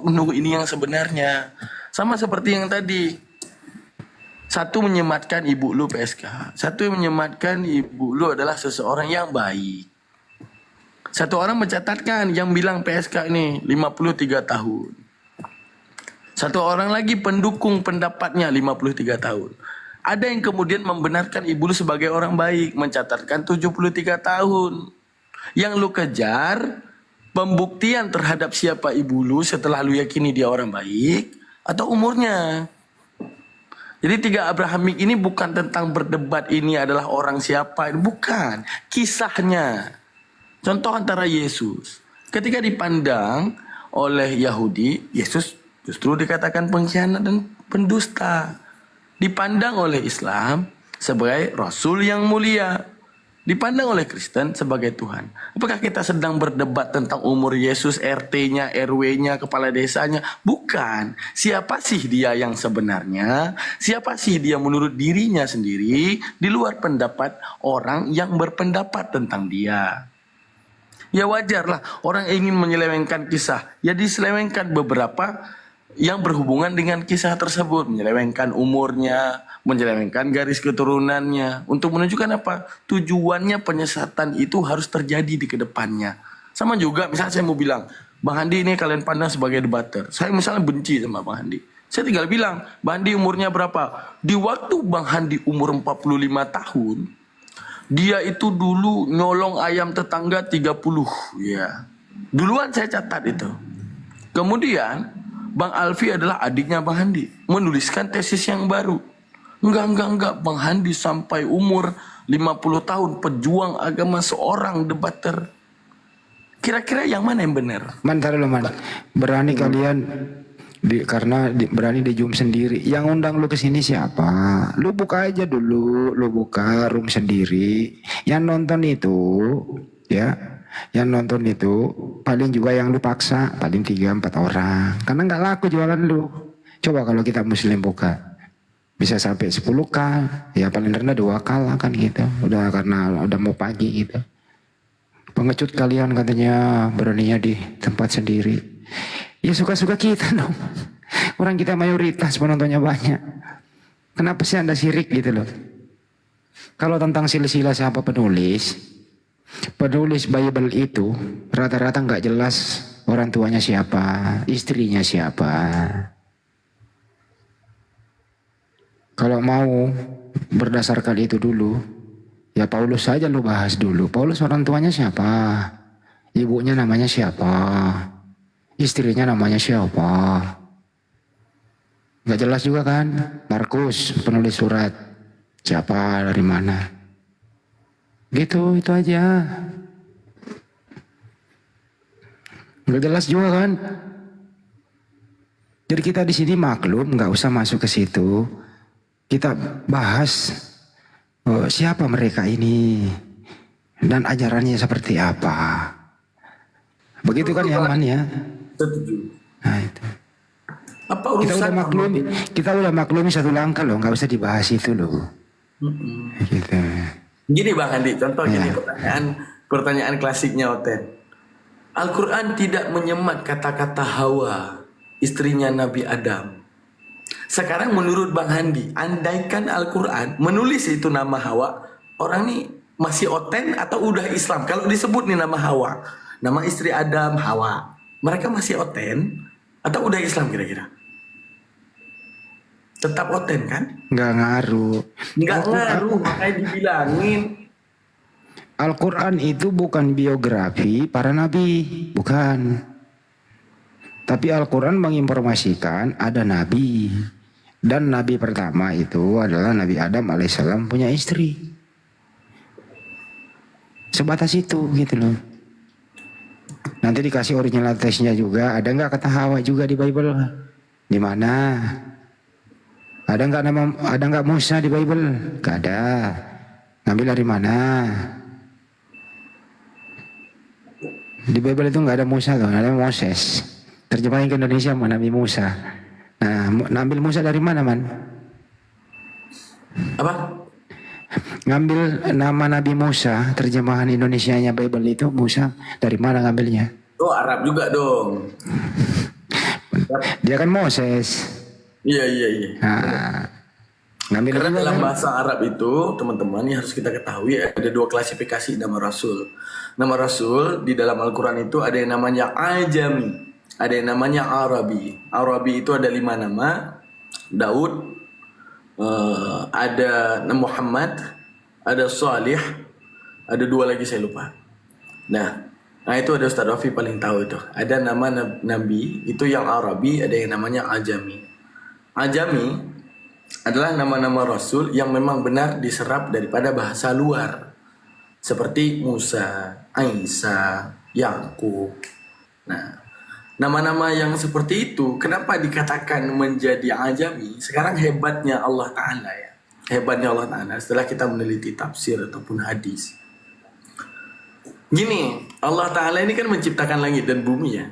Speaker 12: Nuh ini yang sebenarnya. Sama seperti yang tadi. Satu menyematkan ibu lu PSK. Satu yang menyematkan ibu lu adalah seseorang yang baik. Satu orang mencatatkan yang bilang PSK ini 53 tahun. Satu orang lagi pendukung pendapatnya 53 tahun. Ada yang kemudian membenarkan ibu lu sebagai orang baik, mencatatkan 73 tahun. Yang lu kejar pembuktian terhadap siapa ibu lu setelah lu yakini dia orang baik atau umurnya. Jadi 3 Abrahamik ini bukan tentang berdebat ini adalah orang siapa, bukan. Kisahnya. Contoh antara Yesus. Ketika dipandang oleh Yahudi, Yesus justru dikatakan pengkhianat dan pendusta. Dipandang oleh Islam sebagai Rasul yang mulia. Dipandang oleh Kristen sebagai Tuhan. Apakah kita sedang berdebat tentang umur Yesus, RT-nya, RW-nya, kepala desanya? Bukan. Siapa sih dia yang sebenarnya? Siapa sih dia menurut dirinya sendiri di luar pendapat orang yang berpendapat tentang dia? Ya wajarlah orang ingin menyelewengkan kisah. Ya diselewengkan beberapa yang berhubungan dengan kisah tersebut. Menyelewengkan umurnya, menyelewengkan garis keturunannya. Untuk menunjukkan apa? Tujuannya penyesatan itu harus terjadi di kedepannya. Sama juga misalnya saya mau bilang, Bang Handi ini kalian pandang sebagai debater. Saya misalnya benci sama Bang Handi. Saya tinggal bilang, Bang Handi umurnya berapa? Di waktu Bang Handi umur 45 tahun, dia itu dulu nyolong ayam tetangga 30. Ya. Duluan saya catat itu. Kemudian Bang Alfi adalah adiknya Bang Handi, menuliskan tesis yang baru. Enggak, Bang Handi sampai umur 50 tahun pejuang agama seorang debater. Kira-kira yang mana yang benar?
Speaker 7: Mantar lo man, berani kalian berani di Zoom sendiri. Yang undang lu ke sini siapa? Lu buka aja dulu, lu buka room sendiri. Yang nonton itu, ya. Yang nonton itu paling juga yang lu paksa paling 3-4 orang. Karena nggak laku jualan lu. Coba kalau kita muslim buka bisa sampai 10k, ya paling rendah 2k lah kan gitu. Udah karena udah mau pagi gitu. Pengecut kalian katanya beraninya di tempat sendiri. Ya suka-suka kita dong. Orang kita mayoritas penontonnya banyak. Kenapa sih Anda sirik gitu loh? Kalau tentang silsilah siapa penulis Bible itu rata-rata nggak jelas orang tuanya siapa, istrinya siapa. Kalau mau berdasarkan itu dulu, ya Paulus saja lu bahas dulu. Paulus orang tuanya siapa, ibunya namanya siapa, istrinya namanya siapa. Nggak jelas juga kan? Markus penulis surat siapa, dari mana? Gitu, itu aja. Nggak jelas juga kan? Jadi kita di sini maklum, nggak usah masuk ke situ. Kita bahas siapa mereka ini dan ajarannya seperti apa. Begitu kan Yaman ya?
Speaker 12: Setuju.
Speaker 7: Nah itu.
Speaker 12: Apa urusan
Speaker 7: Kita udah maklumi satu langkah loh, nggak usah dibahas itu loh. Gitu.
Speaker 12: Gini Bang Andi, contoh gini pertanyaan klasiknya Oten. Al-Quran tidak menyemat kata-kata Hawa, istrinya Nabi Adam. Sekarang menurut Bang Handi, andaikan Al-Quran menulis itu nama Hawa, orang ini masih Oten atau udah Islam? Kalau disebut nih nama Hawa, nama istri Adam Hawa, mereka masih Oten atau udah Islam kira-kira? Tetap Oten kan?
Speaker 7: Nggak ngaruh.
Speaker 12: Nggak ngaruh, makanya dibilangin.
Speaker 7: Al-Quran itu bukan biografi para nabi, bukan. Tapi Al-Quran menginformasikan ada nabi. Dan nabi pertama itu adalah Nabi Adam alaihissalam punya istri. Sebatas itu gitu loh. Nanti dikasih original teksnya juga. Ada nggak kata Hawa juga di Bible? Di mana? Ada nggak Musa di Bible? Gak ada. Ngambil dari mana? Di Bible itu nggak ada Musa loh, ada Moses. Terjemahin ke Indonesia mana Nabi Musa. Nah, ngambil Musa dari mana man?
Speaker 12: Apa?
Speaker 7: Ngambil nama Nabi Musa, terjemahan Indonesianya Bible itu Musa dari mana ngambilnya?
Speaker 12: Oh Arab juga dong.
Speaker 7: Dia kan Moses.
Speaker 12: Iya.
Speaker 7: Nah, ngambil
Speaker 12: karena dalam
Speaker 7: kan?
Speaker 12: bahasa Arab itu teman-teman yang harus kita ketahui ada 2 klasifikasi nama Rasul. Nama Rasul di dalam Al-Quran itu ada yang namanya Ajami, ada yang namanya Arabi. Arabi itu ada 5 nama: Daud, ada Muhammad, ada Salih, ada 2 lagi saya lupa. Nah itu ada Ustadz Rafi paling tahu itu. Ada nama Nabi itu yang Arabi, ada yang namanya Ajami. Ajami adalah nama-nama Rasul yang memang benar diserap daripada bahasa luar. Seperti Musa, Isa, Yakub. Nah, nama-nama yang seperti itu kenapa dikatakan menjadi Ajami? Sekarang hebatnya Allah Ta'ala ya. Hebatnya Allah Ta'ala setelah kita meneliti tafsir ataupun hadis. Gini, Allah Ta'ala ini kan menciptakan langit dan bumi ya.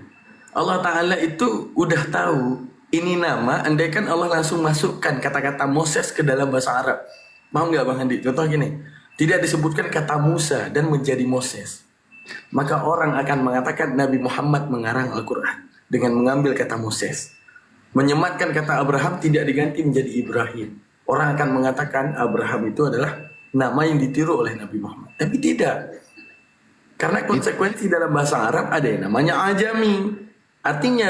Speaker 12: Allah Ta'ala itu udah tahu ini nama, andaikan Allah langsung masukkan kata-kata Moses ke dalam bahasa Arab. Paham nggak Bang Handi? Contoh gini, tidak disebutkan kata Musa dan menjadi Moses. Maka orang akan mengatakan Nabi Muhammad mengarang Al-Quran dengan mengambil kata Moses. Menyematkan kata Abraham tidak diganti menjadi Ibrahim. Orang akan mengatakan Abraham itu adalah nama yang ditiru oleh Nabi Muhammad. Tapi tidak. Karena konsekuensi dalam bahasa Arab ada yang namanya Ajami. Artinya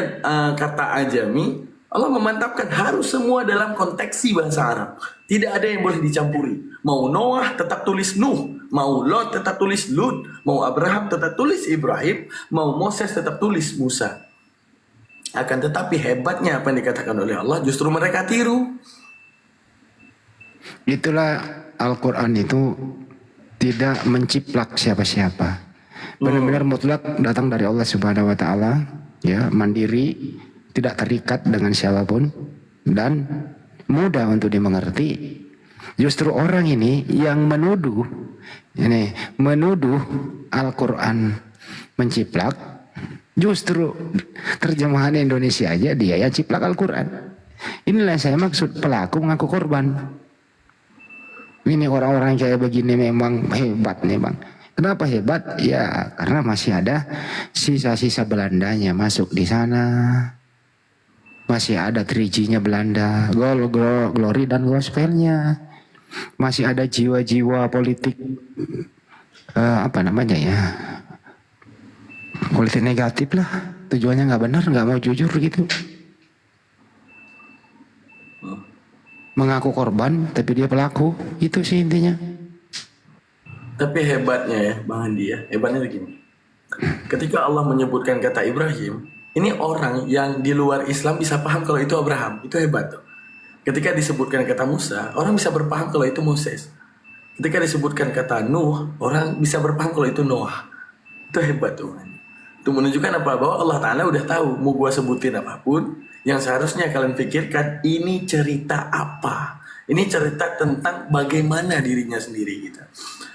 Speaker 12: kata Ajami, Allah memantapkan harus semua dalam konteksi bahasa Arab. Tidak ada yang boleh dicampuri. Mau Noah tetap tulis Nuh, mau Lot tetap tulis Lut, mau Abraham tetap tulis Ibrahim, mau Moses tetap tulis Musa. Akan tetapi hebatnya apa yang dikatakan oleh Allah justru mereka tiru.
Speaker 7: Itulah Al-Quran itu tidak menciplak siapa-siapa. Benar-benar mutlak datang dari Allah Subhanahu wa Ta'ala, ya, mandiri, tidak terikat dengan siapapun dan mudah untuk dimengerti. Justru orang ini yang menuduh Al-Quran menciplak, justru terjemahan Indonesia aja dia yang ciplak Al-Quran. Inilah yang saya maksud, pelaku mengaku korban. Ini orang-orang kayak begini memang hebat nih Bang. Kenapa hebat? Ya karena masih ada sisa-sisa Belandanya masuk di sana. Masih ada 3G-nya Belanda, Glory dan Gospelnya. Masih ada jiwa-jiwa politik politik negatif lah. Tujuannya nggak benar, nggak mau jujur gitu. Mengaku korban, tapi dia pelaku. Itu sih intinya.
Speaker 12: Tapi hebatnya ya Bang Andi ya, hebatnya begini. Ketika Allah menyebutkan kata Ibrahim, ini orang yang di luar Islam bisa paham kalau itu Abraham. Itu hebat tuh. Ketika disebutkan kata Musa, orang bisa berpaham kalau itu Moses. Ketika disebutkan kata Nuh, orang bisa berpaham kalau itu Noah. Itu hebat tuh. Itu menunjukkan apa? Bahwa Allah Ta'ala udah tahu, mau gua sebutin apapun, yang seharusnya kalian pikirkan, ini cerita apa? Ini cerita tentang bagaimana dirinya sendiri gitu.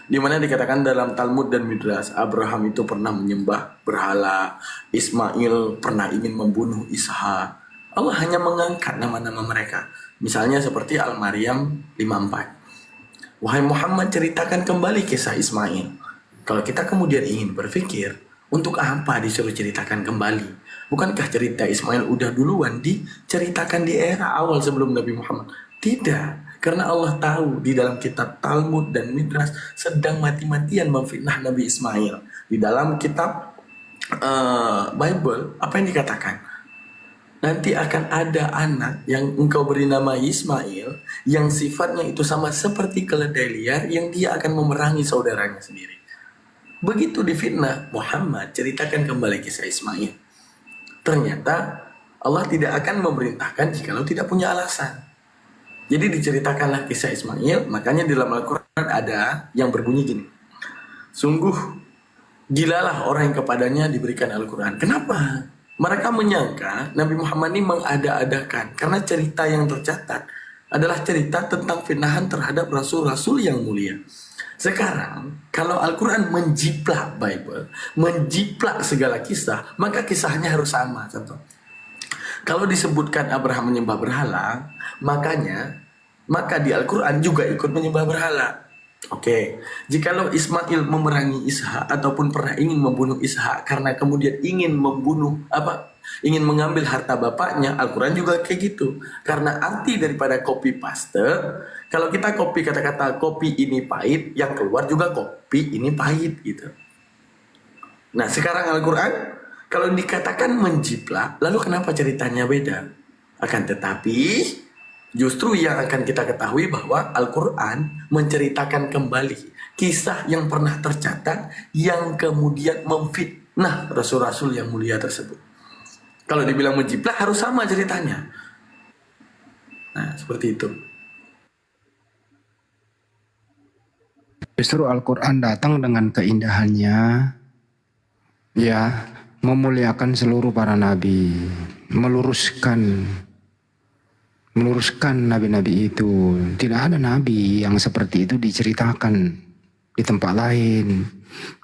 Speaker 12: Dimana dikatakan dalam Talmud dan Midrash, Abraham itu pernah menyembah berhala, Ismail pernah ingin membunuh Ishak. Allah hanya mengangkat nama-nama mereka. Misalnya seperti Al-Maryam 54. Wahai Muhammad, ceritakan kembali kisah Ismail. Kalau kita kemudian ingin berpikir, untuk apa disuruh ceritakan kembali? Bukankah cerita Ismail udah duluan diceritakan di era awal sebelum Nabi Muhammad? Tidak. Karena Allah tahu di dalam kitab Talmud dan Midrash sedang mati-matian memfitnah Nabi Ismail. Di dalam kitab Bible, apa yang dikatakan? Nanti akan ada anak yang engkau beri nama Ismail, yang sifatnya itu sama seperti keledai liar, yang dia akan memerangi saudaranya sendiri. Begitu difitnah Muhammad, ceritakan kembali kisah Ismail. Ternyata Allah tidak akan memerintahkan jikalau tidak punya alasan. Jadi diceritakanlah kisah Ismail, makanya di dalam Al-Quran ada yang berbunyi gini. Sungguh gilalah orang yang kepadanya diberikan Al-Quran. Kenapa? Mereka menyangka Nabi Muhammad ini mengada-adakan, karena cerita yang tercatat adalah cerita tentang fitnahan terhadap rasul-rasul yang mulia. Sekarang, kalau Al-Quran menjiplak Bible, menjiplak segala kisah, maka kisahnya harus sama. Contoh, kalau disebutkan Abraham menyembah berhala, maka di Al-Quran juga ikut menyembah berhala. Oke, jikalau Ismail memerangi Ishak ataupun pernah ingin membunuh Ishak karena kemudian ingin mengambil harta bapaknya, Al-Quran juga kayak gitu. Karena arti daripada copy paste, kalau kita copy kata-kata kopi ini pahit, yang keluar juga kopi ini pahit gitu. Nah sekarang Al-Quran kalau dikatakan menjiplak, lalu kenapa ceritanya beda? Akan tetapi Justru yang akan kita ketahui bahwa Al-Quran menceritakan kembali kisah yang pernah tercatat yang kemudian memfitnah rasul-rasul yang mulia tersebut. Kalau dibilang menjiplak harus sama ceritanya. Nah, seperti itu.
Speaker 7: Justru Al-Quran datang dengan keindahannya, ya, memuliakan seluruh para nabi, meluruskan nabi-nabi itu. Tidak ada nabi yang seperti itu diceritakan di tempat lain.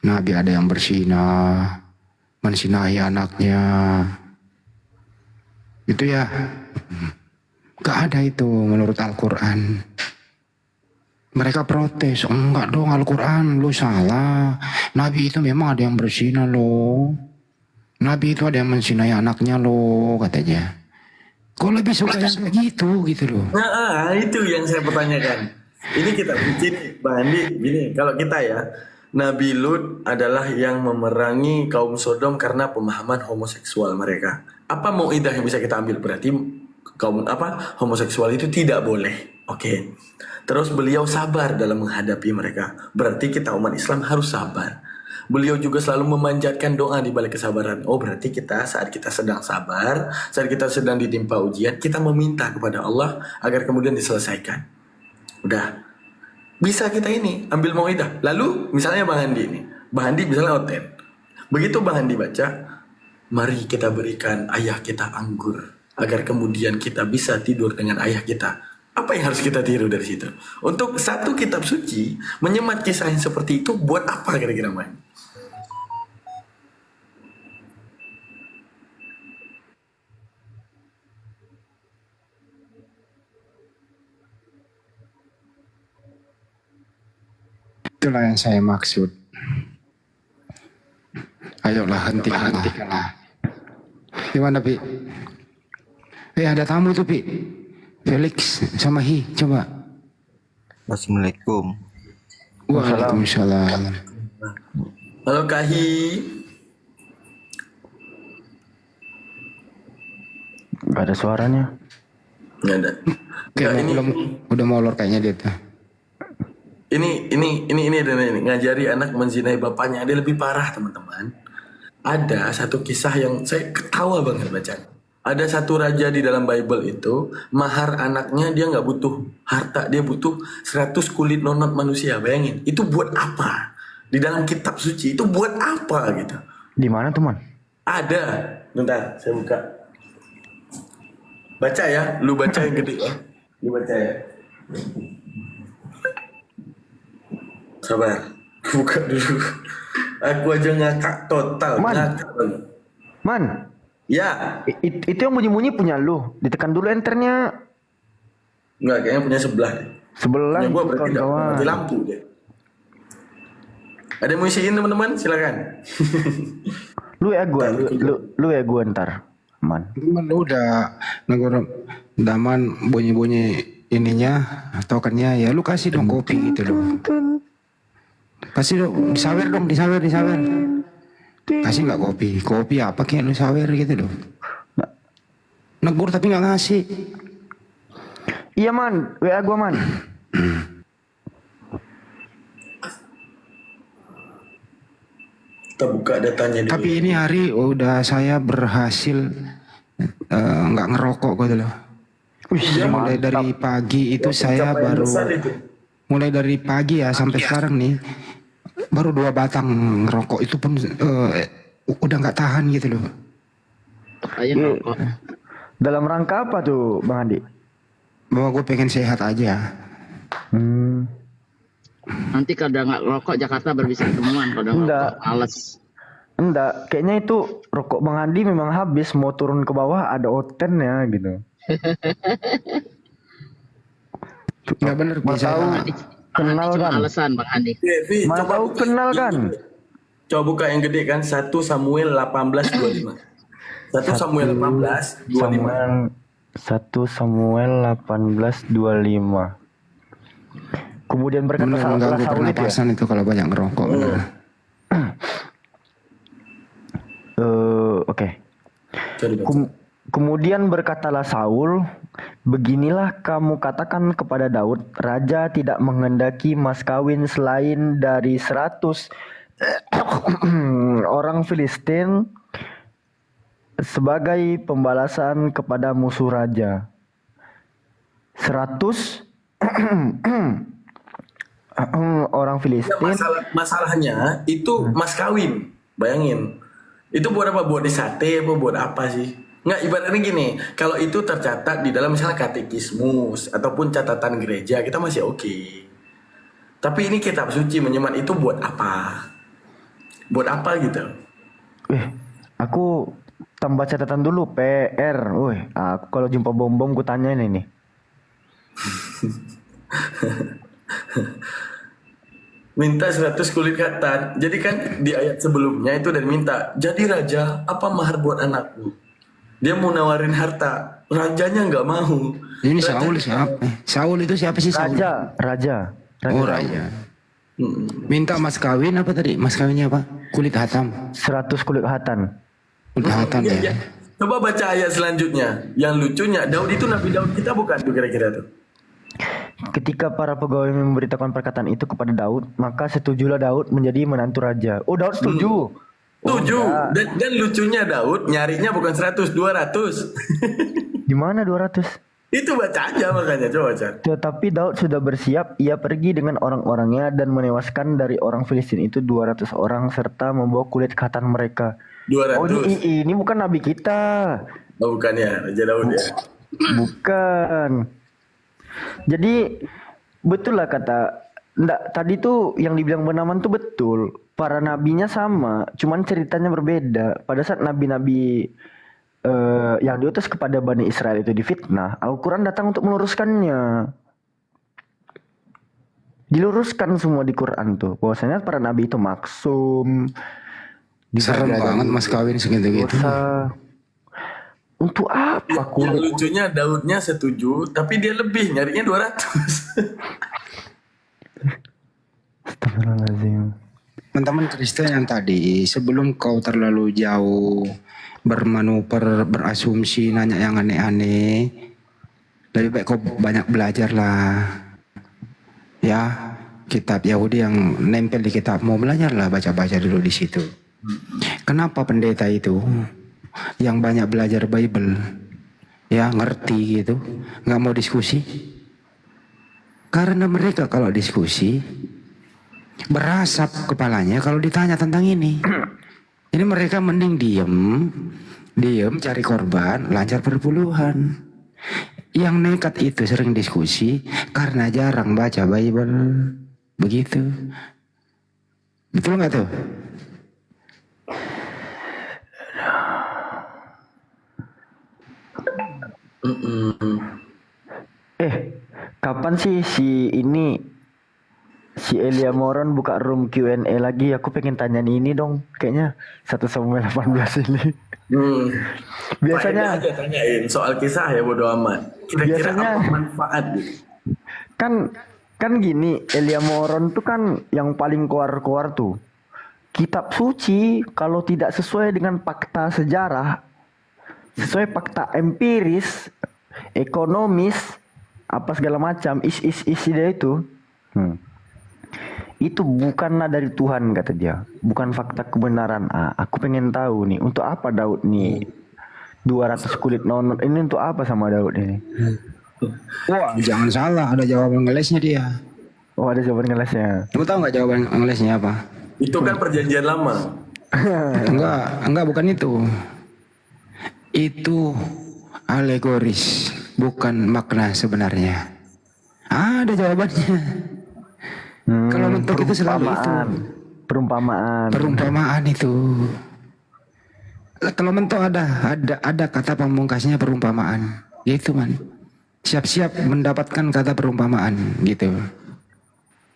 Speaker 7: Nabi ada yang bersinah, mensinahi anaknya. Itu ya, gak ada itu menurut Al-Quran. Mereka protes, enggak dong Al-Quran, lu salah. Nabi itu memang ada yang bersinah loh. Nabi itu ada yang mensinahi anaknya loh, katanya. Kok lebih suka yang kayak gitu loh.
Speaker 12: Nah, itu yang saya pertanyakan. Ini kita bikin, Bang Andi, gini, kalau kita ya, Nabi Lut adalah yang memerangi kaum Sodom karena pemahaman homoseksual mereka. Apa mau'idah yang bisa kita ambil? Berarti kaum homoseksual itu tidak boleh. Oke. Terus beliau sabar dalam menghadapi mereka. Berarti kita umat Islam harus sabar. Beliau juga selalu memanjatkan doa di balik kesabaran. Oh, berarti kita saat kita sedang sabar, saat kita sedang ditimpa ujian, kita meminta kepada Allah agar kemudian diselesaikan. Udah. Bisa kita ini ambil mau'idah. Lalu misalnya Bang Andi ini. Bang Andi misalnya oten. Begitu Bang Andi baca, mari kita berikan ayah kita anggur agar kemudian kita bisa tidur dengan ayah kita. Apa yang harus kita tiru dari situ? Untuk satu kitab suci menyemat kisah yang seperti itu buat apa kira-kira Bang?
Speaker 7: Itulah yang saya maksud. Ayolah hentikanlah. Gimana Pi? Ada tamu tuh Pi. Felix sama Hi, coba.
Speaker 13: Assalamualaikum.
Speaker 7: Waalaikumsalam.
Speaker 12: Halo Kahi.
Speaker 8: Gak ada suaranya.
Speaker 12: Nggak ada.
Speaker 7: Kayaknya udah molor kayaknya dia tuh.
Speaker 12: Ini ngajari anak menzinai bapaknya. Dia lebih parah teman-teman. Ada satu kisah yang saya ketawa banget baca. Ada satu raja di dalam Bible itu, mahar anaknya dia nggak butuh harta, dia butuh 100 kulit nonot manusia. Bayangin, itu buat apa? Di dalam kitab suci itu buat apa gitu?
Speaker 8: Di mana teman?
Speaker 12: Ada. Bentar, saya buka. Baca ya, lu baca yang gede ya. Lu baca ya. Sabar, buka dulu. Aku aja ngakak total.
Speaker 8: Man.
Speaker 12: Ya.
Speaker 8: Itu yang bunyi-bunyi punya lu. Ditekan dulu enternya.
Speaker 12: Enggak, kayaknya punya sebelah.
Speaker 8: Sebelah.
Speaker 12: Punya gua berarti tidak mati lampu deh. Ada yang mau isiin teman-teman? Silakan.
Speaker 8: Lu ya gua ntar. Man.
Speaker 7: Lu udah negara daman bunyi-bunyi ininya tokennya ya lu kasih dong kopi gitu loh. Kasih dong, disawer. Kasih nggak kopi apa kayak lu sawer gitu loh. Negur tapi nggak ngasih.
Speaker 8: Iya man, WA gua man.
Speaker 12: Kita buka datanya dulu.
Speaker 7: Tapi ini hari udah saya berhasil nggak ngerokok gitu loh. Mulai dari pagi itu saya baru mulai dari pagi ya sampai sekarang nih baru 2 batang ngerokok itu pun udah nggak tahan gitu loh.
Speaker 8: Dalam rangka apa tuh Bang Andi?
Speaker 7: Bahwa gue pengen sehat aja.
Speaker 17: Nanti kalau udah nggak rokok Jakarta berbisa temuan kalau udah ngerokok males.
Speaker 8: Enggak, kayaknya itu rokok Bang Andi memang habis, mau turun ke bawah ada otennya gitu.
Speaker 7: Nggak bener bisa.
Speaker 8: Kenal kan?
Speaker 17: Alasan Bang Andi.
Speaker 8: Mana tahu kenal kan?
Speaker 12: Coba buka yang gede kan 1 Samuel 18:25. 1 Samuel 18:25.
Speaker 8: 1 Samuel 18:25. Kemudian berkata
Speaker 7: mengganggu pernapasan itu kalau banyak ngerokok.
Speaker 8: Oke. Kemudian berkatalah Saul, Beginilah kamu katakan kepada Daud, raja tidak menghendaki mas kawin selain dari 100 orang Filistin sebagai pembalasan kepada musuh raja. 100 orang
Speaker 12: Ya,
Speaker 8: Filistin.
Speaker 12: masalahnya itu mas kawin. Bayangin. Itu buat apa? Buat disate apa buat apa sih? Nggak, ibaratnya gini, kalau itu tercatat di dalam misalnya katekismus ataupun catatan gereja, kita masih oke. Tapi ini kitab suci menyemat itu buat apa? Buat apa gitu?
Speaker 8: Aku tambah catatan dulu PR. Aku kalau jumpa bom-bom ku tanyain ini.
Speaker 12: Minta 100 kulit katan. Jadi kan di ayat sebelumnya itu dan minta, jadi raja apa mahar buat anakku? Dia mau nawarin harta, rajanya nggak mau.
Speaker 7: Ini Saul siapa? Saul itu siapa sih Saul?
Speaker 8: Raja.
Speaker 7: Oh raja. Minta mas kawin apa tadi? Mas kawinnya apa? Kulit hatam.
Speaker 8: 100 kulit khatan.
Speaker 7: Kulit hatam
Speaker 12: Iya,
Speaker 7: ya.
Speaker 12: iya. Coba baca ayat selanjutnya. Yang lucunya, Daud itu Nabi Daud kita bukan tuh kira-kira tuh.
Speaker 8: Ketika para pegawai memberitakan perkataan itu kepada Daud, maka setujulah Daud menjadi menantu raja. Oh, Daud setuju.
Speaker 12: Tujuh. Dan lucunya Daud nyarinya bukan 100, 200.
Speaker 8: Di mana 200?
Speaker 12: Itu baca aja makanya, coba baca.
Speaker 8: Tetapi Daud sudah bersiap, ia pergi dengan orang-orangnya dan menewaskan dari orang Filistin itu 200 orang serta membawa kulit khatan mereka.
Speaker 12: 200.
Speaker 8: Oh, ini bukan nabi kita.
Speaker 12: Oh, bukan ya, Raja Daud ya.
Speaker 8: Bukan. Jadi betul lah kata tadi tuh yang dibilang Benaman tuh betul. Para nabinya sama, cuman ceritanya berbeda. Pada saat nabi-nabi yang diutus kepada Bani Israel itu difitnah, Al-Quran datang untuk meluruskannya. Diluruskan semua di Quran tuh. Bahwasanya para nabi itu maksum.
Speaker 7: Serem banget mas kawin segitu-gitu.
Speaker 8: Untuk apa
Speaker 12: Yang lucunya Daudnya setuju, tapi dia lebih nyarinya 200.
Speaker 8: Astagfirullahaladzim.
Speaker 7: Teman-teman Kristen yang tadi, sebelum kau terlalu jauh bermanuver, berasumsi, nanya yang aneh-aneh, lebih baik kau banyak belajar lah. Ya, kitab Yahudi yang nempel di kitab, mau belajar lah, baca-baca dulu di situ. Kenapa pendeta itu yang banyak belajar Bible, ya ngerti gitu, nggak mau diskusi? Karena mereka kalau diskusi berasap kepalanya kalau ditanya tentang ini. Ini mereka mending diem cari korban, lancar perpuluhan. Yang nekat itu sering diskusi karena jarang baca Bible. Begitu. Betul nggak tuh?
Speaker 8: Kapan sih si Elia Moron buka room Q&A lagi? Aku pengen tanya ini dong. Kayaknya 1 Samuel 18 ini. Biasanya
Speaker 12: aja tanyain soal kisah ya, bodo amat. Kira-kira
Speaker 8: biasanya,
Speaker 12: apa manfaat gitu?
Speaker 8: Kan gini, Elia Moron tuh kan yang paling keluar tuh. Kitab suci kalau tidak sesuai dengan fakta sejarah, sesuai fakta empiris, ekonomis, apa segala macam, isi dia itu bukanlah dari Tuhan kata dia, bukan fakta kebenaran. Aku pengen tahu nih, untuk apa Daud nih 200 kulit nonot ini, untuk apa sama Daud ini?
Speaker 7: Wah, jangan salah, ada jawaban ngelesnya dia.
Speaker 8: Oh, ada jawaban ngelesnya.
Speaker 7: Kamu tahu nggak jawaban ngelesnya apa?
Speaker 12: Itu kan perjanjian lama.
Speaker 7: enggak, bukan itu. Itu alegoris, bukan makna sebenarnya. Ada jawabannya. Kalau mentok itu selalu itu. Perumpamaan itu. Kalau mentok ada kata pamungkasnya perumpamaan. Gitu man. Siap-siap mendapatkan kata perumpamaan gitu.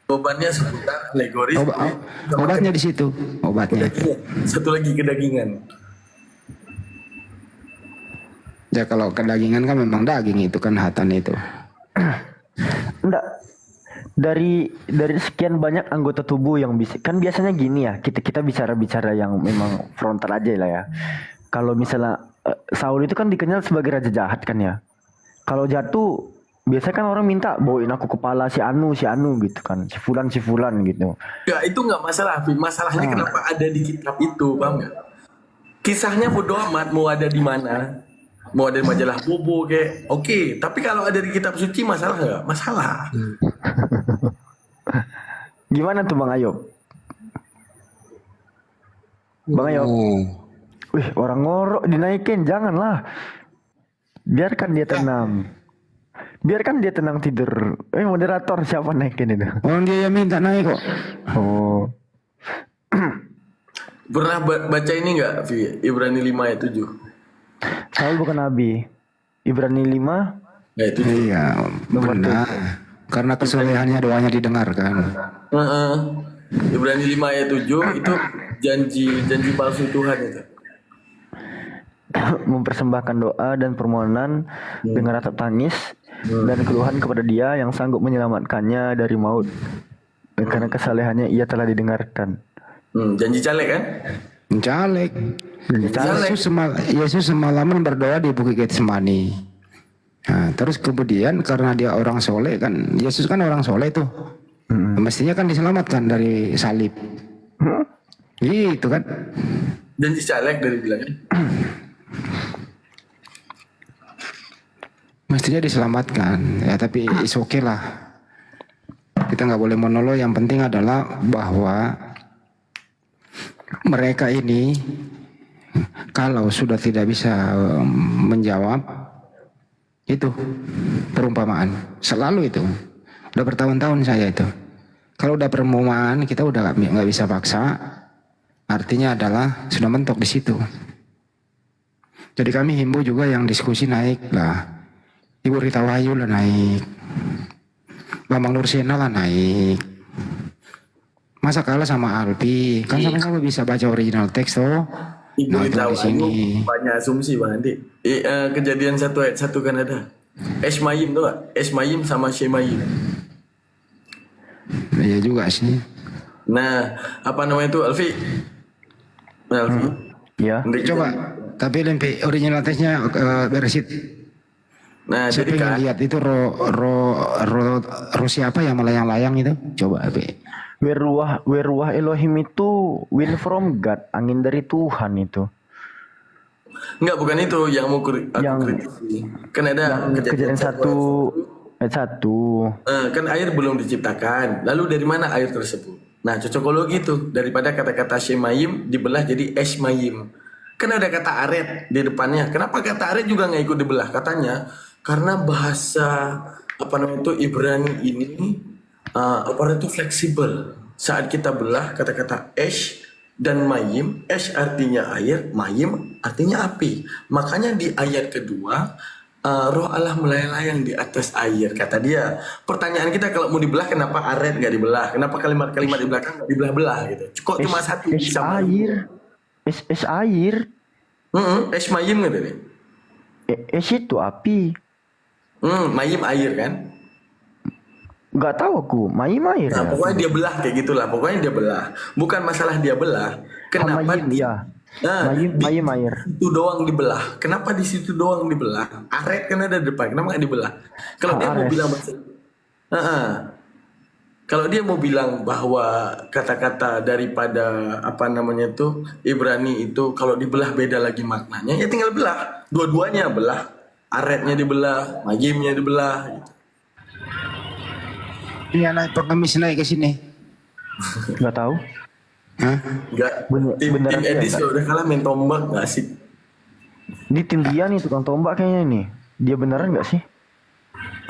Speaker 12: Jawabannya seputar alegoris.
Speaker 7: Obatnya di situ. Obatnya.
Speaker 12: Satu lagi kedagingan.
Speaker 7: Ya kalau kedagingan kan memang daging itu kan hatan itu.
Speaker 8: Enggak. Dari sekian banyak anggota tubuh yang bisa, kan biasanya gini ya, kita bicara yang memang frontal aja lah ya. Kalau misalnya Saul itu kan dikenal sebagai raja jahat kan ya. Kalau jatuh biasanya kan orang minta bawain aku kepala si Anu gitu kan, si Fulan gitu.
Speaker 12: Ya itu nggak masalah, Fi. Masalahnya kenapa ada di kitab itu, paham nggak? Kisahnya bodo amat mau ada di mana, mau ada di majalah Bobo kayak, oke. Tapi kalau ada di kitab suci masalah nggak? Masalah.
Speaker 8: Gimana tuh Bang Ayub? Bang Ayub, wih orang ngorok dinaikin, janganlah. Biarkan dia tenang. Biarkan dia tenang tidur. Moderator siapa naikin itu?
Speaker 7: Orang dia yang minta naik kok.
Speaker 8: Oh.
Speaker 12: Pernah baca ini nggak, Fi? Ibrani 5 ayat 7?
Speaker 8: Saul bukan nabi. Ibrani 5
Speaker 12: ayat 7.
Speaker 7: Iya, benar. Karena kesolehannya doanya didengarkan.
Speaker 12: Ibrani 5 ayat 7 itu janji palsu Tuhan itu.
Speaker 8: Mempersembahkan doa dan permohonan dengan ratap tangis dan keluhan kepada Dia yang sanggup menyelamatkannya dari maut. Dan karena kesalehannya ia telah didengarkan.
Speaker 12: Janji caleg kan?
Speaker 7: Caleg. Yesus semalaman berdoa di Bukit Getsemani. Nah, terus kemudian karena dia orang soleh kan, Yesus kan orang soleh tuh. Mestinya kan diselamatkan dari salib. Gitu kan?
Speaker 12: Janji caleg dari bilangnya.
Speaker 7: Mestinya diselamatkan ya, tapi is okay lah, kita nggak boleh monolog. Yang penting adalah bahwa mereka ini kalau sudah tidak bisa menjawab, itu perumpamaan selalu itu udah bertahun-tahun saya itu. Kalau udah perumpamaan kita udah nggak bisa paksa, artinya adalah sudah mentok di situ. Jadi kami himbau juga yang diskusi naik lah. Ibu Rita Wahyu lah naik, Bambang Nursena lah naik. Masa kalah sama Alpi? Kan sama-sama bisa baca original teks toh.
Speaker 12: Ibu Rita
Speaker 7: di sini.
Speaker 12: Banyak asumsi Bang Andi. Kejadian 1 ayat 1 kan ada. Esmayim tuh gak? Esmayim sama Shemayim.
Speaker 7: Iya juga sih.
Speaker 12: Nah, apa namanya itu Alfi? Alfi.
Speaker 8: Ya.
Speaker 7: Coba, tapi lempi original teksnya beresit.
Speaker 12: Nah,
Speaker 7: siapa
Speaker 12: jadi
Speaker 7: yang lihat itu ro siapa yang melayang-layang itu? Coba, Be.
Speaker 8: Weruah Elohim itu wind from God, angin dari Tuhan itu.
Speaker 12: Enggak, bukan itu yang mau aku kritisi. Kan ada
Speaker 8: kejadian 1 ayat 1.
Speaker 12: Kan air belum diciptakan. Lalu dari mana air tersebut? Nah, cocokologi itu daripada kata-kata Shemayim dibelah jadi Esmayim. Kan ada kata aret di depannya. Kenapa kata aret juga nggak ikut dibelah? Katanya karena bahasa apa namanya itu Ibrani ini itu fleksibel. Saat kita belah kata-kata esh dan mayim, esh artinya air, mayim artinya api. Makanya di ayat kedua roh Allah melayang-layang di atas air, kata dia. Pertanyaan kita kalau mau dibelah kenapa aret nggak dibelah? Kenapa kalimat-kalimat di belakang nggak dibelah-belah gitu? Kok cuma satu bisa
Speaker 8: air? Es air.
Speaker 12: Es mayim gitu nih.
Speaker 8: Es itu api.
Speaker 12: Mayim air kan?
Speaker 8: Gak tahu aku, mayim air.
Speaker 12: Nah, pokoknya dia belah kayak gitulah. Pokoknya dia belah. Bukan masalah dia belah. Kenapa
Speaker 8: mayim, ya. Mayim air.
Speaker 12: Itu doang dibelah. Kenapa di situ doang dibelah? Aret kan ada di depan. Kenapa nggak dibelah? Kalau dia mau bilang kalau dia mau bilang bahwa kata-kata daripada apa namanya itu Ibrani itu kalau dibelah beda lagi maknanya, ya tinggal belah. Dua-duanya belah. Aretnya dibelah, mayimnya dibelah. Gitu.
Speaker 7: Ini anak pengemis naik ke sini.
Speaker 8: Gak tahu.
Speaker 7: Hah?
Speaker 12: Enggak. Tim Edis kalau udah kalah main tombak nggak asik.
Speaker 8: Di tim dia nih tukang tombak kayaknya nih. Dia beneran nggak sih?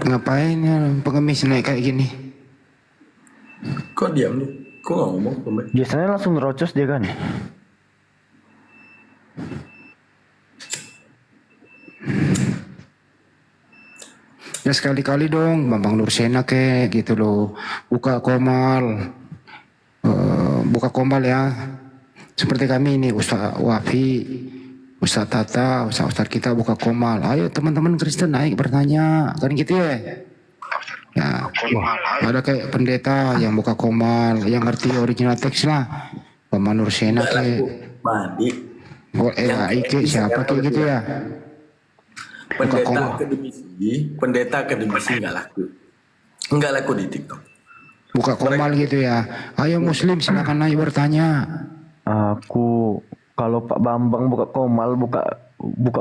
Speaker 7: Ngapain ya pengemis naik kayak gini?
Speaker 12: Kok diam nih? Kok nggak ngomong tombak?
Speaker 8: Biasanya langsung nerocos dia kan.
Speaker 7: Ya sekali-kali dong Bambang Nursena kayak gitu loh. Buka komal ya. Seperti kami ini Ustaz Wafi, Ustaz Tata, Ustaz kita buka komal. Ayo teman-teman Kristen naik bertanya. Kan gitu ya. Ya, ada kayak pendeta yang buka komal, yang ngerti original teks lah. Bambang Nursena kayak.
Speaker 12: Mandi.
Speaker 7: Ike siapa kayak gitu ya.
Speaker 12: pendeta akademisi nggak laku di TikTok.
Speaker 7: Buka komal gitu ya. Ayo Muslim silakan ayo bertanya.
Speaker 8: Aku kalau Pak Bambang buka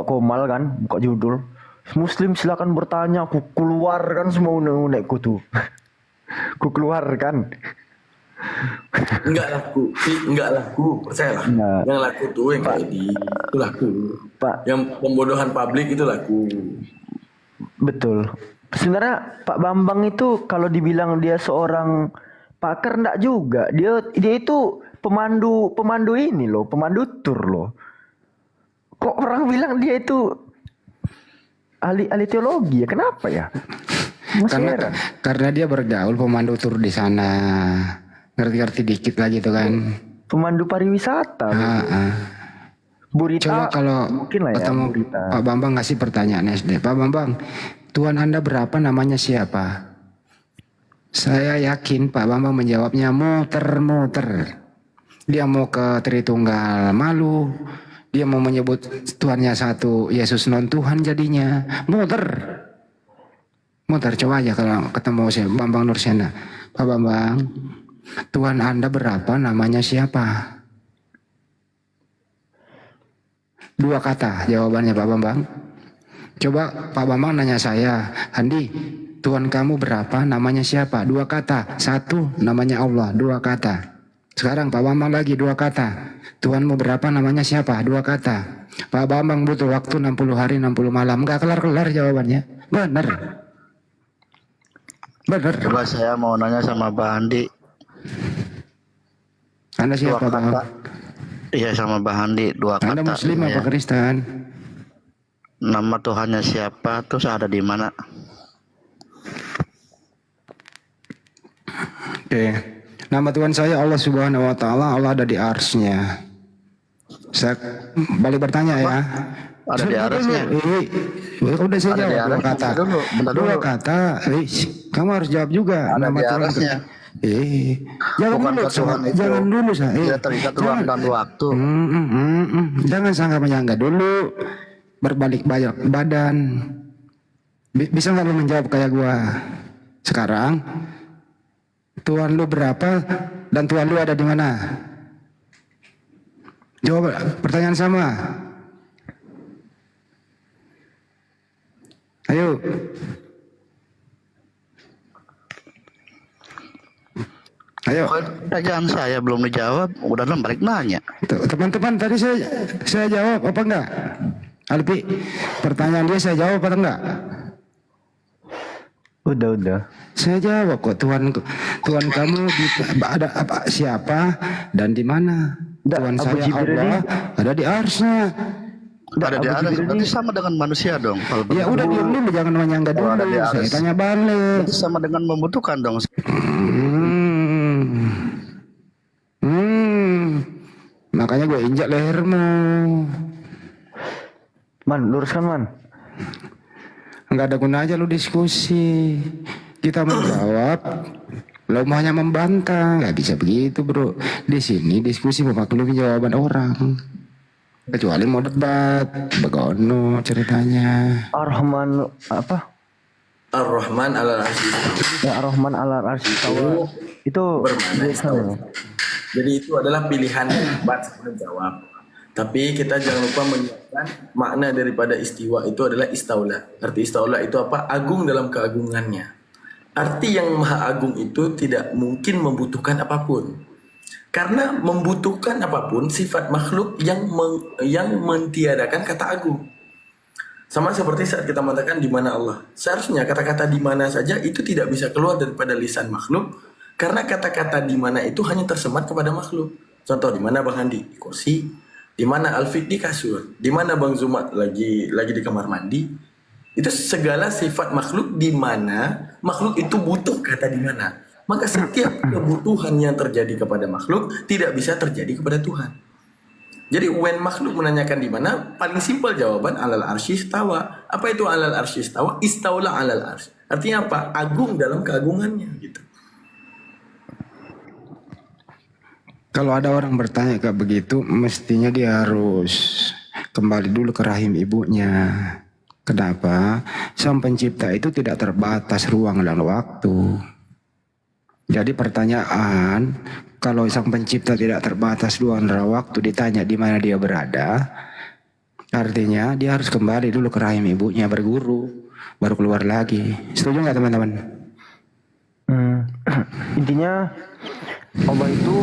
Speaker 8: komal kan, buka judul Muslim silakan bertanya, aku keluarkan semua unek-unekku tuh. Ku keluarkan.
Speaker 12: Nggak laku, percayalah. Yang laku tuh yang kayak itu laku. Yang pembodohan publik itu laku.
Speaker 8: Betul. Sebenarnya Pak Bambang itu kalau dibilang dia seorang pakar enggak juga. Dia itu pemandu ini loh, pemandu tur loh. Kok orang bilang dia itu ahli teologi ya? Kenapa ya?
Speaker 7: Karena dia bergaul pemandu tur di sana. Ngerti-ngerti dikit lah gitu kan.
Speaker 8: Pemandu pariwisata. Burita.
Speaker 7: Coba kalau
Speaker 8: mungkin lah ya,
Speaker 7: ketemu Pak Bambang ngasih pertanyaan SD. Pak Bambang, Tuhan Anda berapa, namanya siapa? Saya yakin Pak Bambang menjawabnya muter-muter. Dia mau ke Tritunggal malu. Dia mau menyebut Tuhannya satu, Yesus non Tuhan jadinya. Muter coba aja kalau ketemu saya Bambang Nursena. Pak Bambang, Tuhan Anda berapa, namanya siapa? 2 kata jawabannya Pak Bambang. Coba Pak Bambang nanya saya, Andi, Tuhan kamu berapa, namanya siapa? 2 kata. 1, namanya Allah. 2 kata. Sekarang Pak Bambang lagi 2 kata. Tuhanmu berapa, namanya siapa? 2 kata. Pak Bambang butuh waktu 60 hari 60 malam. Gak kelar-kelar jawabannya. Bener.
Speaker 18: Coba saya mau nanya sama Pak Andi.
Speaker 7: Anda siapa Bang?
Speaker 18: Iya sama Pak Andi, 2 kata.
Speaker 7: Anda Muslim apa Kristen?
Speaker 18: Nama Tuhannya siapa, terus ada di mana?
Speaker 7: Oke. Nama Tuhan saya Allah Subhanahu wa taala, Allah ada di arsy-Nya. Saya balik bertanya ya.
Speaker 18: Ada di arsy-Nya.
Speaker 7: Udah saya jawab 2 kata.
Speaker 18: Bentar dulu.
Speaker 7: 2 kata. Kamu harus jawab juga.
Speaker 18: Ada
Speaker 7: Nama
Speaker 18: di
Speaker 7: Tuhan.
Speaker 18: arsy-Nya.
Speaker 7: Jangan dulu saya.
Speaker 18: Tidak terikat ruang dan waktu.
Speaker 7: Jangan sangka menyangka dulu. Berbalik badan. Bisa nggak lu menjawab kayak gua? Sekarang Tuhan lu berapa dan Tuhan lu ada di mana? Jawab pertanyaan sama. Ayo. Ayo.
Speaker 18: Pertanyaan saya belum dijawab, udah balik nanya.
Speaker 7: Teman-teman tadi saya jawab apa enggak? Alpi, pertanyaan dia saya jawab apa enggak?
Speaker 8: Udah.
Speaker 7: Saya jawab kok, Tuhan kamu ada apa, siapa dan di mana? Tuhan saya Allah ada di arsy-Nya.
Speaker 18: Ada di arsy, berarti sama dengan manusia dong.
Speaker 7: Ya udah diam dulu, jangan menyangka dulu. Saya tanya balik.
Speaker 18: Berarti sama dengan membutuhkan dong.
Speaker 7: Makanya gue injak lehermu.
Speaker 8: Man, luruskan man.
Speaker 7: Enggak ada guna aja lu diskusi. Kita menjawab, lo hanya membantah, nggak bisa begitu bro. Di sini diskusi memaklumi jawaban orang. Kecuali mau debat, begono ceritanya.
Speaker 8: Ar-Rahman apa?
Speaker 12: Ar-Rahman ala arsy.
Speaker 8: Ya Ar-Rahman ala arsy istawa. Itu
Speaker 12: bermakna. Jadi itu adalah pilihan debat sebelum jawab. Tapi kita jangan lupa menyiapkan makna daripada istiwa itu adalah istaula. Arti istaula itu apa? Agung dalam keagungannya. Arti yang maha agung itu tidak mungkin membutuhkan apapun. Karena membutuhkan apapun sifat makhluk yang mentiadakan kata agung. Sama seperti saat kita mengatakan di mana Allah. Seharusnya kata-kata di mana saja itu tidak bisa keluar daripada lisan makhluk. Karena kata-kata di mana itu hanya tersemat kepada makhluk. Contoh di mana Bang Andi di kursi, di mana Alfik di kasur, di mana Bang Zumat lagi di kamar mandi. Itu segala sifat makhluk di mana makhluk itu butuh kata di mana. Maka setiap kebutuhan yang terjadi kepada makhluk tidak bisa terjadi kepada Tuhan. Jadi when makhluk menanyakan di mana, paling simpel jawaban alal arsy istawa. Apa itu alal arsy istawa? Istaula alal arsy. Artinya apa? Agung dalam keagungannya gitu.
Speaker 7: Kalau ada orang bertanya kayak begitu, mestinya dia harus kembali dulu ke rahim ibunya. Kenapa? Sang pencipta itu tidak terbatas ruang dan waktu. Jadi pertanyaan, kalau sang pencipta tidak terbatas ruang dan waktu, ditanya di mana dia berada, artinya dia harus kembali dulu ke rahim ibunya berguru, baru keluar lagi. Setuju nggak teman-teman?
Speaker 8: Intinya Allah itu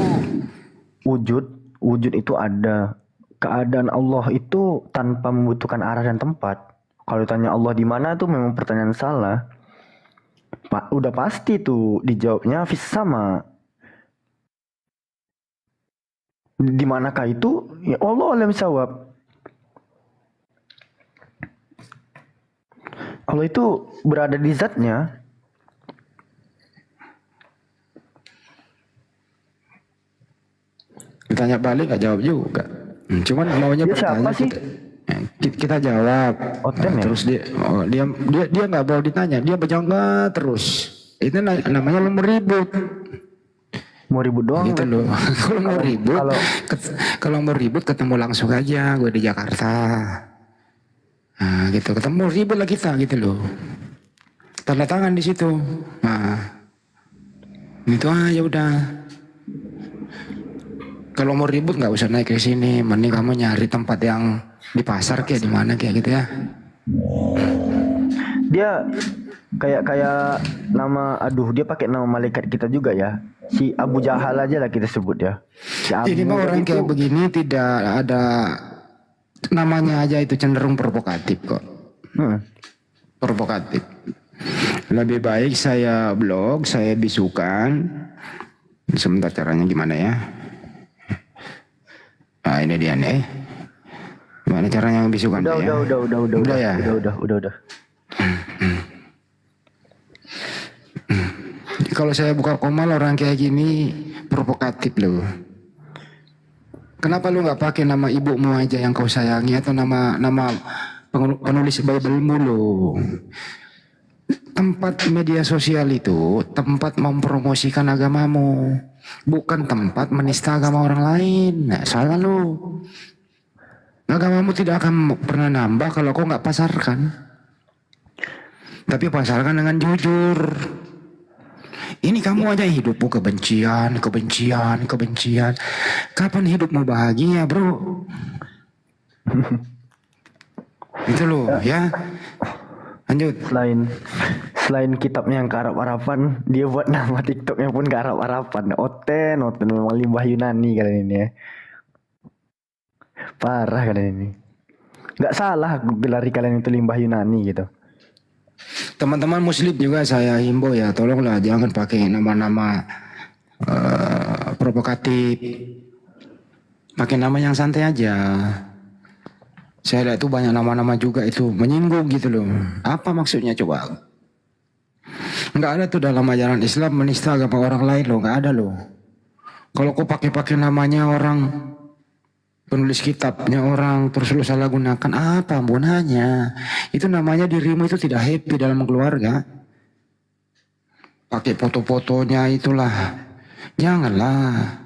Speaker 8: wujud itu ada. Keadaan Allah itu tanpa membutuhkan arah dan tempat. Kalau ditanya Allah di mana tuh memang pertanyaan salah. Udah pasti tuh dijawabnya fis sama. Di manakah itu? Ya Allah alam jawab. Allah itu berada di zatnya.
Speaker 7: Ditanya balik gak jawab juga. Cuman maunya
Speaker 8: Dia
Speaker 7: bertanya
Speaker 8: siapa sih?
Speaker 7: kita jawab. Terus dia nggak mau ditanya, dia berjawab terus. Itu namanya lo mau ribut.
Speaker 8: Mau ribut doang
Speaker 7: gitu loh. Kalau mau ribut ketemu langsung aja, gue di Jakarta. Nah, gitu ketemu ribut lah kita gitu loh. Tanda tangan di situ. Nah, itu aja udah. Kalau mau ribut nggak usah naik ke sini, mending kamu nyari tempat yang di pasar kayak di mana kayak gitu ya.
Speaker 8: Dia kayak nama, dia pakai nama malaikat kita juga ya. Si Abu Jahal aja lah kita sebut ya. Si
Speaker 7: Ini mah orang kayak begini tidak ada namanya aja itu cenderung provokatif kok. Provokatif. Lebih baik saya blog, saya bisukan. Sebentar caranya gimana ya? Nah ini dia nih. Gimana caranya bisukan
Speaker 8: udah,
Speaker 7: ya?
Speaker 8: Udah
Speaker 7: ya?
Speaker 8: Udah.
Speaker 7: Kalau saya buka komal orang kayak gini provokatif loh. Kenapa lu nggak pakai nama ibumu aja yang kau sayangi atau nama penulis Bible-mu lo? Tempat media sosial itu tempat mempromosikan agamamu, bukan tempat menista agama orang lain. Nah, salah lu. Agamamu tidak akan pernah nambah kalau kau nggak pasarkan. Tapi pasarkan dengan jujur. Ini kamu aja hidupmu kebencian. Kapan hidupmu bahagia, bro? Itu loh, ya. Lanjut.
Speaker 8: Selain kitabnya yang ke Arab-Araban, dia buat nama TikToknya pun ke Arab-Araban. Oten memang limbah Yunani kalian ini ya. Parah kalian ini. Nggak salah gelari kalian itu limbah Yunani gitu.
Speaker 7: Teman-teman muslim juga saya himbau ya, tolonglah jangan pakai nama-nama provokatif. Pakai nama yang santai aja. Saya lihat tuh banyak nama-nama juga itu menyinggung gitu loh. Apa maksudnya coba? Nggak ada tuh dalam ajaran Islam menista agama orang lain loh, nggak ada loh. Kalau kau pakai namanya orang, penulis kitabnya orang, terus lu salah gunakan, apa gunanya? Itu namanya dirimu itu tidak happy dalam keluarga. Pakai foto-fotonya itulah. Janganlah.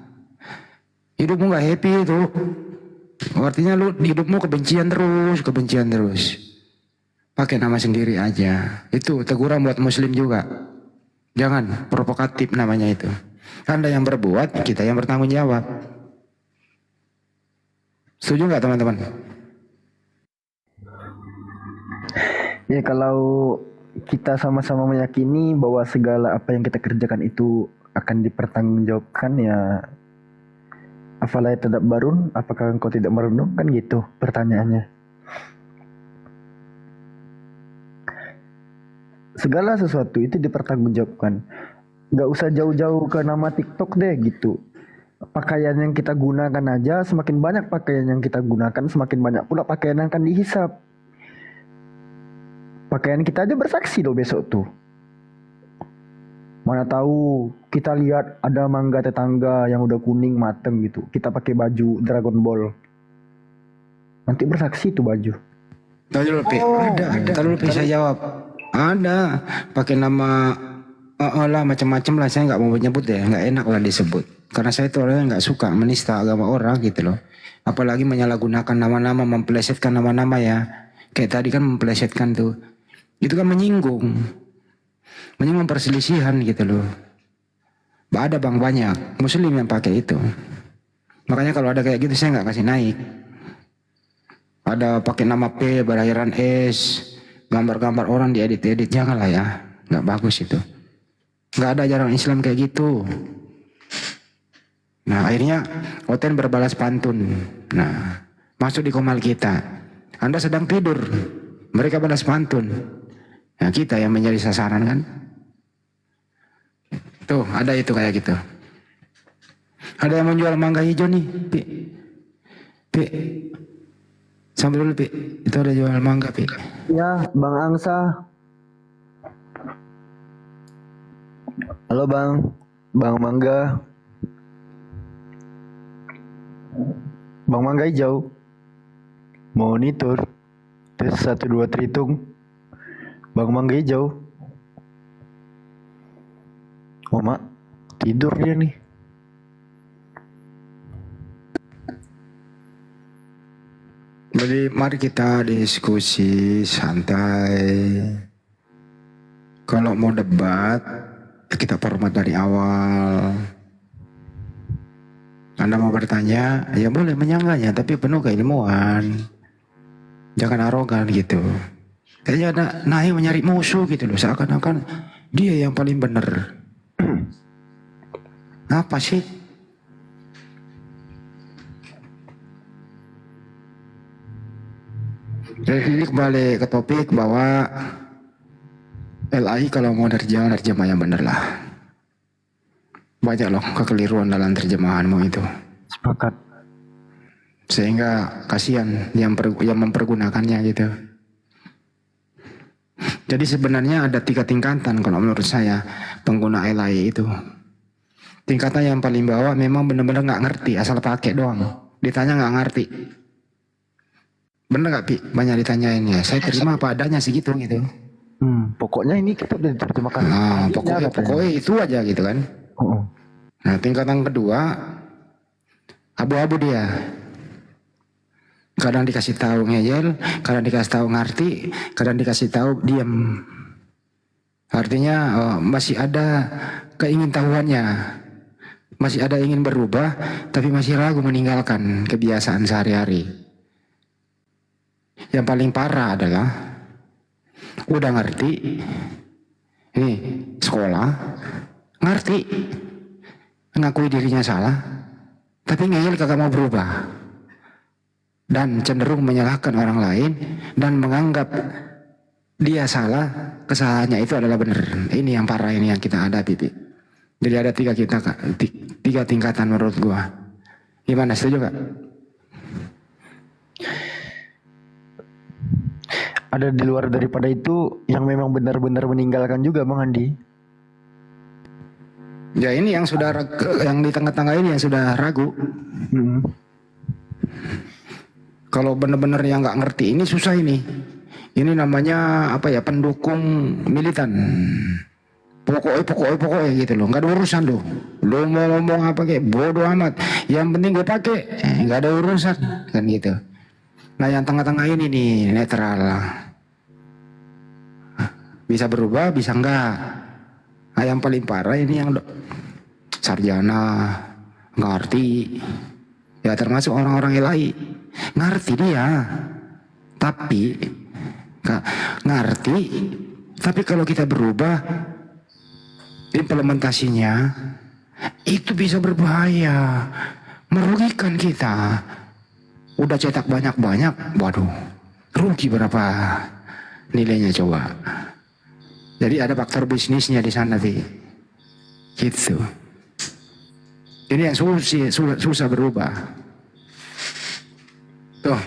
Speaker 7: Hidupmu nggak happy itu. Artinya lu hidupmu kebencian terus. Pakai nama sendiri aja. Itu teguran buat muslim juga. Jangan provokatif namanya itu. Anda yang berbuat, kita yang bertanggung jawab. Setuju nggak teman-teman?
Speaker 8: Ya kalau kita sama-sama meyakini bahwa segala apa yang kita kerjakan itu akan dipertanggungjawabkan ya. Afala yatadabbarun, apakah engkau tidak merenung, kan gitu pertanyaannya. Segala sesuatu itu dipertanggungjawabkan. Gak usah jauh-jauh ke nama TikTok deh gitu. Pakaian yang kita gunakan aja, semakin banyak pakaian yang kita gunakan, semakin banyak pula pakaian yang akan dihisap. Pakaian kita aja bersaksi loh besok tuh. Mana tahu kita lihat ada mangga tetangga yang udah kuning mateng gitu. Kita pakai baju Dragon Ball. Nanti bersaksi tuh baju.
Speaker 7: Tahu dulu ada. Tahu dulu saya jawab. Ada. Pakai nama lah macam-macam lah. Saya nggak mau menyebut ya. Nggak enak lah disebut. Karena saya itu orangnya nggak suka menista agama orang gitu loh. Apalagi menyalahgunakan nama-nama, mempelesetkan nama-nama ya. Kayak tadi kan memplesetkan tuh. Itu kan menyinggung perselisihan gitu loh. Ada bang banyak muslim yang pakai itu. Makanya kalau ada kayak gitu saya nggak kasih naik. Ada pakai nama P berakhiran S, gambar-gambar orang diedit-edit, janganlah ya, nggak bagus itu. Nggak ada ajaran Islam kayak gitu. Nah akhirnya Oten berbalas pantun. Nah masuk di komal kita. Anda sedang tidur, mereka balas pantun. Nah kita yang menjadi sasaran kan. Tuh ada itu kayak gitu. Ada yang menjual mangga hijau nih, Pi. Sambil dulu, Pi. Itu ada jual mangga, Pi.
Speaker 8: Ya, Bang Angsa. Halo Bang, Bang Mangga. Bang Mangga hijau. Monitor. Tes 1 2 terhitung. Bang Mangga hijau. Oh mak, tidur dia nih.
Speaker 7: Jadi mari kita diskusi santai. Kalau mau debat, kita format dari awal. Anda mau bertanya, ya boleh menyanggahnya, tapi penuh keilmuan. Jangan arogan gitu. Kayaknya ada naik mencari musuh gitu loh, seakan-akan dia yang paling benar. Apa sih? Jadi ini kembali ke topik bahwa LAI kalau mau terjemah yang benar lah. Banyak loh kekeliruan dalam terjemahanmu itu.
Speaker 8: Sepakat.
Speaker 7: Sehingga kasihan yang mempergunakannya gitu. Jadi sebenarnya ada 3 tingkatan kalau menurut saya pengguna LAI itu. Tingkatan yang paling bawah memang benar-benar nggak ngerti, asal pakai doang. Ditanya nggak ngerti. Bener nggak Pi? Banyak ditanyain ya. Saya terima apa adanya sih gitu.
Speaker 8: Pokoknya ini kita udah diterjemahkan.
Speaker 7: Nah, pokoknya itu aja gitu kan. Nah, tingkatan kedua abu-abu dia. Kadang dikasih tahu ngeyel, kadang dikasih tahu ngerti, kadang dikasih tahu diam. Artinya masih ada keingintahuannya. Masih ada ingin berubah, tapi masih ragu meninggalkan kebiasaan sehari-hari. Yang paling parah adalah udah ngerti, nih sekolah, ngerti, ngakui dirinya salah, tapi ngeyel kagak mau berubah. Dan cenderung menyalahkan orang lain dan menganggap dia salah, kesalahannya itu adalah benar. Ini yang parah, ini yang kita hadapi, Pi. Jadi ada 3 tingkatan menurut gua. Gimana, setuju gak?
Speaker 8: Ada di luar daripada itu yang memang benar-benar meninggalkan juga Bang Andi.
Speaker 7: Ya ini yang sudah yang di tengah-tengah ini yang sudah ragu. Kalau benar-benar yang nggak ngerti ini susah ini. Ini namanya apa ya, pendukung militan. Pokoknya gitu loh, nggak ada urusan loh. Lo mau ngomong apa kayak bodoh amat. Yang penting gue pakai, nggak ada urusan kan gitu. Nah yang tengah-tengah ini nih netral. Bisa berubah, bisa enggak. Nah yang paling parah ini yang sarjana, ngerti. Ya termasuk orang-orang LAI. Ngerti dia. Tapi ngerti. Tapi kalau kita berubah, implementasinya itu bisa berbahaya. Merugikan kita. Udah cetak banyak-banyak, waduh. Rugi berapa nilainya coba. Jadi ada faktor bisnisnya di sana, Pi. Gitu. Ini yang susah berubah. Tuh.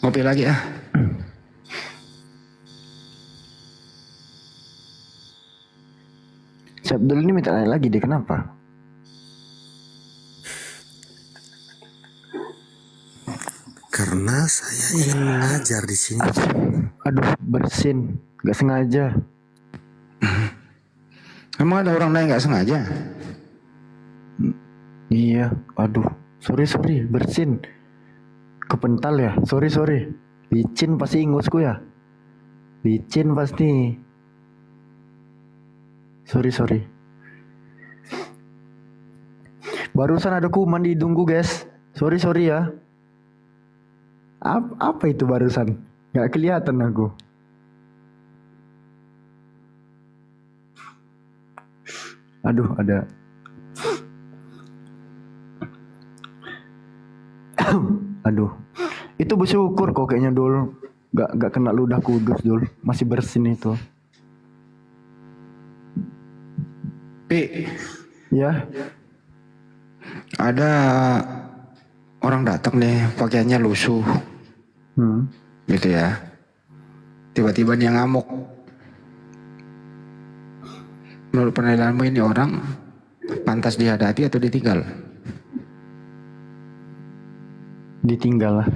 Speaker 7: Ngopi lagi ya.
Speaker 8: Sabdul ini minta nanya lagi deh, kenapa?
Speaker 16: Karena saya ingin mengajar di sini.
Speaker 8: Aduh, bersin, nggak sengaja.
Speaker 7: Emang ada orang lain nggak sengaja?
Speaker 8: Iya, aduh, sorry, bersin. Kepental ya, sorry. Licin pasti ingusku ya. Licin pasti. Sorry. Barusan ada kuman di hidungku guys. Sorry ya. Apa itu barusan? Gak kelihatan aku. Aduh, ada. Aduh. Itu bersyukur kok kayaknya Dul. Gak kena ludah kudus Dul. Masih bersin itu.
Speaker 7: Pi,
Speaker 8: Ya.
Speaker 7: ada orang datang nih pakaiannya lusuh gitu ya. Tiba-tiba dia ngamuk. Menurut penilaianmu ini orang pantas dihadapi atau ditinggal?
Speaker 8: Ditinggal lah.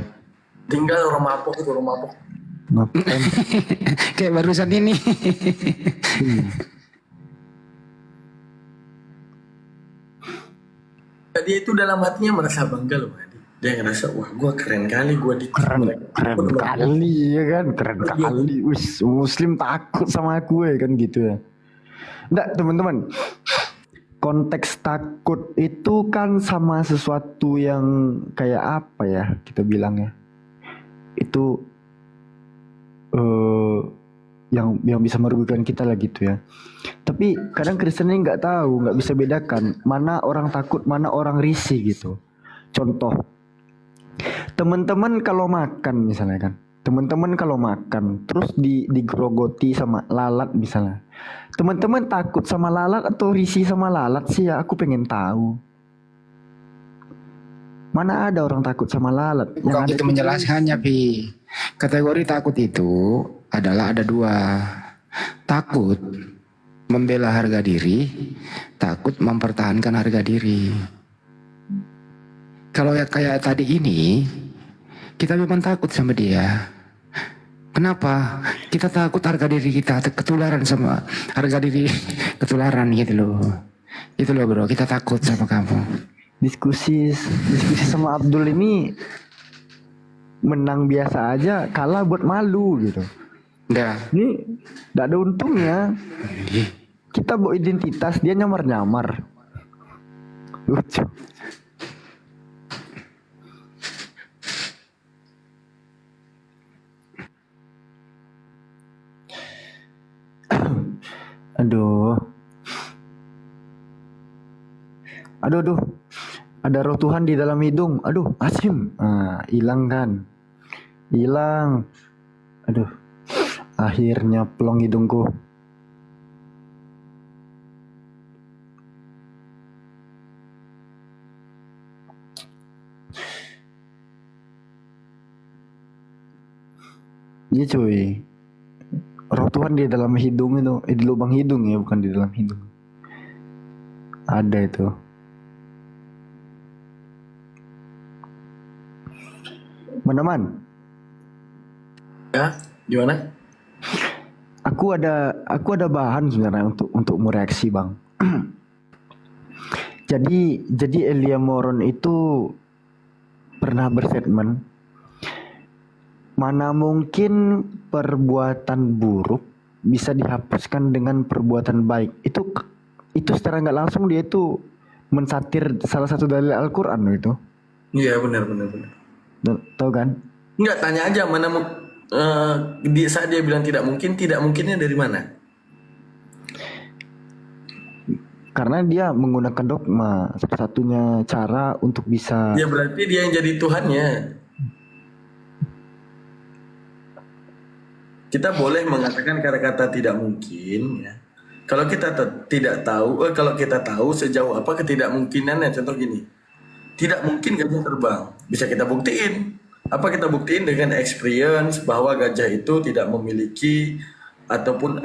Speaker 12: Tinggal orang mabok itu, orang mabok.
Speaker 8: Ngapain?
Speaker 7: Kayak barusan ini.
Speaker 12: Dia itu dalam hatinya merasa bangga loh, Adi. Dia ngerasa, wah gue keren kali, gue di
Speaker 8: Keren kali ya kan, keren kali. Wis, Muslim takut sama aku ya kan gitu ya. Enggak teman-teman, konteks takut itu kan sama sesuatu yang kayak apa ya kita bilangnya. Itu yang bisa merugikan kita lah gitu ya. Tapi kadang Kristen ini nggak tahu, nggak bisa bedakan mana orang takut, mana orang risih gitu. Contoh, teman-teman kalau makan misalnya kan, teman-teman kalau makan terus digerogoti sama lalat misalnya, teman-teman takut sama lalat atau risih sama lalat sih ya? Aku pengen tahu. Mana ada orang takut sama lalat?
Speaker 7: Bukan itu menjelaskannya, Pi. Kategori takut itu adalah ada dua. Takut membela harga diri, takut mempertahankan harga diri. Kalau ya kayak tadi ini, kita memang takut sama dia. Kenapa? Kita takut harga diri kita ketularan sama harga diri ketularan gitu loh. Itu loh bro, kita takut sama kamu.
Speaker 8: Diskusi sama Abdul ini menang biasa aja, kalah buat malu gitu.
Speaker 7: Udah.
Speaker 8: Ini gak ada untungnya. Kita bawa identitas, dia nyamar-nyamar. Lucu. Aduh. Ada roh Tuhan di dalam hidung. Aduh, Asim. Hilang kan? Hilang. Aduh. Akhirnya pelong hidungku. Iya cuy. Roh Tuhan di dalam hidung itu, di lubang hidung ya, bukan di dalam hidung. Ada itu. Meneman.
Speaker 12: Ya, gimana?
Speaker 8: Aku ada bahan sebenarnya untuk mereaksi bang. jadi Elia Moron itu pernah berstatement, mana mungkin perbuatan buruk bisa dihapuskan dengan perbuatan baik. Itu secara nggak langsung dia itu mensatir salah satu dalil Al-Quran itu.
Speaker 12: Iya benar.
Speaker 8: Tahu kan?
Speaker 12: Enggak, tanya aja mana di saat dia bilang tidak mungkinnya dari mana?
Speaker 8: Karena dia menggunakan dogma, satu-satunya cara untuk bisa.
Speaker 12: Ya berarti dia yang jadi Tuhannya. Kita boleh mengatakan kata-kata tidak mungkin ya. Kalau kita tidak tahu, kalau kita tahu sejauh apa ketidakmungkinannya, contoh gini. Tidak mungkin gajah terbang. Bisa kita buktiin. Apa kita buktiin dengan experience bahwa gajah itu tidak memiliki ataupun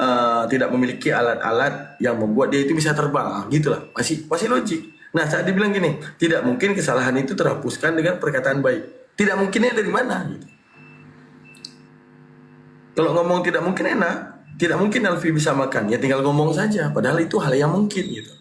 Speaker 12: tidak memiliki alat-alat yang membuat dia itu bisa terbang. Gitulah. Masih logik. Nah, saat dibilang gini, tidak mungkin kesalahan itu terhapuskan dengan perkataan baik. Tidak mungkinnya dari mana gitu. Kalau ngomong tidak mungkin enak, tidak mungkin Alfi bisa makan. Ya tinggal ngomong saja, padahal itu hal yang mungkin gitu.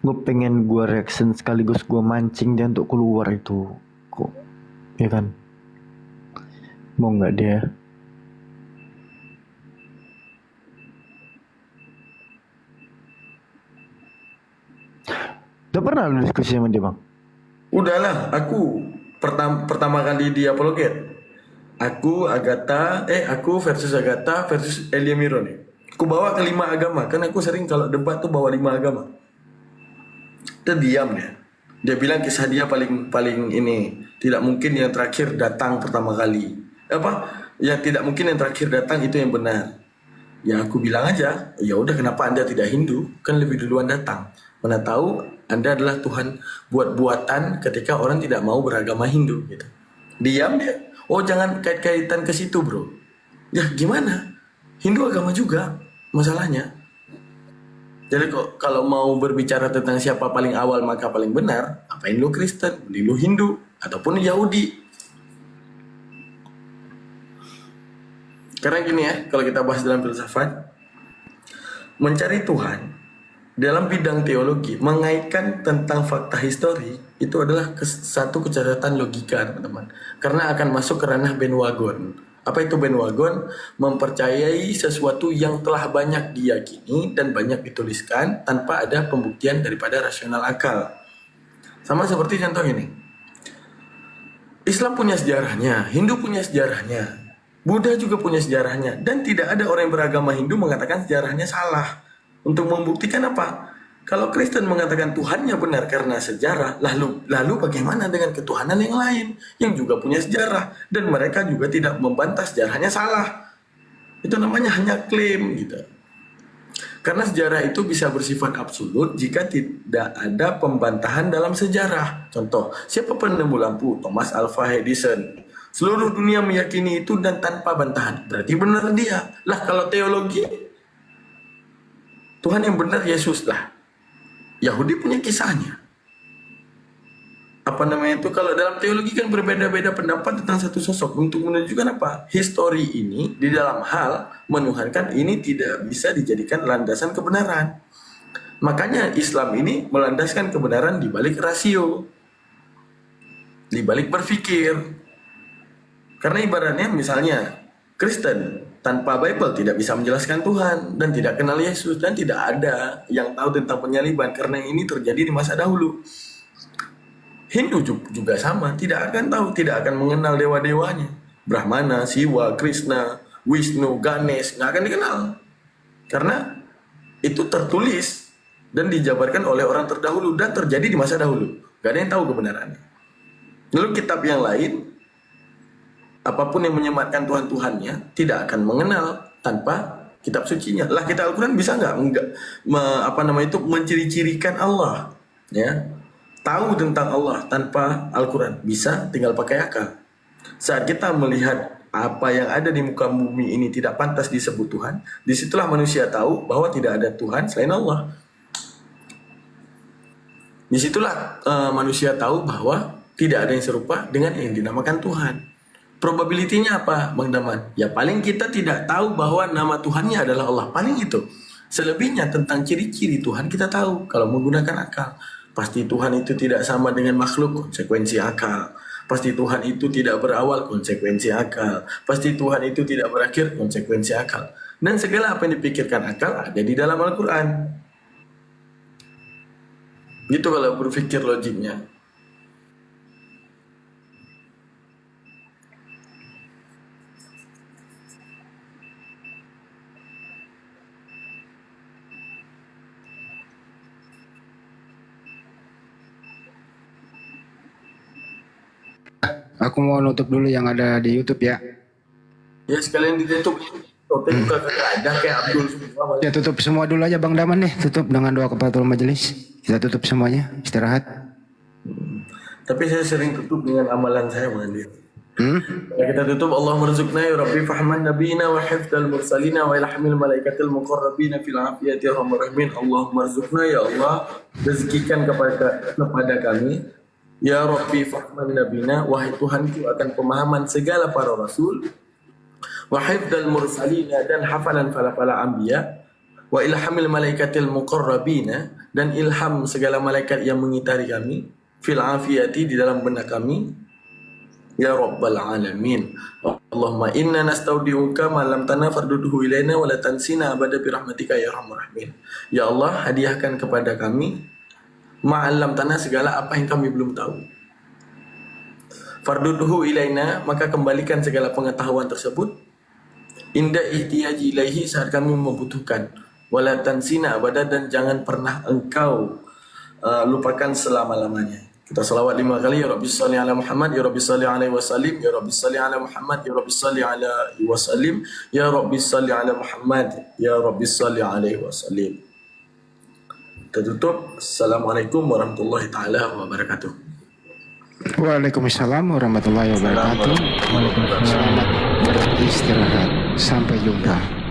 Speaker 8: gue pengen gue reaction sekaligus gue mancing dia untuk keluar itu kok, ya kan? Mau nggak dia? Udah pernah lu diskusi sama dia bang?
Speaker 12: Udahlah, aku pertama kali di Apologet. Aku versus Agatha versus Elia Miro nih. Aku bawa ke 5 agama, kan aku sering kalau debat tuh bawa 5 agama. Dia diam ya. Dia bilang kisah dia paling ini tidak mungkin yang terakhir datang pertama kali. Yang tidak mungkin yang terakhir datang itu yang benar. Ya aku bilang aja, ya udah kenapa Anda tidak Hindu? Kan lebih duluan datang. Mana tahu Anda adalah Tuhan buat-buatan ketika orang tidak mau beragama Hindu gitu. Diam dia. Oh jangan kait-kaitan ke situ bro. Ya gimana? Hindu agama juga masalahnya. Jadi kalau mau berbicara tentang siapa paling awal maka paling benar, apain lu Kristen, lu Hindu ataupun Yahudi. Karena gini ya, kalau kita bahas dalam filsafat, mencari Tuhan dalam bidang teologi, mengaitkan tentang fakta histori, itu adalah satu kecacatan logika, teman-teman. Karena akan masuk ke ranah bandwagon. Apa itu bandwagon? Mempercayai sesuatu yang telah banyak diyakini dan banyak dituliskan tanpa ada pembuktian daripada rasional akal. Sama seperti contoh ini. Islam punya sejarahnya, Hindu punya sejarahnya, Buddha juga punya sejarahnya, dan tidak ada orang yang beragama Hindu mengatakan sejarahnya salah. Untuk membuktikan apa? Kalau Kristen mengatakan Tuhannya benar karena sejarah, lalu bagaimana dengan ketuhanan yang lain yang juga punya sejarah dan mereka juga tidak membantah sejarahnya salah? Itu namanya hanya klaim gitu. Karena sejarah itu bisa bersifat absolut jika tidak ada pembantahan dalam sejarah. Contoh, siapa penemu lampu? Thomas Alva Edison. Seluruh dunia meyakini itu dan tanpa bantahan. Berarti benar dia. Lah kalau teologi, Tuhan yang benar Yesus lah. Yahudi punya kisahnya. Apa namanya itu? Kalau dalam teologi kan berbeda-beda pendapat tentang satu sosok untuk menunjukkan apa? Histori ini di dalam hal menuhankan ini tidak bisa dijadikan landasan kebenaran. Makanya Islam ini melandaskan kebenaran di balik rasio, di balik berpikir. Karena ibaratnya misalnya Kristen tanpa Bible tidak bisa menjelaskan Tuhan dan tidak kenal Yesus dan tidak ada yang tahu tentang penyaliban karena ini terjadi di masa dahulu. Hindu juga sama, tidak akan tahu, tidak akan mengenal dewa-dewanya. Brahmana, Siwa, Krishna, Wisnu, Ganesh, nggak akan dikenal. Karena itu tertulis dan dijabarkan oleh orang terdahulu dan terjadi di masa dahulu. Gak ada yang tahu kebenarannya. Lalu kitab yang lain, apapun yang menyematkan Tuhan-Tuhannya tidak akan mengenal tanpa kitab sucinya. Lah kita Al-Quran bisa nggak menciri-cirikan Allah, ya, tahu tentang Allah tanpa Al-Quran? Bisa, tinggal pakai akal. Saat kita melihat apa yang ada di muka bumi ini tidak pantas disebut Tuhan, disitulah manusia tahu bahwa tidak ada Tuhan selain Allah. Disitulah manusia tahu bahwa tidak ada yang serupa dengan yang dinamakan Tuhan. Probabilitinya apa, Bang Daman? Ya paling kita tidak tahu bahwa nama Tuhannya adalah Allah. Paling itu. Selebihnya tentang ciri-ciri Tuhan kita tahu kalau menggunakan akal. Pasti Tuhan itu tidak sama dengan makhluk, konsekuensi akal. Pasti Tuhan itu tidak berawal, konsekuensi akal. Pasti Tuhan itu tidak berakhir, konsekuensi akal. Dan segala apa yang dipikirkan akal ada di dalam Al-Quran. Gitu kalau berpikir logiknya.
Speaker 7: Aku mau nutup dulu yang ada di YouTube ya.
Speaker 12: Ya sekalian ditutup. Buka ada kayak Abdul semua.
Speaker 7: Ya tutup semua dulu aja Bang Daman nih. Tutup dengan doa kafaratul majelis. Kita tutup semuanya. Istirahat.
Speaker 12: Tapi saya sering tutup dengan amalan saya, Bang Andi. Kita tutup, Allahumma rizukna ya Rabbi fahman nabiyina wa hifdal mursalina wa ilhamil malaikatil muqarrabina fil afiyati rahman rahimin. Allahumma rizukna ya Allah, rezekikan kepada kami. Ya Rabbi fahman nabina, wahai Tuhanku akan pemahaman segala para rasul, wa hifdal mursalina, dan hafalan para anbiya, wa ilhamil malaikatil muqarrabina, dan ilham segala malaikat yang mengitari kami, fil afiyati, di dalam benak kami, ya rabbal alamin. Allahumma inna nastaudiuka ma lam tana farduduhu ilaina wa la tansina abada bi rahmatika ya arhamar rahimin. Ya Allah, hadiahkan kepada kami ma'alam tanah, segala apa yang kami belum tahu. Farduduhu ilaina, maka kembalikan segala pengetahuan tersebut, inda ihtiyaji ilaihi, saat kami membutuhkan, wala tansina abada, dan jangan pernah engkau lupakan selama-lamanya. Kita salawat 5 kali, ya Rabbi salli ala Muhammad, ya Rabbi salli alaihi wasallim, ya Rabbi salli ala Muhammad, ya Rabbi salli alaihi wasallim, ya Rabbi salli ala Muhammad, ya Rabbi salli alaihi wasallim. Kita tutup. Assalamualaikum warahmatullahi taala wabarakatuh.
Speaker 7: Waalaikumsalam warahmatullahi wabarakatuh. Selamat beristirahat. Sampai jumpa.